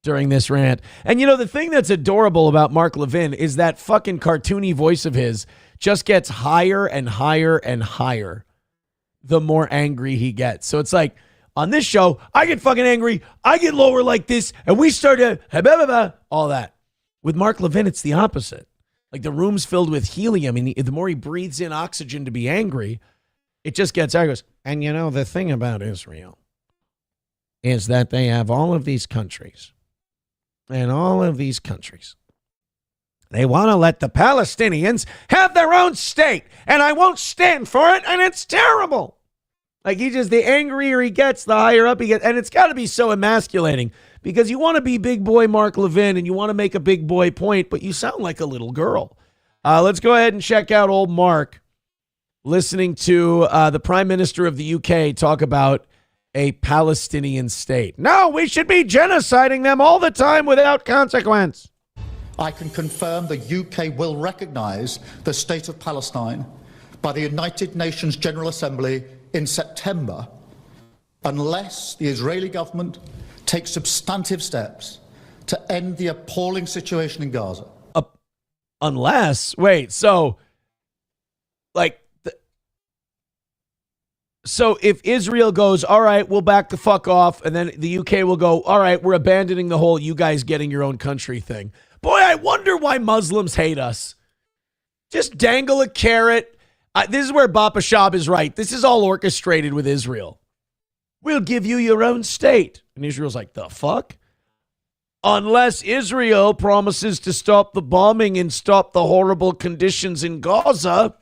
during this rant. And the thing that's adorable about Mark Levin is that fucking cartoony voice of his just gets higher and higher and higher the more angry he gets. So it's like on this show, I get fucking angry, I get lower like this, and we start to all that. With Mark Levin, it's the opposite. Like the room's filled with helium, and the more he breathes in oxygen to be angry, it just gets angry. And the thing about Israel is that they have all of these countries. And all of these countries, they want to let the Palestinians have their own state. And I won't stand for it. And it's terrible. Like, the angrier he gets, the higher up he gets. And it's got to be so emasculating because you want to be big boy Mark Levin and you want to make a big boy point, but you sound like a little girl. Let's go ahead and check out old Mark listening to the Prime Minister of the UK talk about a Palestinian state. No, we should be genociding them all the time without consequence. I can confirm the UK will recognise the state of Palestine by the United Nations General Assembly in September unless the Israeli government takes substantive steps to end the appalling situation in Gaza. So if Israel goes, all right, we'll back the fuck off, and then the UK will go, all right, we're abandoning the whole you guys getting your own country thing. Boy, I wonder why Muslims hate us. Just dangle a carrot. This is where Bapa Shab is right. This is all orchestrated with Israel. We'll give you your own state. And Israel's like, the fuck? Unless Israel promises to stop the bombing and stop the horrible conditions in Gaza.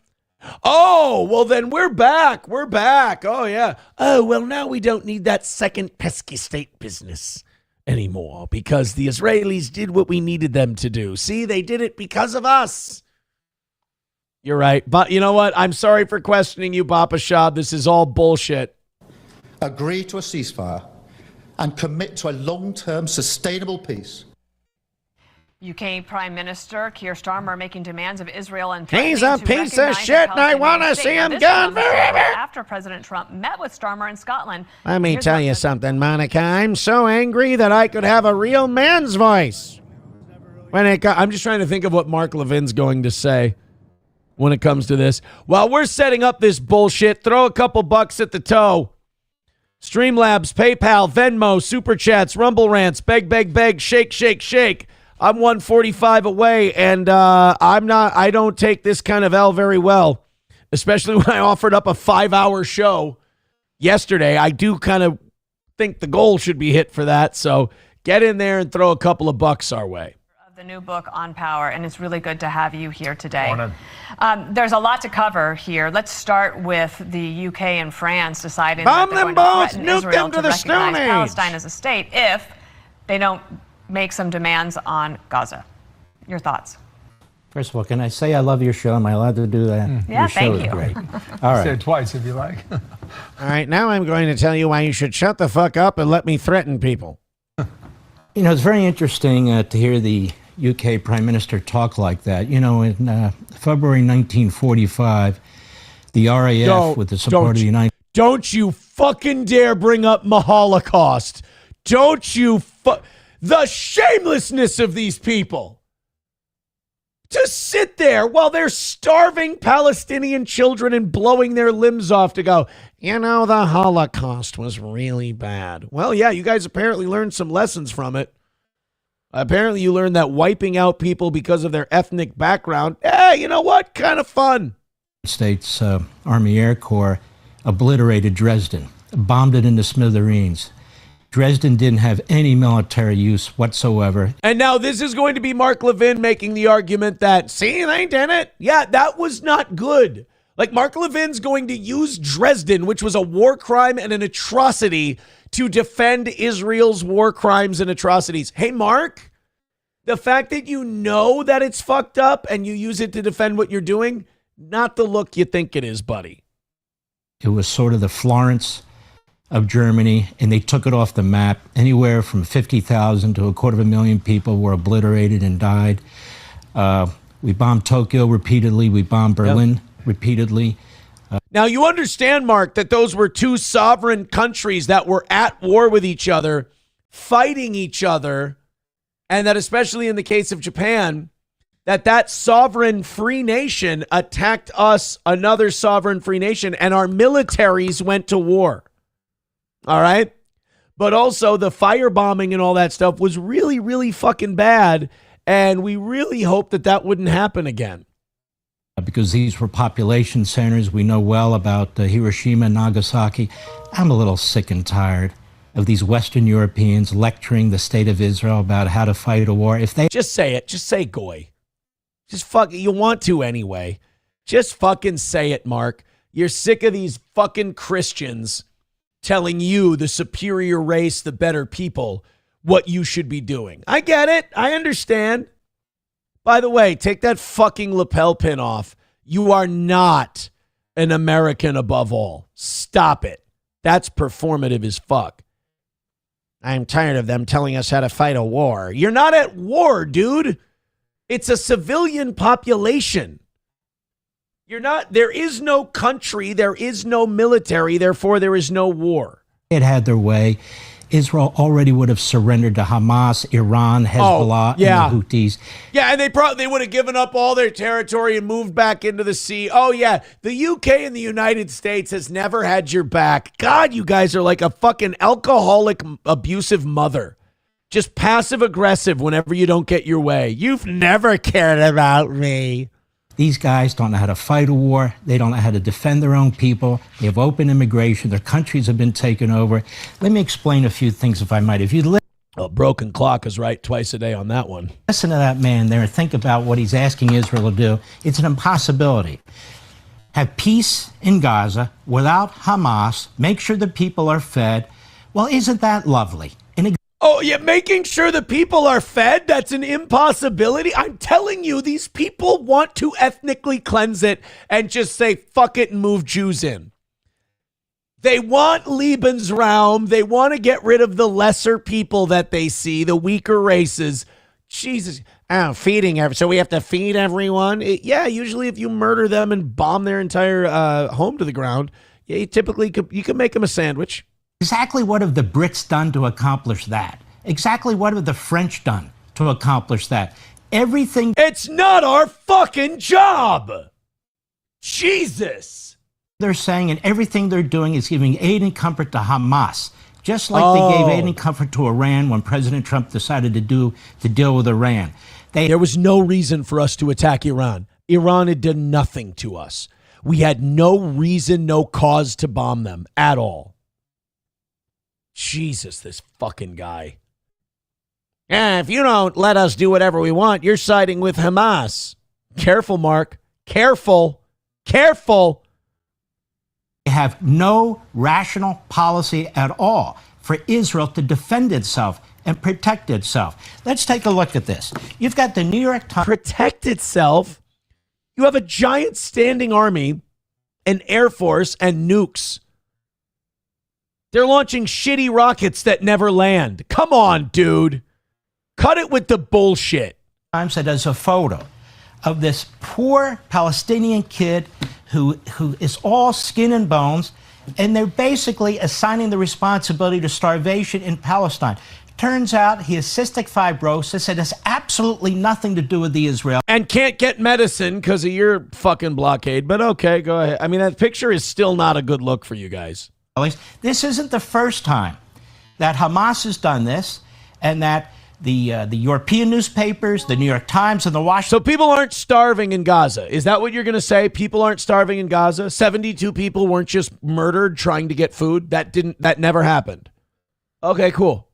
Oh, well, then we're back. We're back. Oh, yeah. Oh, well, now we don't need that second pesky state business anymore because the Israelis did what we needed them to do. See, they did it because of us. You're right. But you know what? I'm sorry for questioning you, Bapa Shab. This is all bullshit. Agree to a ceasefire and commit to a long-term sustainable peace. UK Prime Minister Keir Starmer making demands of Israel and he's a piece of shit and I want to see him gone forever. After President Trump met with Starmer in Scotland. Let me tell you something, Monica. I'm so angry that I could have a real man's voice. I'm just trying to think of what Mark Levin's going to say when it comes to this. While we're setting up this bullshit, throw a couple bucks at the toe. Streamlabs, PayPal, Venmo, Super Chats, Rumble Rants, beg, shake, shake, shake. I'm 145 away, and I don't take this kind of L very well, especially when I offered up a 5-hour show yesterday. I do kind of think the goal should be hit for that, so get in there and throw a couple of bucks our way. The new book on power, and it's really good to have you here today. Morning. There's a lot to cover here. Let's start with the UK and France deciding bomb that they're them going both, to threaten nuke Israel them to to the recognize Stone Age. Palestine as a state if they don't make some demands on Gaza. Your thoughts? First of all, can I say I love your show? Am I allowed to do that? Yeah, your show thank is you. Great. All right. Say it twice if you like. All right, now I'm going to tell you why you should shut the fuck up and let me threaten people. You know, it's very interesting to hear the UK Prime Minister talk like that. You know, in February 1945, the RAF, with the support of the United... Don't you fucking dare bring up Holocaust. Don't you the shamelessness of these people to sit there while they're starving Palestinian children and blowing their limbs off to go, you know, the Holocaust was really bad. Well, yeah, you guys apparently learned some lessons from it. Apparently you learned that wiping out people because of their ethnic background, you know what? Kind of fun. States Army Air Corps obliterated Dresden, bombed it into smithereens. Dresden didn't have any military use whatsoever. And now this is going to be Mark Levin making the argument that, see, they did it. Yeah, that was not good. Like, Mark Levin's going to use Dresden, which was a war crime and an atrocity, to defend Israel's war crimes and atrocities. Hey, Mark, the fact that you know that it's fucked up and you use it to defend what you're doing, not the look you think it is, buddy. It was sort of the Florence of Germany, and they took it off the map. Anywhere from 50,000 to 250,000 people were obliterated and died. We bombed Tokyo repeatedly. We bombed Berlin repeatedly. Now, you understand, Mark, that those were two sovereign countries that were at war with each other, fighting each other, and that especially in the case of Japan, that sovereign free nation attacked us, another sovereign free nation, and our militaries went to war. All right? But also the firebombing and all that stuff was really, really fucking bad, and we really hope that wouldn't happen again. Because these were population centers. We know well about Hiroshima and Nagasaki. I'm a little sick and tired of these Western Europeans lecturing the state of Israel about how to fight a war. If they just say it, just say goy. Just fuck it. You want to anyway. Just fucking say it, Mark. You're sick of these fucking Christians telling you, the superior race, the better people, what you should be doing. I get it. I understand. By the way, take that fucking lapel pin off. You are not an American above all. Stop it. That's performative as fuck. I'm tired of them telling us how to fight a war. You're not at war, dude. It's a civilian population. You're not, there is no country, there is no military, therefore there is no war. It had their way. Israel already would have surrendered to Hamas, Iran, Hezbollah, and the Houthis. Yeah, and they would have given up all their territory and moved back into the sea. Oh, yeah, the UK and the United States has never had your back. God, you guys are like a fucking alcoholic, abusive mother. Just passive-aggressive whenever you don't get your way. You've never cared about me. These guys don't know how to fight a war. They don't know how to defend their own people. They have open immigration. Their countries have been taken over. Let me explain a few things, if I might. If you a broken clock is right twice a day on that one. Listen to that man there and think about what he's asking Israel to do. It's an impossibility. Have peace in Gaza without Hamas. Make sure the people are fed. Well, isn't that lovely? Oh, yeah, making sure the people are fed? That's an impossibility. I'm telling you, these people want to ethnically cleanse it and just say, fuck it, and move Jews in. They want Lebensraum. They want to get rid of the lesser people that they see, the weaker races. Jesus. Feeding. So we have to feed everyone? Yeah, usually if you murder them and bomb their entire home to the ground, yeah, you can make them a sandwich. Exactly what have the Brits done to accomplish that? Exactly what have the French done to accomplish that? Everything. It's not our fucking job. Jesus. They're saying, and everything they're doing is giving aid and comfort to Hamas, just like they gave aid and comfort to Iran when President Trump decided to deal with Iran. There was no reason for us to attack Iran. Iran had done nothing to us. We had no reason, no cause to bomb them at all. Jesus, this fucking guy. Yeah, if you don't let us do whatever we want, you're siding with Hamas. Careful, Mark. Careful. Careful. They have no rational policy at all for Israel to defend itself and protect itself. Let's take a look at this. You've got the New York Times. Protect itself? You have a giant standing army, an air force, and nukes. They're launching shitty rockets that never land. Come on, dude. Cut it with the bullshit. Times that as a photo of this poor Palestinian kid who is all skin and bones, and they're basically assigning the responsibility to starvation in Palestine. Turns out he has cystic fibrosis. It has absolutely nothing to do with the Israel. And can't get medicine because of your fucking blockade. But okay, go ahead. I mean, that picture is still not a good look for you guys. This isn't the first time that Hamas has done this, and that the European newspapers, the New York Times, and the Washington. So people aren't starving in Gaza. Is that what you're going to say? People aren't starving in Gaza? 72 people weren't just murdered trying to get food? That never happened. Okay, cool.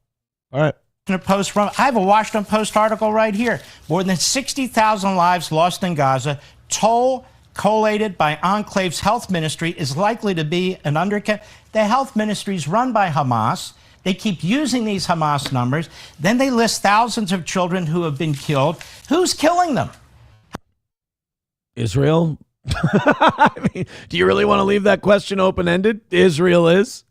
All right. I have a Washington Post article right here. More than 60,000 lives lost in Gaza. Toll collated by Enclave's health ministry is likely to be an undercount. The health ministry is run by Hamas. They keep using these Hamas numbers. Then they list thousands of children who have been killed. Who's killing them? Israel? I mean, do you really want to leave that question open-ended? Israel is?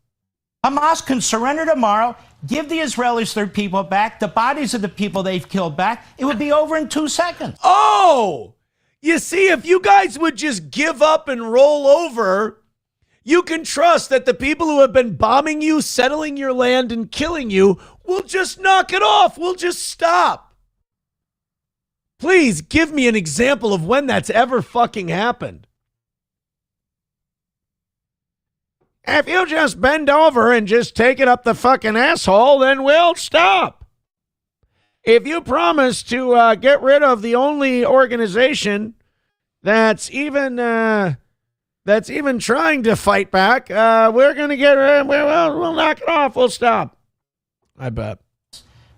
Hamas can surrender tomorrow, give the Israelis their people back, the bodies of the people they've killed back. It would be over in 2 seconds. Oh! You see, if you guys would just give up and roll over, you can trust that the people who have been bombing you, settling your land, and killing you will just knock it off. We'll just stop. Please give me an example of when that's ever fucking happened. If you just bend over and just take it up the fucking asshole, then we'll stop. If you promise to get rid of the only organization that's even trying to fight back, we're going to get rid. We'll knock it off. We'll stop. I bet.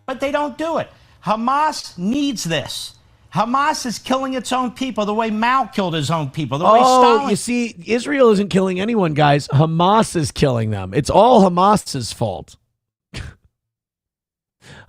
But they don't do it. Hamas needs this. Hamas is killing its own people the way Mao killed his own people. The way Stalin. You see, Israel isn't killing anyone, guys. Hamas is killing them. It's all Hamas's fault.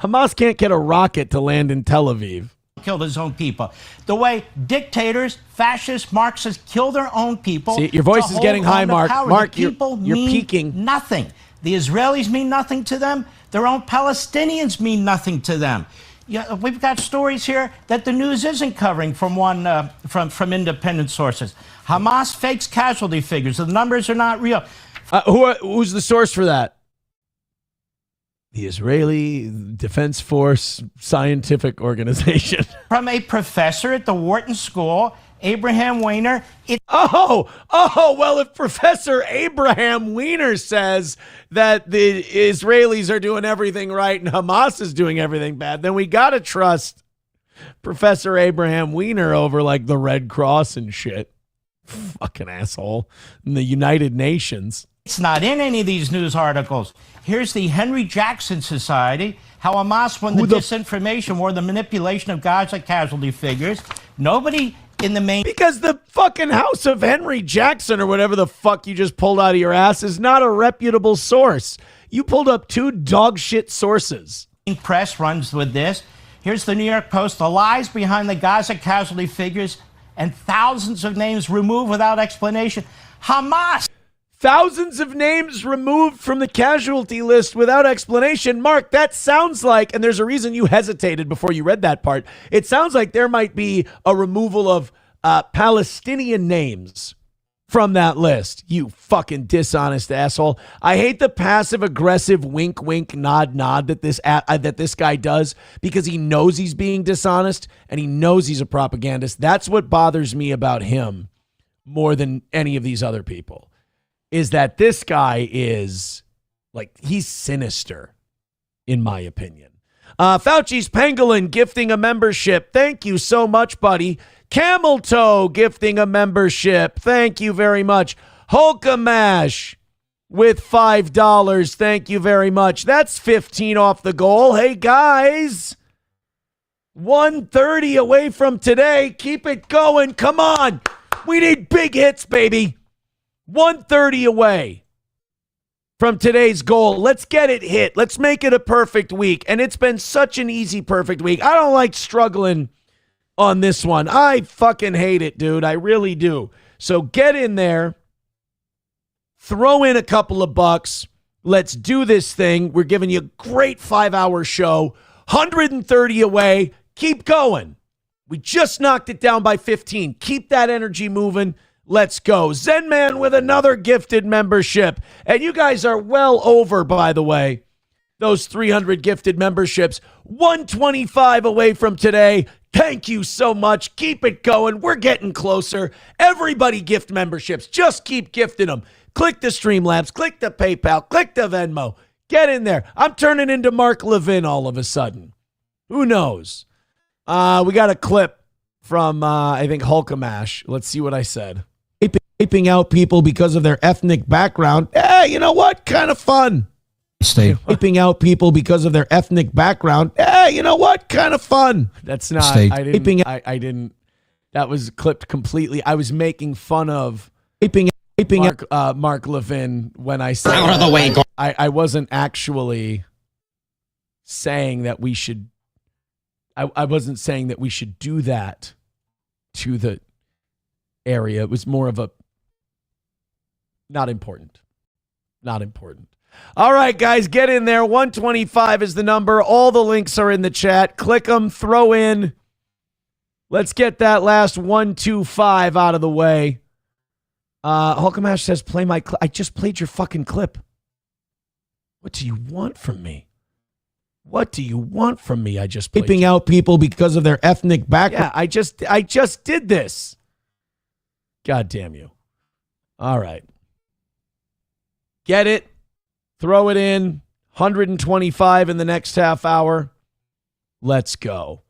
Hamas can't get a rocket to land in Tel Aviv. Killed his own people. The way dictators, fascists, Marxists kill their own people. See, your voice to is getting hold high, on to Mark. power. Mark, The people you're mean peaking. Nothing. The Israelis mean nothing to them. Their own Palestinians mean nothing to them. Yeah, we've got stories here that the news isn't covering from from independent sources. Hamas fakes casualty figures. The numbers are not real. Who's the source for that? The Israeli Defense Force Scientific Organization. From a professor at the Wharton School, Abraham Weiner. Well, if Professor Abraham Weiner says that the Israelis are doing everything right and Hamas is doing everything bad, then we got to trust Professor Abraham Weiner over like the Red Cross and shit. Fucking asshole. And the United Nations. It's not in any of these news articles. Here's the Henry Jackson Society, how Hamas won the disinformation war, the manipulation of Gaza casualty figures. Nobody in the main... Because the fucking House of Henry Jackson or whatever the fuck you just pulled out of your ass is not a reputable source. You pulled up two dog shit sources. Press runs with this. Here's the New York Post, the lies behind the Gaza casualty figures and thousands of names removed without explanation. Hamas... Thousands of names removed from the casualty list without explanation. Mark, that sounds like, and there's a reason you hesitated before you read that part. It sounds like there might be a removal of Palestinian names from that list. You fucking dishonest asshole. I hate the passive aggressive wink, wink, nod, nod that this guy does because he knows he's being dishonest and he knows he's a propagandist. That's what bothers me about him more than any of these other people. Is that this guy is, like, he's sinister, in my opinion. Fauci's Pangolin gifting a membership. Thank you so much, buddy. Camel Toe gifting a membership. Thank you very much. Hulkamash with $5. Thank you very much. That's 15 off the goal. Hey, guys. 130 away from today. Keep it going. Come on. We need big hits, baby. 130 away from today's goal. Let's get it hit. Let's make it a perfect week. And it's been such an easy perfect week. I don't like struggling on this one. I fucking hate it, dude. I really do. So get in there. Throw in a couple of bucks. Let's do this thing. We're giving you a great 5-hour show. 130 away. Keep going. We just knocked it down by 15. Keep that energy moving. Let's go. Zen Man with another gifted membership. And you guys are well over, by the way, those 300 gifted memberships. 125 away from today. Thank you so much. Keep it going. We're getting closer. Everybody gift memberships. Just keep gifting them. Click the Streamlabs. Click the PayPal. Click the Venmo. Get in there. I'm turning into Mark Levin all of a sudden. Who knows? We got a clip from, I think, Hulkamash. Let's see what I said. Aping out people because of their ethnic background. You know what? Kind of fun. Aping out people because of their ethnic background. You know what? Kind of fun. That's not. I didn't. That was clipped completely. I was making fun of aping Mark Levin when I said out of the way. I wasn't actually saying that we should. I wasn't saying that we should do that to the area. It was more of a not important. Not important. All right, guys, get in there. 125 is the number. All the links are in the chat. Click them, throw in. Let's get that last 125 out of the way. Hulkamash says, play my clip. I just played your fucking clip. What do you want from me? What do you want from me? I just played. Keeping out people because of their ethnic background. Yeah, I just did this. God damn you. All right. Get it. Throw it in. 125 in the next half hour. Let's go.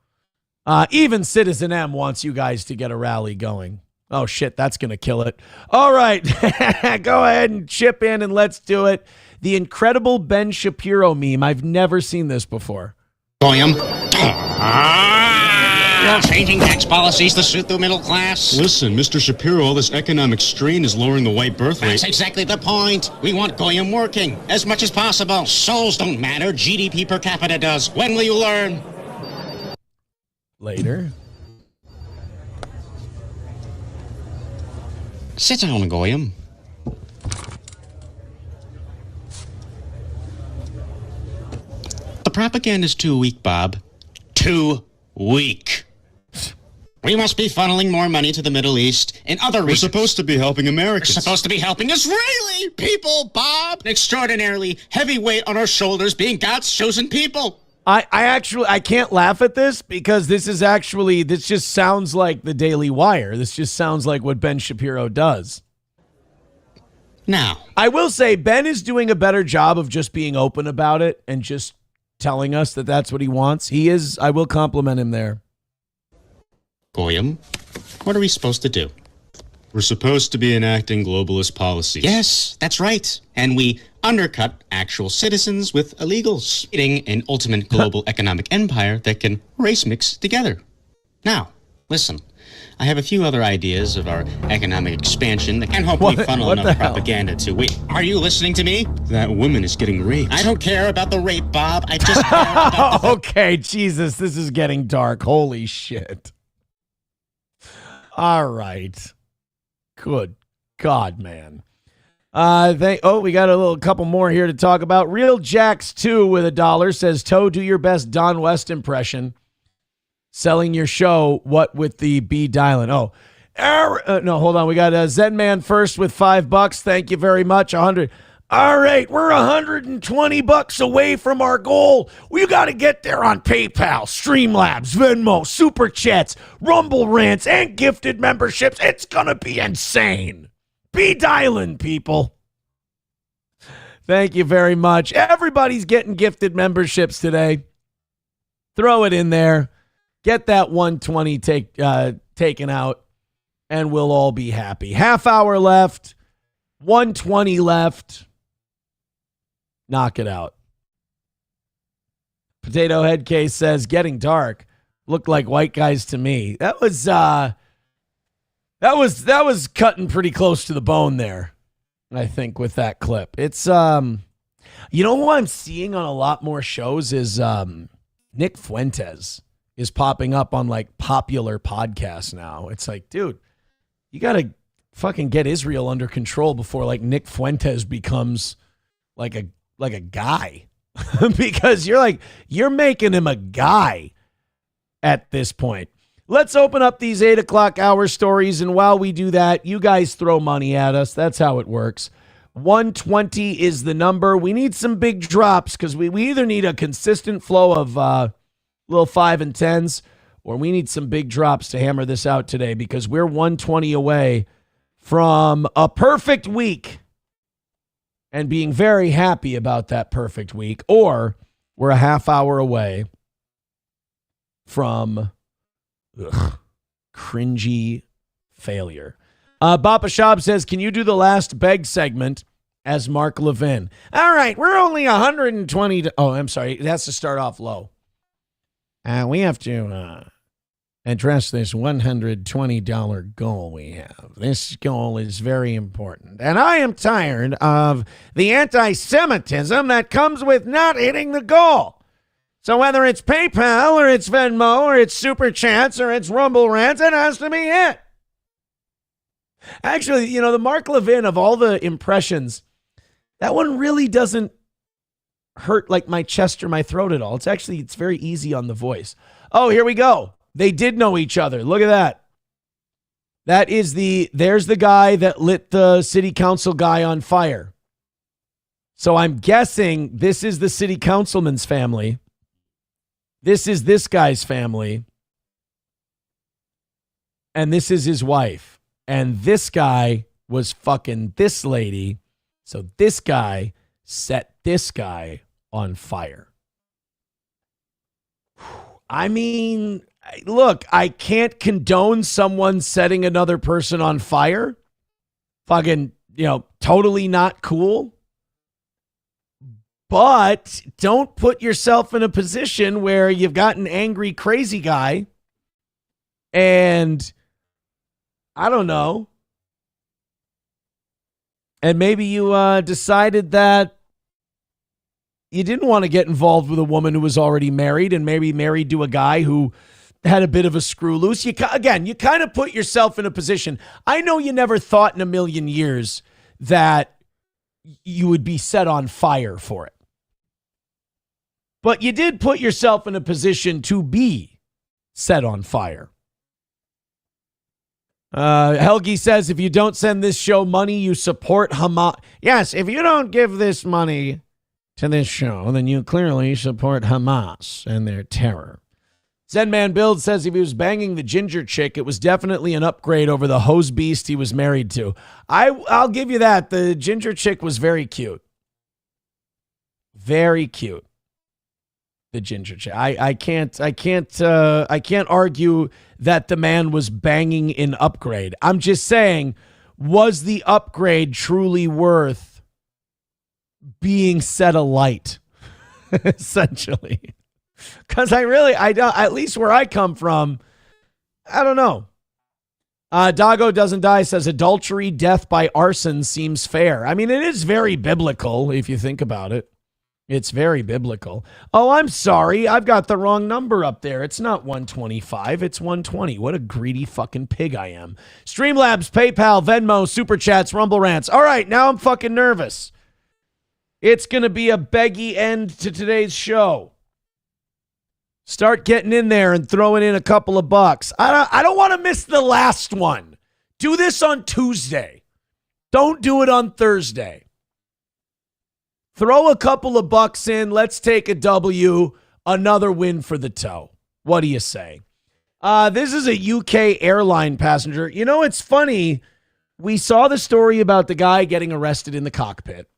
Even Citizen M wants you guys to get a rally going. Oh, shit, that's going to kill it. All right, go ahead and chip in and let's do it. The incredible Ben Shapiro meme. I've never seen this before. William. Changing tax policies to suit the middle class. Listen, Mr. Shapiro, all this economic strain is lowering the white birth rate. That's exactly the point. We want Goyim working as much as possible. Souls don't matter. GDP per capita does. When will you learn? Later. Sit down, Goyim. The propaganda's too weak, Bob. Too weak. We must be funneling more money to the Middle East and other regions. We're supposed to be helping Americans. We're supposed to be helping Israeli people, Bob. An extraordinarily heavy weight on our shoulders being God's chosen people. I can't laugh at this because this just sounds like the Daily Wire. This just sounds like what Ben Shapiro does. Now, I will say Ben is doing a better job of just being open about it and just telling us that that's what he wants. He is. I will compliment him there. Goyim, what are we supposed to do? We're supposed to be enacting globalist policies. Yes, that's right. And we undercut actual citizens with illegals, creating an ultimate global economic empire that can race mix together. Now, listen, I have a few other ideas of our economic expansion that can hopefully funnel enough propaganda to... Wait, are you listening to me? That woman is getting raped. I don't care about the rape, Bob. I just care about the... Okay, Jesus, this is getting dark. Holy shit. All right. Good God, man. We got a couple more here to talk about. Real Jacks 2 with $1 says, Toe, do your best Don West impression. Selling your show, what with the B dialing? No, hold on. We got Zen Man first with $5. Thank you very much. 100. All right, we're $120 away from our goal. We got to get there on PayPal, Streamlabs, Venmo, Super Chats, Rumble Rants, and gifted memberships. It's going to be insane. Be dialing, people. Thank you very much. Everybody's getting gifted memberships today. Throw it in there. Get that 120 taken out, and we'll all be happy. Half hour left, 120 left. Knock it out. Potato Head Case says, getting dark. Looked like white guys to me. That was cutting pretty close to the bone there, I think, with that clip. It's you know who I'm seeing on a lot more shows is Nick Fuentes is popping up on like popular podcasts now. It's like, dude, you gotta fucking get Israel under control before like Nick Fuentes becomes like a guy. Because you're making him a guy at this point. Let's open up these 8 o'clock hour stories, and while we do that, you guys throw money at us. That's how it works. 120 is the number. We need some big drops because we either need a consistent flow of little 5 and 10s, or we need some big drops to hammer this out today because we're 120 away from a perfect week and being very happy about that perfect week, or we're a half hour away from cringy failure. Bapa Shab says, can you do the last beg segment as Mark Levin? All right, we're only 120. Oh, I'm sorry. It has to start off low. We have to address this $120 goal we have. This goal is very important. And I am tired of the anti-Semitism that comes with not hitting the goal. So whether it's PayPal or it's Venmo or it's Super Chats or it's Rumble Rants, it has to be hit. Actually, the Mark Levin of all the impressions, that one really doesn't hurt like my chest or my throat at all. It's very easy on the voice. Oh, here we go. They did know each other. Look at that. There's the guy that lit the city council guy on fire. So I'm guessing this is the city councilman's family. This is this guy's family. And this is his wife. And this guy was fucking this lady. So this guy set this guy on fire. I mean, look, I can't condone someone setting another person on fire. Fucking, totally not cool. But don't put yourself in a position where you've got an angry, crazy guy and I don't know. And maybe you decided that you didn't want to get involved with a woman who was already married and maybe married to a guy who had a bit of a screw loose. You kind of put yourself in a position. I know you never thought in a million years that you would be set on fire for it. But you did put yourself in a position to be set on fire. Helgi says, if you don't send this show money, you support Hamas. Yes, if you don't give this money to this show, then you clearly support Hamas and their terror. Zenman Build says if he was banging the ginger chick, it was definitely an upgrade over the hose beast he was married to. I'll give you that. The ginger chick was very cute. Very cute. The ginger chick. I can't argue that the man was banging an upgrade. I'm just saying, was the upgrade truly worth being set alight? Essentially. Because I don't, at least where I come from, I don't know. Dago Doesn't Die says adultery, death by arson seems fair. I mean, it is very biblical if you think about it. It's very biblical. Oh, I'm sorry. I've got the wrong number up there. It's not 125. It's 120. What a greedy fucking pig I am. Streamlabs, PayPal, Venmo, Super Chats, Rumble Rants. All right, now I'm fucking nervous. It's going to be a beggy end to today's show. Start getting in there and throwing in a couple of bucks. I don't want to miss the last one. Do this on Tuesday. Don't do it on Thursday. Throw a couple of bucks in. Let's take a W. Another win for the toe. What do you say? This is a UK airline passenger. You know, it's funny. We saw the story about the guy getting arrested in the cockpit.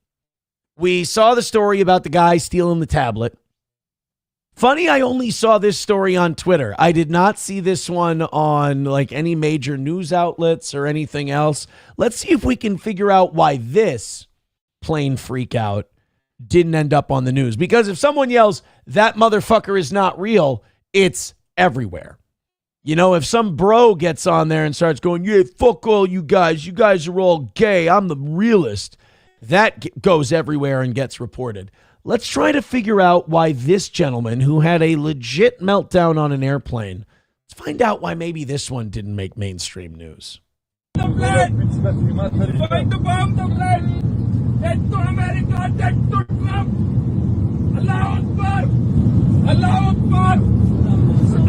We saw the story about the guy stealing the tablet. Funny, I only saw this story on Twitter. I did not see this one on like any major news outlets or anything else. Let's see if we can figure out why this plane freak out didn't end up on the news. Because if someone yells, that motherfucker is not real, it's everywhere. You know, if some bro gets on there and starts going, yeah, fuck all you guys are all gay, I'm the realist, that goes everywhere and gets reported. Let's try to figure out why this gentleman who had a legit meltdown on an airplane, let's find out why maybe this one didn't make mainstream news. Find the bomb, the plane! Dead to America, dead to Trump! Allah Akbar! Allah Akbar!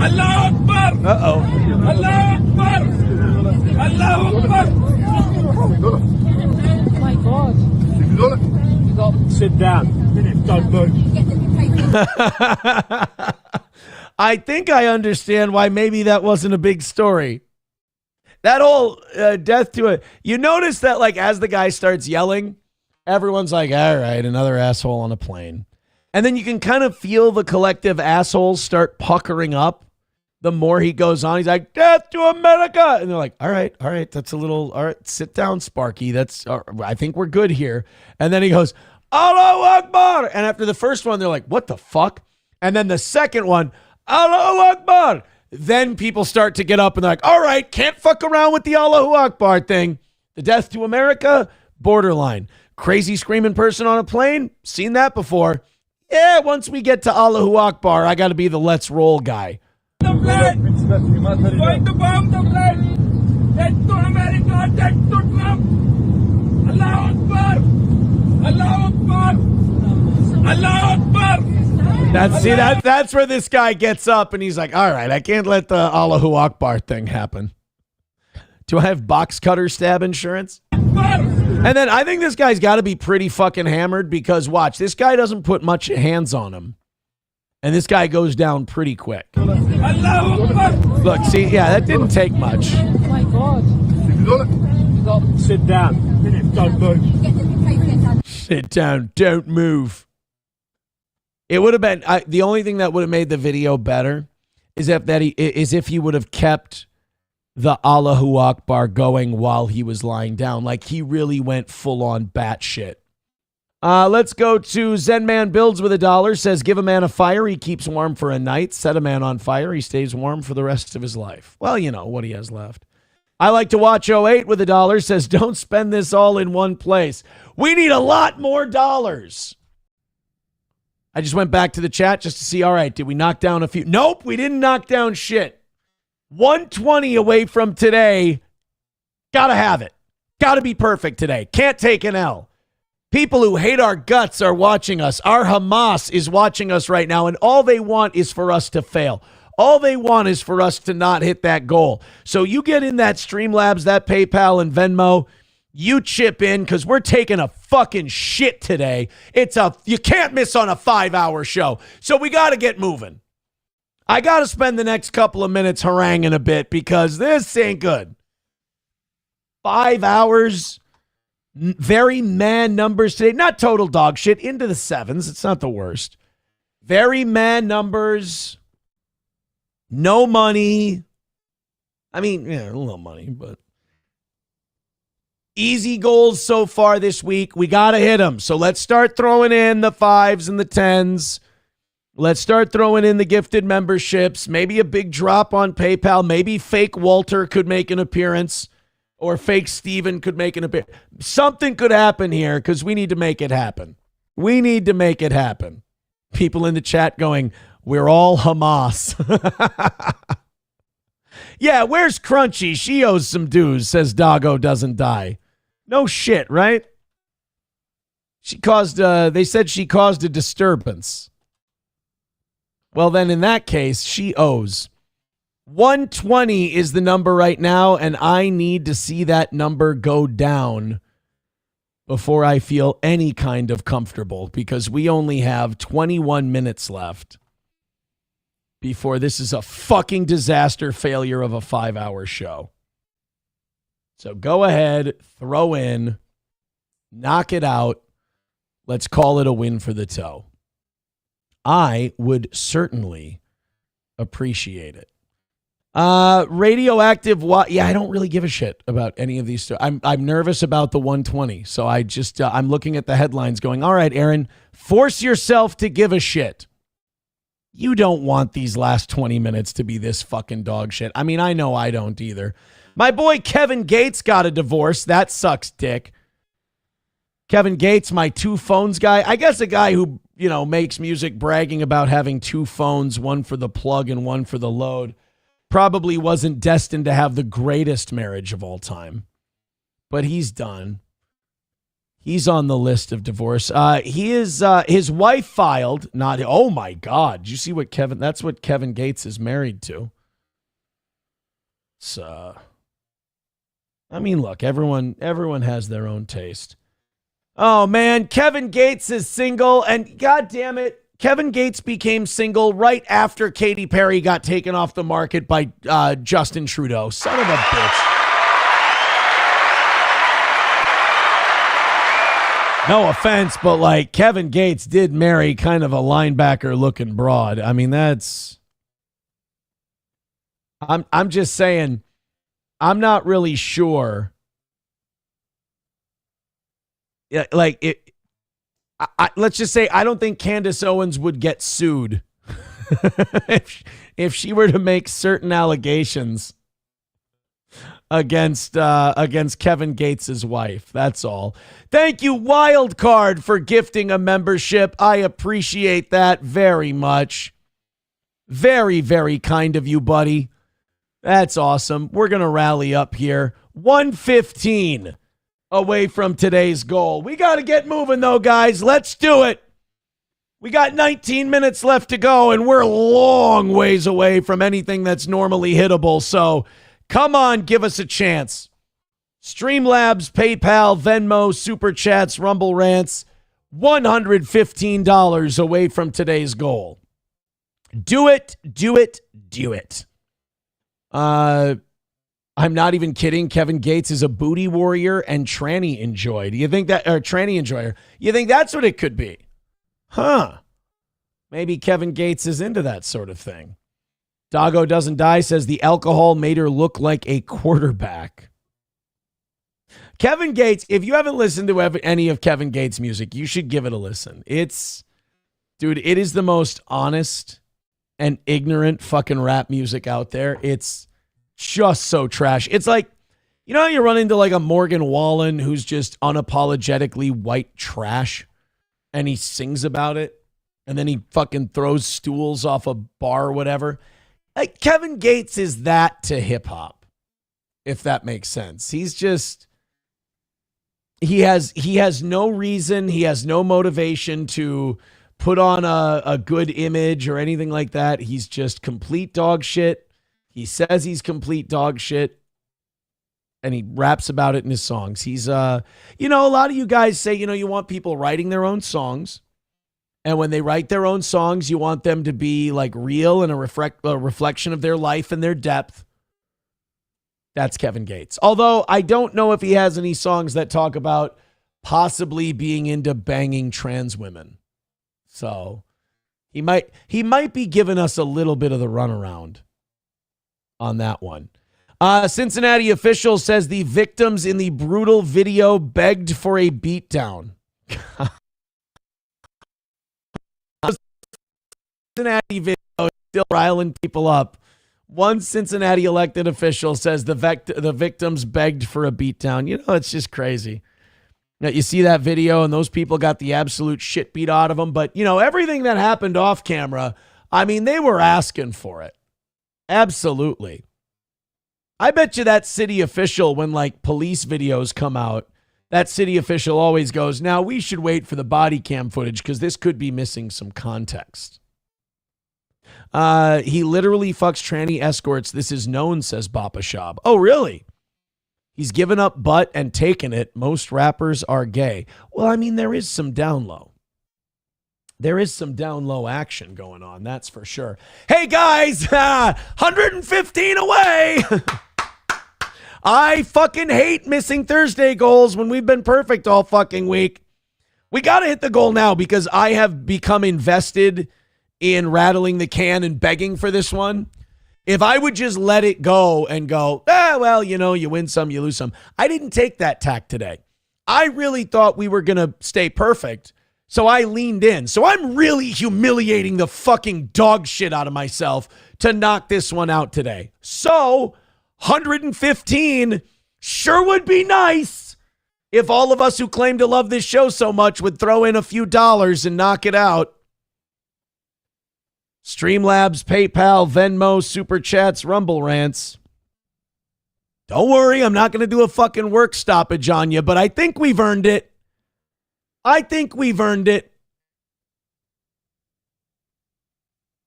Allah Akbar! Uh-oh. Allah Akbar! Allah Akbar! Oh my God. Sit down. Don't move. I think I understand why maybe that wasn't a big story. That whole death to it. You notice that, like, as the guy starts yelling, everyone's like, all right, another asshole on a plane. And then you can kind of feel the collective assholes start puckering up. The more he goes on, he's like, death to America. And they're like, all right, that's a little, all right, sit down, Sparky. I think we're good here. And then he goes, Allahu Akbar. And after the first one, they're like, what the fuck? And then the second one, Allahu Akbar. Then people start to get up and they're like, all right, can't fuck around with the Allahu Akbar thing. The death to America, borderline. Crazy screaming person on a plane, seen that before. Yeah, once we get to Allahu Akbar, I got to be the let's roll guy. Find the bomb, the plane! Dead to America, dead to Trump! Allah Akbar! Allah Akbar! Allah Akbar! That's where this guy gets up and he's like, all right, I can't let the Allahu Akbar thing happen. Do I have box cutter stab insurance? And then I think this guy's got to be pretty fucking hammered because watch, this guy doesn't put much hands on him. And this guy goes down pretty quick. Look, see, yeah, that didn't take much. Oh my God. Sit down. Don't move. Sit down. Don't move. It would have been, the only thing that would have made the video better is if he would have kept the Allahu Akbar going while he was lying down. Like he really went full on batshit. Let's go to Zen Man Builds with $1. Says, give a man a fire, he keeps warm for a night. Set a man on fire, he stays warm for the rest of his life. Well, you know what he has left. I like to watch 08 with $1. Says, don't spend this all in one place. We need a lot more dollars. I just went back to the chat just to see, all right, did we knock down a few? Nope, we didn't knock down shit. 120 away from today. Gotta have it. Gotta be perfect today. Can't take an L. People who hate our guts are watching us. Our Hamas is watching us right now, and all they want is for us to fail. All they want is for us to not hit that goal. So you get in that Streamlabs, that PayPal, and Venmo. You chip in because we're taking a fucking shit today. You can't miss on a 5-hour show. So we got to get moving. I got to spend the next couple of minutes haranguing a bit because this ain't good. 5 hours. Very man numbers today. Not total dog shit. Into the 7s. It's not the worst. Very man numbers. No money. I mean, yeah, a little money, but easy goals so far this week. We got to hit them. So let's start throwing in the 5s and the 10s. Let's start throwing in the gifted memberships. Maybe a big drop on PayPal. Maybe fake Walter could make an appearance. Or fake Steven could make an appearance. Something could happen here because we need to make it happen. We need to make it happen. People in the chat going, we're all Hamas. Yeah, where's Crunchy? She owes some dues, says Doggo Doesn't Die. No shit, right? They said she caused a disturbance. Well, then in that case, she owes. 120 is the number right now, and I need to see that number go down before I feel any kind of comfortable because we only have 21 minutes left before this is a fucking disaster failure of a 5-hour show. So go ahead, throw in, knock it out. Let's call it a win for the toe. I would certainly appreciate it. Radioactive. Yeah, I don't really give a shit about any of these. I'm nervous about the 120. So I just, I'm looking at the headlines going, all right, Aaron, force yourself to give a shit. You don't want these last 20 minutes to be this fucking dog shit. I mean, I know I don't either. My boy Kevin Gates got a divorce. That sucks dick. Kevin Gates, my 2 phones guy. I guess a guy who, makes music bragging about having 2 phones, one for the plug and one for the load. Probably wasn't destined to have the greatest marriage of all time. But he's done. He's on the list of divorce. His wife filed, oh my God. Did you see what that's what Kevin Gates is married to. So, I mean, look, everyone has their own taste. Oh man, Kevin Gates is single and God damn it. Kevin Gates became single right after Katy Perry got taken off the market by Justin Trudeau. Son of a bitch. No offense, but Kevin Gates did marry kind of a linebacker looking broad. I mean, I'm just saying, I'm not really sure. Yeah, let's just say I don't think Candace Owens would get sued if she were to make certain allegations against Kevin Gates' wife. That's all. Thank you, Wildcard, for gifting a membership. I appreciate that very much. Very, very kind of you, buddy. That's awesome. We're going to rally up here. 115 away from today's goal. We got to get moving, though, guys. Let's do it. We got 19 minutes left to go, and we're a long ways away from anything that's normally hittable. So come on, give us a chance. Streamlabs, PayPal, Venmo, Super Chats, Rumble Rants, $115 away from today's goal. Do it, do it, do it. I'm not even kidding. Kevin Gates is a booty warrior and tranny enjoy. Do you think that, or tranny enjoyer? You think that's what it could be? Huh. Maybe Kevin Gates is into that sort of thing. Doggo Doesn't Die says the alcohol made her look like a quarterback. Kevin Gates, if you haven't listened to any of Kevin Gates' music, you should give it a listen. Dude, it is the most honest and ignorant fucking rap music out there. It's just so trash. It's like, you know how you run into like a Morgan Wallen who's just unapologetically white trash and he sings about it and then he fucking throws stools off a bar or whatever? Like Kevin Gates is that to hip hop, if that makes sense. He's just, he has no reason, he has no motivation to put on a good image or anything like that. He's just complete dog shit. He says he's complete dog shit and he raps about it in his songs. He's, a lot of you guys say, you want people writing their own songs. And when they write their own songs, you want them to be like real and a reflection of their life and their depth. That's Kevin Gates. Although I don't know if he has any songs that talk about possibly being into banging trans women. So he might be giving us a little bit of the runaround on that one. Cincinnati official says the victims in the brutal video begged for a beatdown. Cincinnati video is still riling people up. One Cincinnati elected official says the victims begged for a beatdown. It's just crazy. Now, you see that video and those people got the absolute shit beat out of them. But, everything that happened off camera, I mean, they were asking for it. Absolutely. I bet you that city official, when like police videos come out, that city official always goes, now we should wait for the body cam footage because this could be missing some context. He literally fucks tranny escorts. This is known, says Bappa Shab. Oh, really? He's given up butt and taken it. Most rappers are gay. Well, I mean, there is some down low. There is some down low action going on. That's for sure. Hey, guys, 115 away. I fucking hate missing Thursday goals when we've been perfect all fucking week. We got to hit the goal now because I have become invested in rattling the can and begging for this one. If I would just let it go and go, you win some, you lose some. I didn't take that tack today. I really thought we were going to stay perfect. So I leaned in. So I'm really humiliating the fucking dog shit out of myself to knock this one out today. So 115 sure would be nice if all of us who claim to love this show so much would throw in a few dollars and knock it out. Streamlabs, PayPal, Venmo, Super Chats, Rumble Rants. Don't worry, I'm not going to do a fucking work stoppage on you, but I think we've earned it.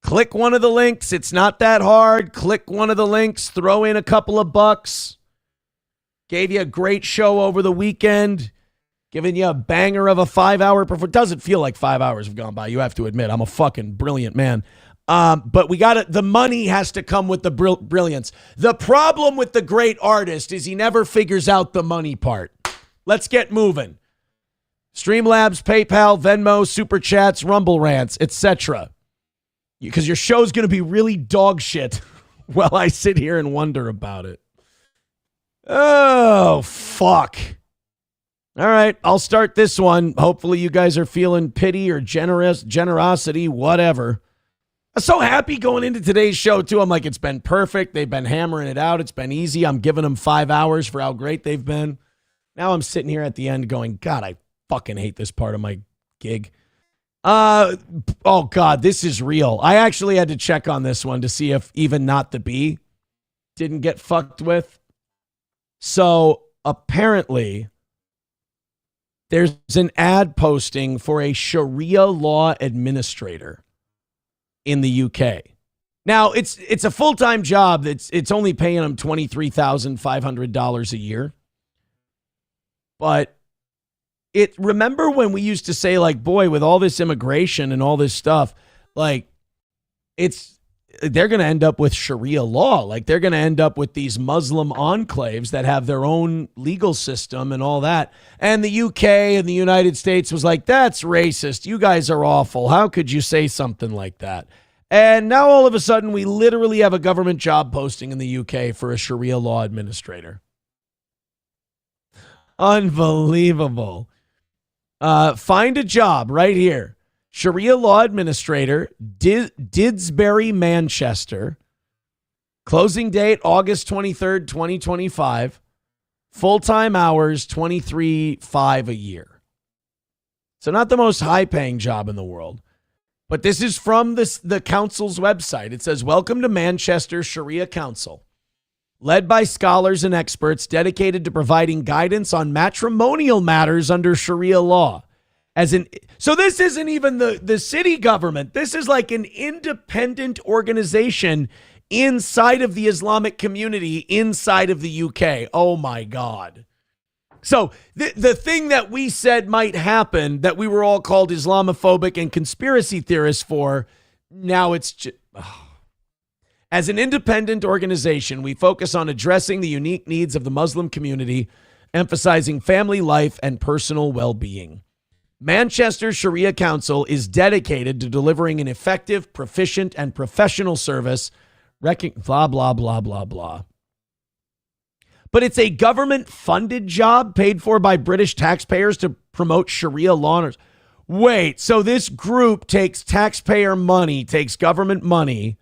Click one of the links. It's not that hard. Click one of the links. Throw in a couple of bucks. Gave you a great show over the weekend. Giving you a banger of a 5-hour performance. Doesn't feel like 5 hours have gone by. You have to admit, I'm a fucking brilliant man. But we got it. The money has to come with the brilliance. The problem with the great artist is he never figures out the money part. Let's get moving. Streamlabs, PayPal, Venmo, Super Chats, Rumble Rants, etc. Because your show's going to be really dog shit while I sit here and wonder about it. Oh, fuck. All right, I'll start this one. Hopefully you guys are feeling pity or generosity, whatever. I'm so happy going into today's show, too. I'm like, it's been perfect. They've been hammering it out. It's been easy. I'm giving them 5 hours for how great they've been. Now I'm sitting here at the end going, God, I fucking hate this part of my gig. Oh, God, this is real. I actually had to check on this one to see if even Not the Bee didn't get fucked with. So apparently there's an ad posting for a Sharia law administrator in the UK. Now, it's a full-time job. It's only paying them $23,500 a year. But remember when we used to say, like, boy, with all this immigration and all this stuff, like, they're going to end up with Sharia law. Like, they're going to end up with these Muslim enclaves that have their own legal system and all that. And the UK and the United States was like, that's racist. You guys are awful. How could you say something like that? And now all of a sudden, we literally have a government job posting in the UK for a Sharia law administrator. Unbelievable. Find a job right here. Sharia law administrator, Didsbury, Manchester. Closing date, August 23rd, 2025. Full-time hours, $23,500 a year. So not the most high-paying job in the world. But this is from the council's website. It says, welcome to Manchester Sharia Council. Led by scholars and experts dedicated to providing guidance on matrimonial matters under Sharia law. So this isn't even the city government. This is like an independent organization inside of the Islamic community inside of the UK. Oh, my God. So the thing that we said might happen, that we were all called Islamophobic and conspiracy theorists for, now it's just... As an independent organization, we focus on addressing the unique needs of the Muslim community, emphasizing family life and personal well-being. Manchester Sharia Council is dedicated to delivering an effective, proficient, and professional service, blah, blah, blah, blah, blah. But it's a government-funded job paid for by British taxpayers to promote Sharia law. Wait, so this group takes taxpayer money, takes government money,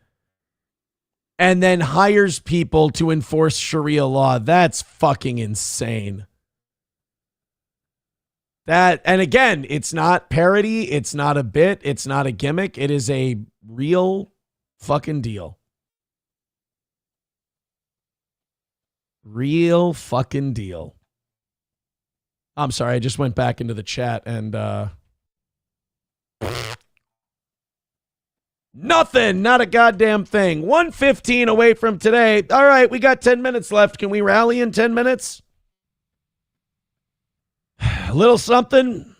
and then hires people to enforce Sharia law. That's fucking insane. And again, it's not parody, it's not a bit, it's not a gimmick, it is a real fucking deal. Real fucking deal. I'm sorry, I just went back into the chat and nothing, not a goddamn thing. 1:15 away from today. All right, we got 10 minutes left. Can we rally in 10 minutes? A little something,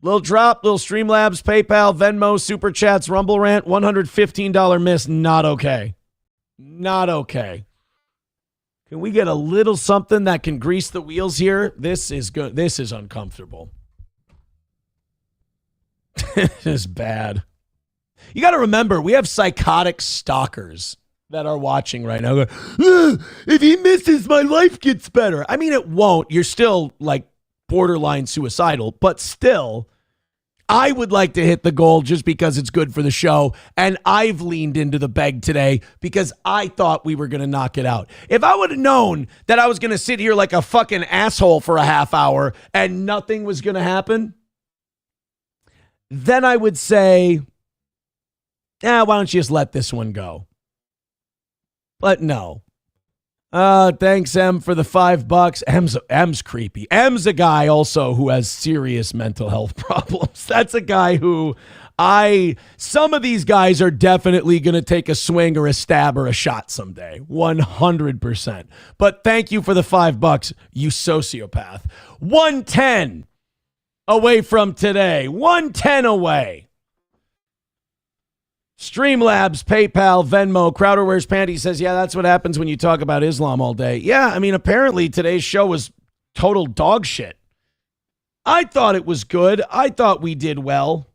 little drop, little Streamlabs, PayPal, Venmo, Super Chats, Rumble Rant, $115 miss. Not okay. Not okay. Can we get a little something that can grease the wheels here? This is good. This is uncomfortable. This is bad. You got to remember, we have psychotic stalkers that are watching right now. If he misses, my life gets better. I mean, it won't. You're still like borderline suicidal, but still, I would like to hit the goal just because it's good for the show. And I've leaned into the beg today because I thought we were going to knock it out. If I would have known that I was going to sit here like a fucking asshole for a half hour and nothing was going to happen, then I would say, why don't you just let this one go? But no. Thanks, M, for the $5. M's creepy. M's a guy also who has serious mental health problems. That's a guy who some of these guys are definitely going to take a swing or a stab or a shot someday. 100%. But thank you for the $5, you sociopath. 110 away from today. 110 away. Streamlabs, PayPal, Venmo, Crowder Wears Panties says, yeah, that's what happens when you talk about Islam all day. Yeah, I mean, apparently today's show was total dog shit. I thought it was good. I thought we did well.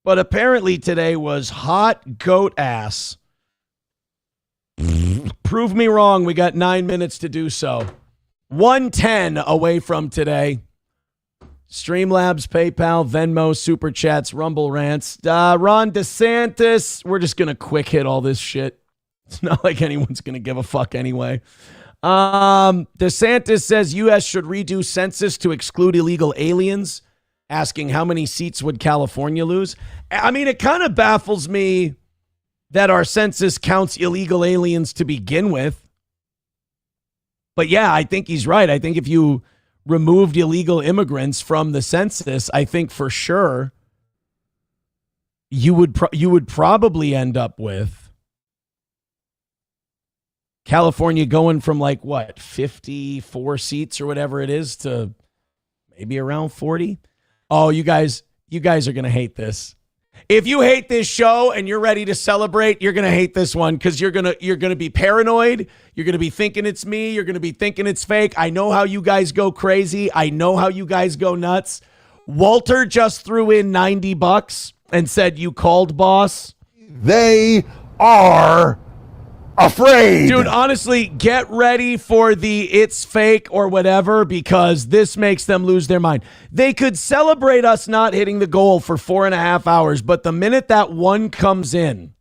But apparently today was hot goat ass. Prove me wrong. We got 9 minutes to do so. 110 away from today. Streamlabs, PayPal, Venmo, Super Chats, Rumble Rants. Ron DeSantis. We're just going to quick hit all this shit. It's not like anyone's going to give a fuck anyway. DeSantis says U.S. should redo census to exclude illegal aliens, asking how many seats would California lose. I mean, it kind of baffles me that our census counts illegal aliens to begin with. But yeah, I think he's right. I think if you removed illegal immigrants from the census, I think for sure you would probably end up with California going from 54 seats or whatever it is to maybe around 40. Oh, you guys are going to hate this. If you hate this show and you're ready to celebrate, you're going to hate this one because you're going to be paranoid. You're going to be thinking it's me. You're going to be thinking it's fake. I know how you guys go crazy. I know how you guys go nuts. Walter just threw in $90 and said, you called, boss. They are afraid. Dude, honestly, get ready for the it's fake or whatever, because this makes them lose their mind. They could celebrate us not hitting the goal for 4.5 hours, but the minute that one comes in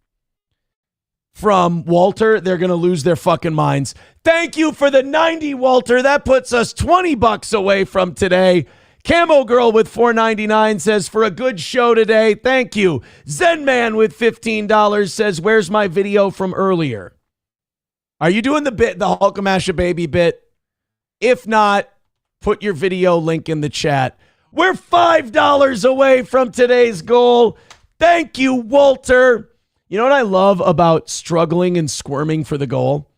from Walter, they're going to lose their fucking minds. Thank you for the 90, Walter. That puts us $20 away from today. Camo Girl with $4.99 says, for a good show today. Thank you. Zen Man with $15 says, where's my video from earlier? Are you doing the Hulkamasha baby bit? If not, put your video link in the chat. We're $5 away from today's goal. Thank you, Walter. You know what I love about struggling and squirming for the goal?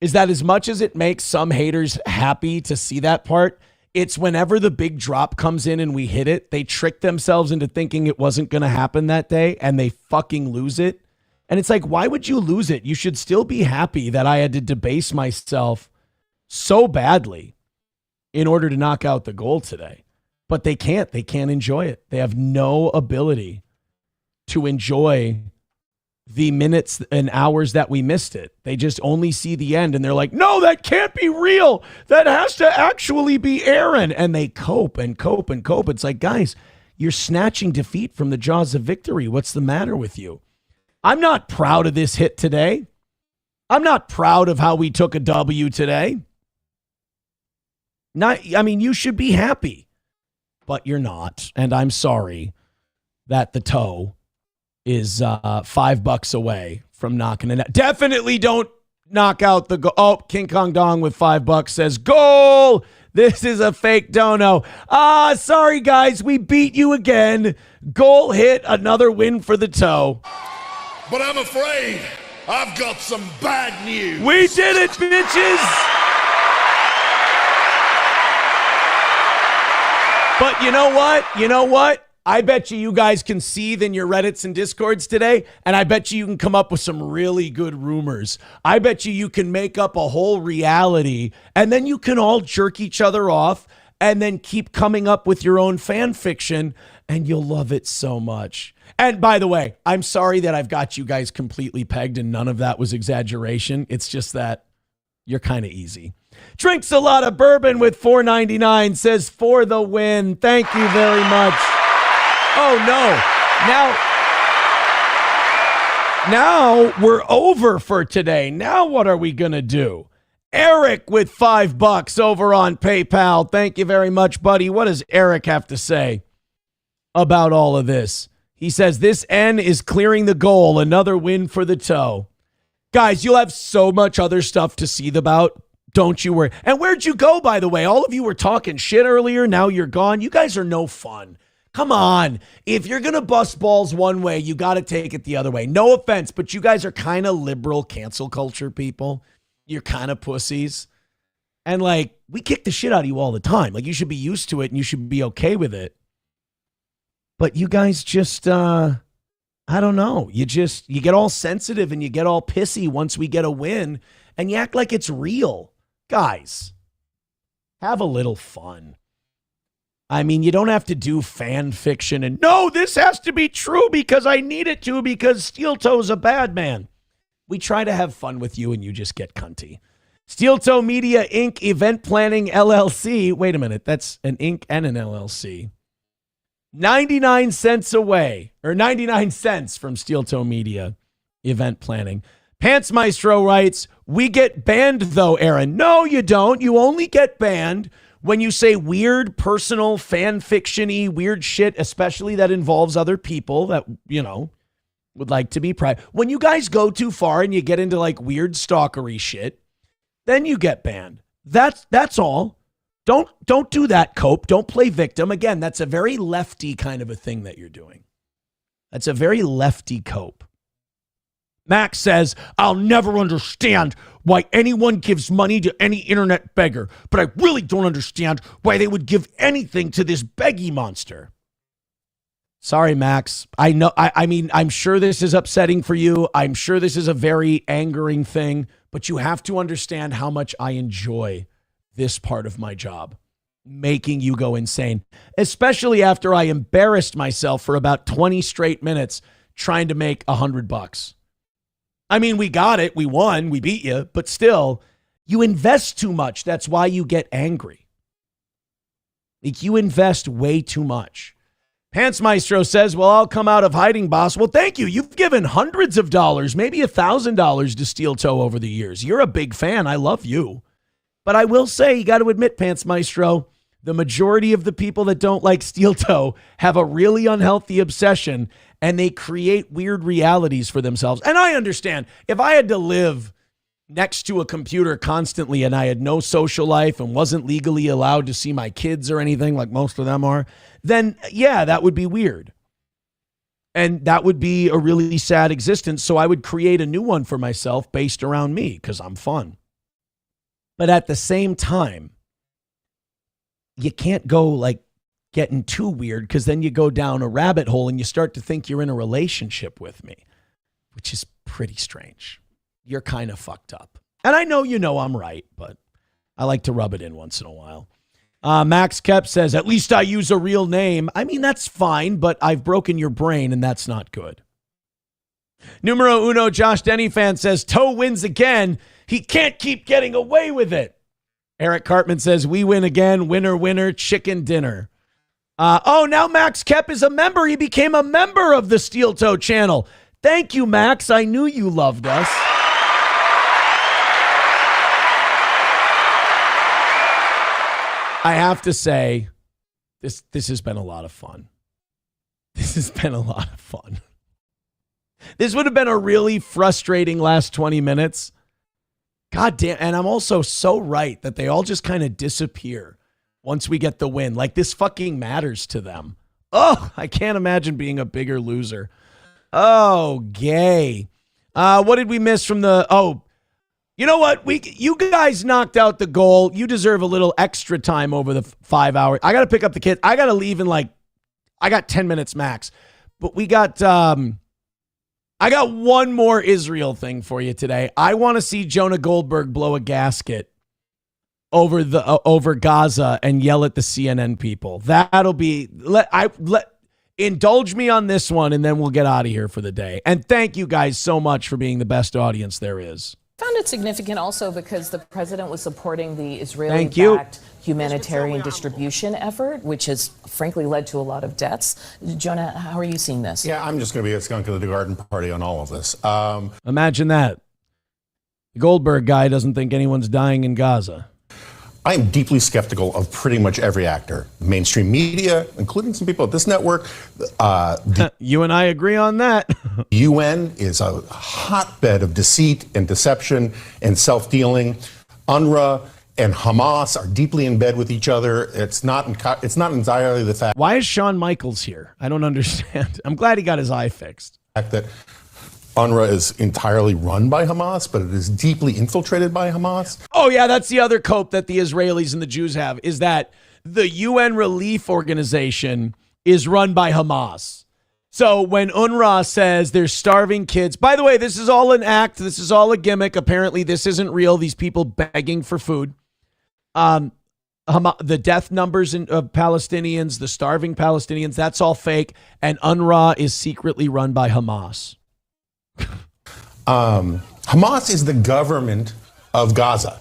Is that as much as it makes some haters happy to see that part, it's whenever the big drop comes in and we hit it, they trick themselves into thinking it wasn't going to happen that day, and they fucking lose it. And it's like, why would you lose it? You should still be happy that I had to debase myself so badly in order to knock out the goal today. But they can't. They can't enjoy it. They have no ability to enjoy the minutes and hours that we missed it. They just only see the end, and they're like, no, that can't be real. That has to actually be Aaron. And they cope and cope and cope. It's like, guys, you're snatching defeat from the jaws of victory. What's the matter with you? I'm not proud of this hit today. I'm not proud of how we took a W today. You should be happy, but you're not. And I'm sorry that the toe is $5 away from knocking it out. Definitely don't knock out the goal. Oh, King Kong Dong with $5 says, goal! This is a fake dono. Sorry, guys. We beat you again. Goal hit, another win for the toe. But I'm afraid I've got some bad news. We did it, bitches! But you know what? You know what? I bet you guys can seethe in your Reddits and Discords today, and I bet you can come up with some really good rumors. I bet you can make up a whole reality, and then you can all jerk each other off and then keep coming up with your own fan fiction, and you'll love it so much. And by the way, I'm sorry that I've got you guys completely pegged and none of that was exaggeration. It's just that you're kind of easy. Drinks a lot of bourbon with $4.99 says, for the win. Thank you very much. Oh, no. Now we're over for today. Now what are we going to do? Eric with $5 over on PayPal. Thank you very much, buddy. What does Eric have to say about all of this? He says, this N is clearing the goal. Another win for the toe. Guys, you'll have so much other stuff to seethe about. Don't you worry. And where'd you go, by the way? All of you were talking shit earlier. Now you're gone. You guys are no fun. Come on. If you're going to bust balls one way, you got to take it the other way. No offense, but you guys are kind of liberal cancel culture people. You're kind of pussies. And like, we kick the shit out of you all the time. Like, you should be used to it and you should be okay with it. But you guys just, I don't know. You get all sensitive and you get all pissy once we get a win and you act like it's real. Guys, have a little fun. I mean, you don't have to do fan fiction and, no, this has to be true because I need it to because Steel Toe's a bad man. We try to have fun with you and you just get cunty. Steel Toe Media Inc. Event Planning LLC. Wait a minute. That's an Inc. and an LLC. 99 cents away, or 99 cents from Steel Toe Media Event Planning. Pants Maestro writes, we get banned though, Aaron. No, you don't. You only get banned when you say weird, personal, fan fiction-y, weird shit, especially that involves other people that, you know, would like to be private. When you guys go too far and you get into like weird stalkery shit, then you get banned. That's all. Don't do that, cope. Don't play victim. Again, that's a very lefty kind of a thing that you're doing. That's a very lefty cope. Max says, I'll never understand why anyone gives money to any internet beggar, but I really don't understand why they would give anything to this beggy monster. Sorry, Max. I know. I mean, I'm sure this is upsetting for you. I'm sure this is a very angering thing, but you have to understand how much I enjoy this part of my job, making you go insane, especially after I embarrassed myself for about 20 straight minutes trying to make $100. I mean, we got it. We won. We beat you. But still, you invest too much. That's why you get angry. Like, you invest way too much. Pants Maestro says, well, I'll come out of hiding, boss. Well, thank you. You've given hundreds of dollars, maybe $1,000 to Steel Toe over the years. You're a big fan. I love you. But I will say, you got to admit, Pants Maestro, the majority of the people that don't like Steel Toe have a really unhealthy obsession, and they create weird realities for themselves. And I understand, if I had to live next to a computer constantly and I had no social life and wasn't legally allowed to see my kids or anything like most of them are, then yeah, that would be weird. And that would be a really sad existence. So I would create a new one for myself based around me because I'm fun. But at the same time, you can't go like getting too weird, because then you go down a rabbit hole and you start to think you're in a relationship with me, which is pretty strange. You're kind of fucked up. And I know you know I'm right, but I like to rub it in once in a while. Max Kep says, at least I use a real name. I mean, that's fine, but I've broken your brain, and that's not good. Numero uno, Josh Denny fan says, Toe wins again. He can't keep getting away with it. Eric Cartman says, we win again. Winner, winner, chicken dinner. Now Max Kep is a member. He became a member of the Steel Toe channel. Thank you, Max. I knew you loved us. I have to say, this has been a lot of fun. This has been a lot of fun. This would have been a really frustrating last 20 minutes. God damn. And I'm also so right that they all just kind of disappear once we get the win. Like, this fucking matters to them. Oh, I can't imagine being a bigger loser. Oh, gay. What did we miss from the... Oh, you know what? You guys knocked out the goal. You deserve a little extra time over the 5 hours. I got to pick up the kids. I got to leave in I got 10 minutes max. But we got... I got one more Israel thing for you today. I want to see Jonah Goldberg blow a gasket over Gaza and yell at the CNN people. That'll be indulge me on this one, and then we'll get out of here for the day. And thank you guys so much for being the best audience there is. Found it significant also because the president was supporting the Israeli-backed humanitarian distribution effort, which has frankly led to a lot of deaths. Jonah, how are you seeing this? Yeah, I'm just going to be a skunk of the garden party on all of this. Imagine that. The Goldberg guy doesn't think anyone's dying in Gaza. I am deeply skeptical of pretty much every actor, mainstream media, including some people at this network. You and I agree on that. UN is a hotbed of deceit and deception and self-dealing. UNRWA and Hamas are deeply in bed with each other. It's not entirely the fact. Why is Shawn Michaels here? I don't understand. I'm glad he got his eye fixed. That UNRWA is entirely run by Hamas, but it is deeply infiltrated by Hamas. Oh, yeah, that's the other cope that the Israelis and the Jews have, is that the UN relief organization is run by Hamas. So when UNRWA says there's starving kids, by the way, this is all an act. This is all a gimmick. Apparently, this isn't real. These people begging for food. The death numbers of Palestinians, the starving Palestinians, that's all fake. And UNRWA is secretly run by Hamas. Hamas is the government of Gaza.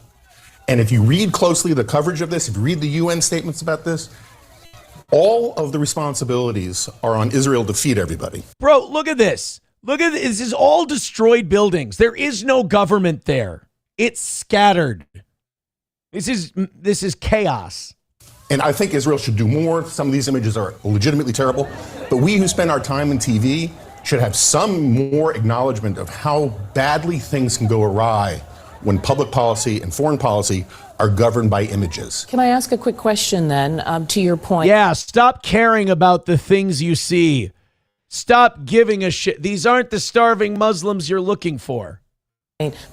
And if you read closely the coverage of this, if you read the UN statements about this, all of the responsibilities are on Israel to feed everybody. Bro, look at this. Look at this. This is all destroyed buildings. There is no government there. It's scattered. This is chaos. And I think Israel should do more. Some of these images are legitimately terrible. But we who spend our time in TV should have some more acknowledgement of how badly things can go awry when public policy and foreign policy are governed by images. Can I ask a quick question then, to your point? Yeah, stop caring about the things you see. Stop giving a shit. These aren't the starving Muslims you're looking for.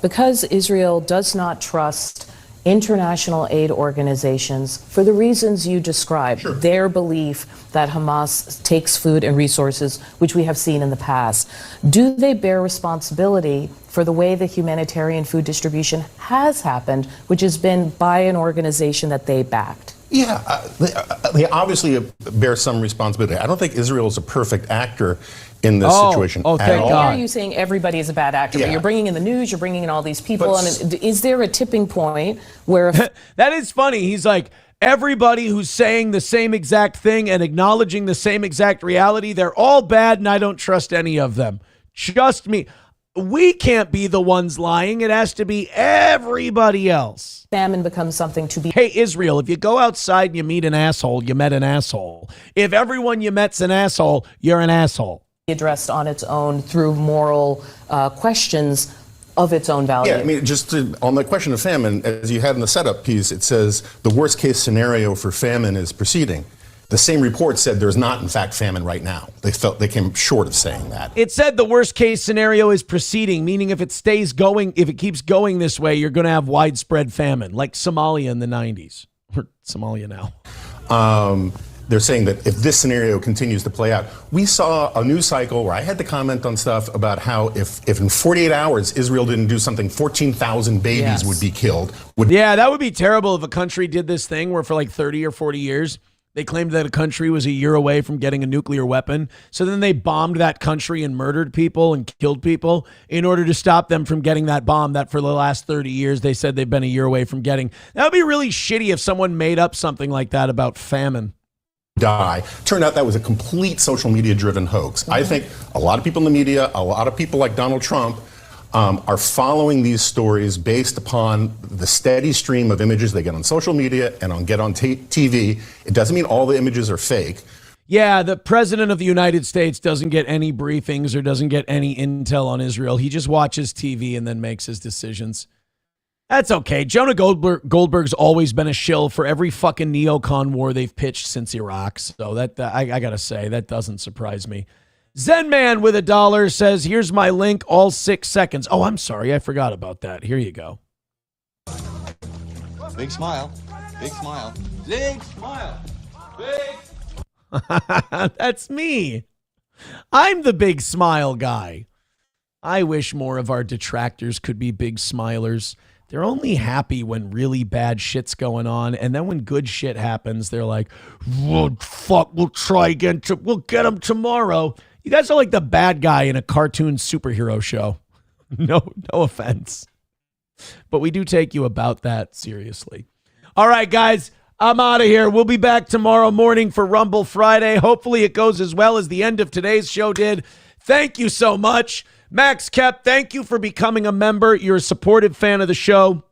Because Israel does not trust international aid organizations for the reasons you described, their belief that Hamas takes food and resources, which we have seen in the past. Do they bear responsibility for the way the humanitarian food distribution has happened, which has been by an organization that they backed? Yeah, they obviously bear some responsibility. I don't think Israel is a perfect actor in this situation Oh, at thank all. God. Why are you saying everybody is a bad actor? Yeah. But you're bringing in the news, you're bringing in all these people. But- Is there a tipping point where if That is funny. He's like, everybody who's saying the same exact thing and acknowledging the same exact reality, they're all bad and I don't trust any of them. Just me. We can't be the ones lying. It has to be everybody else. famine becomes something to be Hey, Israel, if you go outside and you meet an asshole, you met an asshole. If everyone you met's an asshole, you're an asshole. addressed on its own through moral questions of its own value. Yeah, I mean, on the question of famine, as you had in the setup piece, it says the worst case scenario for famine is proceeding. The same report said there's not, in fact, famine right now. They came short of saying that. It said the worst case scenario is proceeding, meaning if it stays going, if it keeps going this way, you're going to have widespread famine, like Somalia in the 90s, or Somalia now. They're saying that if this scenario continues to play out, we saw a news cycle where I had to comment on stuff about how if in 48 hours Israel didn't do something, 14,000 babies would be killed. Yeah, that would be terrible if a country did this thing where for like 30 or 40 years, they claimed that a country was a year away from getting a nuclear weapon. So then they bombed that country and murdered people and killed people in order to stop them from getting that bomb that for the last 30 years they said they've been a year away from getting. That would be really shitty if someone made up something like that about famine. Die. Turned out that was a complete social media driven hoax. I think a lot of people in the media, a lot of people like Donald Trump, are following these stories based upon the steady stream of images they get on social media and on TV. It doesn't mean all the images are fake. Yeah, the president of the United States doesn't get any briefings or doesn't get any intel on Israel. He just watches TV and then makes his decisions. That's okay. Jonah Goldberg's always been a shill for every fucking neocon war they've pitched since Iraq. So that I got to say, that doesn't surprise me. Zen Man with $1 says, here's my link, all 6 seconds. Oh, I'm sorry. I forgot about that. Here you go. Big smile. Big smile. Big smile. Big. That's me. I'm the big smile guy. I wish more of our detractors could be big smilers. They're only happy when really bad shit's going on. And then when good shit happens, they're like, oh, fuck, we'll try again. We'll get them tomorrow. You guys are like the bad guy in a cartoon superhero show. No offense. But we do take you about that seriously. All right, guys, I'm out of here. We'll be back tomorrow morning for Rumble Friday. Hopefully it goes as well as the end of today's show did. Thank you so much. Max Kep, thank you for becoming a member. You're a supportive fan of the show.